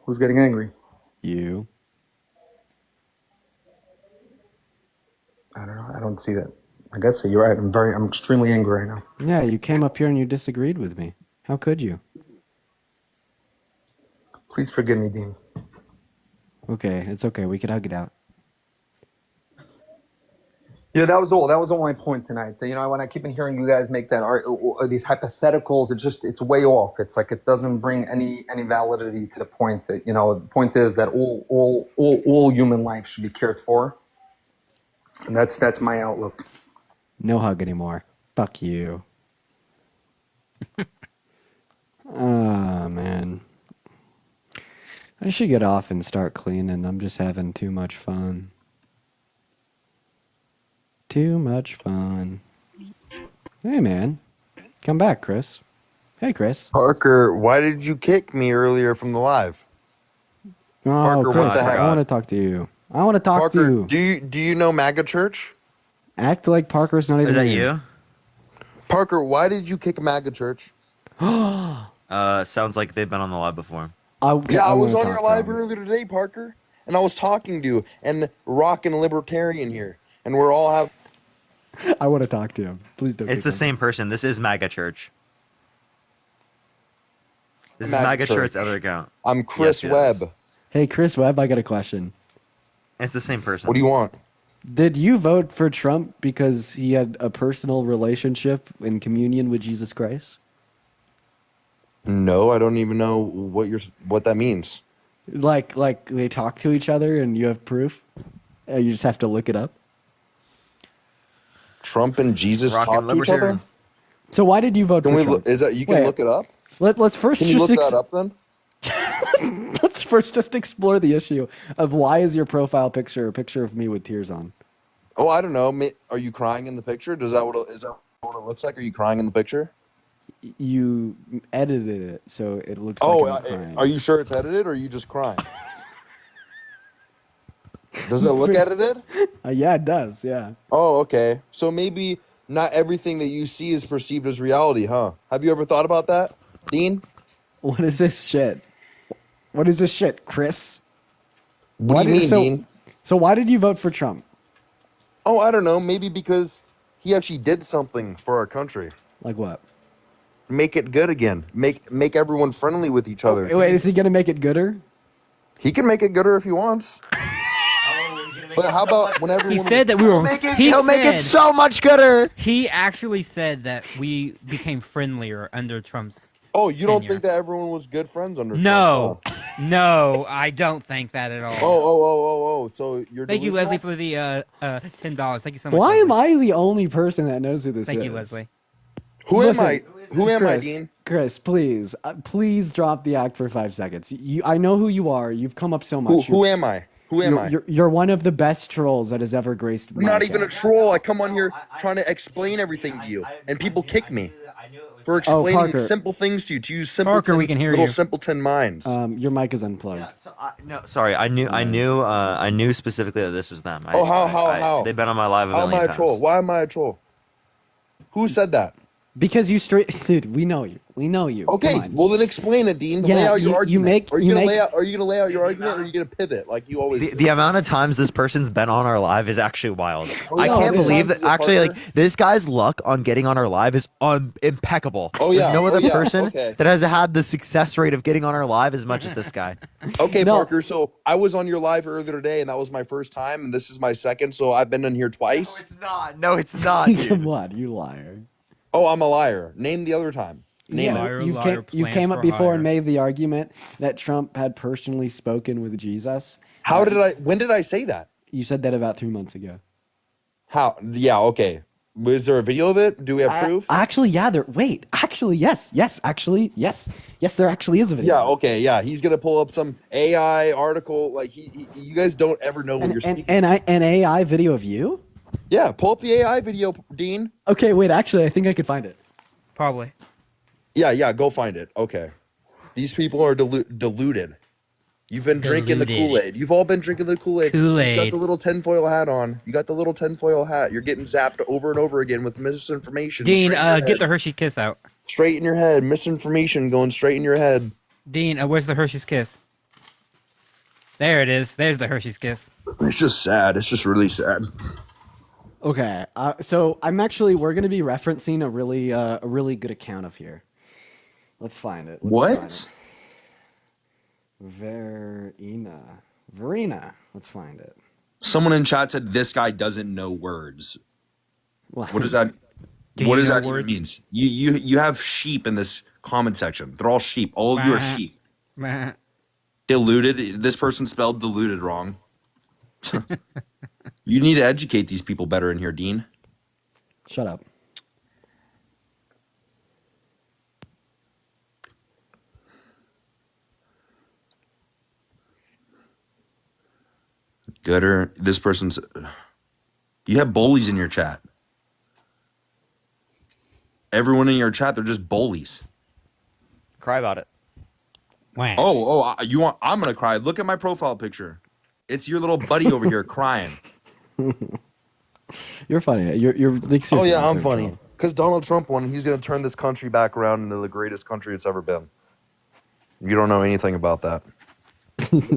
Who's getting angry? You. I don't know. I don't see that. I guess so. You're right. I'm extremely angry right now. Yeah, you came up here and you disagreed with me. How could you? Please forgive me, Dean. Okay, it's okay. We could hug it out. Yeah, that was all. That was all my point tonight. When I keep on hearing you guys make that these hypotheticals, it's way off. It's like it doesn't bring any validity to the point that the point is that all human life should be cared for, and that's my outlook. No hug anymore. Fuck you. Oh, man. I should get off and start cleaning. I'm just having too much fun. Too much fun. Hey, man. Come back, Chris. Hey, Chris. Parker, why did you kick me earlier from the live? Oh, Parker, what Chris, the heck? I want to talk to you. I want to talk to Parker, you. do you know MAGA Church? Act like Parker's not even Is that here. you? Parker, why did you kick MAGA church? Sounds like they've been on the live before. I was on talk your to live him. earlier today, Parker, and I was talking to you and rockin' libertarian here, and we're all having. I want to talk to him. Please don't. It's the same person. This is MAGA Church. This is MAGA Church's other account. I'm Chris Yes, it is. Webb. Hey, Chris Webb, I got a question. It's the same person. What do you want? Did you vote for Trump because he had a personal relationship in communion with Jesus Christ? No, I don't even know what that means. Like they talk to each other and you have proof? You just have to look it up? Trump and Jesus Rockin' talk to each other? So why did you vote Can for we Trump? is that you can Wait, look it up? Let's first Can you just look that up then? let's first just explore the issue of why is your profile picture a picture of me with tears on? Oh, I don't know. Are you crying in the picture? Is that what it looks like? Are you crying in the picture? You edited it so it looks Oh, like I'm crying. are you sure it's edited or are you just crying? Does it look edited? Yeah, it does. Yeah. Oh, okay. So maybe not everything that you see is perceived as reality, huh? Have you ever thought about that, Dean? What is this shit? What is this shit, Chris? What do you mean, Dean? So why did you vote for Trump? Oh, I don't know. Maybe because he actually did something for our country. Like what? Make it good again. Make everyone friendly with each other. Wait, is he gonna make it gooder? He can make it gooder if he wants. But how about when everyone? He said that we were. He'll make it so much gooder. He actually said that we became friendlier under Trump's. Oh, you don't tenure. think that everyone was good friends under No, Trump? no, I don't think that at all. Oh. So you're. Thank you, delusional? Leslie, for the $10. Thank you so much. Why Leslie. am I the only person that knows who this is? Thank you, Leslie. Who am Listen, I? Who am I, Chris, Dean? Chris, please, please drop the act for 5 seconds. I know who you are. You've come up so much. Who am I? Who am I? You're one of the best trolls that has ever graced. I'm not even a troll. I come on here trying to explain everything to you, and people kick me for explaining Parker. simple things to you. To use simpleton, Parker, we can hear little you. simpleton minds. Your mic is unplugged. No, sorry. I knew specifically that this was them. How? They've been on my live. How am I a troll? Why am I a troll? Who said that? Because you dude, we know you. We know you. Okay, Come on. well then explain it, Dean. Yeah, lay out your you argument. make- are you you gonna make- lay out? Are you gonna lay out your argument, or are you gonna pivot like you always do? The amount of times this person's been on our live is actually wild. Oh, I yeah, can't it is. believe that. Is it, Actually, Parker? like this guy's luck on getting on our live is impeccable. Oh, There's yeah. no Oh, other yeah. person Okay. that has had the success rate of getting on our live as much as this guy. Okay, No. Parker. So I was on your live earlier today, and that was my first time, and this is my second. So I've been in here twice. It's not. No, it's not. Dude. Come on, you liar. Oh, I'm a liar. Name the other time. Name Yeah, it. you came up before and made the argument that Trump had personally spoken with Jesus. How did I? When did I say that? You said that about 3 months ago. How? Yeah. Okay. Was there a video of it? Do we have proof? Actually, yeah. Actually, yes. Actually, yes. Yes, there actually is a video. Yeah. Okay. Yeah. He's gonna pull up some AI article. Like you guys don't ever know when you're speaking. An AI video of you? Yeah. Pull up the AI video, Dean. Okay, wait. Actually, I think I could find it. Probably. Yeah. Go find it. Okay. These people are deluded. You've been drinking the Deluded. Kool-Aid. You've all been drinking the Kool-Aid. Kool-Aid. You got the little tinfoil hat on. You got the little tinfoil hat. You're getting zapped over and over again with misinformation. Dean, Straight in your get head. the Hershey Kiss out. Straight in your head. Misinformation going straight in your head. Dean, where's the Hershey's Kiss? There it is. There's the Hershey's Kiss. It's just sad. It's just really sad. Okay, so we're going to be referencing a really good account of here. Let's find it. What? Verena. Let's find it. Someone in chat said this guy doesn't know words. What does that? Do What you does know that even words? mean? You have sheep in this comment section. They're all sheep. All of you are sheep. Meh. Deluded. This person spelled deluded wrong. You need to educate these people better in here, Dean. Shut up. Gooder. This person's. You have bullies in your chat. Everyone in your chat, they're just bullies. Cry about it. You want? I'm gonna cry. Look at my profile picture. It's your little buddy over here crying. You're funny. You're like, Oh seriously, yeah, I'm third funny. troll. Because Donald Trump won, he's gonna turn this country back around into the greatest country it's ever been. You don't know anything about that.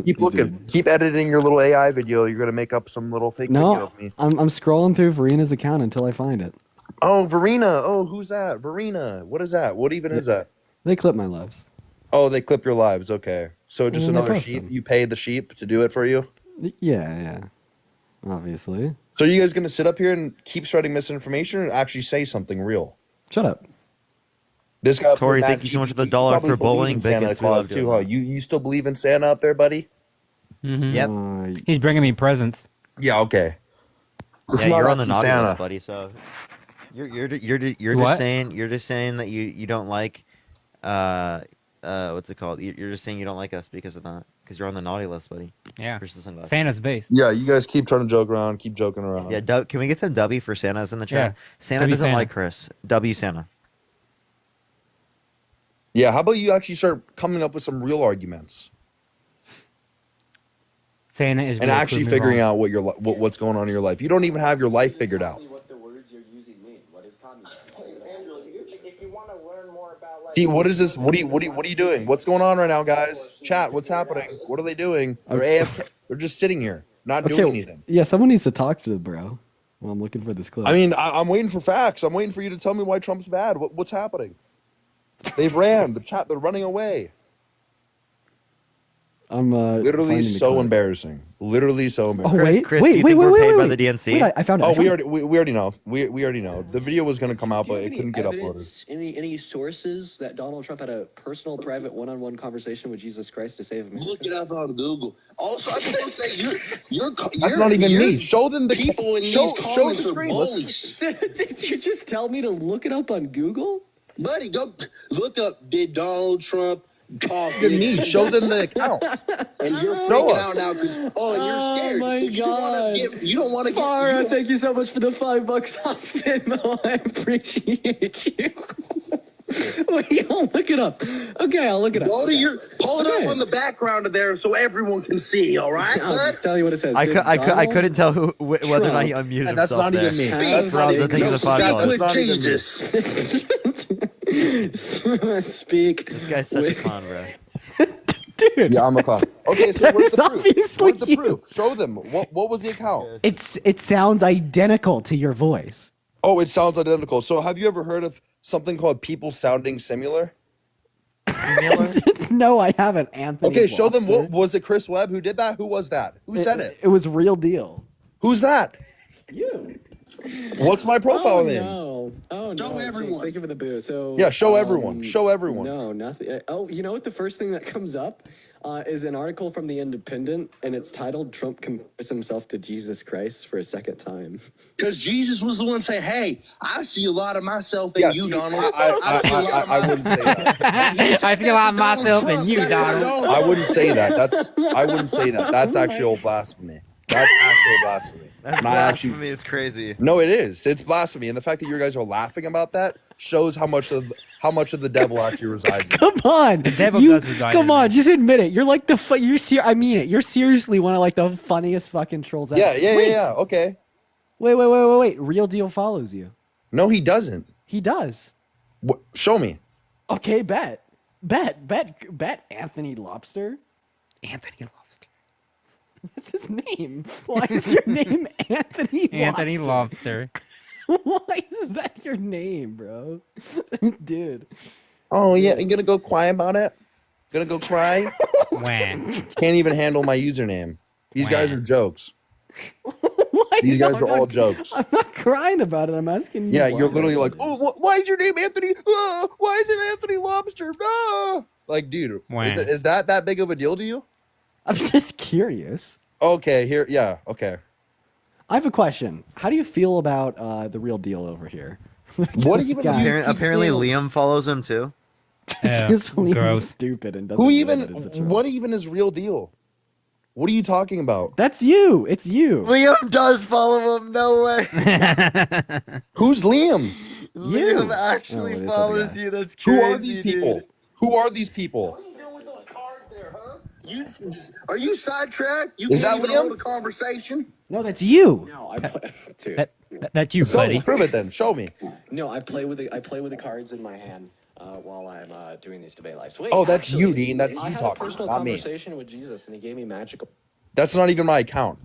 Keep looking. Keep editing your little AI video. You're gonna make up some little fake video No, of me. I'm scrolling through Verena's account until I find it. Oh, Verena. Oh, who's that? Verena. What is that? What even is that? They clip my lives. Oh, they clip your lives. Okay. So just And they another post sheep. them. You pay the sheep to do it for you. Yeah. Obviously. So are you guys gonna sit up here and keep spreading misinformation, or actually say something real? Shut up. This guy, Tori, thank you so much for the $1 for bowling Santa bigots. We love Claus too, huh? doing You still believe in Santa up there, buddy? Yep. He's bringing me presents. Yeah. Okay. It's Yeah, not you're on the actually naughty Santa. list, buddy. So you're What? just saying that you don't like what's it called? You're just saying you don't like us because of that, because you're on the naughty list, buddy. Yeah. Here's the sunglasses. Santa's base. Yeah, you guys keep trying to joke around, keep joking around. Yeah, can we get some W for Santa's in the chat? Yeah. Santa W doesn't Santa. like Chris. W Santa. Yeah, how about you actually start coming up with some real arguments Santa is and real, actually prove me figuring wrong. out what's going on in your life. You don't even have your life figured out. See, what is this? What are you doing? What's going on right now, guys? Chat, what's happening? What are they doing? They're AFK. They're just sitting here, not doing anything. Yeah, someone needs to talk to the bro. Well, I'm looking for this clip. I mean, I'm waiting for facts. I'm waiting for you to tell me why Trump's bad. What's happening? They've ran the chat. They're running away. I'm Literally finding the so clip. embarrassing. Literally so embarrassing. Oh wait, Chris, wait, do you wait, think wait, we're wait, paid wait, by wait. the DNC? Wait, I found it. Oh, I we found already know. We already know. The video was going to come out, but it couldn't get uploaded. Any sources that Donald Trump had a personal, private, one-on-one conversation with Jesus Christ to save America? Look it up on Google. Also, I just want to say That's not even me. Show them the people in show these the comments are screen. bullies. Did you just tell me to look it up on Google? Buddy, go look up. Did Donald Trump talk? Look at me. Show them the account. And you're Show freaking us. out now because and you're scared. Oh my 'cause God! You don't want to Farah, get. thank you so much for the $5 off Venmo. I appreciate you. Wait, I'll look it up. Okay, I'll look it up. Go to your pull it Okay. up on the background of there so everyone can see. All right, I'll bud? just tell you what it says. I Did couldn't tell whether or not he Trump- unmuted And that's himself not there. even me. Speak, That's not buddy. even Thank you me. for the $5. Speak with That's not even me. Jesus. Speak. This guy's such a with- clown, bro. Dude, Yeah, I'm a clown. Okay, so where's That's the proof? obviously Where's the you. proof? Show them. What was the account? it sounds identical to your voice. Oh, it sounds identical. So have you ever heard of something called people sounding similar? No, I haven't, Anthony. Okay, show them. Lobster. What was it? Chris Webb who did that? Who was that? Who said it? It was real deal. Who's that? You. What's my profile Oh name? no! Oh no! Show everyone. Thank you for the boo. So Yeah, show everyone. Show everyone. No, nothing. Oh, you know what? The first thing that comes up is an article from the Independent, and it's titled "Trump compares himself to Jesus Christ for a second time." Because Jesus was the one saying, "Hey, I see a lot of myself in Yeah, you, see, Donald." I wouldn't say that. I see a lot of myself in you, Donald. I wouldn't say that. I wouldn't say that. That's actually old blasphemy. That's actual blasphemy. That's And I actually- blasphemy is crazy. No, it is. It's blasphemy, and the fact that you guys are laughing about that shows how much of the devil actually resides. In. Come on, devil you, does reside come in on, me. just admit it. You're like I mean it. You're seriously one of like the funniest fucking trolls ever. Yeah. Okay. Wait. Real deal follows you. No, he doesn't. He does. Show me. Okay, bet. Anthony Lobster. Anthony Lobster. What's his name? Why is your name Anthony Lobster? Anthony Lobster. Why is that your name, bro? Dude. Oh yeah, you gonna go cry about it? Gonna go cry? Wah. Can't even handle my username. These guys are jokes. Why? These No, guys are I'm all not- jokes. I'm not crying about it. I'm asking you. Yeah, why. you're literally like, oh, why is your name Anthony? Why is it Anthony Lobster? Like, dude, Wah. is that big of a deal to you? I'm just curious. Okay, okay. I have a question. How do you feel about the real deal over here? What even? Guys, Apparently, Liam follows him too. Because Liam's gross. stupid and doesn't. Who know even? that it's a troll. What even is real deal? What are you talking about? That's you. It's you. Liam does follow him. No way. Who's Liam? Liam actually Oh, it is follows other guy. you. That's Who crazy. are these people? dude. Who are these people? What are you doing with those cards there, huh? Are you sidetracked? You Is can't that even Liam? hold a conversation. No, that's you. No, I play. Dude. That's you, buddy. Prove it then. Show me. No, I play with the cards in my hand while I'm doing these debate lives. Wait, Oh, that's actually, you, Dean. That's I you had talking, a personal not me. conversation with Jesus, and he gave me magical. That's not even my account.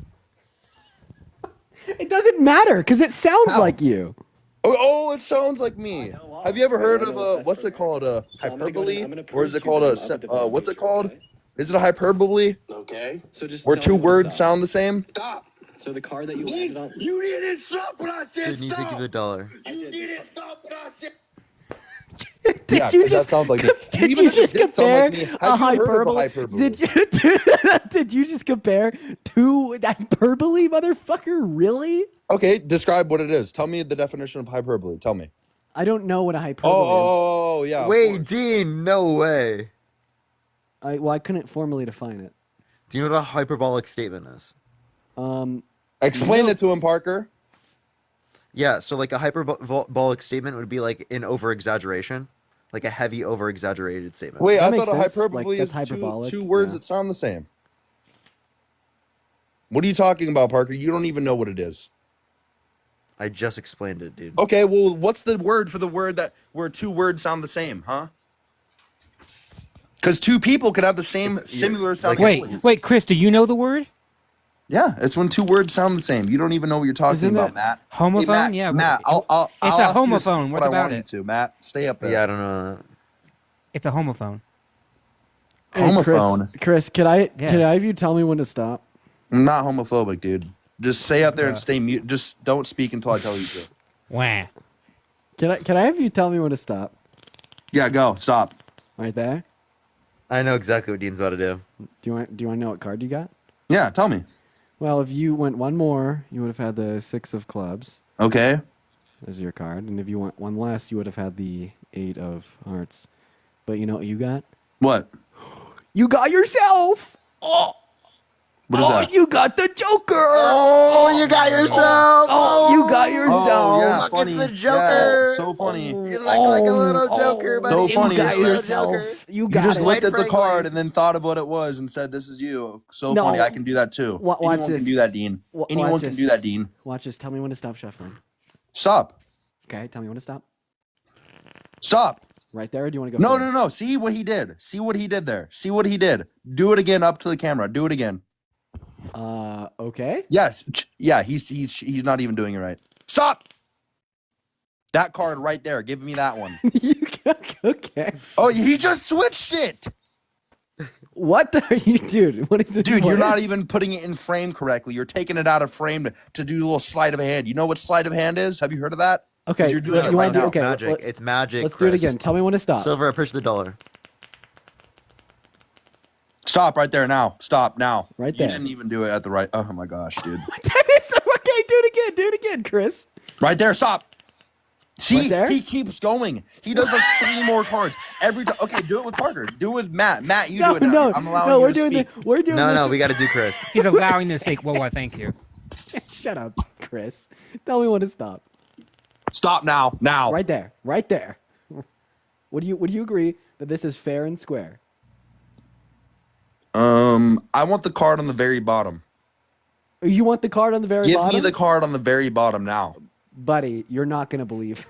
It doesn't matter because it sounds How? like you. Oh, it sounds like me. Have you ever heard of what's it called? Hyperbole? Or is it called what's it called? Is it a hyperbole? Okay. So just Where tell two me when to words stop. sound the same? Stop. So the card that you landed on. You didn't stop when I said Sydney, take you the $1. You didn't stop when I said. Yeah, you 'cause just- that sounds like me. Did Even you if it just did sound like compare me, a have you heard of a hyperbole? hyperbole? Did you just compare two hyperbole, motherfucker? Really? Okay, describe what it is. Tell me the definition of hyperbole. Tell me. I don't know what a hyperbole Oh, yeah. of Wait, course. Dean, no way. is. I couldn't formally define it. Do you know what a hyperbolic statement is? Explain it to him, Parker. Yeah, so like a hyperbolic statement would be like an over-exaggeration, like a heavy over-exaggerated statement. Wait, That I makes thought a sense. hyperbole Like, is that's hyperbolic, two words yeah. that sound the same. What are you talking about, Parker? You don't even know what it is. I just explained it, dude. Okay, well, what's the word for the word that where two words sound the same, huh? Because two people could have the same similar sounding voice. Wait, Chris, do you know the word? Yeah, it's when two words sound the same. You don't even know what you're talking Isn't about, it Matt. homophone? Hey, Matt, Yeah, Matt, it's I'll a ask you to homophone. say What I about want it? you to, Matt, stay up there. Yeah, I don't know. It's a homophone. Hey, Homophone. Chris, can I Yes. have you tell me when to stop? I'm not homophobic, dude. Just stay up there and stay mute. Just don't speak until I tell you to. Wah. Can I have you tell me when to stop? Yeah, go. Stop. Right there. I know exactly what Dean's about to do. Do you want to know what card you got? Yeah, tell me. Well, if you went one more, you would have had the 6 of clubs Okay. as your card, and if you went one less, you would have had the 8 of hearts. But you know what you got? What? You got yourself. Oh, What is that? you got the Joker. Oh, you got yourself. Oh, you got yourself. Oh, yeah, Look, funny. it's the Joker. Yeah, so funny. You look like a little Joker, buddy. So You funny. got You yourself. You You got just it. looked at the Franklin. card and then thought of what it was and said, "This is you." So No. funny. I can do that too. Watch Anyone this. can do that, Dean. Anyone Watch can this. do that, Dean. Watch this. Tell me when to stop shuffling. Stop. Okay, tell me when to stop. Stop. Right there, or do you want to go? No, further? no, no. See what he did. See what he did there. See what he did. Do it again up to the camera. Do it again. Okay. Yes. Yeah, he's not even doing it right. Stop. That card right there. Give me that one. Okay. Oh, he just switched it. What are you, dude? What is it? Dude, you're not even putting it in frame correctly. You're taking it out of frame to do a little sleight of hand. You know what sleight of hand is? Have you heard of that? 'Cause Okay. you're doing it you right wanna do- now. okay, Magic. let- It's magic. Let's do it Chris. again. Tell me when to stop. Silver, I push the $1. Stop right there now. Stop now. Right You there. didn't even do it at the right. Oh my gosh, dude. Okay, do it again. Do it again, Chris. Right there. Stop. See, Right there? he keeps going. He does like 3 more cards every time. Okay, do it with Parker. Do it with Matt. Matt, you No, do it now. no, I'm allowing no. you We're to doing speak. We're doing No, this. we got to do Chris. He's allowing this to speak. Well, why, thank you. Shut up, Chris. Tell me when to stop. Stop now. Now. Right there. Right there. Would you agree that this is fair and square? I want the card on the very bottom. You want the card on the very Give bottom? me the card on the very bottom now. Buddy, you're not gonna believe.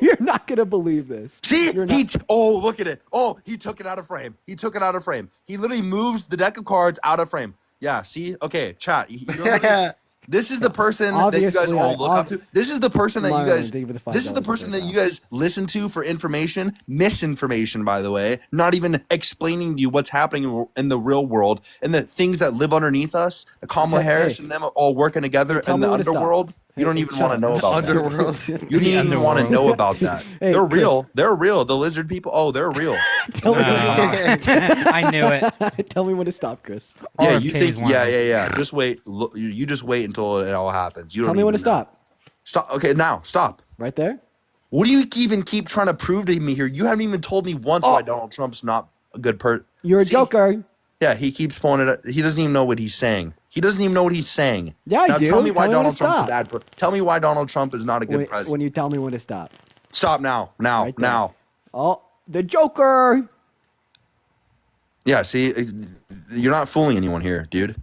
You're not gonna believe this. See, You're not- oh, look at it. Oh, he took it out of frame. He took it out of frame. He literally moves the deck of cards out of frame. Yeah, see? Okay, chat. This is the person that you guys Obviously, all look up to. This is the person that you Myron, guys. thank you for the This is the $5 person that right you guys listen to for information, misinformation, by the way. Not even explaining to you what's happening in the real world and the things that live underneath us. Kamala Hey, Harris hey. and them all working together Tell in me the when to stop. underworld. You don't Hey, even shut want to up. know about Underworld. that. You don't even want to know about that. Hey, They're Chris. real. They're real. The lizard people. Oh, they're real. Tell me I knew it. Tell me when to stop, Chris. Yeah, RFK you is think? one of Yeah. them. Just wait. Look, you just wait until it all happens. You Tell don't me when to even know. stop. Stop. Okay, now stop. Right there. What do you even keep trying to prove to me here? You haven't even told me once why Donald Trump's not a good person. You're a joker. Yeah, he keeps pulling it up. He doesn't even know what he's saying. He doesn't even know what he's saying. Yeah, I now do. tell me why Tell me when Donald to Trump's a stop. bad person. Tell me why Donald Trump is not a good When, president. when you tell me when to stop. Stop now. Now. Right there. Now. Oh, the Joker. Yeah, see, you're not fooling anyone here, dude.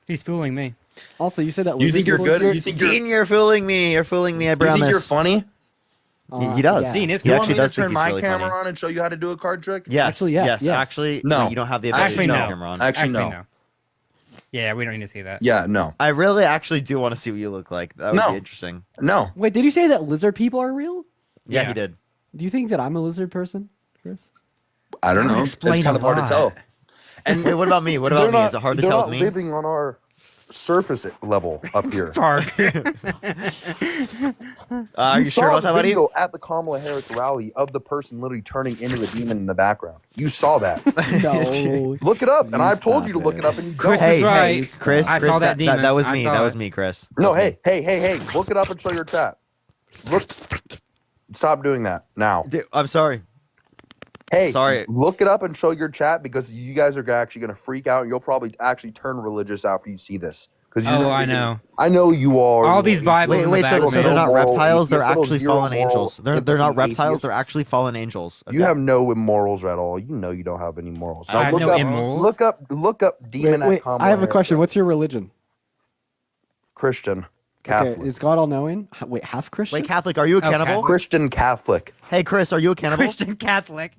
He's fooling me. Also, you said that. You think you're lizard people good? You think you're? Dean, you're fooling me. You're fooling me. I You promise. think you're funny? He does. yeah. Dean is He You good. want me actually to does think turn he's my really camera funny. on and show you how to do a card trick? Yes. Actually, yes, yes. Actually, No. you don't have the ability Actually, to turn no. the camera on. Actually, no. no. Yeah, we don't need to see that. Yeah, no, I really actually do want to see what you look like. That would No. be interesting. no. Wait, did you say that lizard people are real? Yeah, Yeah. he did. Do you think that I'm a lizard person, Chris? I don't know. It's explain kind a of hard to lot. tell. And Wait, what about me? What about me? Is it hard to they're tell not it's me? living on our surface level up here. Park. Are you saw sure about the that, buddy? video at the Kamala Harris rally of the person literally turning into a demon in the background. You saw that. No. Look it up, and I've told stop you to look it. it up, and you Chris don't. is Hey, right. Chris, I Chris, saw that demon. that was I me. saw That was it. me, Chris. No, That was hey, look it up and show your chat. Look, stop doing that now. me. Dude, I'm sorry. Hey, Sorry. look it up and show your chat because you guys are actually going to freak out, and you'll probably actually turn religious after you see this. Because Oh, I know. I know you all. All these Bibles in the Wait, back. so they're not moral reptiles. They're atheists, little actually zero fallen moral angels. They're not reptiles. They're atheists. actually fallen angels. You okay? have no morals at all. You know you don't have any morals. I have look no up, immorals. look up demon Wait, at Kamala I have a Harris. question. What's your religion? Christian, Catholic, Okay, is God all knowing? Wait, half Christian? Wait, Catholic, are you a Oh, cannibal? Catholic. Christian Catholic. Hey, Chris, are you a cannibal? Christian Catholic.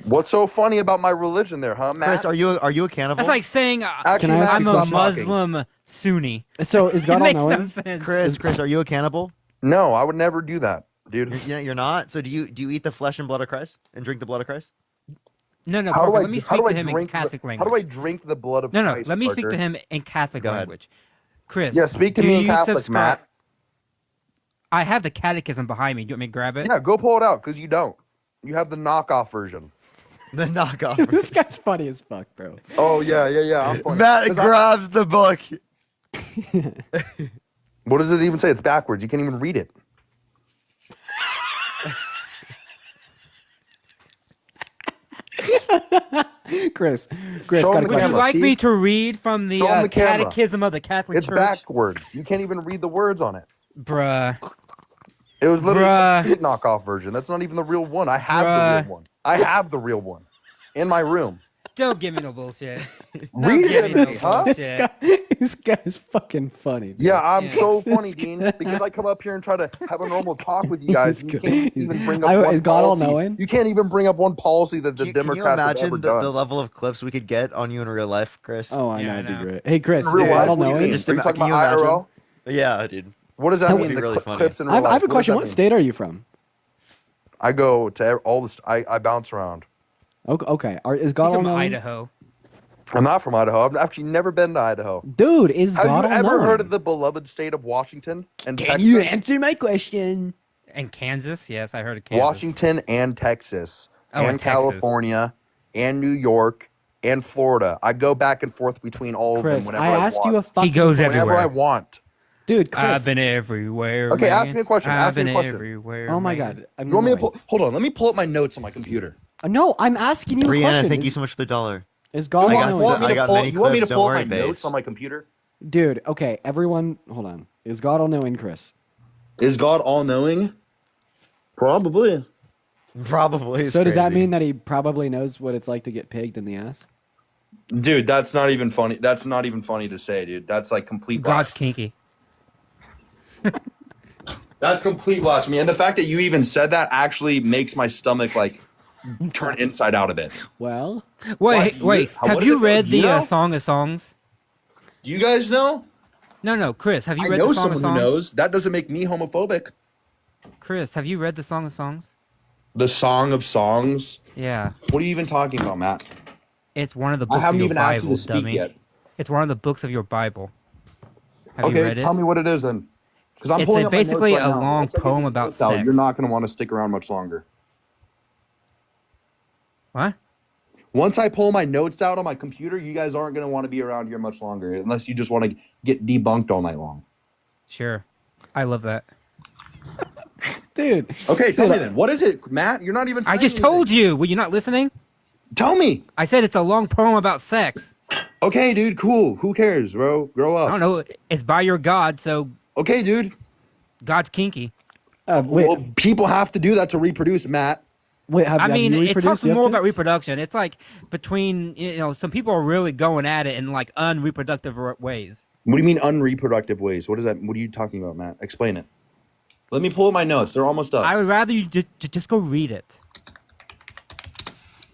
What's so funny about my religion there, huh, Matt? Chris, are you a cannibal? That's like saying Actually, Can I ask Matt, I'm you a stop talking. Muslim Sunni. So is It God all makes no knowing? sense. Chris, are you a cannibal? No, I would never do that, dude. You're not. So do you eat the flesh and blood of Christ and drink the blood of Christ? No, no. How do Parker, I let me how speak do I to him in drink Catholic the, language. how do I drink the blood of No, no. Christ? Let me speak to Parker? him in Catholic Go ahead. language. Chris. Yeah, speak to do me in you Catholic, subscribe- Matt. I have the catechism behind me. Do you want me to grab it? Yeah, go pull it out because you don't. You have the knockoff version. The knockoff. This guy's funny as fuck, bro. Oh yeah. I'm funny. Matt 'Cause grabs the book. what does it even say? It's backwards. You can't even read it. Chris, Show got him a the Would you camera. like See? me to read from the Show him the camera. catechism of the Catholic It's Church? backwards. You can't even read the words on it. Bruh. It was literally Bruh. a complete knockoff version. That's not even the real one. I have the Bruh. real one. I have the real one in my room. Don't give me no bullshit. Read give it me to me, no huh? bullshit. This guy's fucking funny. Dude. Yeah, I'm Yeah. so funny, Dean, because I come up here and try to have a normal talk with you guys, and you can't even bring up I- one is God all policy. knowing? You can't even bring up one policy that the Can you Democrats have imagine ever the done. level of clips we could get on you in real life, Chris? Oh, I Yeah, know, I it'd be know. great. Hey, Chris, In real is God life, all what do you knowing? mean? Just Are you ima- talking can you about imagine? IRL? Yeah, dude. What does that That mean? would be The really funny. clips in I real have, life. I have a What does question. that What mean? state are you from? I go to all the. I bounce around. Okay. Is God He's all from knowing? Idaho. I'm not from Idaho. I've actually never been to Idaho. Dude, is Have God you all ever knowing? heard of the beloved state of Washington and Can Texas? you answer my question? And Kansas? Yes, I heard of Kansas. Washington and Texas Oh, and and Texas. California and New York and Florida. I go back and forth between all Chris, of them whenever I I asked want. you a fucking He goes whenever everywhere. I want. Dude, Chris. I've been everywhere. Okay, ask man. me a question. I've Ask me a been question. everywhere. Oh my man. God. I'm You want me to annoyed. pull? Hold on. Let me pull up my notes on my computer. No, I'm asking you a Brianna, question. thank you Is- so much for the $1. Is God I all got knowing? some- I got many You want me to clips, don't pull up my worry, Bass. notes on my computer? Dude, okay, everyone, hold on. Is God all knowing, Chris? Is God all knowing? Probably. Probably. So does that mean that he probably knows what it's like to get pigged in the ass? Dude, that's not even funny. That's not even funny to say, dude. That's like complete God's blasphemy. kinky. That's complete blasphemy. And the fact that you even said that actually makes my stomach like turn inside out a bit. Well, Wait, wait. What Have is you it? read You the know? Song of Songs? Do you guys know? No, Chris. Have you I read know the Song of someone who Songs? knows. That doesn't make me homophobic. Chris, have you read the Song of Songs? The Song of Songs? Yeah. What are you even talking about, Matt? It's one of the I books haven't of your even asked you Bible, to speak dummy. yet. It's one of the books of your Bible. Have you Okay, read it? tell me what it is then. Because I'm It's pulling up my basically notes right a now. long Once I get poem these about notes out, sex. You're not going to want to stick around much longer. What? Once I pull my notes out on my computer, you guys aren't going to want to be around here much longer unless you just want to get debunked all night long. Sure. I love that. dude. Okay, tell me then. What is it, Matt? You're not even I saying just told you. Were you not listening? Tell me. I said it's a long poem about sex. Okay, dude, cool. Who cares, bro? Grow up. I don't know. It's by your God, so Okay, dude. God's kinky. Wait, Well, people have to do that to reproduce, Matt. wait. Have I mean, you it reproduced? talks Do you have more about kids? reproduction. It's like between, some people are really going at it in like unreproductive ways. What do you mean unreproductive ways? What is that? What are you talking about, Matt? Explain it. Let me pull up my notes. They're almost up. I would rather you just go read it.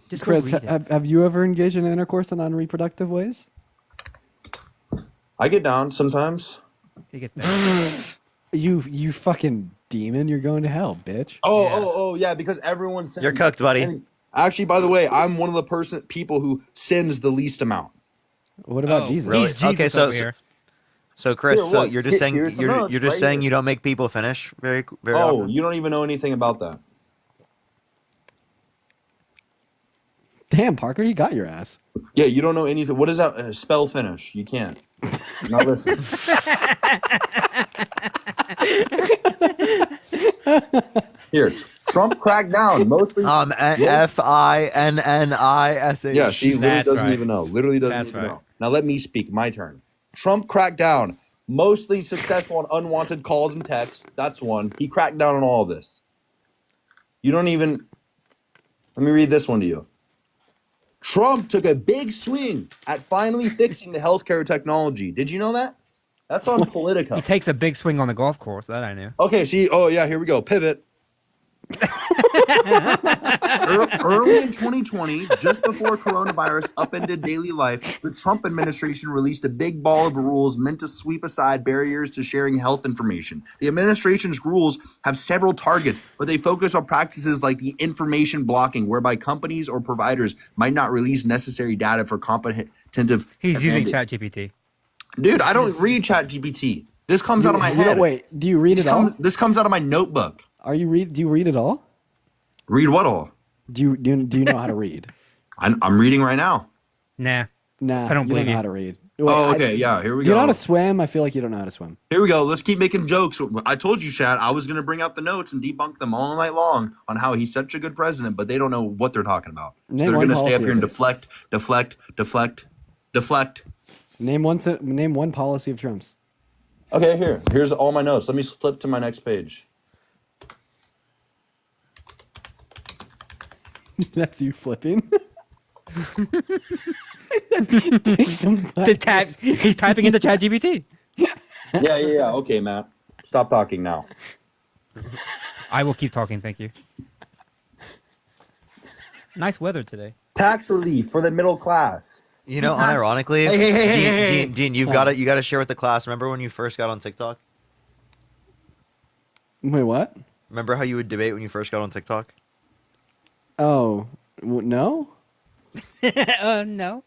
Just Chris, go read it. have you ever engaged in intercourse in unreproductive ways? I get down sometimes. You get there. You fucking demon! You're going to hell, bitch. Oh, yeah, because everyone sins. You're cooked, buddy. And actually, by the way, I'm one of the people who sins the least amount. What about Jesus? Really? He's Jesus Okay, so over here. so Chris, Here, so look. you're just saying Here's some you're notes just right saying here. you don't make people finish very Oh, often. you don't even know anything about that. Damn, Parker, you got your ass. Yeah, you don't know anything. What does that spell finish? You can't. Now listen. Here, Trump cracked down mostly. FINNISH. Yeah, she literally That's doesn't right. even know. Literally doesn't That's even right. know. Now let me speak. My turn. Trump cracked down. Mostly successful on unwanted calls and texts. That's one. He cracked down on all of this. You don't even. Let me read this one to you. Trump took a big swing at finally fixing the healthcare technology. Did you know that? That's on Politico. He takes a big swing on the golf course. That I knew. Okay, see, oh yeah, here we go. Pivot. Early in 2020, just before coronavirus upended daily life, the Trump administration released a big ball of rules meant to sweep aside barriers to sharing health information. The administration's rules have several targets, but they focus on practices like the information blocking, whereby companies or providers might not release necessary data for comprehensive. He's using ChatGPT. Dude, I don't read ChatGPT. This comes out of my You head. wait, do you read it all? This comes out of my notebook. Do you read it all? Read what all? Do you know how to read? I'm reading right now. Nah. Nah, I don't you believe know you. how to read. Oh, okay, yeah, here we Do you know how go. to swim? I feel like you don't know how to swim. Here we go. Let's keep making jokes. I told you, Chad, I was going to bring out the notes and debunk them all night long on how he's such a good president, but they don't know what they're talking about. So Name they're one going to stay up policy here and of his. deflect. Name one policy of Trump's. Okay, here's all my notes. Let me flip to my next page. That's you flipping. He's typing into ChatGPT. Yeah. Okay, Matt. Stop talking now. I will keep talking. Thank you. Nice weather today. Tax relief for the middle class. You know, unironically, Hey. Dean, you got to share with the class. Remember when you first got on TikTok? Wait, what? Remember how you would debate when you first got on TikTok? Oh, no? No.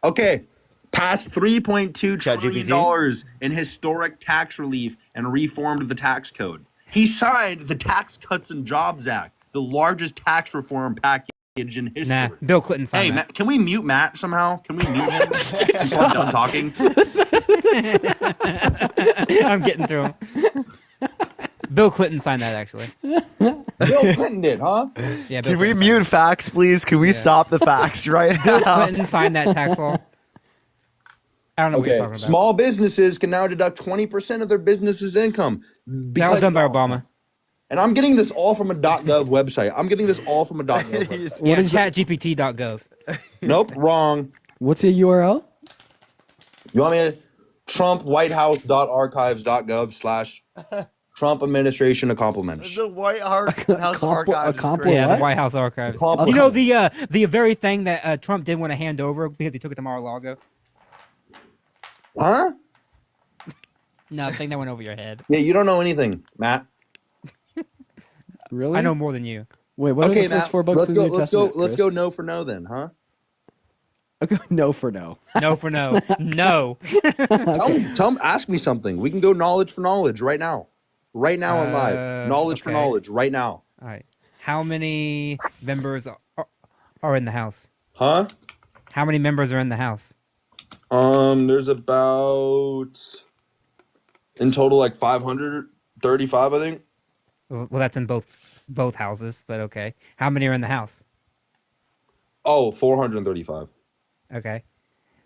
Okay. Passed $3.2 trillion in historic tax relief and reformed the tax code. He signed the Tax Cuts and Jobs Act, the largest tax reform package in history. Nah, Bill Clinton signed Hey, that. Matt, can we mute Matt somehow? Can we mute him? He's not done talking. I'm getting through him. Bill Clinton signed that, actually. Bill Clinton did, huh? Yeah. Bill Can we Clinton mute facts, please? Can we stop the facts right Bill now? Clinton signed that tax law. I don't know what you're Okay, talking about. small businesses can now deduct 20% of their business's income. That was done by Obama. And I'm getting this all from a .gov website. website. Yeah, chatgpt.gov. Nope, wrong. What's the URL? You want me to TrumpWhiteHouse.archives.gov/ Trump administration accomplishments. The White House Archives. Yeah, the White House Archives. You know the very thing that Trump didn't want to hand over because he took it to Mar-a-Lago? Huh? No, the thing that went over your head. Yeah, you don't know anything, Matt. Really? I know more than you. Wait, what are the first four books let's of go, the New Testament? let's go no for no then, huh? Okay, no for no. No for no. No. Tell me, ask me something. We can go knowledge for knowledge right now. Right now on live. Knowledge for knowledge right now. All right. How many members are in the House? Huh? How many members are in the House? There's about in total like 535, I think. Well, that's in both houses, but okay. How many are in the House? Oh, 435. Okay.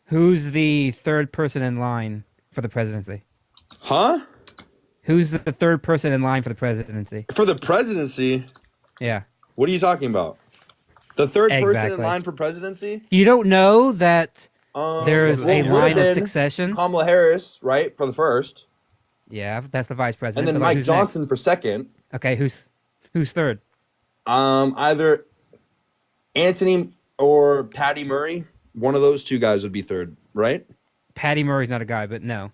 Who's the third person in line for the presidency? Huh? Who's the third person in line for the presidency? For the presidency? Yeah. What are you talking about? The third person in Exactly. line for presidency? You don't know that There's well, a it would've line of been succession. Kamala Harris, right, for the first, Yeah, that's the vice president. and then but, like, Mike who's next? Johnson for second. Okay, who's third? Either Anthony or Patty Murray. One of those two guys would be third, right? Patty Murray's not a guy, but no.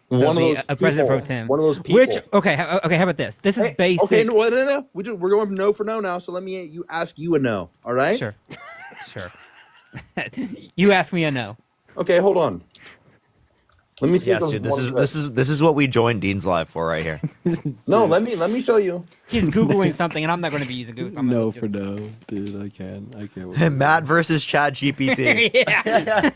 One So of the, those a president pro people. tem. One of those people. Which okay, how about this? This is basic. Okay, no. We're going no for no now. So let me ask you a no. All right. Sure. You ask me a no. Okay, hold on. Let me see. Yes, dude. This is what we joined Dean's Live for right here. No, let me show you. He's googling something, and I'm not going to be using Google. No for no, dude. I can't. Matt versus Chat GPT. Yeah.